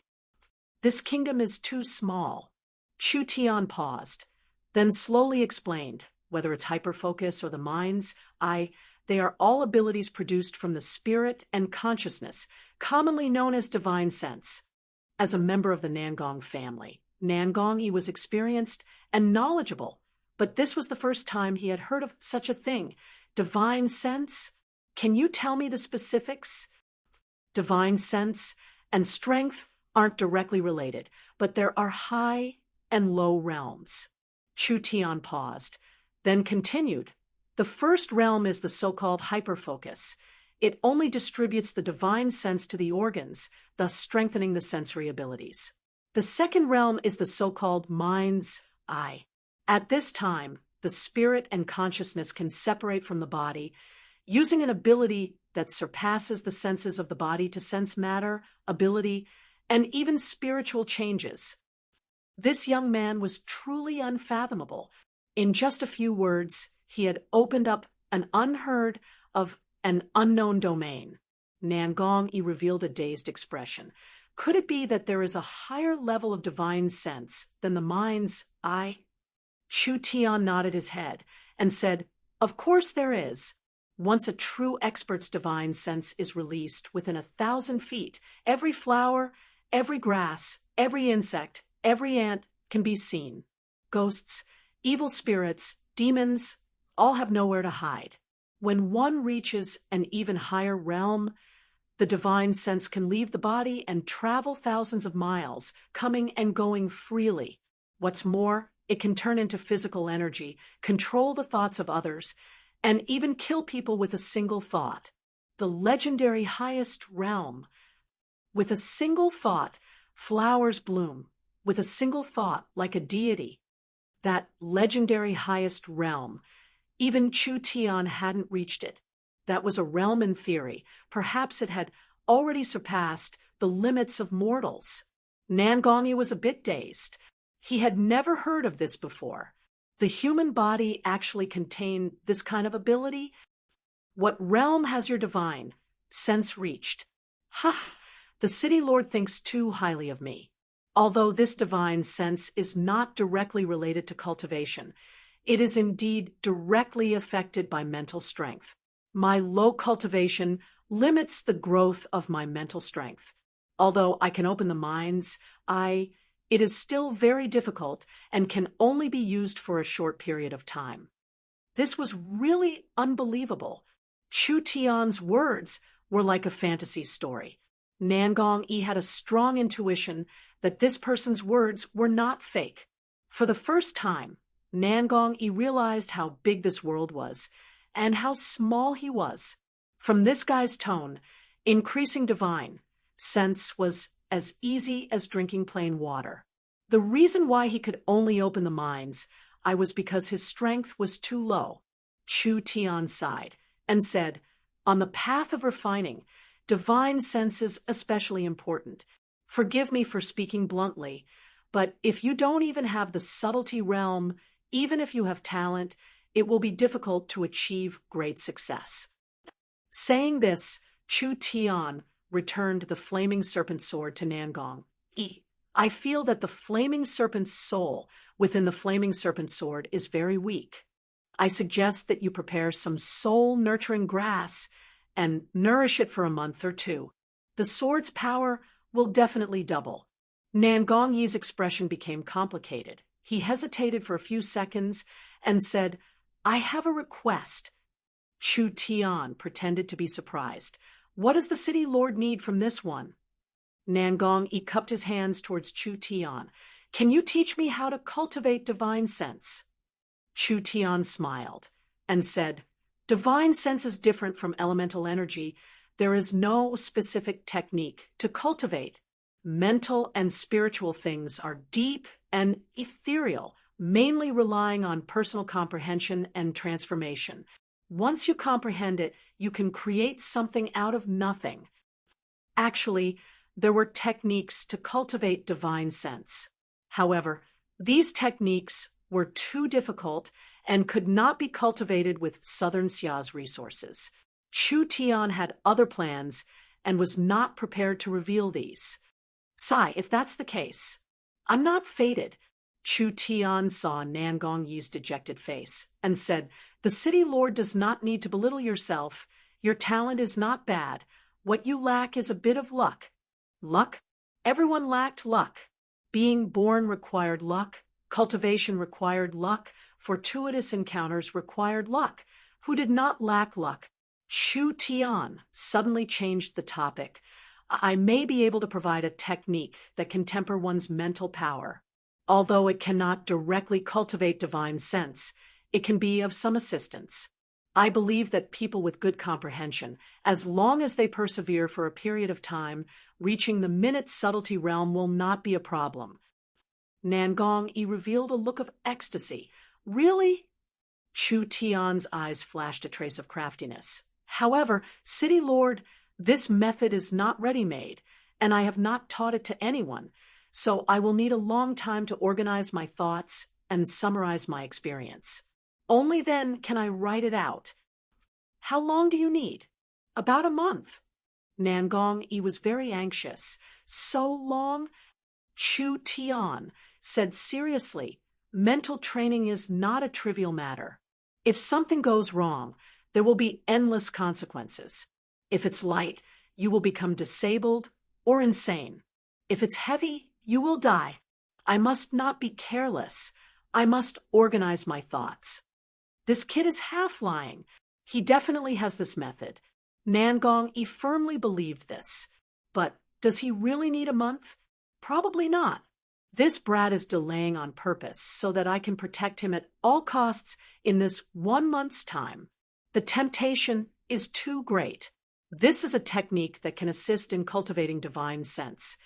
This kingdom is too small. Chu Tian paused, then slowly explained, whether it's hyperfocus or the mind's eye, they are all abilities produced from the spirit and consciousness, commonly known as divine sense. As a member of the Nangong family, Nangongyi was experienced and knowledgeable, but this was the first time he had heard of such a thing. Divine sense? Can you tell me the specifics? Divine sense and strength aren't directly related, but there are high and low realms. Chu Tian paused, then continued. The first realm is the so-called hyperfocus. It only distributes the divine sense to the organs, thus strengthening the sensory abilities. The second realm is the so-called mind's eye. At this time, the spirit and consciousness can separate from the body, using an ability that surpasses the senses of the body to sense matter, ability, and even spiritual changes. This young man was truly unfathomable. In just a few words, he had opened up an unheard of an unknown domain. Nangongyi revealed a dazed expression. Could it be that there is a higher level of divine sense than the mind's eye? Chu Tian nodded his head and said, "Of course there is. Once a true expert's divine sense is released within 1,000 feet, every flower, every grass, every insect, every ant can be seen. Ghosts, evil spirits, demons, all have nowhere to hide. When one reaches an even higher realm, the divine sense can leave the body and travel thousands of miles, coming and going freely. What's more, it can turn into physical energy, control the thoughts of others, and even kill people with a single thought. The legendary highest realm. With a single thought, flowers bloom. With a single thought, like a deity. That legendary highest realm. Even Chu Tian hadn't reached it. That was a realm in theory. Perhaps it had already surpassed the limits of mortals. Nangongyi was a bit dazed. He had never heard of this before. The human body actually contained this kind of ability? What realm has your divine sense reached? Ha! The city lord thinks too highly of me. Although this divine sense is not directly related to cultivation, it is indeed directly affected by mental strength. My low cultivation limits the growth of my mental strength. Although I can open the mind's eye, it is still very difficult and can only be used for a short period of time. This was really unbelievable. Chu Tian's words were like a fantasy story. Nangongyi had a strong intuition that this person's words were not fake. For the first time, Nangongyi realized how big this world was and how small he was. From this guy's tone, increasing divine sense was as easy as drinking plain water. The reason why he could only open the mind's eye was because his strength was too low. Chu Tian sighed and said, "On the path of refining, divine sense is especially important. Forgive me for speaking bluntly, but if you don't even have the subtlety realm, even if you have talent, it will be difficult to achieve great success." Saying this, Chu Tian returned the flaming serpent sword to Nangongyi. "I feel that the flaming serpent's soul within the flaming serpent sword is very weak. I suggest that you prepare some soul-nurturing grass and nourish it for a month or two. The sword's power will definitely double." Nangongyi's expression became complicated. He hesitated for a few seconds and said, "I have a request." Chu Tian pretended to be surprised. "What does the city lord need from this one?" Nangongyi cupped his hands towards Chu Tian. "Can you teach me how to cultivate divine sense?" Chu Tian smiled and said, "Divine sense is different from elemental energy. There is no specific technique to cultivate. Mental and spiritual things are deep and ethereal, mainly relying on personal comprehension and transformation. Once you comprehend it, you can create something out of nothing." Actually, there were techniques to cultivate divine sense. However, these techniques were too difficult and could not be cultivated with Southern Xia's resources. Chu Tian had other plans and was not prepared to reveal these. "Sai, if that's the case, I'm not fated." Chu Tian saw Nangongyi's dejected face and said, "The city lord does not need to belittle yourself. Your talent is not bad. What you lack is a bit of luck." "Luck? Everyone lacked luck." Being born required luck, cultivation required luck, fortuitous encounters required luck. Who did not lack luck? Chu Tian suddenly changed the topic. I may be able to provide a technique that can temper one's mental power. Although it cannot directly cultivate divine sense, it can be of some assistance. I believe that people with good comprehension, as long as they persevere for a period of time, reaching the minute subtlety realm will not be a problem. Nangong Yi revealed a look of ecstasy. Really? Chu Tian's eyes flashed a trace of craftiness. However, City Lord, this method is not ready-made, and I have not taught it to anyone, so I will need a long time to organize my thoughts and summarize my experience. Only then can I write it out. How long do you need? About a month. Nangong Yi was very anxious. So long? Chu Tian said seriously, mental training is not a trivial matter. If something goes wrong, there will be endless consequences. If it's light, you will become disabled or insane. If it's heavy, you will die. I must not be careless. I must organize my thoughts. This kid is half lying. He definitely has this method. Nangong Yi firmly believed this. But does he really need a month? Probably not. This brat is delaying on purpose so that I can protect him at all costs in this 1 month's time. The temptation is too great. This is a technique that can assist in cultivating divine sense.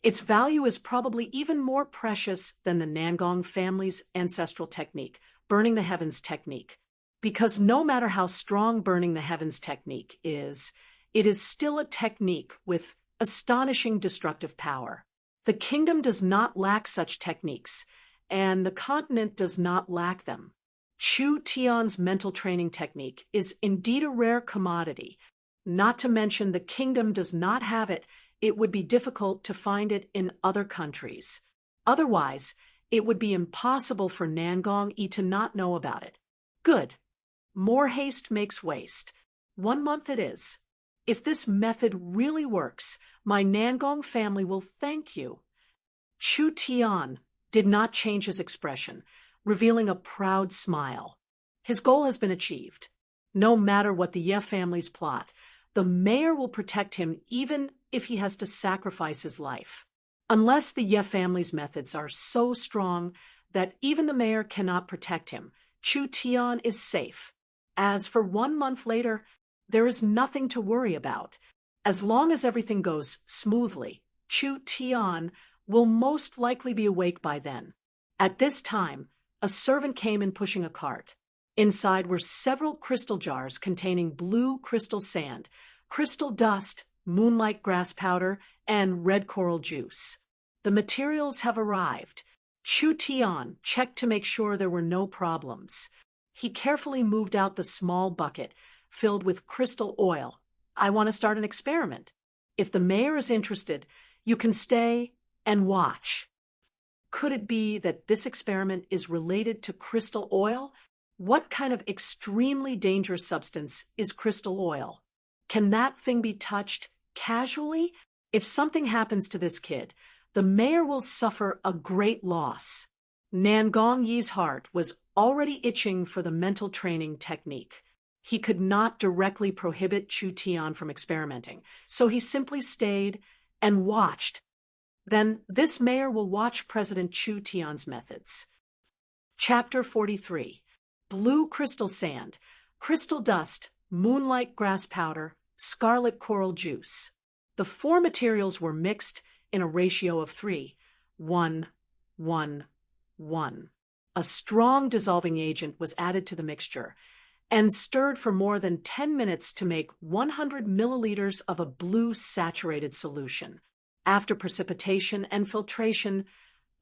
Its value is probably even more precious than the Nangong family's ancestral technique, burning the heavens technique. Because no matter how strong burning the heavens technique is, it is still a technique with astonishing destructive power. The kingdom does not lack such techniques, and the continent does not lack them. Chu Tian's mental training technique is indeed a rare commodity. Not to mention the kingdom does not have it. It would be difficult to find it in other countries. Otherwise, it would be impossible for Nangong Yi to not know about it. Good. More haste makes waste. 1 month it is. If this method really works, my Nangong family will thank you. Chu Tian did not change his expression, revealing a proud smile. His goal has been achieved. No matter what the Ye family's plot, the mayor will protect him even if he has to sacrifice his life. Unless the Ye family's methods are so strong that even the mayor cannot protect him, Chu Tian is safe. As for 1 month later, there is nothing to worry about. As long as everything goes smoothly, Chu Tian will most likely be awake by then. At this time, a servant came in pushing a cart. Inside were several crystal jars containing blue crystal sand, crystal dust, moonlight grass powder, and red coral juice. The materials have arrived. Chu Tian checked to make sure there were no problems. He carefully moved out the small bucket filled with crystal oil. I want to start an experiment. If the mayor is interested, you can stay and watch. Could it be that this experiment is related to crystal oil? What kind of extremely dangerous substance is crystal oil? Can that thing be touched casually? If something happens to this kid, the mayor will suffer a great loss. Nangong Yi's heart was already itching for the mental training technique. He could not directly prohibit Chu Tian from experimenting, so he simply stayed and watched. Then this mayor will watch President Chu Tian's methods. Chapter 43. Blue crystal sand, crystal dust, moonlight grass powder, scarlet coral juice. The 4 materials were mixed in a ratio of 3, 1, 1, 1. A strong dissolving agent was added to the mixture and stirred for more than 10 minutes to make 100 milliliters of a blue saturated solution. After precipitation and filtration,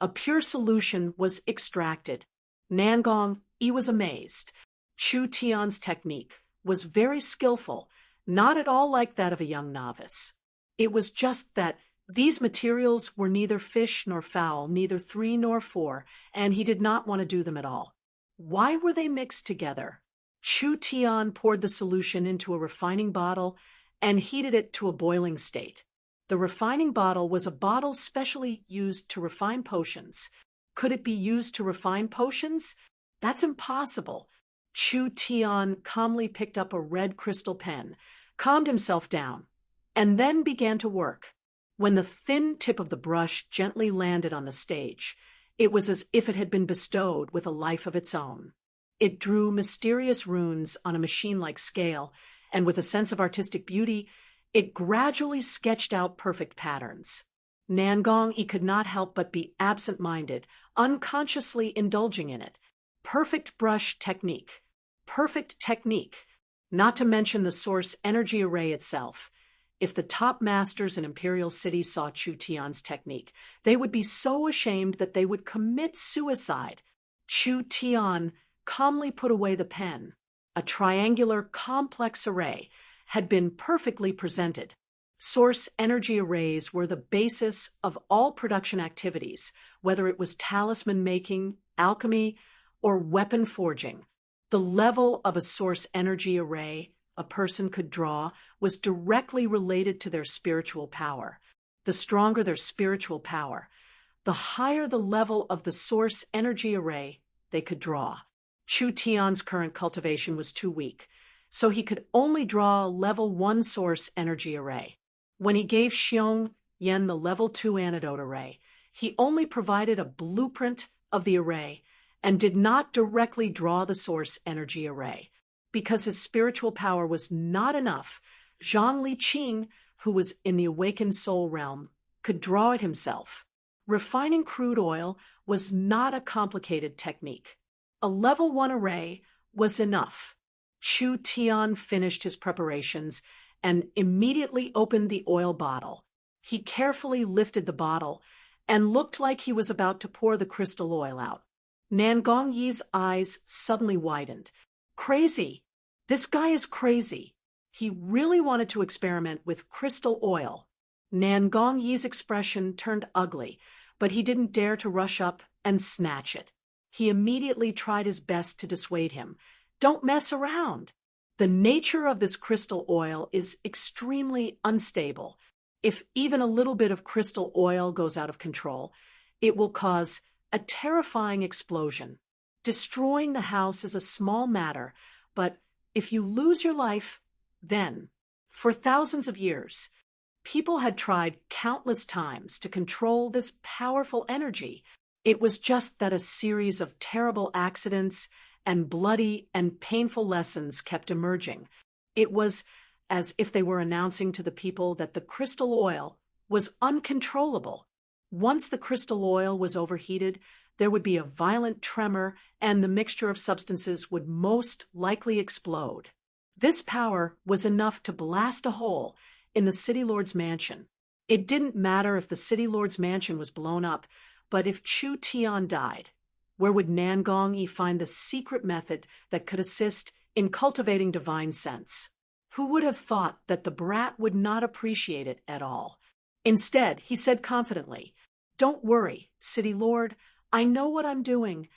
a pure solution was extracted. Nangong Yi was amazed. Chu Tian's technique was very skillful, not at all like that of a young novice. It was just that these materials were neither fish nor fowl, neither 3 nor 4, and he did not want to do them at all. Why were they mixed together? Chu Tian poured the solution into a refining bottle and heated it to a boiling state. The refining bottle was a bottle specially used to refine potions. Could it be used to refine potions? That's impossible. Chu Tian calmly picked up a red crystal pen, calmed himself down, and then began to work. When the thin tip of the brush gently landed on the stage, it was as if it had been bestowed with a life of its own. It drew mysterious runes on a machine-like scale, and with a sense of artistic beauty, it gradually sketched out perfect patterns. Nangong could not help but be absent-minded, unconsciously indulging in it. Perfect brush technique. Perfect technique. Not to mention the source energy array itself. If the top masters in Imperial City saw Chu Tian's technique, they would be so ashamed that they would commit suicide. Chu Tian calmly put away the pen. A triangular, complex array had been perfectly presented. Source energy arrays were the basis of all production activities, whether it was talisman making, alchemy, or weapon forging. The level of a source energy array a person could draw was directly related to their spiritual power. The stronger their spiritual power, the higher the level of the source energy array they could draw. Chu Tian's current cultivation was too weak, so he could only draw a level 1 source energy array. When he gave Xiong Yan the level 2 antidote array, he only provided a blueprint of the array and did not directly draw the source energy array. Because his spiritual power was not enough, Zhang Liqing, who was in the awakened soul realm, could draw it himself. Refining crude oil was not a complicated technique. A level 1 array was enough. Chu Tian finished his preparations and immediately opened the oil bottle. He carefully lifted the bottle and looked like he was about to pour the crystal oil out. Nangong Yi's eyes suddenly widened. Crazy! This guy is crazy. He really wanted to experiment with crystal oil. Nangong Yi's expression turned ugly, but he didn't dare to rush up and snatch it. He immediately tried his best to dissuade him. Don't mess around. The nature of this crystal oil is extremely unstable. If even a little bit of crystal oil goes out of control, it will cause a terrifying explosion. Destroying the house is a small matter, but if you lose your life, then, for thousands of years, people had tried countless times to control this powerful energy. It was just that a series of terrible accidents and bloody and painful lessons kept emerging. It was as if they were announcing to the people that the crystal oil was uncontrollable. Once the crystal oil was overheated, there would be a violent tremor, and the mixture of substances would most likely explode. This power was enough to blast a hole in the City Lord's mansion. It didn't matter if the City Lord's mansion was blown up, but if Chu Tian died, where would Nangong Yi find the secret method that could assist in cultivating divine sense? Who would have thought that the brat would not appreciate it at all? Instead, he said confidently, "Don't worry, City Lord. I know what I'm doing."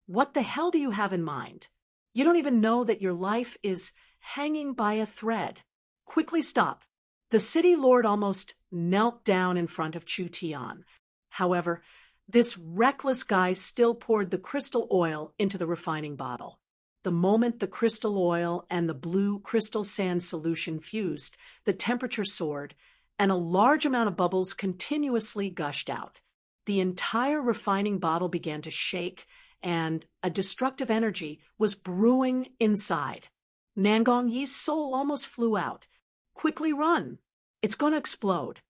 What the hell do you have in mind? You don't even know that your life is hanging by a thread. Quickly stop. The City Lord almost knelt down in front of Chu Tian. However, this reckless guy still poured the crystal oil into the refining bottle. The moment the crystal oil and the blue crystal sand solution fused, the temperature soared, and a large amount of bubbles continuously gushed out. The entire refining bottle began to shake, and a destructive energy was brewing inside. Nangong Yi's soul almost flew out. Quickly run. It's going to explode.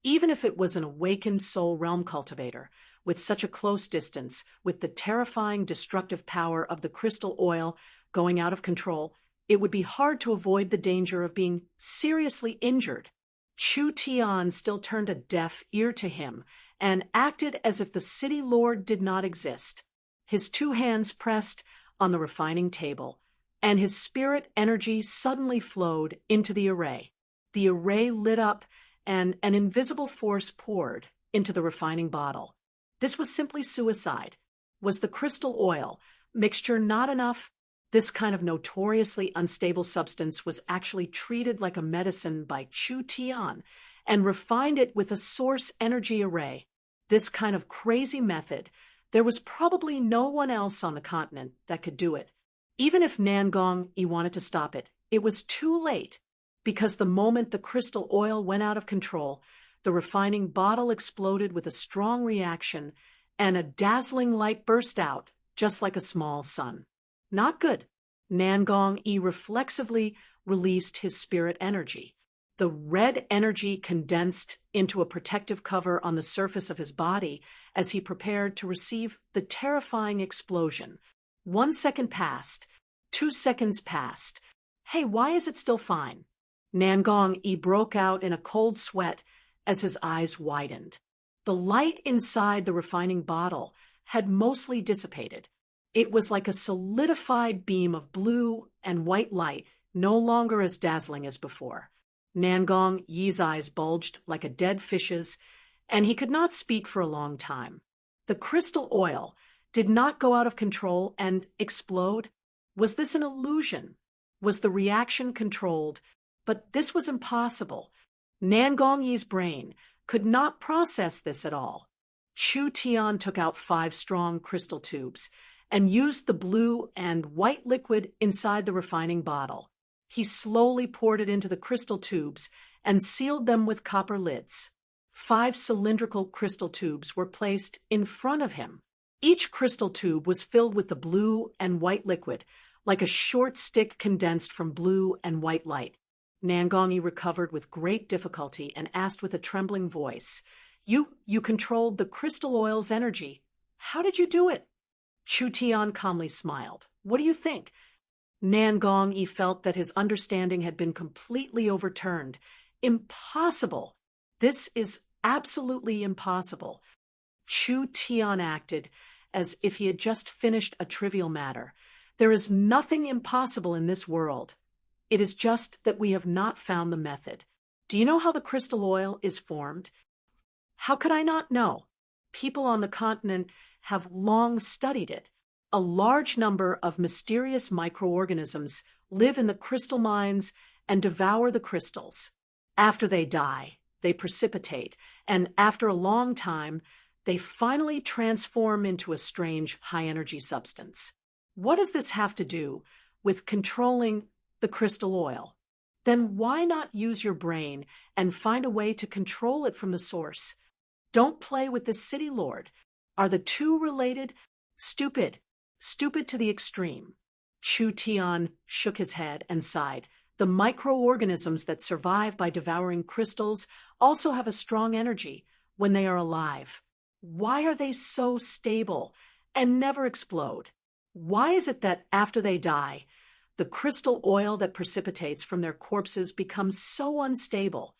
Even if it was an awakened soul realm cultivator, with such a close distance, with the terrifying destructive power of the crystal oil going out of control, it would be hard to avoid the danger of being seriously injured. Chu Tian still turned a deaf ear to him and acted as if the City Lord did not exist. His 2 hands pressed on the refining table, and his spirit energy suddenly flowed into the array. The array lit up, and an invisible force poured into the refining bottle. This was simply suicide. Was the crystal oil mixture not enough? This kind of notoriously unstable substance was actually treated like a medicine by Chu Tian, and refined it with a source energy array. This kind of crazy method, there was probably no one else on the continent that could do it. Even if Nangong-yi wanted to stop it, it was too late, because the moment the crystal oil went out of control, the refining bottle exploded with a strong reaction, and a dazzling light burst out, just like a small sun. Not good. Nangong-yi reflexively released his spirit energy. The red energy condensed into a protective cover on the surface of his body as he prepared to receive the terrifying explosion. 1 second passed. 2 seconds passed. Hey, why is it still fine? Nangong-yi broke out in a cold sweat as his eyes widened. The light inside the refining bottle had mostly dissipated. It was like a solidified beam of blue and white light, no longer as dazzling as before. Nangong-yi's eyes bulged like a dead fish's, and he could not speak for a long time. The crystal oil did not go out of control and explode. Was this an illusion? Was the reaction controlled? But this was impossible. Nangong-yi's brain could not process this at all. Chu Tian took out 5 strong crystal tubes and used the blue and white liquid inside the refining bottle. He slowly poured it into the crystal tubes and sealed them with copper lids. 5 cylindrical crystal tubes were placed in front of him. Each crystal tube was filled with the blue and white liquid, like a short stick condensed from blue and white light. Nangong-yi recovered with great difficulty and asked with a trembling voice, You controlled the crystal oil's energy. How did you do it? Chu Tian calmly smiled. What do you think? Nangong-yi felt that his understanding had been completely overturned. Impossible! This is absolutely impossible. Chu Tian acted as if he had just finished a trivial matter. There is nothing impossible in this world. It is just that we have not found the method. Do you know how the crystal oil is formed? How could I not know? People on the continent have long studied it. A large number of mysterious microorganisms live in the crystal mines and devour the crystals. After they die, they precipitate, and after a long time, they finally transform into a strange high-energy substance. What does this have to do with controlling the crystal oil? Then why not use your brain and find a way to control it from the source? Don't play with the city lord. Are the two related? Stupid. Stupid to the extreme. Chu Tian shook his head and sighed. The microorganisms that survive by devouring crystals also have a strong energy when they are alive. Why are they so stable and never explode? Why is it that after they die, the crystal oil that precipitates from their corpses becomes so unstable?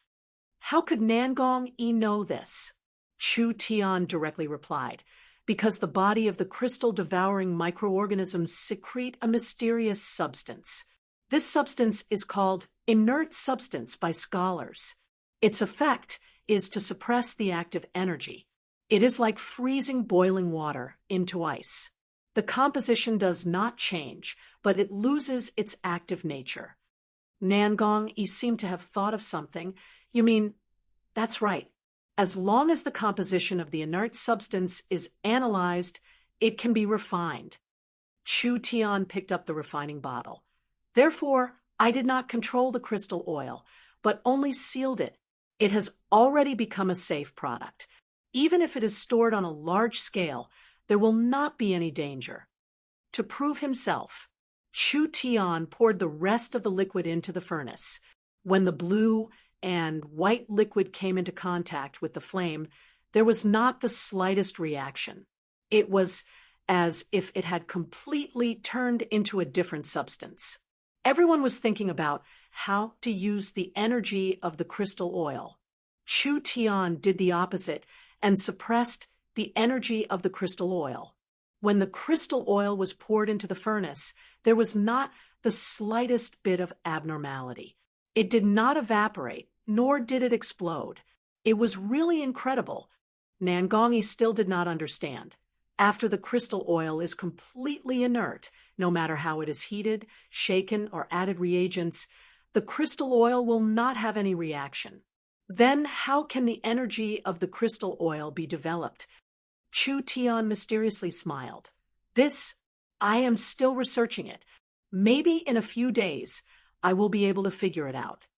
How could Nangong-yi know this? Chu Tian directly replied, because the body of the crystal-devouring microorganisms secrete a mysterious substance. This substance is called inert substance by scholars. Its effect is to suppress the active energy. It is like freezing boiling water into ice. The composition does not change, but it loses its active nature. Nangong-yi seemed to have thought of something. You mean, that's right. As long as the composition of the inert substance is analyzed, it can be refined. Chu Tian picked up the refining bottle. Therefore, I did not control the crystal oil, but only sealed it. It has already become a safe product. Even if it is stored on a large scale, there will not be any danger. To prove himself, Chu Tian poured the rest of the liquid into the furnace. When the blue and white liquid came into contact with the flame, there was not the slightest reaction. It was as if it had completely turned into a different substance. Everyone was thinking about how to use the energy of the crystal oil. Chu Tian did the opposite and suppressed the energy of the crystal oil. When the crystal oil was poured into the furnace, there was not the slightest bit of abnormality. It did not evaporate, nor did it explode. It was really incredible. Nangong-yi still did not understand. After the crystal oil is completely inert, no matter how it is heated, shaken, or added reagents, the crystal oil will not have any reaction. Then how can the energy of the crystal oil be developed? Chu Tian mysteriously smiled. I am still researching it. Maybe in a few days, I will be able to figure it out.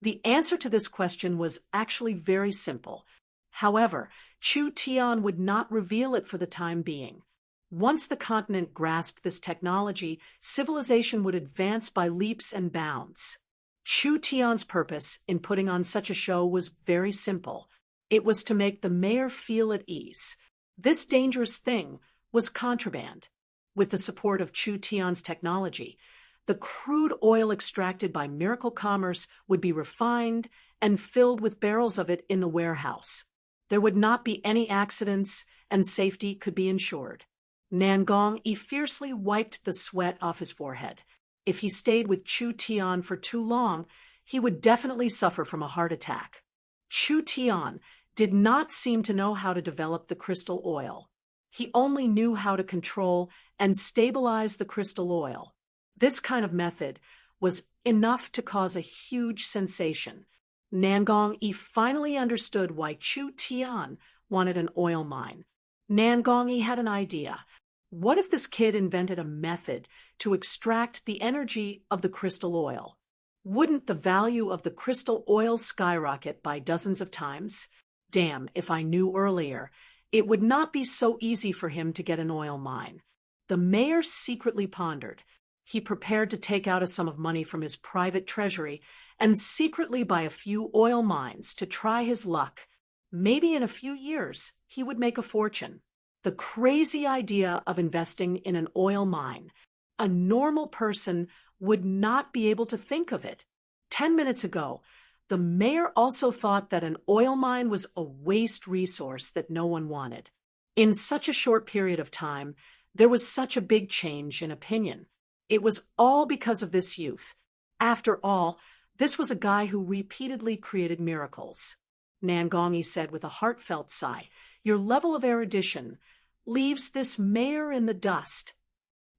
The answer to this question was actually very simple. However, Chu Tian would not reveal it for the time being. Once the continent grasped this technology, civilization would advance by leaps and bounds. Chu Tian's purpose in putting on such a show was very simple. It was to make the mayor feel at ease. This dangerous thing was contraband. With the support of Chu Tian's technology, the crude oil extracted by Miracle Commerce would be refined and filled with barrels of it in the warehouse. There would not be any accidents, and safety could be ensured. Nangong fiercely wiped the sweat off his forehead. If he stayed with Chu Tian for too long, he would definitely suffer from a heart attack. Chu Tian did not seem to know how to develop the crystal oil. He only knew how to control and stabilize the crystal oil. This kind of method was enough to cause a huge sensation. Nangong finally understood why Chu Tian wanted an oil mine. Nangong had an idea. What if this kid invented a method to extract the energy of the crystal oil? Wouldn't the value of the crystal oil skyrocket by dozens of times? Damn, if I knew earlier, it would not be so easy for him to get an oil mine. The mayor secretly pondered. He prepared to take out a sum of money from his private treasury and secretly buy a few oil mines to try his luck. Maybe in a few years, he would make a fortune. The crazy idea of investing in an oil mine. A normal person would not be able to think of it. 10 minutes ago, the mayor also thought that an oil mine was a waste resource that no one wanted. In such a short period of time, there was such a big change in opinion. It was all because of this youth. After all, this was a guy who repeatedly created miracles. Nangong said with a heartfelt sigh, "Your level of erudition leaves this mayor in the dust."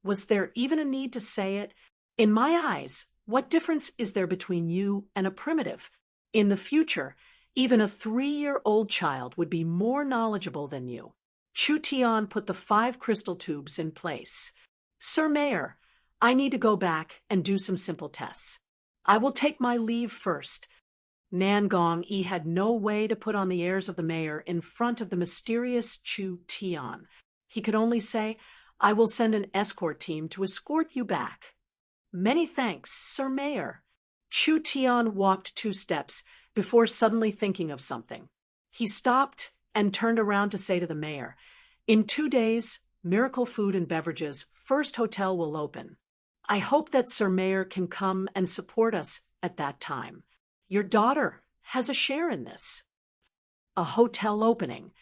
Was there even a need to say it? In my eyes, what difference is there between you and a primitive? In the future, even a 3-year-old child would be more knowledgeable than you. Chu Tian put the 5 crystal tubes in place. "Sir Mayor, I need to go back and do some simple tests. I will take my leave first." Nangong had no way to put on the airs of the mayor in front of the mysterious Chu Tian. He could only say, "I will send an escort team to escort you back." "Many thanks, Sir Mayor." Chu Tian walked 2 steps before suddenly thinking of something. He stopped and turned around to say to the mayor, "In 2 days, Miracle Food and Beverages' first hotel will open. I hope that Sir Mayor can come and support us at that time. Your daughter has a share in this." A hotel opening,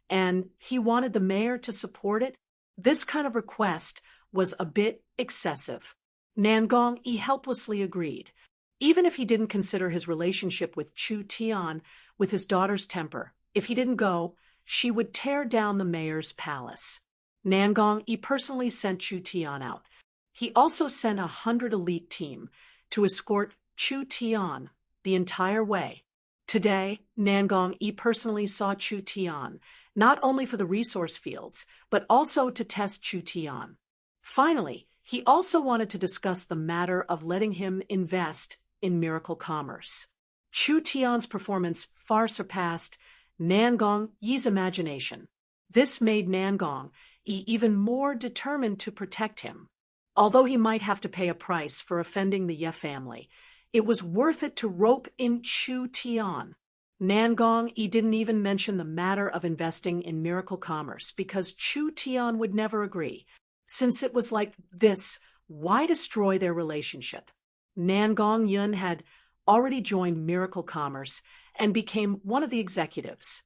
and he wanted the mayor to support it? This kind of request was a bit excessive. Nangong helplessly agreed. Even if he didn't consider his relationship with Chu Tian with his daughter's temper, if he didn't go, she would tear down the mayor's palace. Nangong personally sent Chu Tian out. He also sent 100 elite team to escort Chu Tian the entire way. Today, Nangong personally saw Chu Tian, not only for the resource fields, but also to test Chu Tian. Finally, he also wanted to discuss the matter of letting him invest in Miracle Commerce. Chu Tian's performance far surpassed Nangong's imagination. This made Nangong even more determined to protect him. Although he might have to pay a price for offending the Ye family, it was worth it to rope in Chu Tian. Nangong didn't even mention the matter of investing in Miracle Commerce because Chu Tian would never agree. Since it was like this, why destroy their relationship? Nangong Yun had already joined Miracle Commerce and became one of the executives.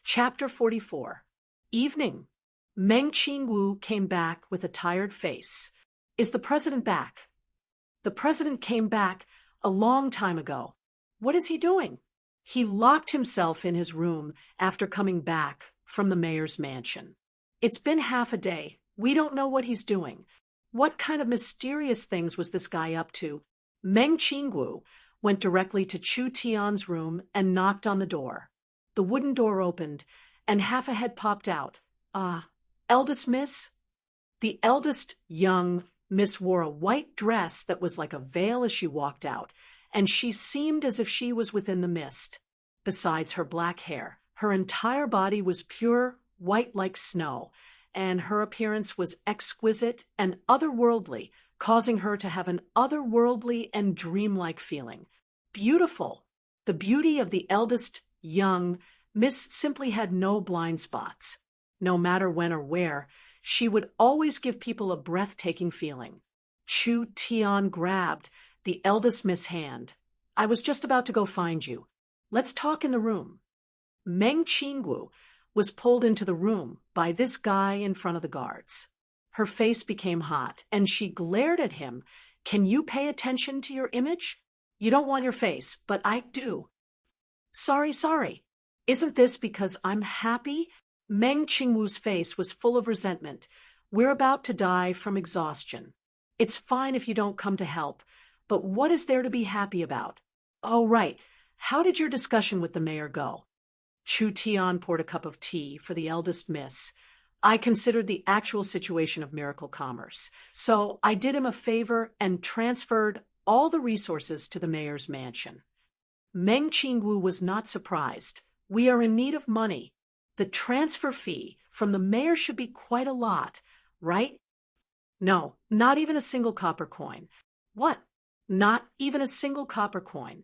Chapter 44. Evening. Meng Qingwu came back with a tired face. "Is the president back?" "The president came back a long time ago." "What is he doing?" "He locked himself in his room after coming back from the mayor's mansion. It's been half a day. We don't know what he's doing. What kind of mysterious things was this guy up to?" Meng Qingwu went directly to Chu Tian's room and knocked on the door. The wooden door opened, and half a head popped out. Eldest miss? The eldest young miss wore a white dress that was like a veil as she walked out, and she seemed as if she was within the mist. Besides her black hair, her entire body was pure white like snow, and her appearance was exquisite and otherworldly, causing her to have an otherworldly and dreamlike feeling. Beautiful. The beauty of the eldest young miss simply had no blind spots. No matter when or where, she would always give people a breathtaking feeling. Chu Tian grabbed the eldest miss' hand. I was just about to go find you. Let's talk in the room. Meng Qingwu was pulled into the room by this guy in front of the guards. Her face became hot, and she glared at him. Can you pay attention to your image? You don't want your face, but I do. Sorry. Isn't this because I'm happy? Meng Qingwu's face was full of resentment. We're about to die from exhaustion. It's fine if you don't come to help, but what is there to be happy about? Oh, right. How did your discussion with the mayor go? Chu Tian poured a cup of tea for the eldest miss. I considered the actual situation of miracle commerce, so I did him a favor and transferred all the resources to the mayor's mansion. Meng Qingwu was not surprised. We are in need of money. The transfer fee from the mayor should be quite a lot, right? No, not even a single copper coin. What? Not even a single copper coin.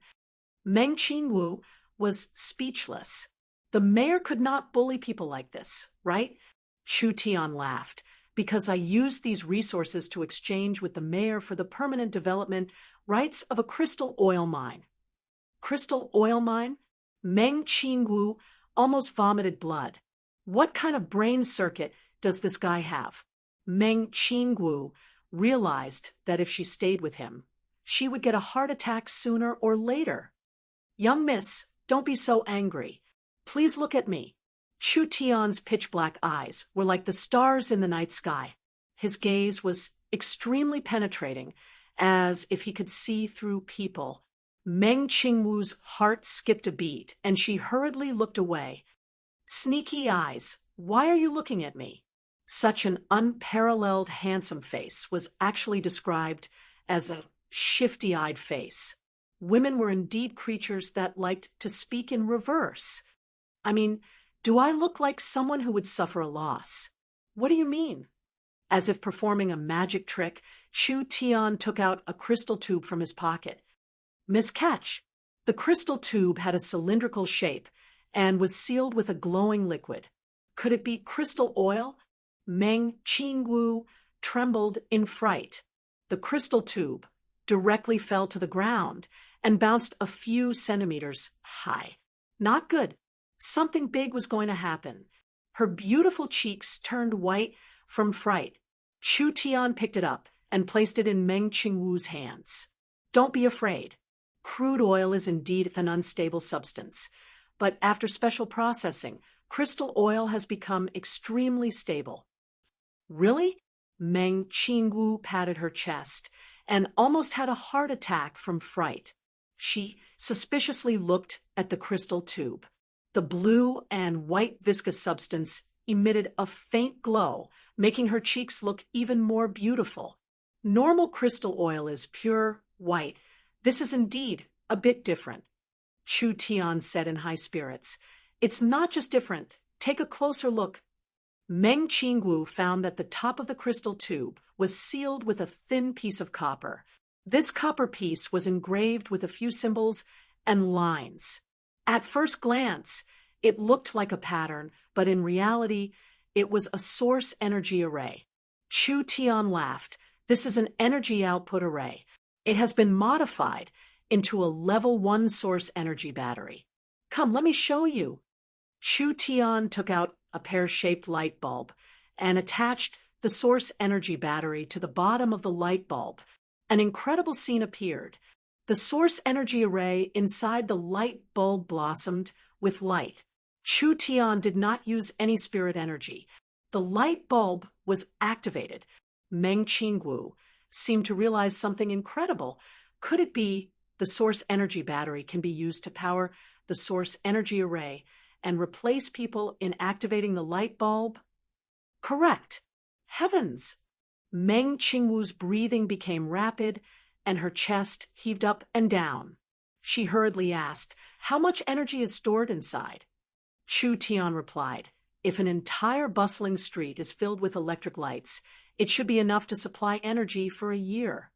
Meng Qingwu was speechless. The mayor could not bully people like this, right? Chu Tian laughed. Because I used these resources to exchange with the mayor for the permanent development rights of a crystal oil mine. Crystal oil mine? Meng Qingwu almost vomited blood. What kind of brain circuit does this guy have? Meng Qingwu realized that if she stayed with him, she would get a heart attack sooner or later. Young miss, don't be so angry. Please look at me. Chu Tian's pitch-black eyes were like the stars in the night sky. His gaze was extremely penetrating, as if he could see through people. Meng Qingwu's heart skipped a beat, and she hurriedly looked away. Sneaky eyes, why are you looking at me? Such an unparalleled handsome face was actually described as a shifty-eyed face. Women were indeed creatures that liked to speak in reverse. I mean, do I look like someone who would suffer a loss? What do you mean? As if performing a magic trick, Chu Tian took out a crystal tube from his pocket. Miss Catch. The crystal tube had a cylindrical shape and was sealed with a glowing liquid. Could it be crystal oil? Meng Qingwu trembled in fright. The crystal tube directly fell to the ground and bounced a few centimeters high. Not good. Something big was going to happen. Her beautiful cheeks turned white from fright. Chu Tian picked it up and placed it in Meng Qingwu's hands. Don't be afraid. Crude oil is indeed an unstable substance, but after special processing, crystal oil has become extremely stable. Really? Meng Qingwu patted her chest and almost had a heart attack from fright. She suspiciously looked at the crystal tube. The blue and white viscous substance emitted a faint glow, making her cheeks look even more beautiful. Normal crystal oil is pure white. This is indeed a bit different. Chu Tian said in high spirits. It's not just different. Take a closer look. Meng Qingwu found that the top of the crystal tube was sealed with a thin piece of copper. This copper piece was engraved with a few symbols and lines. At first glance, it looked like a pattern, but in reality, it was a source energy array. Chu Tian laughed. This is an energy output array. It has been modified into a level 1 source energy battery. Come, let me show you. Chu Tian took out a pear-shaped light bulb and attached the source energy battery to the bottom of the light bulb. An incredible scene appeared. The source energy array inside the light bulb blossomed with light. Chu Tian did not use any spirit energy. The light bulb was activated. Meng Qingwu seemed to realize something incredible. Could it be the source energy battery can be used to power the source energy array and replace people in activating the light bulb? Correct. Heavens! Meng Qingwu's breathing became rapid, and her chest heaved up and down. She hurriedly asked, "How much energy is stored inside?" Chu Tian replied, "If an entire bustling street is filled with electric lights, it should be enough to supply energy for a year."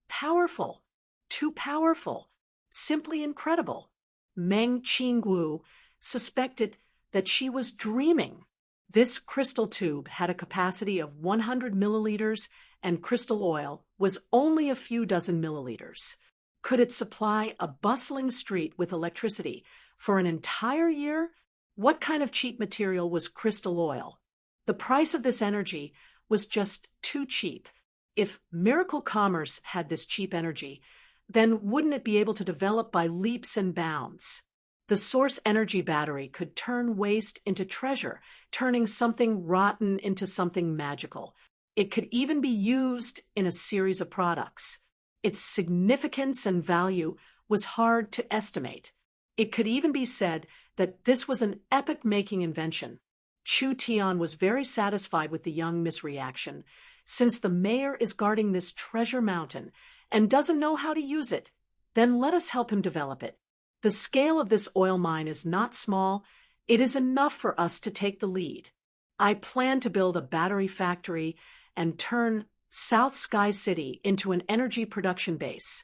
Powerful. Too powerful. Simply incredible. Meng Qingwu suspected that she was dreaming. This crystal tube had a capacity of 100 milliliters, and crystal oil was only a few dozen milliliters. Could it supply a bustling street with electricity for an entire year? What kind of cheap material was crystal oil? The price of this energy was just too cheap. If Miracle Commerce had this cheap energy, then wouldn't it be able to develop by leaps and bounds? The source energy battery could turn waste into treasure, turning something rotten into something magical. It could even be used in a series of products. Its significance and value was hard to estimate. It could even be said that this was an epoch-making invention. Chu Tian was very satisfied with the young Miss reaction. Since the mayor is guarding this treasure mountain and doesn't know how to use it, then let us help him develop it. The scale of this oil mine is not small. It is enough for us to take the lead. I plan to build a battery factory and turn South Sky City into an energy production base.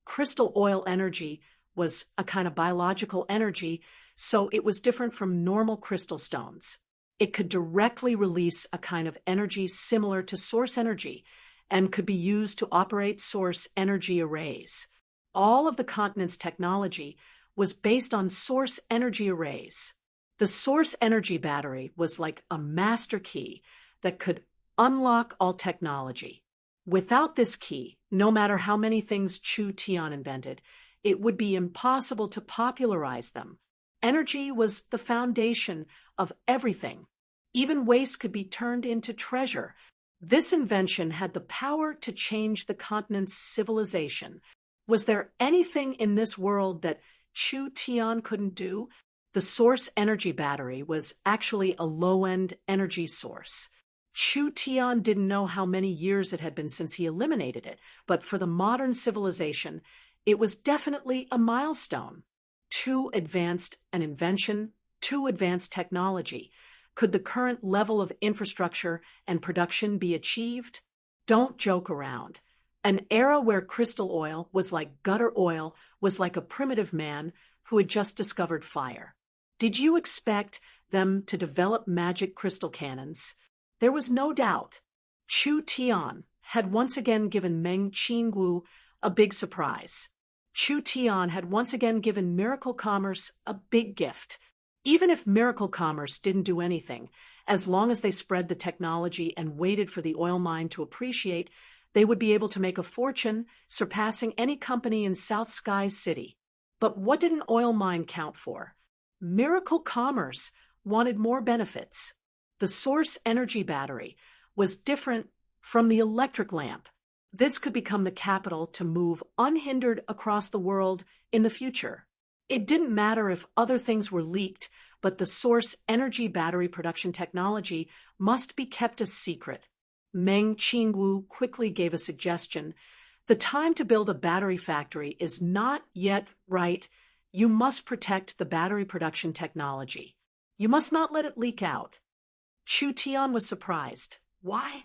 Crystal oil energy was a kind of biological energy, so it was different from normal crystal stones. It could directly release a kind of energy similar to source energy and could be used to operate source energy arrays. All of the continent's technology was based on source energy arrays. The source energy battery was like a master key that could unlock all technology. Without this key, no matter how many things Chu Tian invented, it would be impossible to popularize them. Energy was the foundation of everything. Even waste could be turned into treasure. This invention had the power to change the continent's civilization. Was there anything in this world that Chu Tian couldn't do? The source energy battery was actually a low-end energy source. Chu Tian didn't know how many years it had been since he eliminated it, but for the modern civilization, it was definitely a milestone. Too advanced an invention, too advanced technology. Could the current level of infrastructure and production be achieved? Don't joke around. An era where crystal oil was like gutter oil was like a primitive man who had just discovered fire. Did you expect them to develop magic crystal cannons? There was no doubt. Chu Tian had once again given Meng Qingwu a big surprise. Chu Tian had once again given Miracle Commerce a big gift. Even if Miracle Commerce didn't do anything, as long as they spread the technology and waited for the oil mine to appreciate, they would be able to make a fortune, surpassing any company in South Sky City. But what did an oil mine count for? Miracle Commerce wanted more benefits. The source energy battery was different from the electric lamp. This could become the capital to move unhindered across the world in the future. It didn't matter if other things were leaked, but the source energy battery production technology must be kept a secret. Meng Qingwu quickly gave a suggestion. The time to build a battery factory is not yet right. You must protect the battery production technology. You must not let it leak out. Chu Tian was surprised. Why?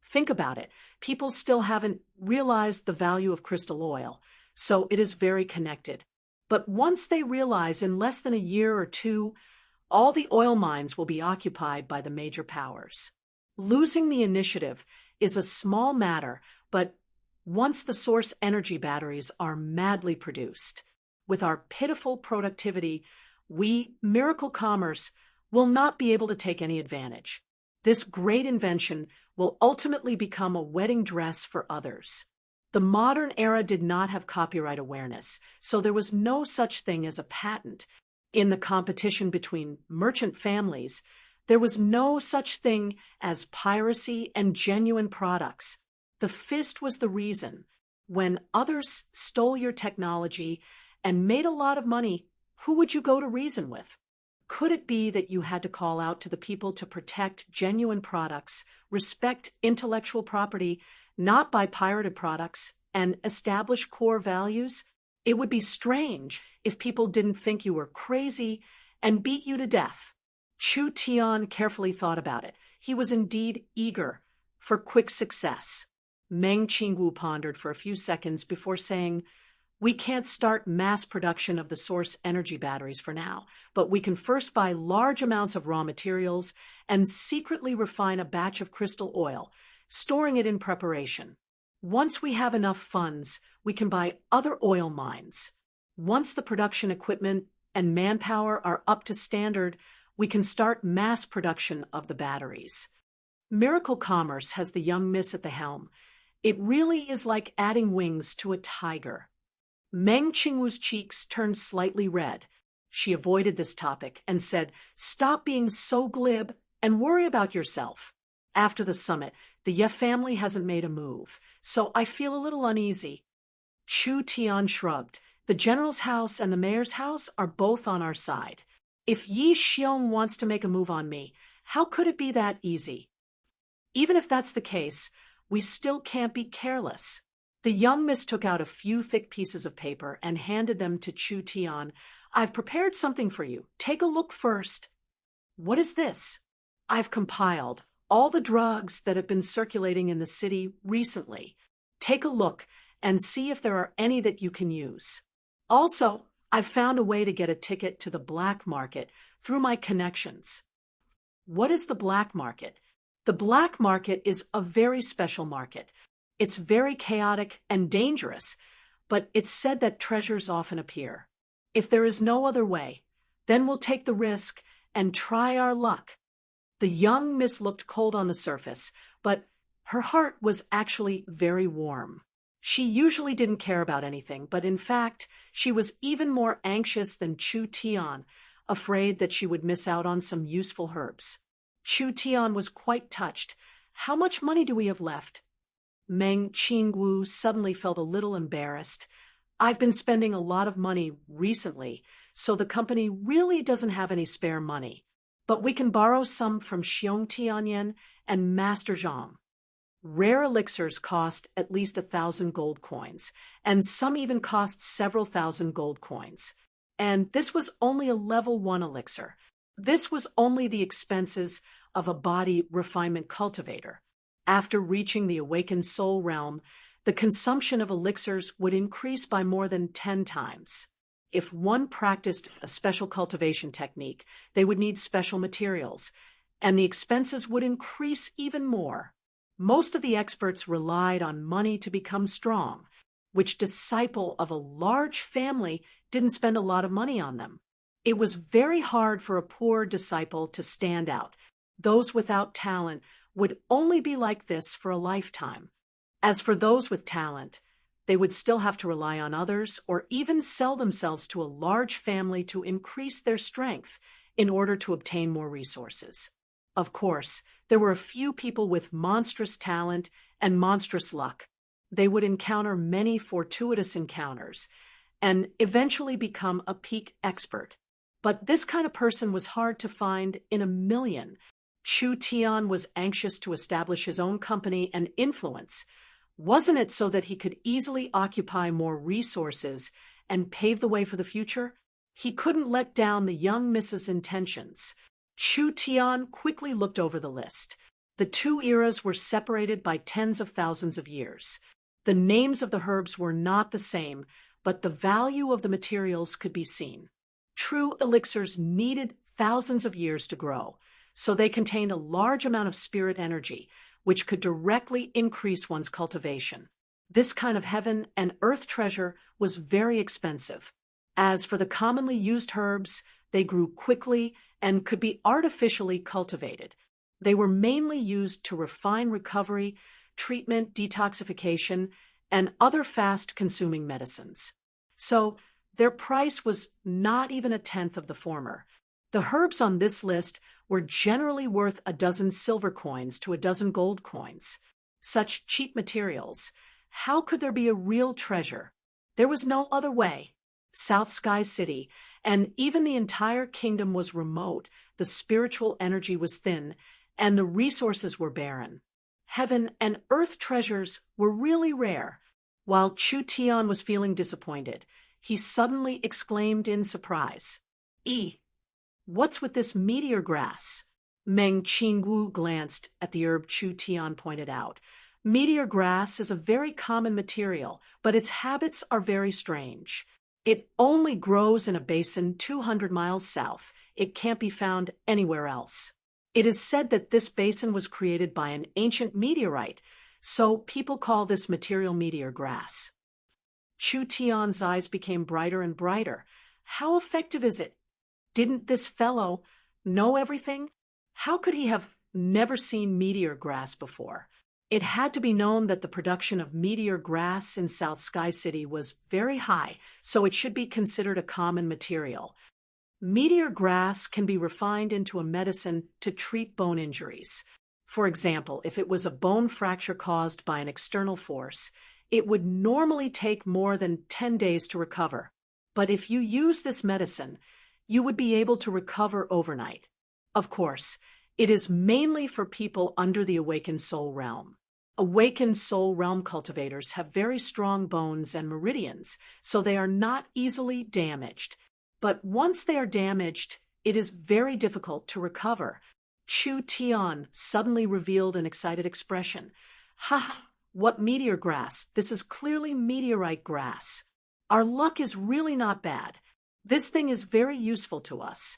Think about it. People still haven't realized the value of crystal oil, so it is very connected. But once they realize in less than a year or two, all the oil mines will be occupied by the major powers. Losing the initiative is a small matter, but once the source energy batteries are madly produced, with our pitiful productivity, we, Miracle Commerce, will not be able to take any advantage. This great invention will ultimately become a wedding dress for others. The modern era did not have copyright awareness, so there was no such thing as a patent. In the competition between merchant families, there was no such thing as piracy and genuine products. The fist was the reason. When others stole your technology and made a lot of money, who would you go to reason with? Could it be that you had to call out to the people to protect genuine products, respect intellectual property, not buy pirated products, and establish core values? It would be strange if people didn't think you were crazy and beat you to death. Chu Tian carefully thought about it. He was indeed eager for quick success. Meng Qingwu pondered for a few seconds before saying, "We can't start mass production of the source energy batteries for now, but we can first buy large amounts of raw materials and secretly refine a batch of crystal oil, storing it in preparation. Once we have enough funds, we can buy other oil mines. Once the production equipment and manpower are up to standard, we can start mass production of the batteries." Miracle Commerce has the young miss at the helm. It really is like adding wings to a tiger. Meng Qingwu's cheeks turned slightly red. She avoided this topic and said, "Stop being so glib and worry about yourself. After the summit, the Ye family hasn't made a move, so I feel a little uneasy." Chu Tian shrugged. "The general's house and the mayor's house are both on our side. If Yi Xiong wants to make a move on me, how could it be that easy? Even if that's the case, we still can't be careless." The young miss took out a few thick pieces of paper and handed them to Chu Tian. "I've prepared something for you. Take a look first." "What is this?" "I've compiled all the drugs that have been circulating in the city recently. Take a look and see if there are any that you can use. Also, I've found a way to get a ticket to the black market through my connections." What is the black market? The black market is a very special market. It's very chaotic and dangerous, but it's said that treasures often appear. If there is no other way, then we'll take the risk and try our luck. The young miss looked cold on the surface, but her heart was actually very warm. She usually didn't care about anything, but in fact, she was even more anxious than Chu Tian, afraid that she would miss out on some useful herbs. Chu Tian was quite touched. "How much money do we have left?" Meng Qingwu suddenly felt a little embarrassed. "I've been spending a lot of money recently, so the company really doesn't have any spare money. But we can borrow some from Xiong Tianyan and Master Zhang. Rare elixirs cost at least 1,000 gold coins, and some even cost several thousand gold coins. And this was only a level 1 elixir. This was only the expenses of a body refinement cultivator. After reaching the awakened soul realm, the consumption of elixirs would increase by more than 10 times. If one practiced a special cultivation technique, they would need special materials, and the expenses would increase even more. Most of the experts relied on money to become strong. Which disciple of a large family didn't spend a lot of money on them? It was very hard for a poor disciple to stand out. Those without talent would only be like this for a lifetime. As for those with talent, they would still have to rely on others or even sell themselves to a large family to increase their strength in order to obtain more resources. Of course, there were a few people with monstrous talent and monstrous luck. They would encounter many fortuitous encounters and eventually become a peak expert. But this kind of person was hard to find in a million. Chu Tian was anxious to establish his own company and influence. Wasn't it so that he could easily occupy more resources and pave the way for the future? He couldn't let down the young Mrs. intentions. Chu Tian quickly looked over the list. The two eras were separated by tens of thousands of years. The names of the herbs were not the same, but the value of the materials could be seen. True elixirs needed thousands of years to grow, so they contained a large amount of spirit energy, which could directly increase one's cultivation. This kind of heaven and earth treasure was very expensive. As for the commonly used herbs, they grew quickly and could be artificially cultivated. They were mainly used to refine recovery, treatment, detoxification, and other fast-consuming medicines. So their price was not even a tenth of the former. The herbs on this list were generally worth a dozen silver coins to a dozen gold coins. Such cheap materials How could there be a real treasure? There was no other way. South Sky City, and even the entire kingdom was remote, the spiritual energy was thin, and the resources were barren. Heaven and earth treasures were really rare. While Chu Tian was feeling disappointed, he suddenly exclaimed in surprise, What's with this meteor grass? Meng Qingwu glanced at the herb Chu Tian pointed out. Meteor grass is a very common material, but its habits are very strange. It only grows in a basin 200 miles south. It can't be found anywhere else. It is said that this basin was created by an ancient meteorite, so people call this material meteor grass. Chu Tian's eyes became brighter and brighter. How effective is it? Didn't this fellow know everything? How could he have never seen meteor grass before? It had to be known that the production of meteor grass in South Sky City was very high, so it should be considered a common material. Meteor grass can be refined into a medicine to treat bone injuries. For example, if it was a bone fracture caused by an external force, it would normally take more than 10 days to recover. But if you use this medicine, you would be able to recover overnight. Of course, it is mainly for people under the awakened soul realm. Awakened soul realm cultivators have very strong bones and meridians, so they are not easily damaged. But once they are damaged, it is very difficult to recover. Chu Tian suddenly revealed an excited expression. Ha! What meteor grass? This is clearly meteorite grass. Our luck is really not bad. This thing is very useful to us.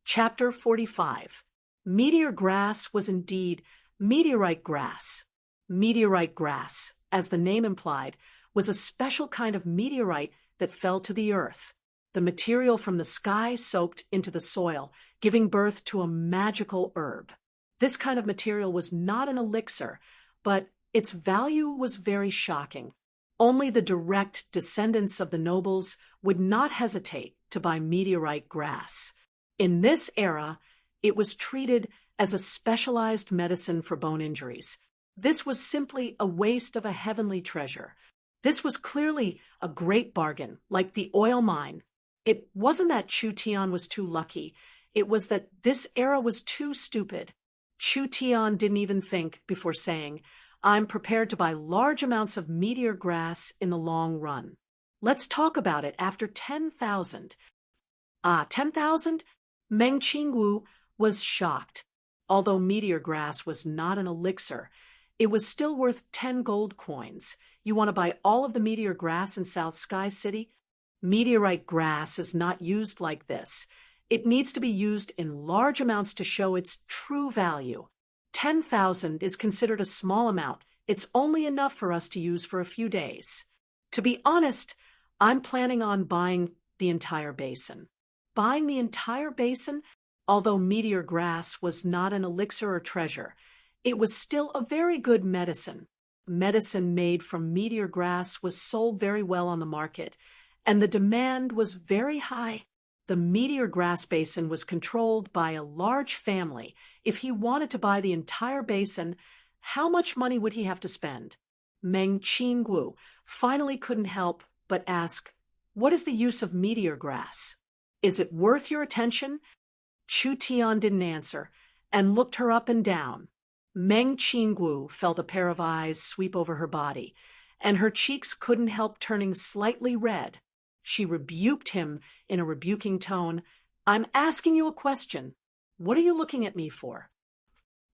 Chapter 45. Meteor grass was indeed meteorite grass. Meteorite grass, as the name implied, was a special kind of meteorite that fell to the earth. The material from the sky soaked into the soil, giving birth to a magical herb. This kind of material was not an elixir, but its value was very shocking. Only the direct descendants of the nobles would not hesitate to buy meteorite grass. In this era, it was treated as a specialized medicine for bone injuries. This was simply a waste of a heavenly treasure. This was clearly a great bargain, like the oil mine. It wasn't that Chu Tian was too lucky. It was that this era was too stupid. Chu Tian didn't even think before saying, I'm prepared to buy large amounts of meteor grass in the long run. Let's talk about it after 10,000. 10,000? Meng Qingwu was shocked. Although meteor grass was not an elixir, it was still worth 10 gold coins. You want to buy all of the meteor grass in South Sky City? Meteorite grass is not used like this. It needs to be used in large amounts to show its true value. 10,000 is considered a small amount. It's only enough for us to use for a few days. To be honest, I'm planning on buying the entire basin. Buying the entire basin? Although meteor grass was not an elixir or treasure, it was still a very good medicine. Medicine made from meteor grass was sold very well on the market, and the demand was very high. The meteor grass basin was controlled by a large family. If he wanted to buy the entire basin, how much money would he have to spend? Meng Qingwu finally couldn't help but ask, what is the use of meteor grass? Is it worth your attention? Chu Tian didn't answer and looked her up and down. Meng Qingwu felt a pair of eyes sweep over her body, and her cheeks couldn't help turning slightly red. She rebuked him in a rebuking tone. I'm asking you a question. What are you looking at me for?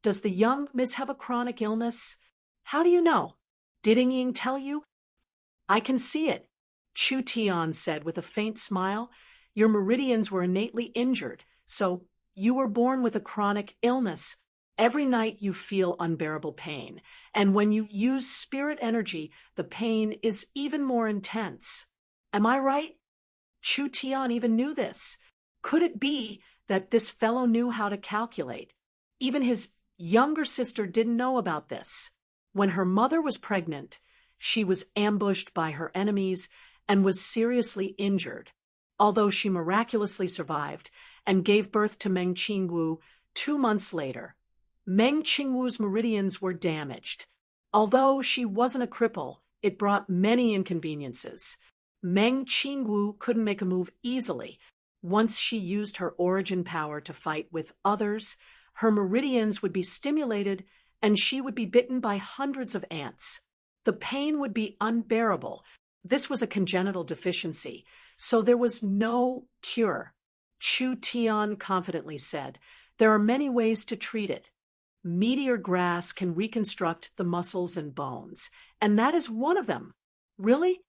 Does the young miss have a chronic illness? How do you know? Did Ying tell you? I can see it, Chu Tian said with a faint smile. Your meridians were innately injured, so you were born with a chronic illness. Every night you feel unbearable pain, and when you use spirit energy, the pain is even more intense. Am I right? Chu Tian even knew this. Could it be that this fellow knew how to calculate? Even his younger sister didn't know about this. When her mother was pregnant, she was ambushed by her enemies and was seriously injured. Although she miraculously survived and gave birth to Meng Qingwu 2 months later, Meng Qingwu's meridians were damaged. Although she wasn't a cripple, it brought many inconveniences. Meng Qingwu couldn't make a move easily. Once she used her origin power to fight with others, her meridians would be stimulated and she would be bitten by hundreds of ants. The pain would be unbearable. This was a congenital deficiency, so there was no cure. Chu Tian confidently said, "There are many ways to treat it. Meteor grass can reconstruct the muscles and bones, and that is one of them." Really?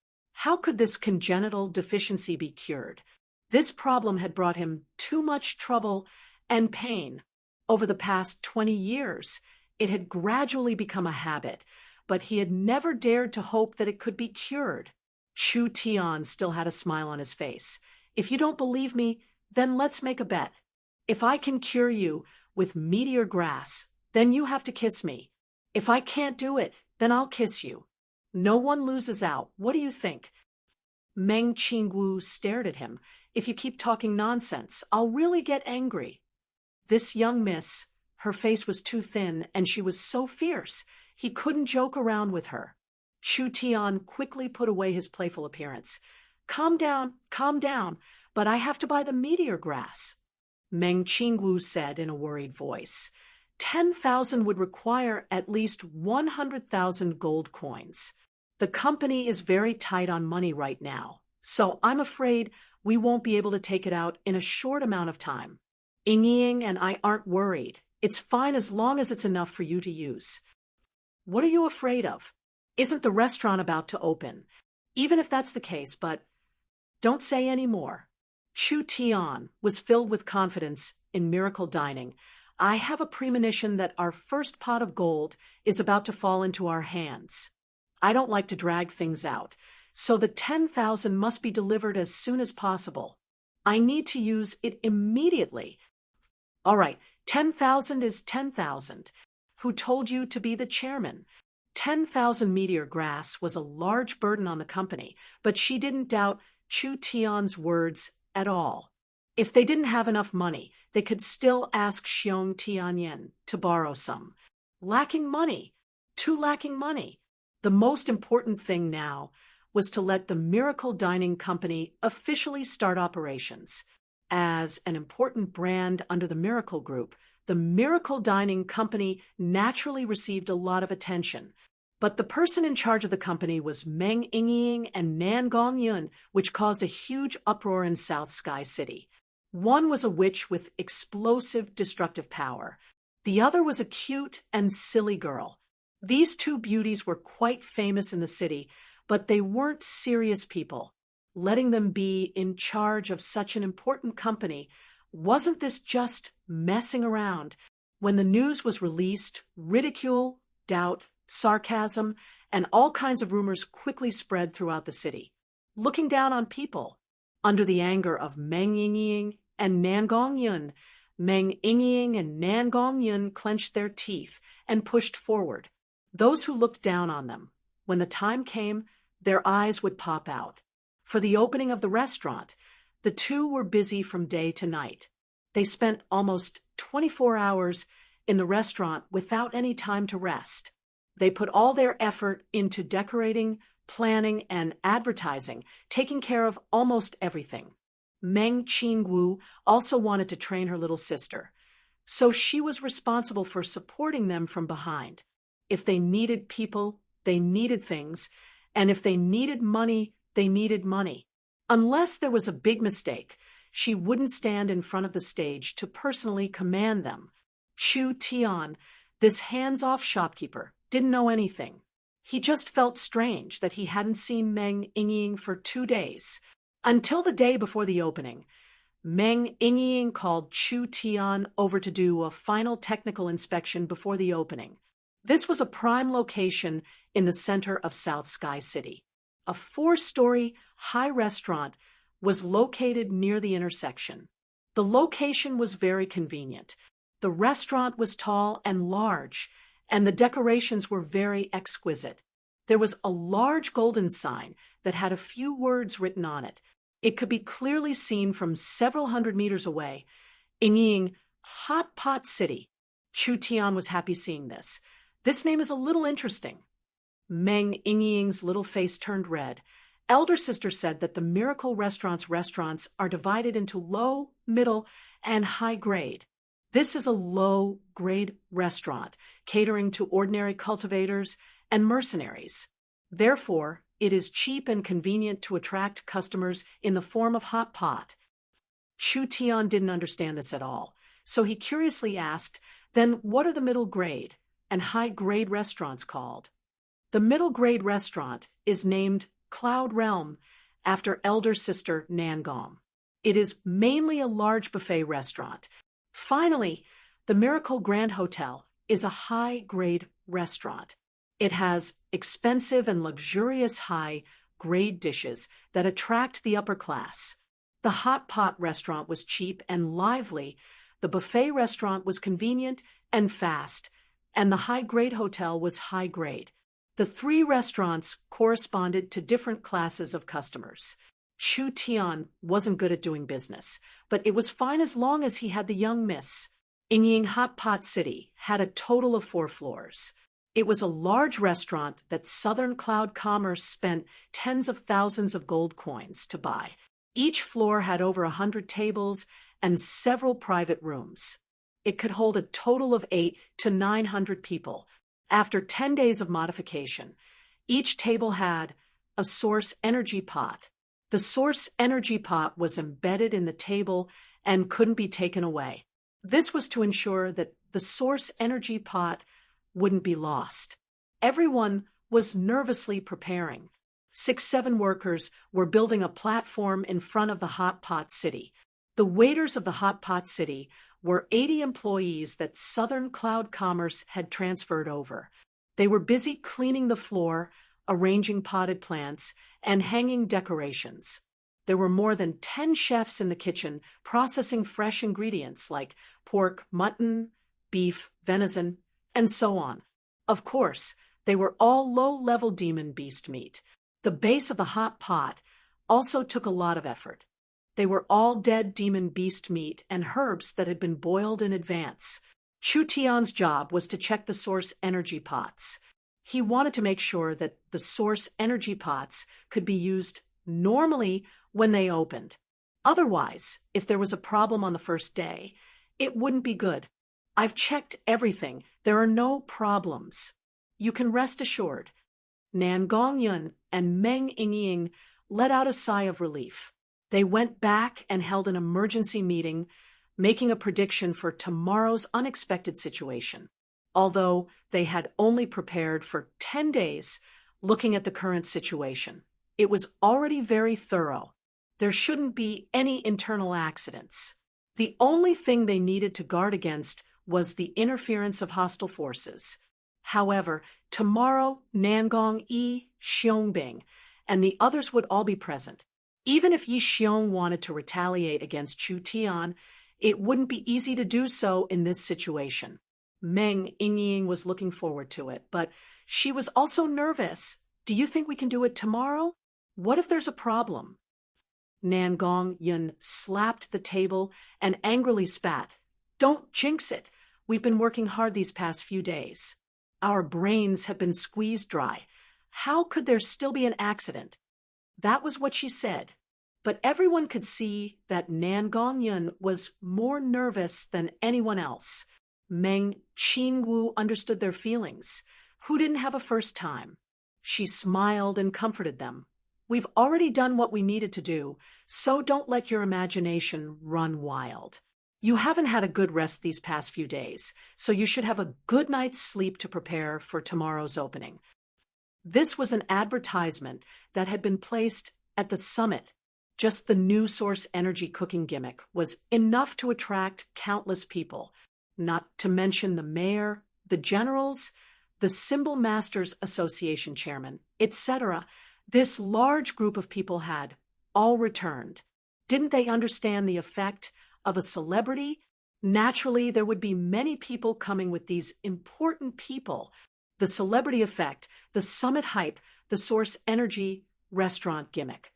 How could this congenital deficiency be cured? This problem had brought him too much trouble and pain. Over the past 20 years, it had gradually become a habit, but he had never dared to hope that it could be cured. Chu Tian still had a smile on his face. "If you don't believe me, then let's make a bet. If I can cure you with meteor grass, then you have to kiss me. If I can't do it, then I'll kiss you. No one loses out. What do you think?" Meng Qingwu stared at him. "If you keep talking nonsense, I'll really get angry." This young miss, her face was too thin and she was so fierce, he couldn't joke around with her. Chu Tian quickly put away his playful appearance. Calm down, but I have to buy the meteor grass." Meng Qingwu said in a worried voice. 10,000 would require at least 100,000 gold coins. The company is very tight on money right now, so I'm afraid we won't be able to take it out in a short amount of time. Ying and I aren't worried. It's fine as long as it's enough for you to use. What are you afraid of? Isn't the restaurant about to open? Even if that's the case, but don't say any more. Chu Tian was filled with confidence in miracle dining. I have a premonition that our first pot of gold is about to fall into our hands. I don't like to drag things out, so the 10,000 must be delivered as soon as possible. I need to use it immediately. All right, 10,000 is 10,000. Who told you to be the chairman? 10,000 meteor grass was a large burden on the company, but she didn't doubt Chu Tian's words at all. If they didn't have enough money, they could still ask Xiong Tianyan to borrow some. Lacking money. The most important thing now was to let the Miracle Dining Company officially start operations. As an important brand under the Miracle Group, the Miracle Dining Company naturally received a lot of attention. But the person in charge of the company was Meng Ying and Nan Gongyun, which caused a huge uproar in South Sky City. One was a witch with explosive, destructive power. The other was a cute and silly girl. These two beauties were quite famous in the city, but they weren't serious people. Letting them be in charge of such an important company, wasn't this just messing around? When the news was released, ridicule, doubt, sarcasm, and all kinds of rumors quickly spread throughout the city. Looking down on people. Under the anger of Meng Ying and Nan Gongyun, Meng Ying and Nan Gongyun clenched their teeth and pushed forward. Those who looked down on them, when the time came, their eyes would pop out. For the opening of the restaurant, the two were busy from day to night. They spent almost 24 hours in the restaurant without any time to rest. They put all their effort into decorating, planning, and advertising, taking care of almost everything. Meng Qingwu also wanted to train her little sister, so she was responsible for supporting them from behind. If they needed people, they needed things, and if they needed money, they needed money. Unless there was a big mistake, she wouldn't stand in front of the stage to personally command them. Chu Tian, this hands-off shopkeeper, didn't know anything. He just felt strange that he hadn't seen Meng Ying for 2 days. Until the day before the opening, Meng Ying called Chu Tian over to do a final technical inspection before the opening. This was a prime location in the center of South Sky City. A 4-story high restaurant was located near the intersection. The location was very convenient. The restaurant was tall and large, and the decorations were very exquisite. There was a large golden sign that had a few words written on it. It could be clearly seen from several hundred meters away. Ying, Hot Pot City. Chu Tian was happy seeing this. This name is a little interesting. Meng Yingying's little face turned red. Elder sister said that the Miracle restaurants are divided into low, middle, and high grade. This is a low-grade restaurant, catering to ordinary cultivators and mercenaries. Therefore, it is cheap and convenient to attract customers in the form of hot pot. Chu Tian didn't understand this at all, so he curiously asked, then what are the middle grade and high grade restaurants called? The middle grade restaurant is named Cloud Realm after elder sister Nangong. It is mainly a large buffet restaurant. Finally, the Miracle Grand Hotel is a high-grade restaurant. It has expensive and luxurious high-grade dishes that attract the upper class. The hot pot restaurant was cheap and lively, the buffet restaurant was convenient and fast, and the high-grade hotel was high-grade. The three restaurants corresponded to different classes of customers. Chu Tian wasn't good at doing business, but it was fine as long as he had the young miss. Yingying Hot Pot City had a total of 4 floors. It was a large restaurant that Southern Cloud Commerce spent tens of thousands of gold coins to buy. Each floor had over 100 tables and several private rooms. It could hold a total of 800 to 900 people. After 10 days of modification, each table had a source energy pot. The source energy pot was embedded in the table and couldn't be taken away. This was to ensure that the source energy pot wouldn't be lost. Everyone was nervously preparing. 6-7 workers were building a platform in front of the Hot Pot City. The waiters of the Hot Pot City were 80 employees that Southern Cloud Commerce had transferred over. They were busy cleaning the floor, arranging potted plants, and hanging decorations. There were more than 10 chefs in the kitchen processing fresh ingredients like pork, mutton, beef, venison, and so on. Of course, they were all low-level demon beast meat. The base of the hot pot also took a lot of effort. They were all dead demon beast meat and herbs that had been boiled in advance. Chu Tian's job was to check the source energy pots. He wanted to make sure that the source energy pots could be used normally when they opened. Otherwise, if there was a problem on the first day, it wouldn't be good. I've checked everything. There are no problems. You can rest assured. Nan Gongyun and Meng Yingying let out a sigh of relief. They went back and held an emergency meeting, making a prediction for tomorrow's unexpected situation. Although they had only prepared for 10 days looking at the current situation, it was already very thorough. There shouldn't be any internal accidents. The only thing they needed to guard against was the interference of hostile forces. However, tomorrow Nangong Yi Xiongbing and the others would all be present. Even if Yi Xiong wanted to retaliate against Chu Tian, it wouldn't be easy to do so in this situation. Meng Yingying was looking forward to it, but she was also nervous. Do you think we can do it tomorrow? What if there's a problem? Nan Gongyun slapped the table and angrily spat. Don't jinx it. We've been working hard these past few days. Our brains have been squeezed dry. How could there still be an accident? That was what she said. But everyone could see that Nan Gongyun was more nervous than anyone else. Meng Qingwu understood their feelings. Who didn't have a first time? She smiled and comforted them. We've already done what we needed to do, so don't let your imagination run wild. You haven't had a good rest these past few days, so you should have a good night's sleep to prepare for tomorrow's opening. This was an advertisement that had been placed at the summit. Just the new source energy cooking gimmick was enough to attract countless people, not to mention the mayor, the generals, the Symbol Masters Association chairman, etc. This large group of people had all returned. Didn't they understand the effect of a celebrity? Naturally, there would be many people coming with these important people. The celebrity effect, the summit hype, the source energy restaurant gimmick.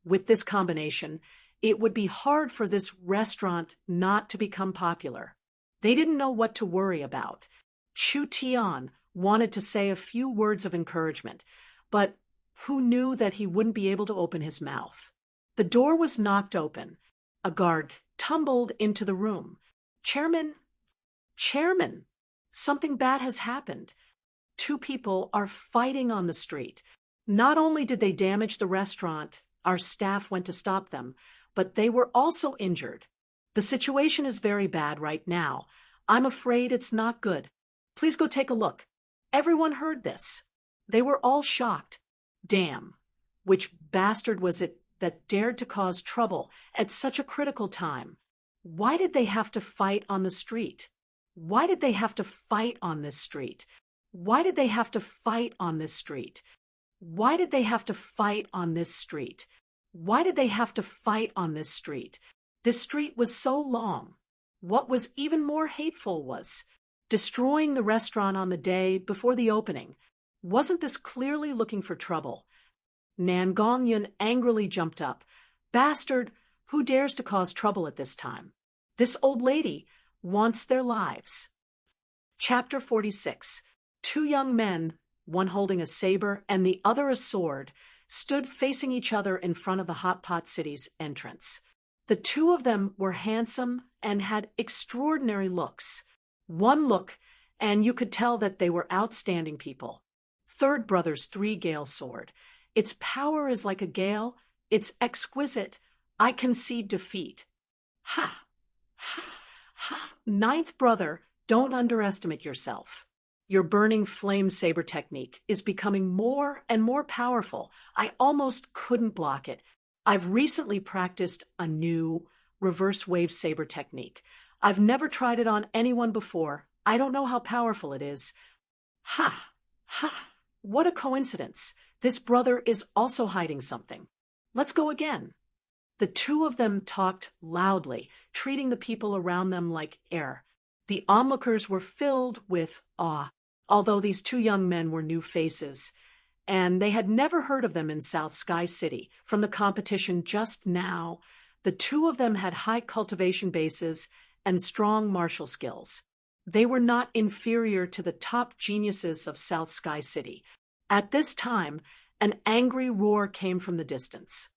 With this combination, it would be hard for this restaurant not to become popular. They didn't know what to worry about. Chu Tian wanted to say a few words of encouragement, but who knew that he wouldn't be able to open his mouth. The door was knocked open. A guard tumbled into the room. Chairman, Chairman, something bad has happened. Two people are fighting on the street. Not only did they damage the restaurant, our staff went to stop them, but they were also injured. The situation is very bad right now. I'm afraid it's not good. Please go take a look. Everyone heard this. They were all shocked. Damn, which bastard was it that dared to cause trouble at such a critical time? Why did they have to fight on the street? Why did they have to fight on this street? Why did they have to fight on this street? Why did they have to fight on this street? Why did they have to fight on this street? This street was so long. What was even more hateful was destroying the restaurant on the day before the opening. Wasn't this clearly looking for trouble? Nan Gongyun angrily jumped up. Bastard, who dares to cause trouble at this time? This old lady wants their lives. Chapter 46. Two young men, one holding a saber and the other a sword, stood facing each other in front of the Hot Pot City's entrance. The two of them were handsome and had extraordinary looks. One look, and you could tell that they were outstanding people. Third brother's three-gale sword. Its power is like a gale. It's exquisite. I concede defeat. Ha! Ha! Ha! Ninth brother, don't underestimate yourself. Your burning flame saber technique is becoming more and more powerful. I almost couldn't block it. I've recently practiced a new reverse wave saber technique. I've never tried it on anyone before. I don't know how powerful it is. Ha! Ha! What a coincidence. This brother is also hiding something. Let's go again. The two of them talked loudly, treating the people around them like air. The onlookers were filled with awe, although these two young men were new faces, and they had never heard of them in South Sky City. From the competition just now, the two of them had high cultivation bases and strong martial skills. They were not inferior to the top geniuses of South Sky City. At this time, an angry roar came from the distance.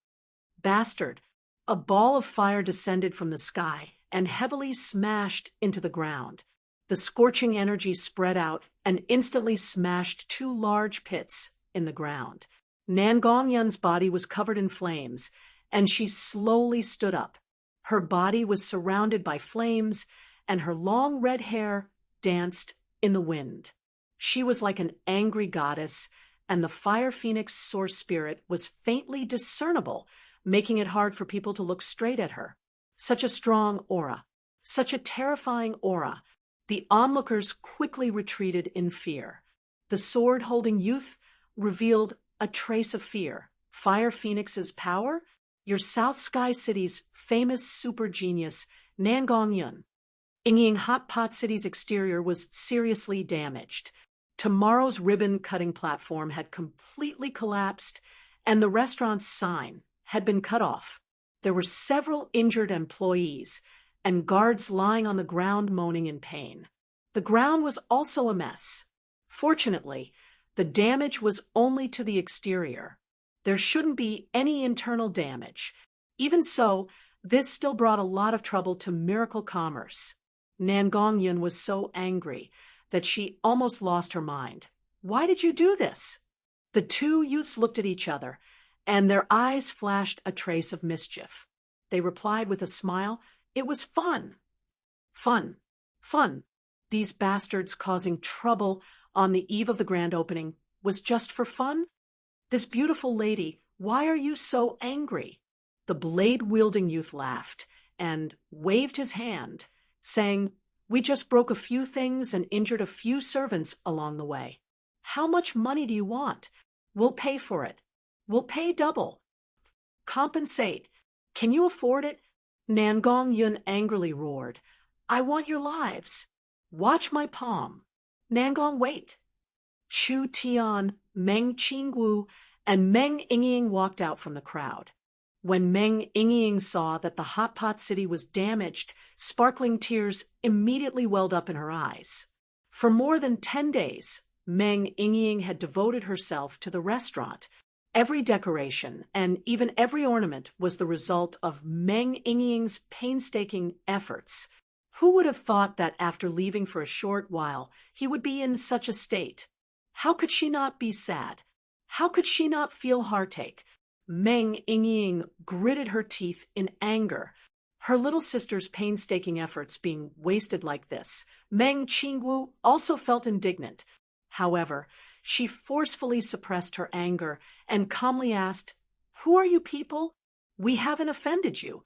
Bastard! A ball of fire descended from the sky and heavily smashed into the ground. The scorching energy spread out and instantly smashed two large pits in the ground. Nan Gongyun's body was covered in flames, and she slowly stood up. Her body was surrounded by flames, and her long red hair danced in the wind. She was like an angry goddess, and the fire phoenix source spirit was faintly discernible, making it hard for people to look straight at her. Such a strong aura, such a terrifying aura. The onlookers quickly retreated in fear. The sword-holding youth revealed a trace of fear. Fire Phoenix's power? Your South Sky City's famous super genius, Nan Gongyun. Ying Hot Pot City's exterior was seriously damaged. Tomorrow's ribbon-cutting platform had completely collapsed, and the restaurant's sign had been cut off. There were several injured employees, and guards lying on the ground moaning in pain. The ground was also a mess. Fortunately, the damage was only to the exterior. There shouldn't be any internal damage. Even so, this still brought a lot of trouble to Miracle Commerce. Nan Gongyun was so angry that she almost lost her mind. Why did you do this? The two youths looked at each other, and their eyes flashed a trace of mischief. They replied with a smile, "It was fun." Fun. Fun. These bastards causing trouble on the eve of the grand opening was just for fun? This beautiful lady, why are you so angry? The blade-wielding youth laughed and waved his hand, saying, "We just broke a few things and injured a few servants along the way. How much money do you want? We'll pay for it. We'll pay double. Compensate. Can you afford it?" Nan Gongyun angrily roared, "I want your lives. Watch my palm." Nangong, wait. Shu Tian, Meng Qingwu, and Meng Yingying walked out from the crowd. When Meng Yingying saw that the Hot Pot City was damaged, sparkling tears immediately welled up in her eyes. For more than 10 days, Meng Yingying had devoted herself to the restaurant. Every decoration and even every ornament was the result of Meng Yingying's painstaking efforts. Who would have thought that after leaving for a short while, he would be in such a state? How could she not be sad? How could she not feel heartache? Meng Yingying gritted her teeth in anger. Her little sister's painstaking efforts being wasted like this. Meng Qingwu also felt indignant. However, she forcefully suppressed her anger and calmly asked, "Who are you people? We haven't offended you."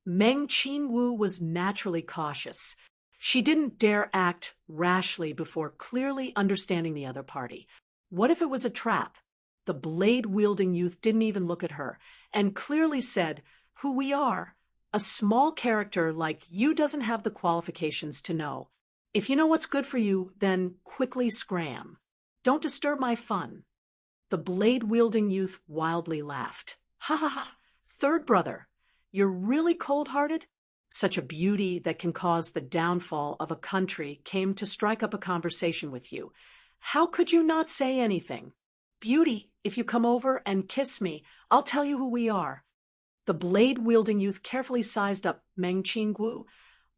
Meng Qingwu was naturally cautious. She didn't dare act rashly before clearly understanding the other party. What if it was a trap? The blade-wielding youth didn't even look at her and clearly said, "Who we are. A small character like you doesn't have the qualifications to know. If you know what's good for you, then quickly scram. Don't disturb my fun." The blade-wielding youth wildly laughed. "Ha ha ha! Third brother, you're really cold-hearted?" Such a beauty that can cause the downfall of a country came to strike up a conversation with you. How could you not say anything? "Beauty, if you come over and kiss me, I'll tell you who we are." The blade-wielding youth carefully sized up Meng Qingwu.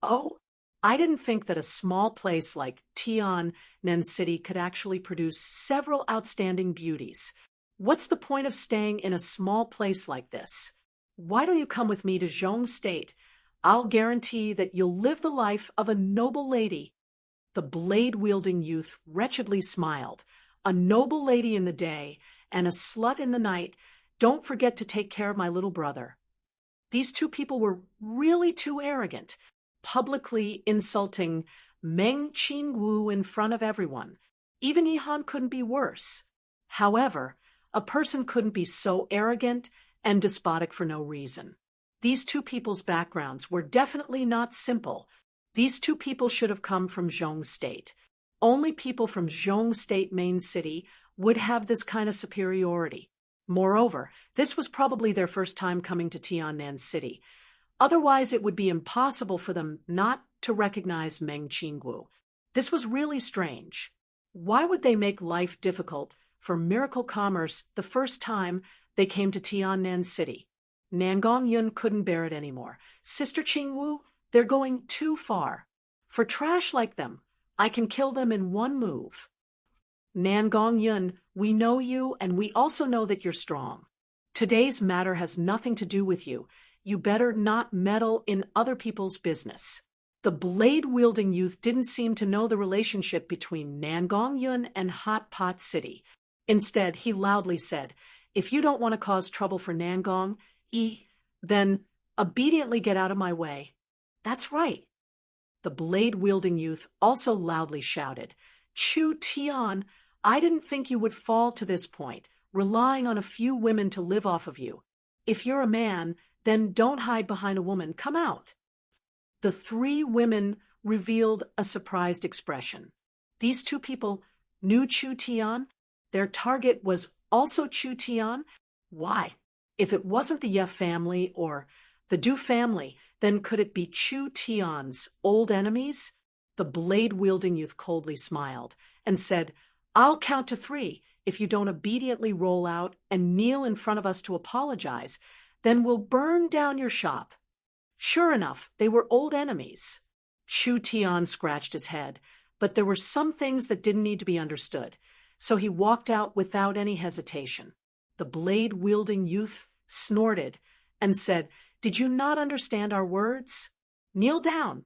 "Oh, I didn't think that a small place like Tiannan City could actually produce several outstanding beauties. What's the point of staying in a small place like this? Why don't you come with me to Zhong State? I'll guarantee that you'll live the life of a noble lady." The blade-wielding youth wretchedly smiled. "A noble lady in the day and a slut in the night. Don't forget to take care of my little brother." These two people were really too arrogant, publicly insulting Meng Qingwu in front of everyone. Even Yihan couldn't be worse. However, a person couldn't be so arrogant and despotic for no reason. These two people's backgrounds were definitely not simple. These two people should have come from Zhong State. Only people from Zhong State main city would have this kind of superiority. Moreover, this was probably their first time coming to Tiannan City. Otherwise, it would be impossible for them not to recognize Meng Qingwu. This was really strange. Why would they make life difficult for miracle commerce the first time they came to Tiannan City? Nangong Yun couldn't bear it anymore. "Sister Qingwu, they're going too far. For trash like them, I can kill them in one move." "Nangong Yun, we know you and we also know that you're strong. Today's matter has nothing to do with you. You better not meddle in other people's business." The blade-wielding youth didn't seem to know the relationship between Nangong Yun and Hot Pot City. Instead, he loudly said, "If you don't want to cause trouble for Nangong, then obediently get out of my way." "That's right." The blade-wielding youth also loudly shouted, "Chu Tian, I didn't think you would fall to this point, relying on a few women to live off of you. If you're a man, then don't hide behind a woman. Come out." The three women revealed a surprised expression. These two people knew Chu Tian. Their target was also Chu Tian. Why? If it wasn't the Ye family or the Du family, then could it be Chu Tian's old enemies? The blade-wielding youth coldly smiled and said, "I'll count to 3. If you don't obediently roll out and kneel in front of us to apologize, then we'll burn down your shop." Sure enough, they were old enemies. Chu Tian scratched his head, but there were some things that didn't need to be understood, so he walked out without any hesitation. The blade-wielding youth snorted and said, "Did you not understand our words? Kneel down."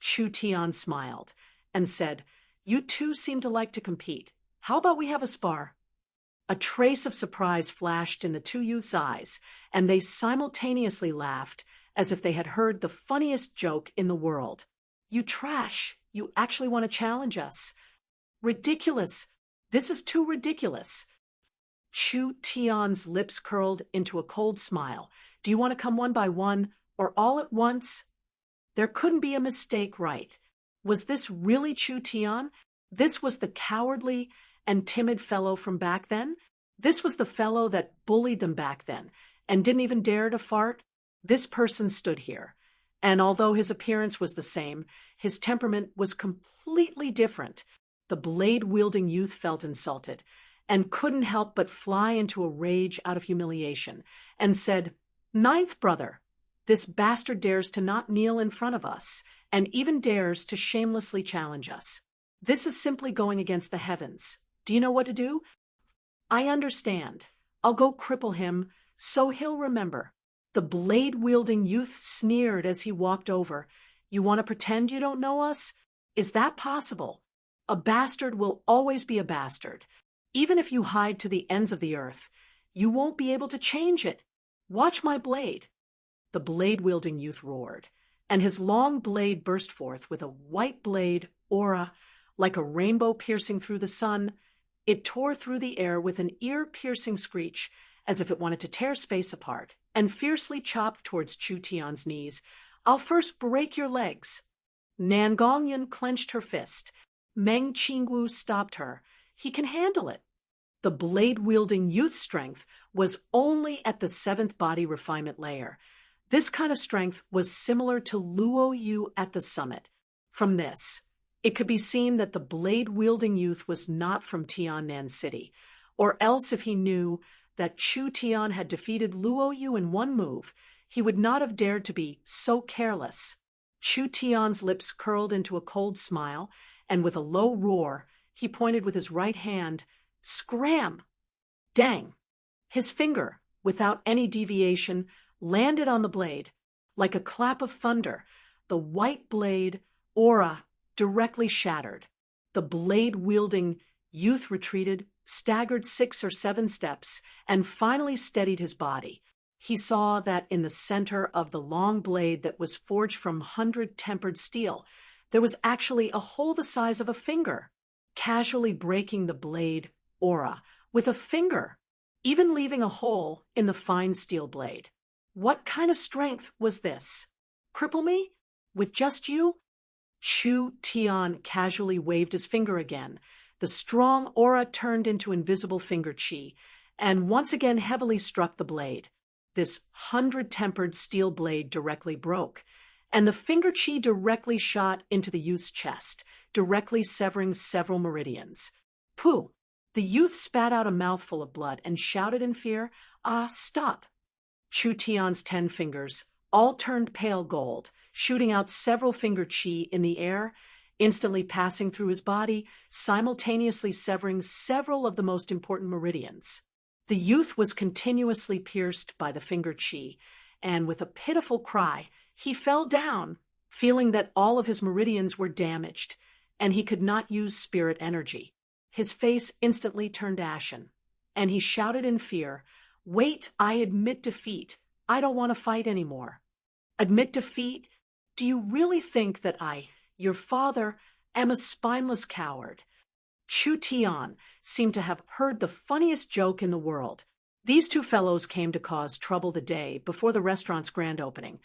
Chu Tian smiled and said, "You two seem to like to compete. How about we have a spar?" A trace of surprise flashed in the two youths' eyes, and they simultaneously laughed as if they had heard the funniest joke in the world. "You trash! You actually want to challenge us? Ridiculous! This is too ridiculous." Chu Tian's lips curled into a cold smile. "Do you want to come one by one or all at once?" There couldn't be a mistake, right? Was this really Chu Tian? This was the cowardly and timid fellow from back then? This was the fellow that bullied them back then and didn't even dare to fart? This person stood here, and although his appearance was the same, his temperament was completely different. The blade-wielding youth felt insulted, and couldn't help but fly into a rage out of humiliation, and said, "Ninth brother, this bastard dares to not kneel in front of us, and even dares to shamelessly challenge us. This is simply going against the heavens. Do you know what to do?" "I understand. I'll go cripple him, so he'll remember." The blade-wielding youth sneered as he walked over. "You want to pretend you don't know us? Is that possible? A bastard will always be a bastard. Even if you hide to the ends of the earth, you won't be able to change it. Watch my blade." The blade-wielding youth roared, and his long blade burst forth with a white blade aura, like a rainbow piercing through the sun. It tore through the air with an ear-piercing screech, as if it wanted to tear space apart, and fiercely chopped towards Chu Tian's knees. "I'll first break your legs." Nan Gongyan clenched her fist. Meng Qingwu stopped her. "He can handle it." The blade-wielding youth's strength was only at the 7th body refinement layer. This kind of strength was similar to Luo Yu at the summit. From this, it could be seen that the blade-wielding youth was not from Tiannan City, or else if he knew that Chu Tian had defeated Luo Yu in one move, he would not have dared to be so careless. Chu Tian's lips curled into a cold smile, and with a low roar, he pointed with his right hand. "Scram!" Dang! His finger, without any deviation, landed on the blade. Like a clap of thunder, the white blade aura directly shattered. The blade-wielding youth retreated, staggered 6 or 7 steps, and finally steadied his body. He saw that in the center of the long blade that was forged from 100-tempered steel, there was actually a hole the size of a finger. Casually breaking the blade aura with a finger, even leaving a hole in the fine steel blade. What kind of strength was this? Cripple me? With just you? Chu Tian casually waved his finger again. The strong aura turned into invisible finger chi, and once again heavily struck the blade. This 100-tempered steel blade directly broke, and the finger chi directly shot into the youth's chest, directly severing several meridians. "Pooh!" The youth spat out a mouthful of blood and shouted in fear, "Ah, stop!" Chu Tian's 10 fingers all turned pale gold, shooting out several finger chi in the air, instantly passing through his body, simultaneously severing several of the most important meridians. The youth was continuously pierced by the finger chi, and with a pitiful cry, he fell down, feeling that all of his meridians were damaged, and he could not use spirit energy. His face instantly turned ashen, and he shouted in fear, "Wait, I admit defeat. I don't want to fight anymore." "Admit defeat? Do you really think that I, your father, am a spineless coward?" Chu Tian seemed to have heard the funniest joke in the world. These two fellows came to cause trouble the day before the restaurant's grand opening.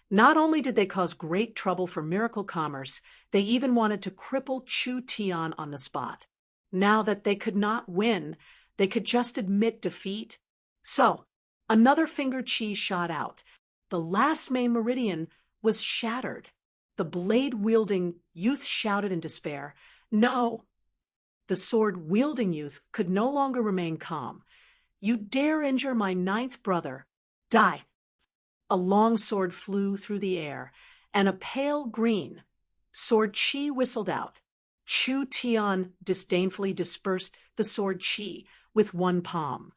Not only did they cause great trouble for Miracle Commerce, they even wanted to cripple Chu Tian on the spot. Now that they could not win, they could just admit defeat. So, another finger chi shot out. The last main meridian was shattered. The blade-wielding youth shouted in despair, "No!" The sword-wielding youth could no longer remain calm. "You dare injure my 9th brother? Die!" A long sword flew through the air, and a pale green sword chi whistled out. Chu Tian disdainfully dispersed the sword chi with one palm.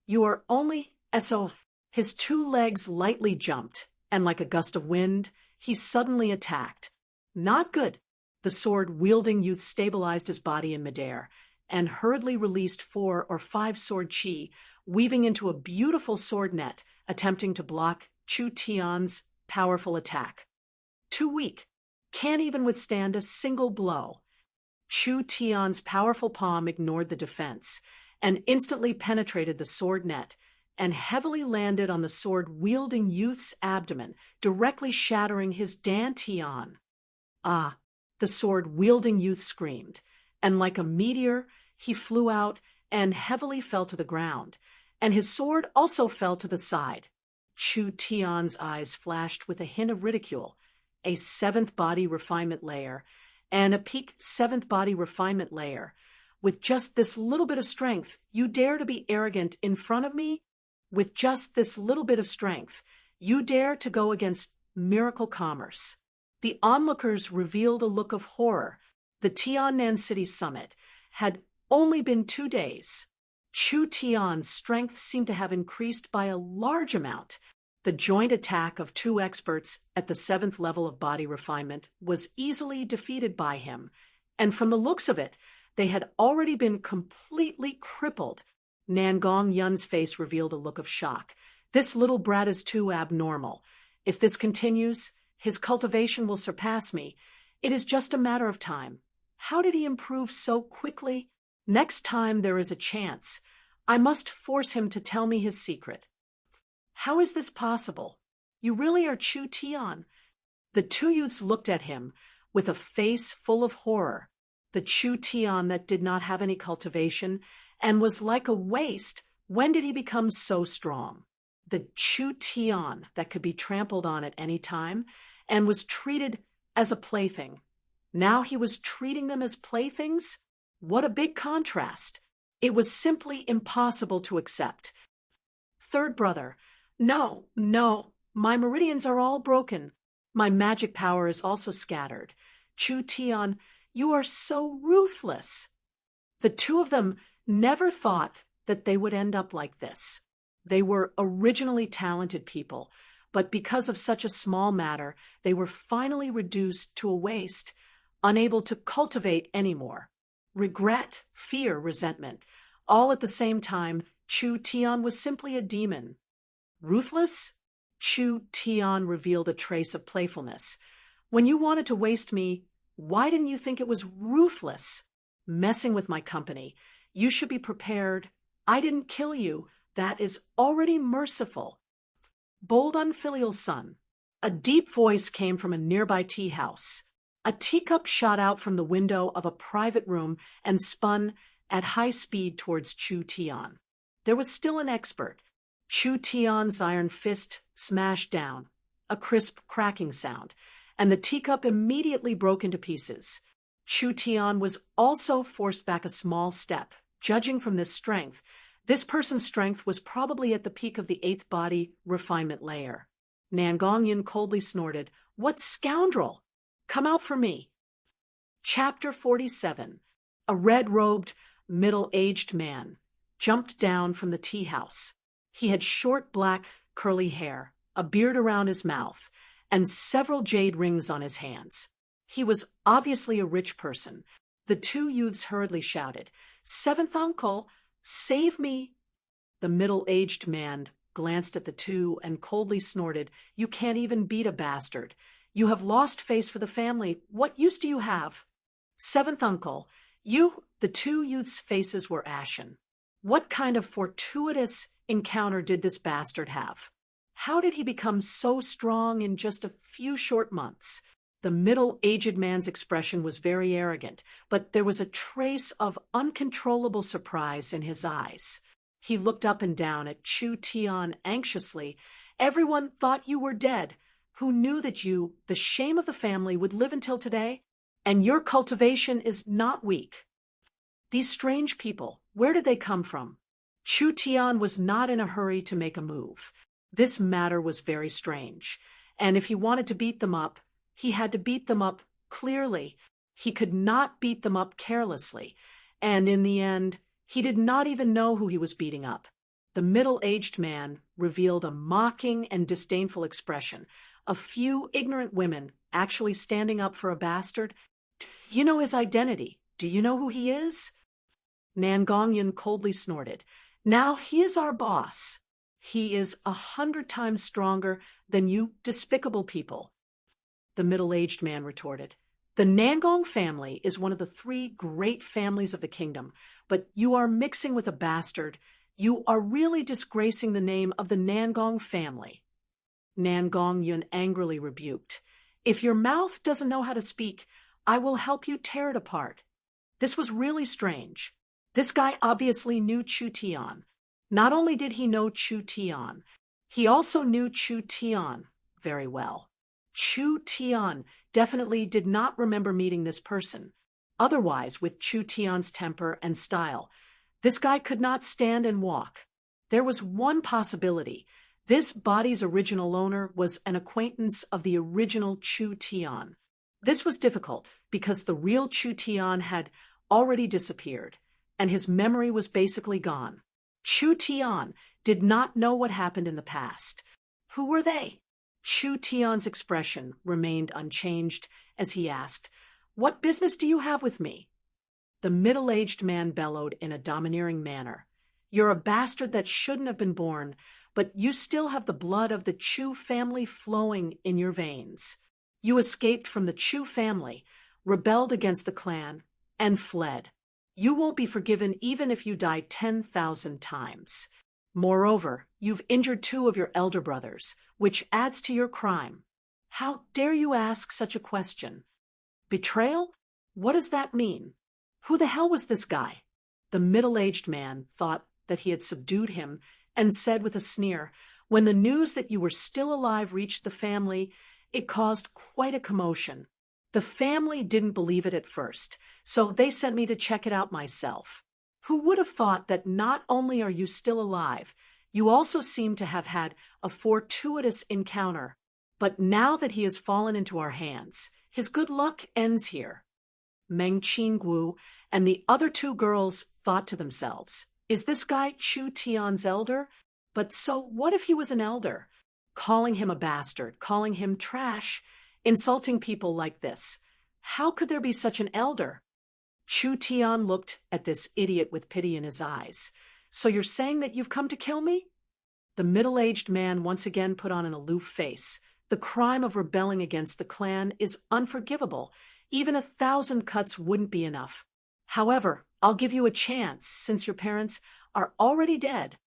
"You are only so." His 2 legs lightly jumped, and like a gust of wind, he suddenly attacked. Not good. The sword-wielding youth stabilized his body in midair, and hurriedly released 4 or 5 sword chi, weaving into a beautiful sword net, attempting to block Chu Tian's powerful attack. Too weak. Can't even withstand a single blow. Chu Tian's powerful palm ignored the defense, and instantly penetrated the sword net, and heavily landed on the sword-wielding youth's abdomen, directly shattering his dantian. "Ah!" the sword-wielding youth screamed, and like a meteor, he flew out and heavily fell to the ground, and his sword also fell to the side. Chu Tian's eyes flashed with a hint of ridicule. A 7th body refinement layer, and a peak 7th body refinement layer. With just this little bit of strength, you dare to be arrogant in front of me? With just this little bit of strength, you dare to go against miracle commerce. The onlookers revealed a look of horror. The Tiannan City Summit had only been 2 days. Chu Tian's strength seemed to have increased by a large amount. The joint attack of 2 experts at the 7th level of body refinement was easily defeated by him, and from the looks of it, they had already been completely crippled. Nangong Yun's face revealed a look of shock. This little brat is too abnormal. If this continues, his cultivation will surpass me. It is just a matter of time. How did he improve so quickly? Next time there is a chance, I must force him to tell me his secret. How is this possible? You really are Chu Tian. The 2 youths looked at him with a face full of horror. The Chu Tian that did not have any cultivation and was like a waste. When did he become so strong? The Chu Tian that could be trampled on at any time and was treated as a plaything. Now he was treating them as playthings? What a big contrast. It was simply impossible to accept. Third brother, no, my meridians are all broken. My magic power is also scattered. Chu Tian, you are so ruthless. The 2 of them never thought that they would end up like this. They were originally talented people, but because of such a small matter, they were finally reduced to a waste, unable to cultivate anymore. Regret, fear, resentment, all at the same time. Chu Tian was simply a demon. Ruthless? Chu Tian revealed a trace of playfulness. When you wanted to waste me, why didn't you think it was ruthless? Messing with my company. You should be prepared. I didn't kill you. That is already merciful. Bold unfilial son. A deep voice came from a nearby tea house. A teacup shot out from the window of a private room and spun at high speed towards Chu Tian. There was still an expert. Chu Tian's iron fist smashed down, a crisp cracking sound, and the teacup immediately broke into pieces. Chu Tian was also forced back a small step. Judging from this strength, this person's strength was probably at the peak of the 8th body refinement layer. Nangong Yun coldly snorted, "What scoundrel! Come out for me." Chapter 47. A red-robed, middle-aged man jumped down from the tea house. He had short black, curly hair, a beard around his mouth, and several jade rings on his hands. He was obviously a rich person. The 2 youths hurriedly shouted, "Seventh uncle, save me!" The middle-aged man glanced at the 2 and coldly snorted, "You can't even beat a bastard. You have lost face for the family. What use do you have?" "Seventh uncle, you—" The 2 youths' faces were ashen. What kind of fortuitous encounter did this bastard have? How did he become so strong in just a few short months? The middle-aged man's expression was very arrogant, but there was a trace of uncontrollable surprise in his eyes. He looked up and down at Chu Tian anxiously. "Everyone thought you were dead. Who knew that you, the shame of the family, would live until today? And your cultivation is not weak. These strange people, where did they come from?" Chu Tian was not in a hurry to make a move. This matter was very strange, and if he wanted to beat them up, he had to beat them up clearly. He could not beat them up carelessly, and in the end, he did not even know who he was beating up. The middle-aged man revealed a mocking and disdainful expression. A few ignorant women actually standing up for a bastard? You know his identity. Do you know who he is? Nangong Yun coldly snorted. "Now he is our boss. He is 100 times stronger than you despicable people." The middle-aged man retorted. "The Nangong family is one of the 3 great families of the kingdom, but you are mixing with a bastard. You are really disgracing the name of the Nangong family." Nangong Yun angrily rebuked. "If your mouth doesn't know how to speak, I will help you tear it apart." This was really strange. This guy obviously knew Chu Tian. Not only did he know Chu Tian, he also knew Chu Tian very well. Chu Tian definitely did not remember meeting this person. Otherwise, with Chu Tian's temper and style, this guy could not stand and walk. There was one possibility. This body's original owner was an acquaintance of the original Chu Tian. This was difficult because the real Chu Tian had already disappeared, and his memory was basically gone. Chu Tian did not know what happened in the past. Who were they? Chu Tian's expression remained unchanged as he asked, "What business do you have with me?" The middle-aged man bellowed in a domineering manner, "You're a bastard that shouldn't have been born, but you still have the blood of the Chu family flowing in your veins. You escaped from the Chu family, rebelled against the clan, and fled. You won't be forgiven even if you die 10,000 times. Moreover, you've injured 2 of your elder brothers, which adds to your crime. How dare you ask such a question? Betrayal? What does that mean? Who the hell was this guy?" The middle-aged man thought that he had subdued him and said with a sneer, "When the news that you were still alive reached the family, it caused quite a commotion. The family didn't believe it at first, so they sent me to check it out myself. Who would have thought that not only are you still alive, you also seem to have had a fortuitous encounter. But now that he has fallen into our hands, his good luck ends here." Meng Qinggu and the other 2 girls thought to themselves, "Is this guy Chu Tian's elder? But so what if he was an elder? Calling him a bastard, calling him trash, insulting people like this. How could there be such an elder?" Chu Tian looked at this idiot with pity in his eyes. "So you're saying that you've come to kill me?" The middle-aged man once again put on an aloof face. The crime of rebelling against the clan is unforgivable. Even 1,000 cuts wouldn't be enough. However, I'll give you a chance since your parents are already dead.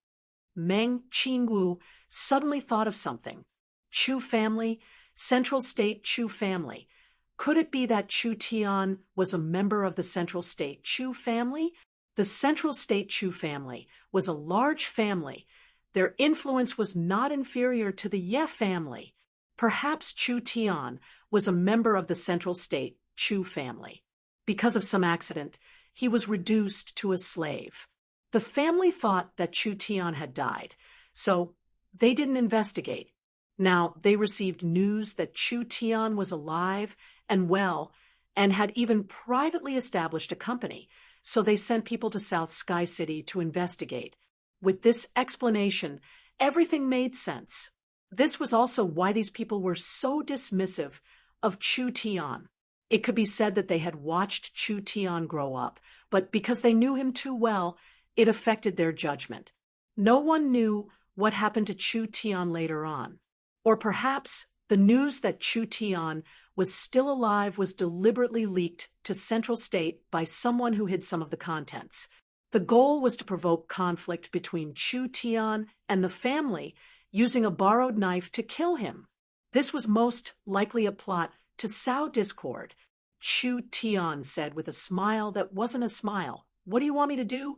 Meng Qingwu suddenly thought of something. Chu family, Central State Chu family. Could it be that Chu Tian was a member of the Central State Chu family? The Central State Chu family was a large family. Their influence was not inferior to the Ye family. Perhaps Chu Tian was a member of the Central State Chu family. Because of some accident, he was reduced to a slave. The family thought that Chu Tian had died, so they didn't investigate. Now they received news that Chu Tian was alive and well and had even privately established a company, so they sent people to South Sky City to investigate. With this explanation, everything made sense. This was also why these people were so dismissive of Chu Tian. It could be said that they had watched Chu Tian grow up, but because they knew him too well, it affected their judgment. No one knew what happened to Chu Tian later on. Or perhaps the news that Chu Tian was still alive was deliberately leaked to Central State by someone who hid some of the contents. The goal was to provoke conflict between Chu Tian and the family, using a borrowed knife to kill him. This was most likely a plot to sow discord. Chu Tian said with a smile that wasn't a smile, "What do you want me to do?"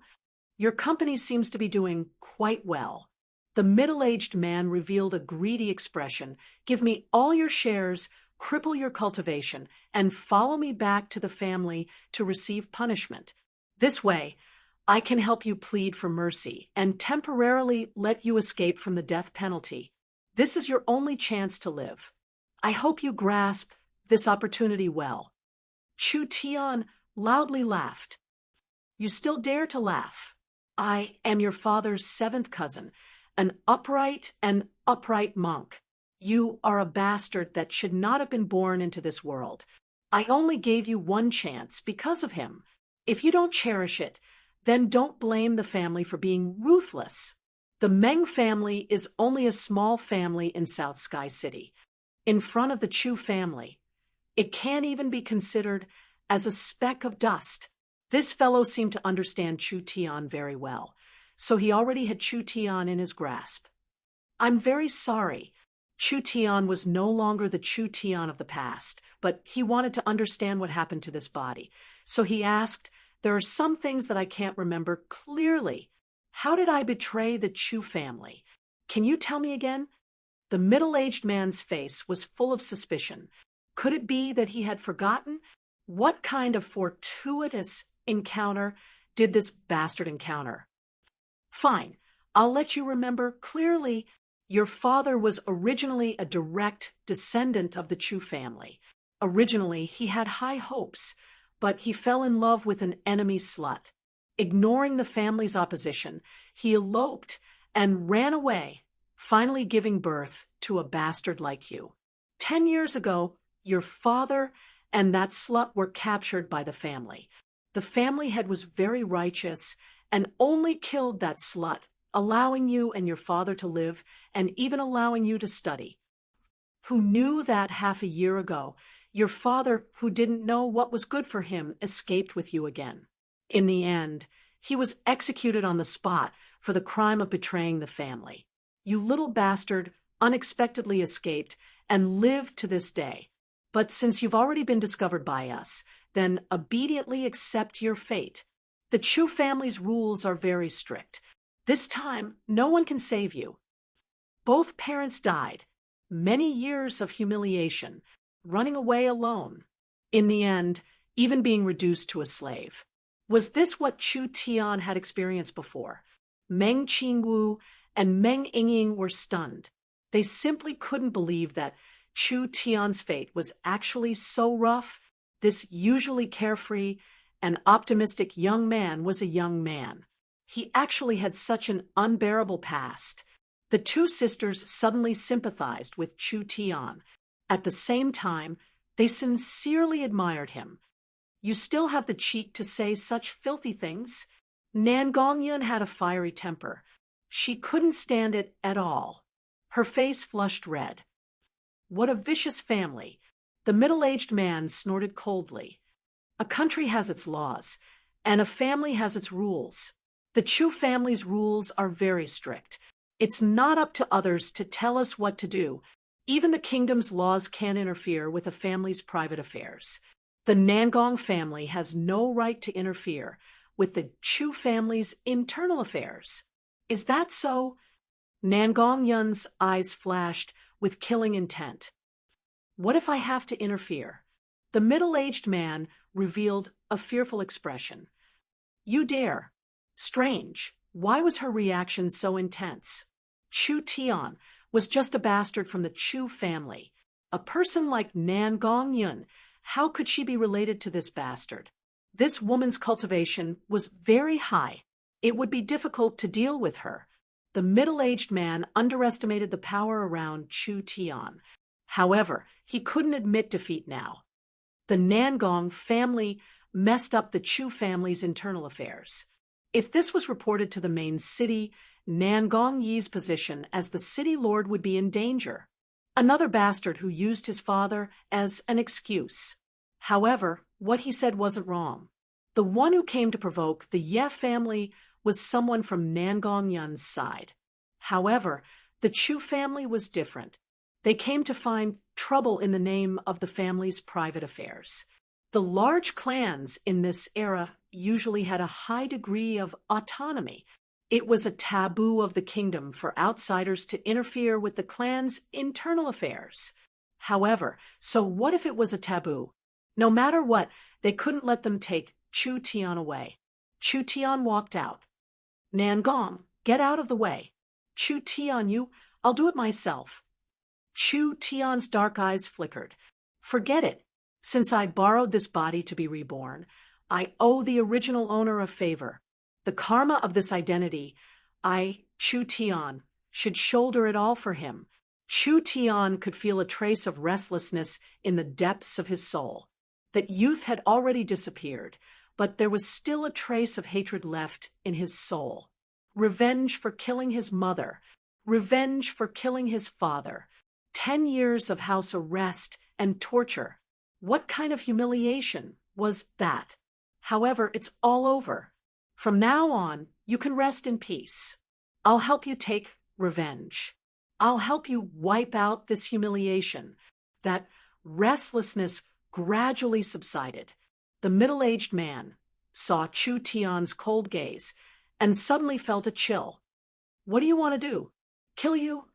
"Your company seems to be doing quite well." The middle-aged man revealed a greedy expression. "Give me all your shares, cripple your cultivation, and follow me back to the family to receive punishment. This way, I can help you plead for mercy and temporarily let you escape from the death penalty. This is your only chance to live. I hope you grasp this opportunity well." Chu Tian loudly laughed. "You still dare to laugh? I am your father's 7th cousin, an upright monk. You are a bastard that should not have been born into this world. I only gave you one chance because of him. If you don't cherish it, then don't blame the family for being ruthless. The Meng family is only a small family in South Sky City, in front of the Chu family. It can't even be considered as a speck of dust." This fellow seemed to understand Chu Tian very well, so he already had Chu Tian in his grasp. "I'm very sorry." Chu Tian was no longer the Chu Tian of the past, but he wanted to understand what happened to this body. So he asked, "There are some things that I can't remember clearly. How did I betray the Chu family? Can you tell me again?" The The middle-aged man's face was full of suspicion. Could it be that he had forgotten? What kind of fortuitous encounter did this bastard encounter? Fine, I'll let you remember clearly. Your father was originally a direct descendant of the Chu family. Originally, he had high hopes, but he fell in love with an enemy slut. Ignoring the family's opposition, he eloped and ran away, finally giving birth to a bastard like you. 10 years ago, your father and that slut were captured by the family. The family head was very righteous and only killed that slut, allowing you and your father to live and even allowing you to study. Who knew that half a year ago, your father, who didn't know what was good for him, escaped with you again. In the end, he was executed on the spot for the crime of betraying the family. You little bastard unexpectedly escaped and lived to this day. But since you've already been discovered by us, then obediently accept your fate. The Chu family's rules are very strict. This time, no one can save you. Both parents died. Many years of humiliation, running away alone. In the end, even being reduced to a slave. Was this what Chu Tian had experienced before? Meng Qingwu and Meng Yingying were stunned. They simply couldn't believe that Chu Tian's fate was actually so rough. This usually carefree and optimistic young man was a young man. He actually had such an unbearable past. The two sisters suddenly sympathized with Chu Tian. At the same time, they sincerely admired him. You still have the cheek to say such filthy things? Nan Gongyun had a fiery temper. She couldn't stand it at all. Her face flushed red. What a vicious family. The middle-aged man snorted coldly. A country has its laws, and a family has its rules. The Chu family's rules are very strict. It's not up to others to tell us what to do. Even the kingdom's laws can't interfere with a family's private affairs. The Nangong family has no right to interfere with the Chu family's internal affairs. Is that so? Nangong Yun's eyes flashed with killing intent. What if I have to interfere? The middle-aged man revealed a fearful expression. You dare. Strange. Why was her reaction so intense? Chu Tian was just a bastard from the Chu family. A person like Nan Gongyun, how could she be related to this bastard? This woman's cultivation was very high. It would be difficult to deal with her. The middle-aged man underestimated the power around Chu Tian. However, he couldn't admit defeat now. The Nangong family messed up the Chu family's internal affairs. If this was reported to the main city, Nangong Yi's position as the city lord would be in danger. Another bastard who used his father as an excuse. However, what he said wasn't wrong. The one who came to provoke the Ye family was someone from Nangong Yun's side. However, the Chu family was different. They came to find trouble in the name of the family's private affairs. The large clans in this era usually had a high degree of autonomy. It was a taboo of the kingdom for outsiders to interfere with the clan's internal affairs. However, so what if it was a taboo? No matter what, they couldn't let them take Chu Tian away. Chu Tian walked out. Nangong, get out of the way. Chu Tian, I'll do it myself. Chu Tian's dark eyes flickered. Forget it. Since I borrowed this body to be reborn, I owe the original owner a favor. The karma of this identity, Chu Tian, should shoulder it all for him. Chu Tian could feel a trace of restlessness in the depths of his soul. That youth had already disappeared, but there was still a trace of hatred left in his soul. Revenge for killing his mother. Revenge for killing his father. 10 years of house arrest and torture. What kind of humiliation was that? However, it's all over. From now on, you can rest in peace. I'll help you take revenge. I'll help you wipe out this humiliation. That restlessness gradually subsided. The middle-aged man saw Chu Tian's cold gaze and suddenly felt a chill. What do you want to do? Kill you?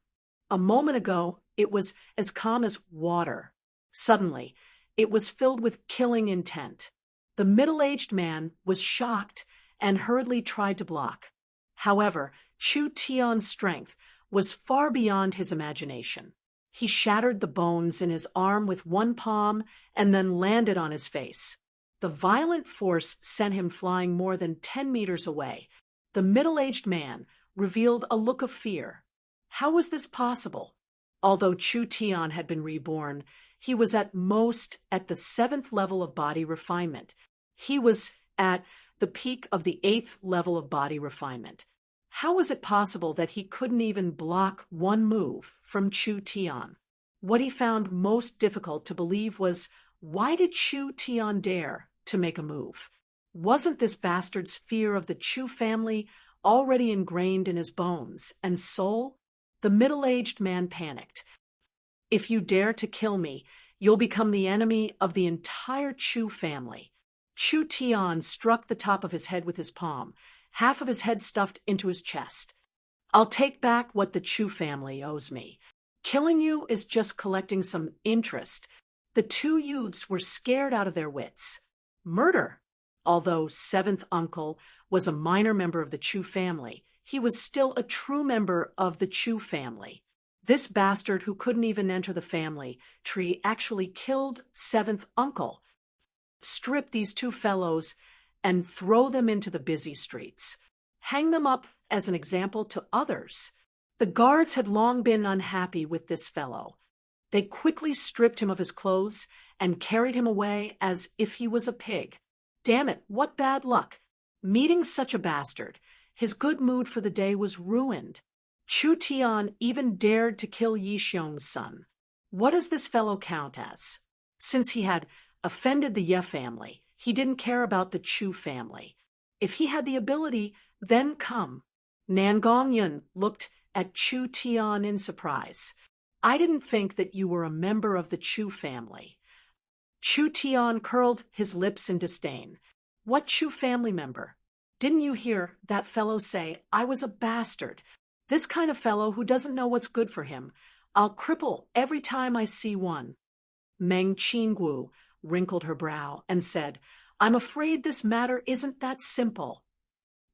A moment ago, it was as calm as water. Suddenly, it was filled with killing intent. The middle-aged man was shocked and hurriedly tried to block. However, Chu Tian's strength was far beyond his imagination. He shattered the bones in his arm with one palm and then landed on his face. The violent force sent him flying more than 10 meters away. The middle-aged man revealed a look of fear. How was this possible? Although Chu Tian had been reborn, he was at most at the 7th level of body refinement. He was at the peak of the 8th level of body refinement. How was it possible that he couldn't even block one move from Chu Tian? What he found most difficult to believe was, why did Chu Tian dare to make a move? Wasn't this bastard's fear of the Chu family already ingrained in his bones and soul? The middle-aged man panicked. If you dare to kill me, you'll become the enemy of the entire Chu family. Chu Tian struck the top of his head with his palm, half of his head stuffed into his chest. I'll take back what the Chu family owes me. Killing you is just collecting some interest. The two youths were scared out of their wits. Murder. Although 7th uncle was a minor member of the Chu family, he was still a true member of the Chu family. This bastard who couldn't even enter the family tree actually killed 7th uncle. Strip these two fellows and throw them into the busy streets. Hang them up as an example to others. The guards had long been unhappy with this fellow. They quickly stripped him of his clothes and carried him away as if he was a pig. Damn it, what bad luck! Meeting such a bastard, his good mood for the day was ruined. Chu Tian even dared to kill Yi Xiong's son. What does this fellow count as? Since he had offended the Ye family, he didn't care about the Chu family. If he had the ability, then come. Nan Gongyun looked at Chu Tian in surprise. I didn't think that you were a member of the Chu family. Chu Tian curled his lips in disdain. What Chu family member? Didn't you hear that fellow say I was a bastard? This kind of fellow who doesn't know what's good for him. I'll cripple every time I see one. Meng Qinggu wrinkled her brow and said, I'm afraid this matter isn't that simple.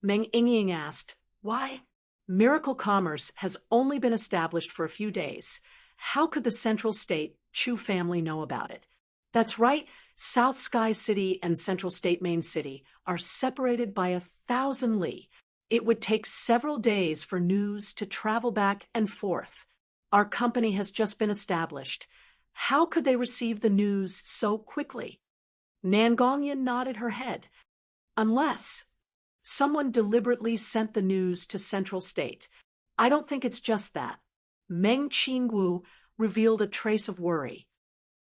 Meng Yingying asked, why? Miracle Commerce has only been established for a few days. How could the Central State Chu family know about it? That's right, South Sky City and Central State Main City are separated by 1,000 li. It would take several days for news to travel back and forth. Our company has just been established. How could they receive the news so quickly? Nan Gongyun nodded her head. Unless someone deliberately sent the news to Central State. I don't think it's just that. Meng Qingwu revealed a trace of worry.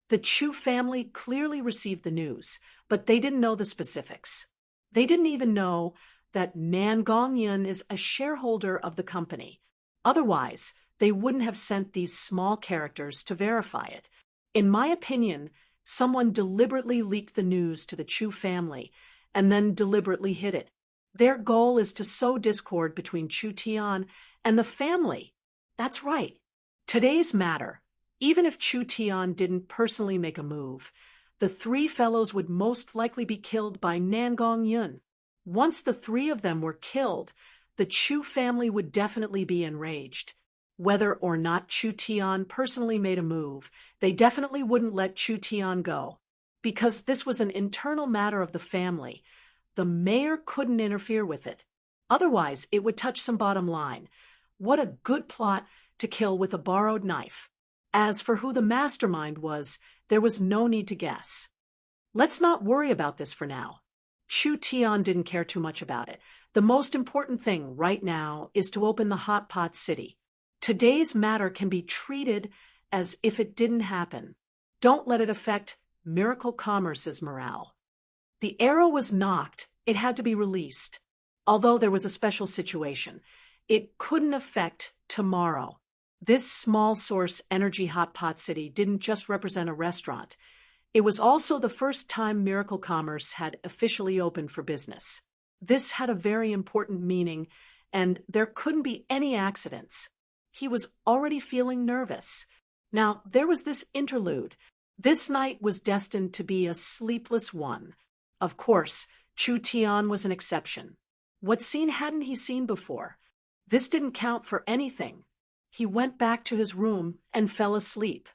The Chu family clearly received the news, but they didn't know the specifics. They didn't even know that Nan Gongyun is a shareholder of the company. Otherwise, they wouldn't have sent these small characters to verify it. In my opinion, someone deliberately leaked the news to the Chu family and then deliberately hid it. Their goal is to sow discord between Chu Tian and the family. That's right. Today's matter, even if Chu Tian didn't personally make a move, the three fellows would most likely be killed by Nan Gongyun. Once the three of them were killed, the Chu family would definitely be enraged. Whether or not Chu Tian personally made a move, they definitely wouldn't let Chu Tian go. Because this was an internal matter of the family, the mayor couldn't interfere with it. Otherwise, it would touch some bottom line. What a good plot to kill with a borrowed knife. As for who the mastermind was, there was no need to guess. Let's not worry about this for now. Chu Tian didn't care too much about it. The most important thing right now is to open the Hot Pot City. Today's matter can be treated as if it didn't happen. Don't let it affect Miracle Commerce's morale. The arrow was knocked. It had to be released. Although there was a special situation, it couldn't affect tomorrow. This small source energy Hot Pot City didn't just represent a restaurant. It was also the first time Miracle Commerce had officially opened for business. This had a very important meaning, and there couldn't be any accidents. he was already feeling nervous. Now, there was this interlude. This night was destined to be a sleepless one. Of course, Chu Tian was an exception. What scene hadn't he seen before? This didn't count for anything. He went back to his room and fell asleep.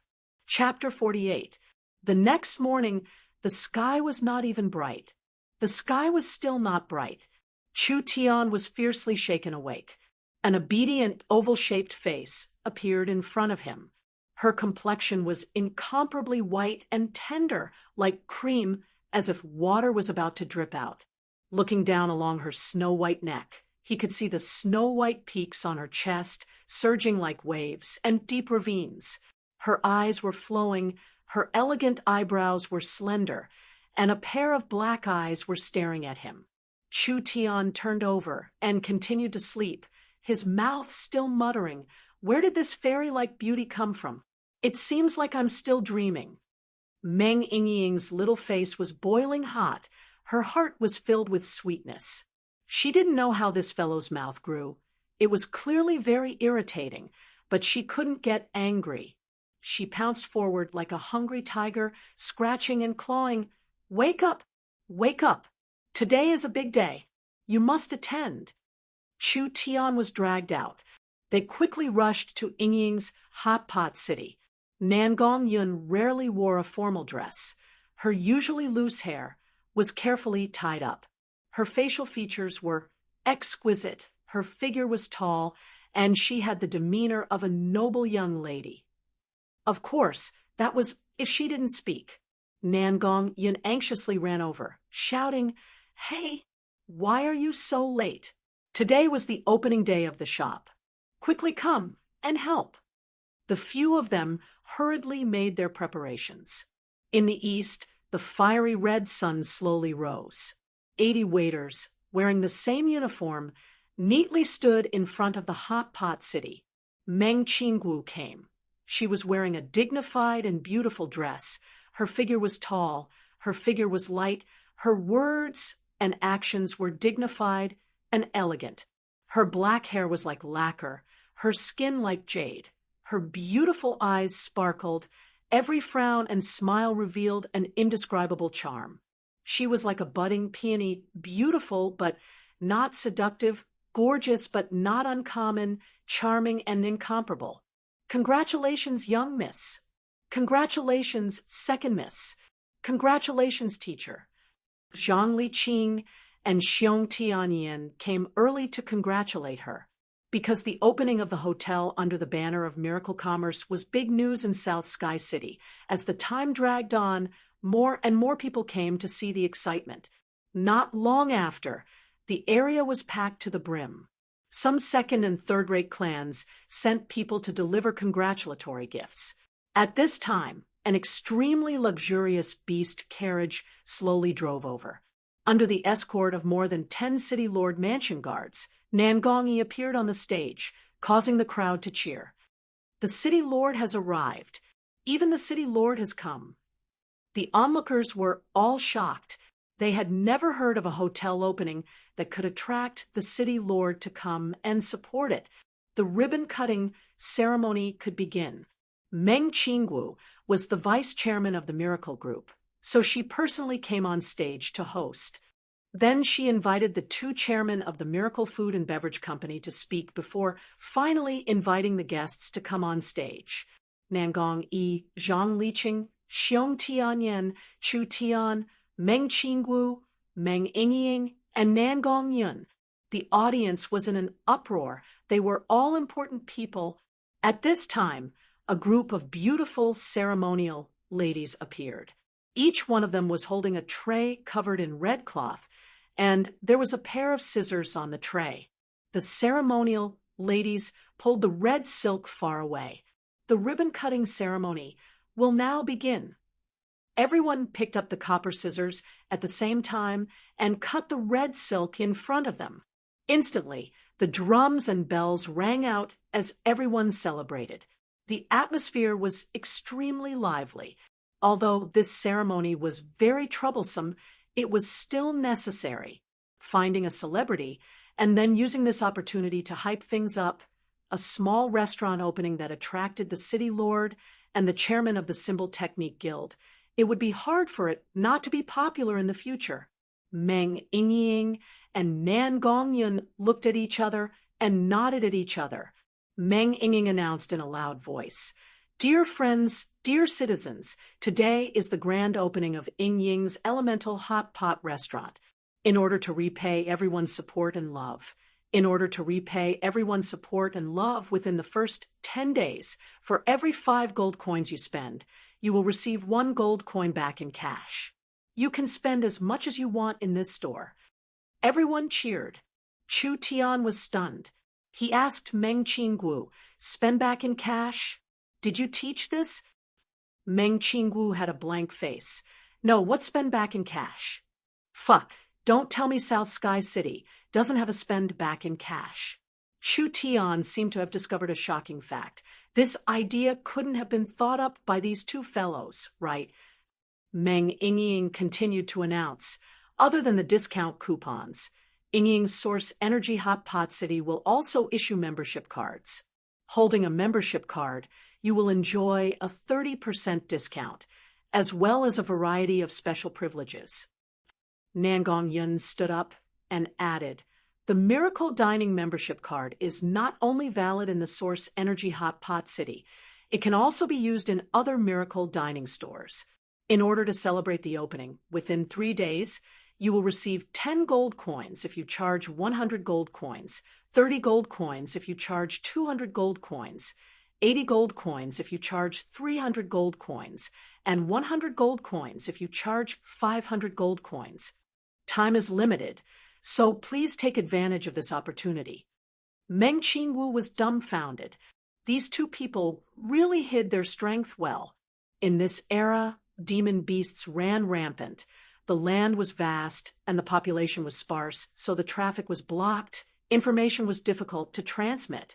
Chapter 48. The next morning, the sky was not even bright. The sky was still not bright. Chu Tian was fiercely shaken awake. An obedient oval-shaped face appeared in front of him. Her complexion was incomparably white and tender, like cream, as if water was about to drip out. Looking down along her snow-white neck, he could see the snow-white peaks on her chest, surging like waves, and deep ravines. Her eyes were flowing, her elegant eyebrows were slender, and a pair of black eyes were staring at him. Chu Tian turned over and continued to sleep, his mouth still muttering, "Where did this fairy-like beauty come from? It seems like I'm still dreaming." Meng Yingying's little face was boiling hot. Her heart was filled with sweetness. She didn't know how this fellow's mouth grew. It was clearly very irritating, but she couldn't get angry. She pounced forward like a hungry tiger, scratching and clawing. "Wake up! Wake up! Today is a big day. You must attend." Chu Tian was dragged out. They quickly rushed to Yingying's hot pot city. Nangong Yun rarely wore a formal dress. Her usually loose hair was carefully tied up. Her facial features were exquisite, her figure was tall, and she had the demeanor of a noble young lady. Of course, that was if she didn't speak. Nangong Yun anxiously ran over, shouting, "Hey, why are you so late? Today was the opening day of the shop. Quickly come and help." The few of them hurriedly made their preparations. In the east, the fiery red sun slowly rose. 80 waiters, wearing the same uniform, neatly stood in front of the hot pot city. Meng Qinggu came. She was wearing a dignified and beautiful dress. Her figure was tall, her figure was light, her words and actions were dignified and elegant. Her black hair was like lacquer, her skin like jade. Her beautiful eyes sparkled, every frown and smile revealed an indescribable charm. She was like a budding peony, beautiful but not seductive, gorgeous but not uncommon, charming and incomparable. "Congratulations, young miss." "Congratulations, second miss." "Congratulations, teacher." Zhang Liqing and Xiong Tianyan came early to congratulate her. Because the opening of the hotel under the banner of Miracle Commerce was big news in South Sky City. As the time dragged on, more and more people came to see the excitement. Not long after, the area was packed to the brim. Some second- and third-rate clans sent people to deliver congratulatory gifts. At this time, an extremely luxurious beast carriage slowly drove over. Under the escort of more than 10 city lord mansion guards, Nangongyi appeared on the stage, causing the crowd to cheer. "The city lord has arrived. Even the city lord has come." The onlookers were all shocked. They had never heard of a hotel opening that could attract the city lord to come and support it. The ribbon-cutting ceremony could begin. Meng Qinggu was the vice chairman of the Miracle Group, so she personally came on stage to host. Then she invited the 2 chairmen of the Miracle Food and Beverage Company to speak before finally inviting the guests to come on stage. Nangong Yi, Zhang Liqing, Xiong Tianyan, Chu Tian, Meng Qinggu, Meng Yingying, and Nangong Yun. The audience was in an uproar. They were all important people. At this time, a group of beautiful ceremonial ladies appeared. Each one of them was holding a tray covered in red cloth, and there was a pair of scissors on the tray. The ceremonial ladies pulled the red silk far away. "The ribbon-cutting ceremony will now begin." Everyone picked up the copper scissors at the same time and cut the red silk in front of them. Instantly, the drums and bells rang out as everyone celebrated. The atmosphere was extremely lively. Although this ceremony was very troublesome, it was still necessary. Finding a celebrity and then using this opportunity to hype things up, a small restaurant opening that attracted the city lord and the chairman of the Symbol Technique Guild. It would be hard for it not to be popular in the future. Meng Yingying and Nan Gongyun looked at each other and nodded at each other. Meng Yingying announced in a loud voice, "Dear friends, dear citizens, today is the grand opening of Yingying's Elemental Hot Pot Restaurant. In order to repay everyone's support and love, within the first 10 days, for every 5 gold coins you spend, you will receive 1 gold coin back in cash. You can spend as much as you want in this store." Everyone cheered. Chu Tian was stunned. He asked Meng Qinggu, "Spend back in cash? Did you teach this?" Meng Qinggu had a blank face. "No, what's spend back in cash?" "Fuck, don't tell me South Sky City doesn't have a spend back in cash." Chu Tian seemed to have discovered a shocking fact. This idea couldn't have been thought up by these two fellows, right? Meng Yingying continued to announce, "Other than the discount coupons, Yingying's Source Energy Hot Pot City will also issue membership cards. Holding a membership card, you will enjoy a 30% discount, as well as a variety of special privileges." Nan Gongyun stood up and added, "The Miracle Dining membership card is not only valid in the Source Energy Hot Pot City, it can also be used in other Miracle Dining stores. In order to celebrate the opening, within 3 days, you will receive 10 gold coins if you charge 100 gold coins, 30 gold coins if you charge 200 gold coins, 80 gold coins if you charge 300 gold coins, and 100 gold coins if you charge 500 gold coins. Time is limited, so please take advantage of this opportunity." Meng Qingwu was dumbfounded. These two people really hid their strength well. In this era, demon beasts ran rampant. The land was vast and the population was sparse, so the traffic was blocked, information was difficult to transmit,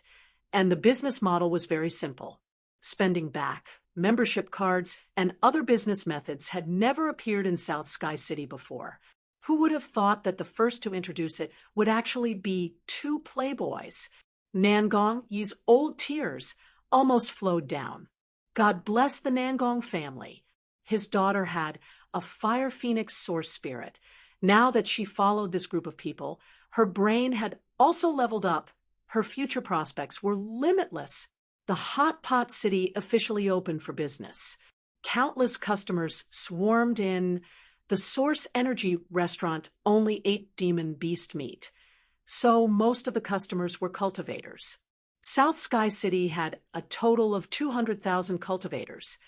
and the business model was very simple. Spending back, membership cards, and other business methods had never appeared in South Sky City before. Who would have thought that the first to introduce it would actually be two playboys? Nangong Yi's old tears almost flowed down. God bless the Nangong family. His daughter had a fire phoenix source spirit. Now that she followed this group of people, her brain had also leveled up. Her future prospects were limitless. The Hot Pot City officially opened for business. Countless customers swarmed in. The Source Energy restaurant only ate demon beast meat, so most of the customers were cultivators. South Sky City had a total of 200,000 cultivators.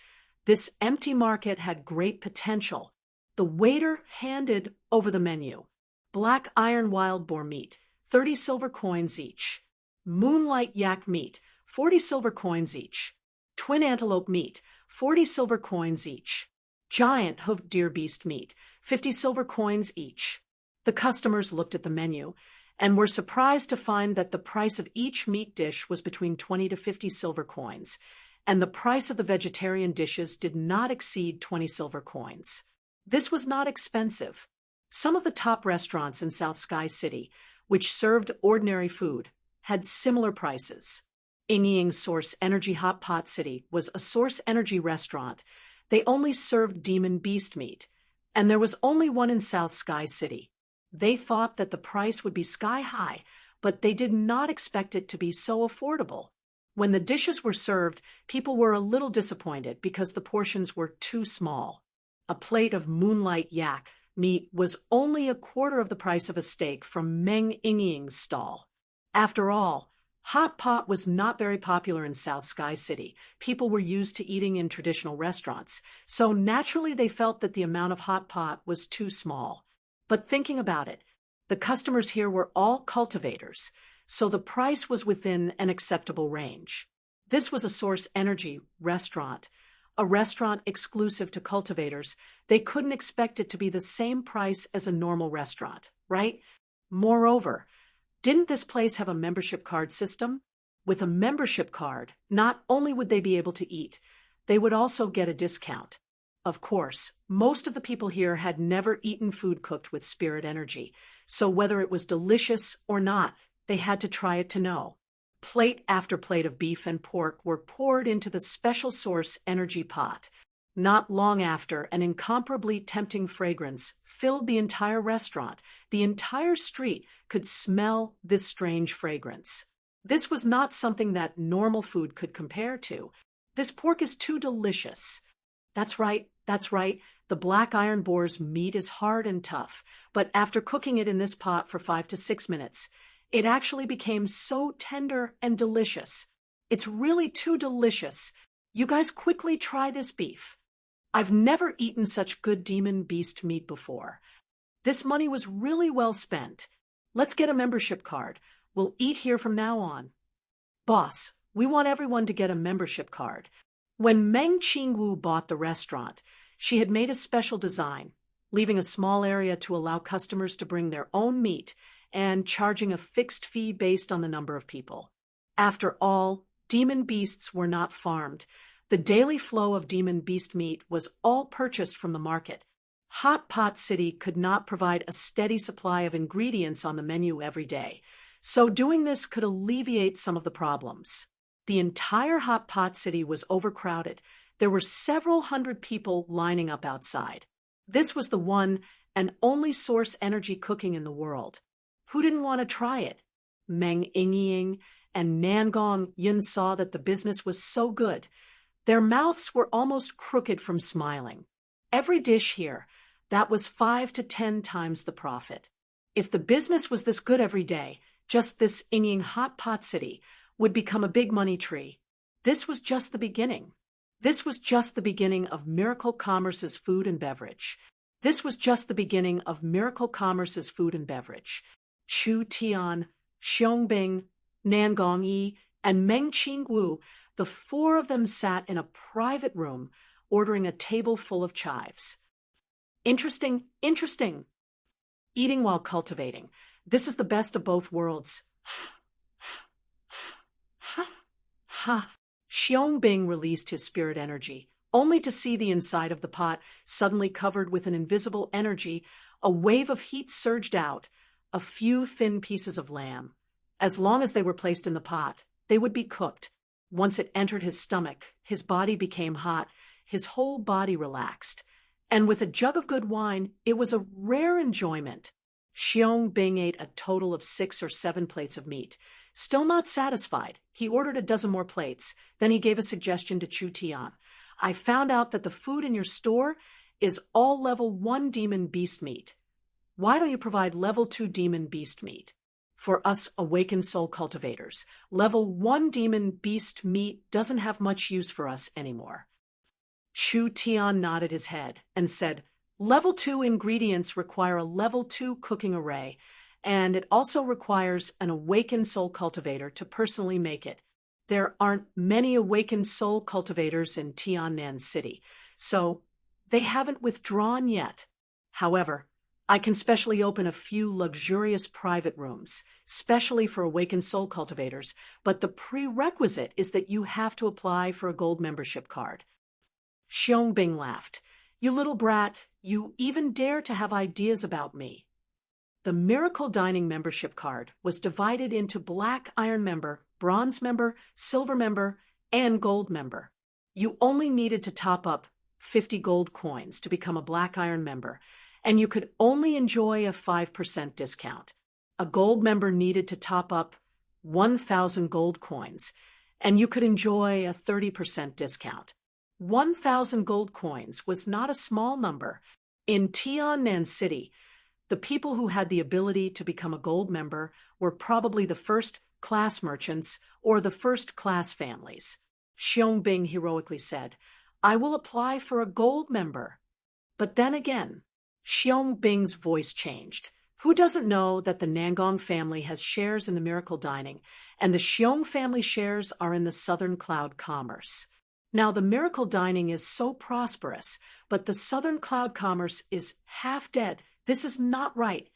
This empty market had great potential. The waiter handed over the menu. Black iron wild boar meat, 30 silver coins each. Moonlight yak meat, 40 silver coins each. Twin antelope meat, 40 silver coins each. Giant hoofed deer beast meat, 50 silver coins each. The customers looked at the menu and were surprised to find that the price of each meat dish was between 20 to 50 silver coins, and the price of the vegetarian dishes did not exceed 20 silver coins. This was not expensive. Some of the top restaurants in South Sky City, which served ordinary food, had similar prices. Yingying's Source Energy Hot Pot City was a Source Energy restaurant. They only served demon beast meat, and there was only one in South Sky City. They thought that the price would be sky high, but they did not expect it to be so affordable. When the dishes were served, people were a little disappointed because the portions were too small. A plate of moonlight yak meat was only a quarter of the price of a steak from Meng Yingying's stall. After all, hot pot was not very popular in South Sky City. People were used to eating in traditional restaurants, so naturally they felt that the amount of hot pot was too small. But thinking about it, the customers here were all cultivators, so the price was within an acceptable range. This was a Source Energy restaurant, a restaurant exclusive to cultivators. They couldn't expect it to be the same price as a normal restaurant, right? Moreover, didn't this place have a membership card system? With a membership card, not only would they be able to eat, they would also get a discount. Of course, most of the people here had never eaten food cooked with spirit energy, so whether it was delicious or not, they had to try it to know. Plate after plate of beef and pork were poured into the special source energy pot. Not long after, an incomparably tempting fragrance filled the entire restaurant. The entire street could smell this strange fragrance. This was not something that normal food could compare to. This pork is too delicious. That's right, that's right. The black iron boar's meat is hard and tough, but after cooking it in this pot for 5 to 6 minutes, it actually became so tender and delicious. It's really too delicious. You guys quickly try this beef. I've never eaten such good demon beast meat before. This money was really well spent. Let's get a membership card. We'll eat here from now on. Boss, we want everyone to get a membership card. When Meng Qingwu bought the restaurant, she had made a special design, leaving a small area to allow customers to bring their own meat and charging a fixed fee based on the number of people. After all, demon beasts were not farmed. The daily flow of demon beast meat was all purchased from the market. Hot Pot City could not provide a steady supply of ingredients on the menu every day, so doing this could alleviate some of the problems. The entire Hot Pot City was overcrowded. There were several hundred people lining up outside. This was the one and only source energy cooking in the world. Who didn't want to try it? Meng Yingying and Nangong Yun saw that the business was so good. Their mouths were almost crooked from smiling. Every dish here, that was 5 to 10 times the profit. If the business was this good every day, just this Yingying Hot Pot City would become a big money tree. This was just the beginning. This was just the beginning of Miracle Commerce's food and beverage. This was just the beginning of Miracle Commerce's food and beverage. Chu Tian, Xiongbing, Nangong Yi, and Meng Qingwu, the four of them sat in a private room, ordering a table full of chives. Interesting, interesting. Eating while cultivating. This is the best of both worlds. Ha! Xiongbing released his spirit energy, only to see the inside of the pot suddenly covered with an invisible energy. A wave of heat surged out. A few thin pieces of lamb. As long as they were placed in the pot, they would be cooked. Once it entered his stomach, his body became hot, his whole body relaxed. And with a jug of good wine, it was a rare enjoyment. Xiongbing ate a total of 6 or 7 plates of meat. Still not satisfied, he ordered a dozen more plates. Then he gave a suggestion to Chu Tian. I found out that the food in your store is all level 1 demon beast meat. Why don't you provide level 2 demon beast meat? For us awakened soul cultivators, level 1 demon beast meat doesn't have much use for us anymore. Chu Tian nodded his head and said, level 2 ingredients require a level 2 cooking array, and it also requires an awakened soul cultivator to personally make it. There aren't many awakened soul cultivators in Tiannan City, so they haven't withdrawn yet. However, I can specially open a few luxurious private rooms, specially for awakened soul cultivators, but the prerequisite is that you have to apply for a gold membership card. Xiongbing laughed. You little brat, you even dare to have ideas about me. The Miracle Dining membership card was divided into Black Iron member, Bronze member, Silver member, and Gold member. You only needed to top up 50 gold coins to become a Black Iron member, and you could only enjoy a 5% discount. A Gold member needed to top up 1,000 gold coins, and you could enjoy a 30% discount. 1,000 gold coins was not a small number. In Tiannan City, the people who had the ability to become a gold member were probably the first-class merchants or the first-class families. Xiongbing heroically said, I will apply for a gold member. But then again, Xiongbing's voice changed. Who doesn't know that the Nangong family has shares in the Miracle Dining, and the Xiong family shares are in the Southern Cloud Commerce? Now, the Miracle Dining is so prosperous, but the Southern Cloud Commerce is half dead. This is not right.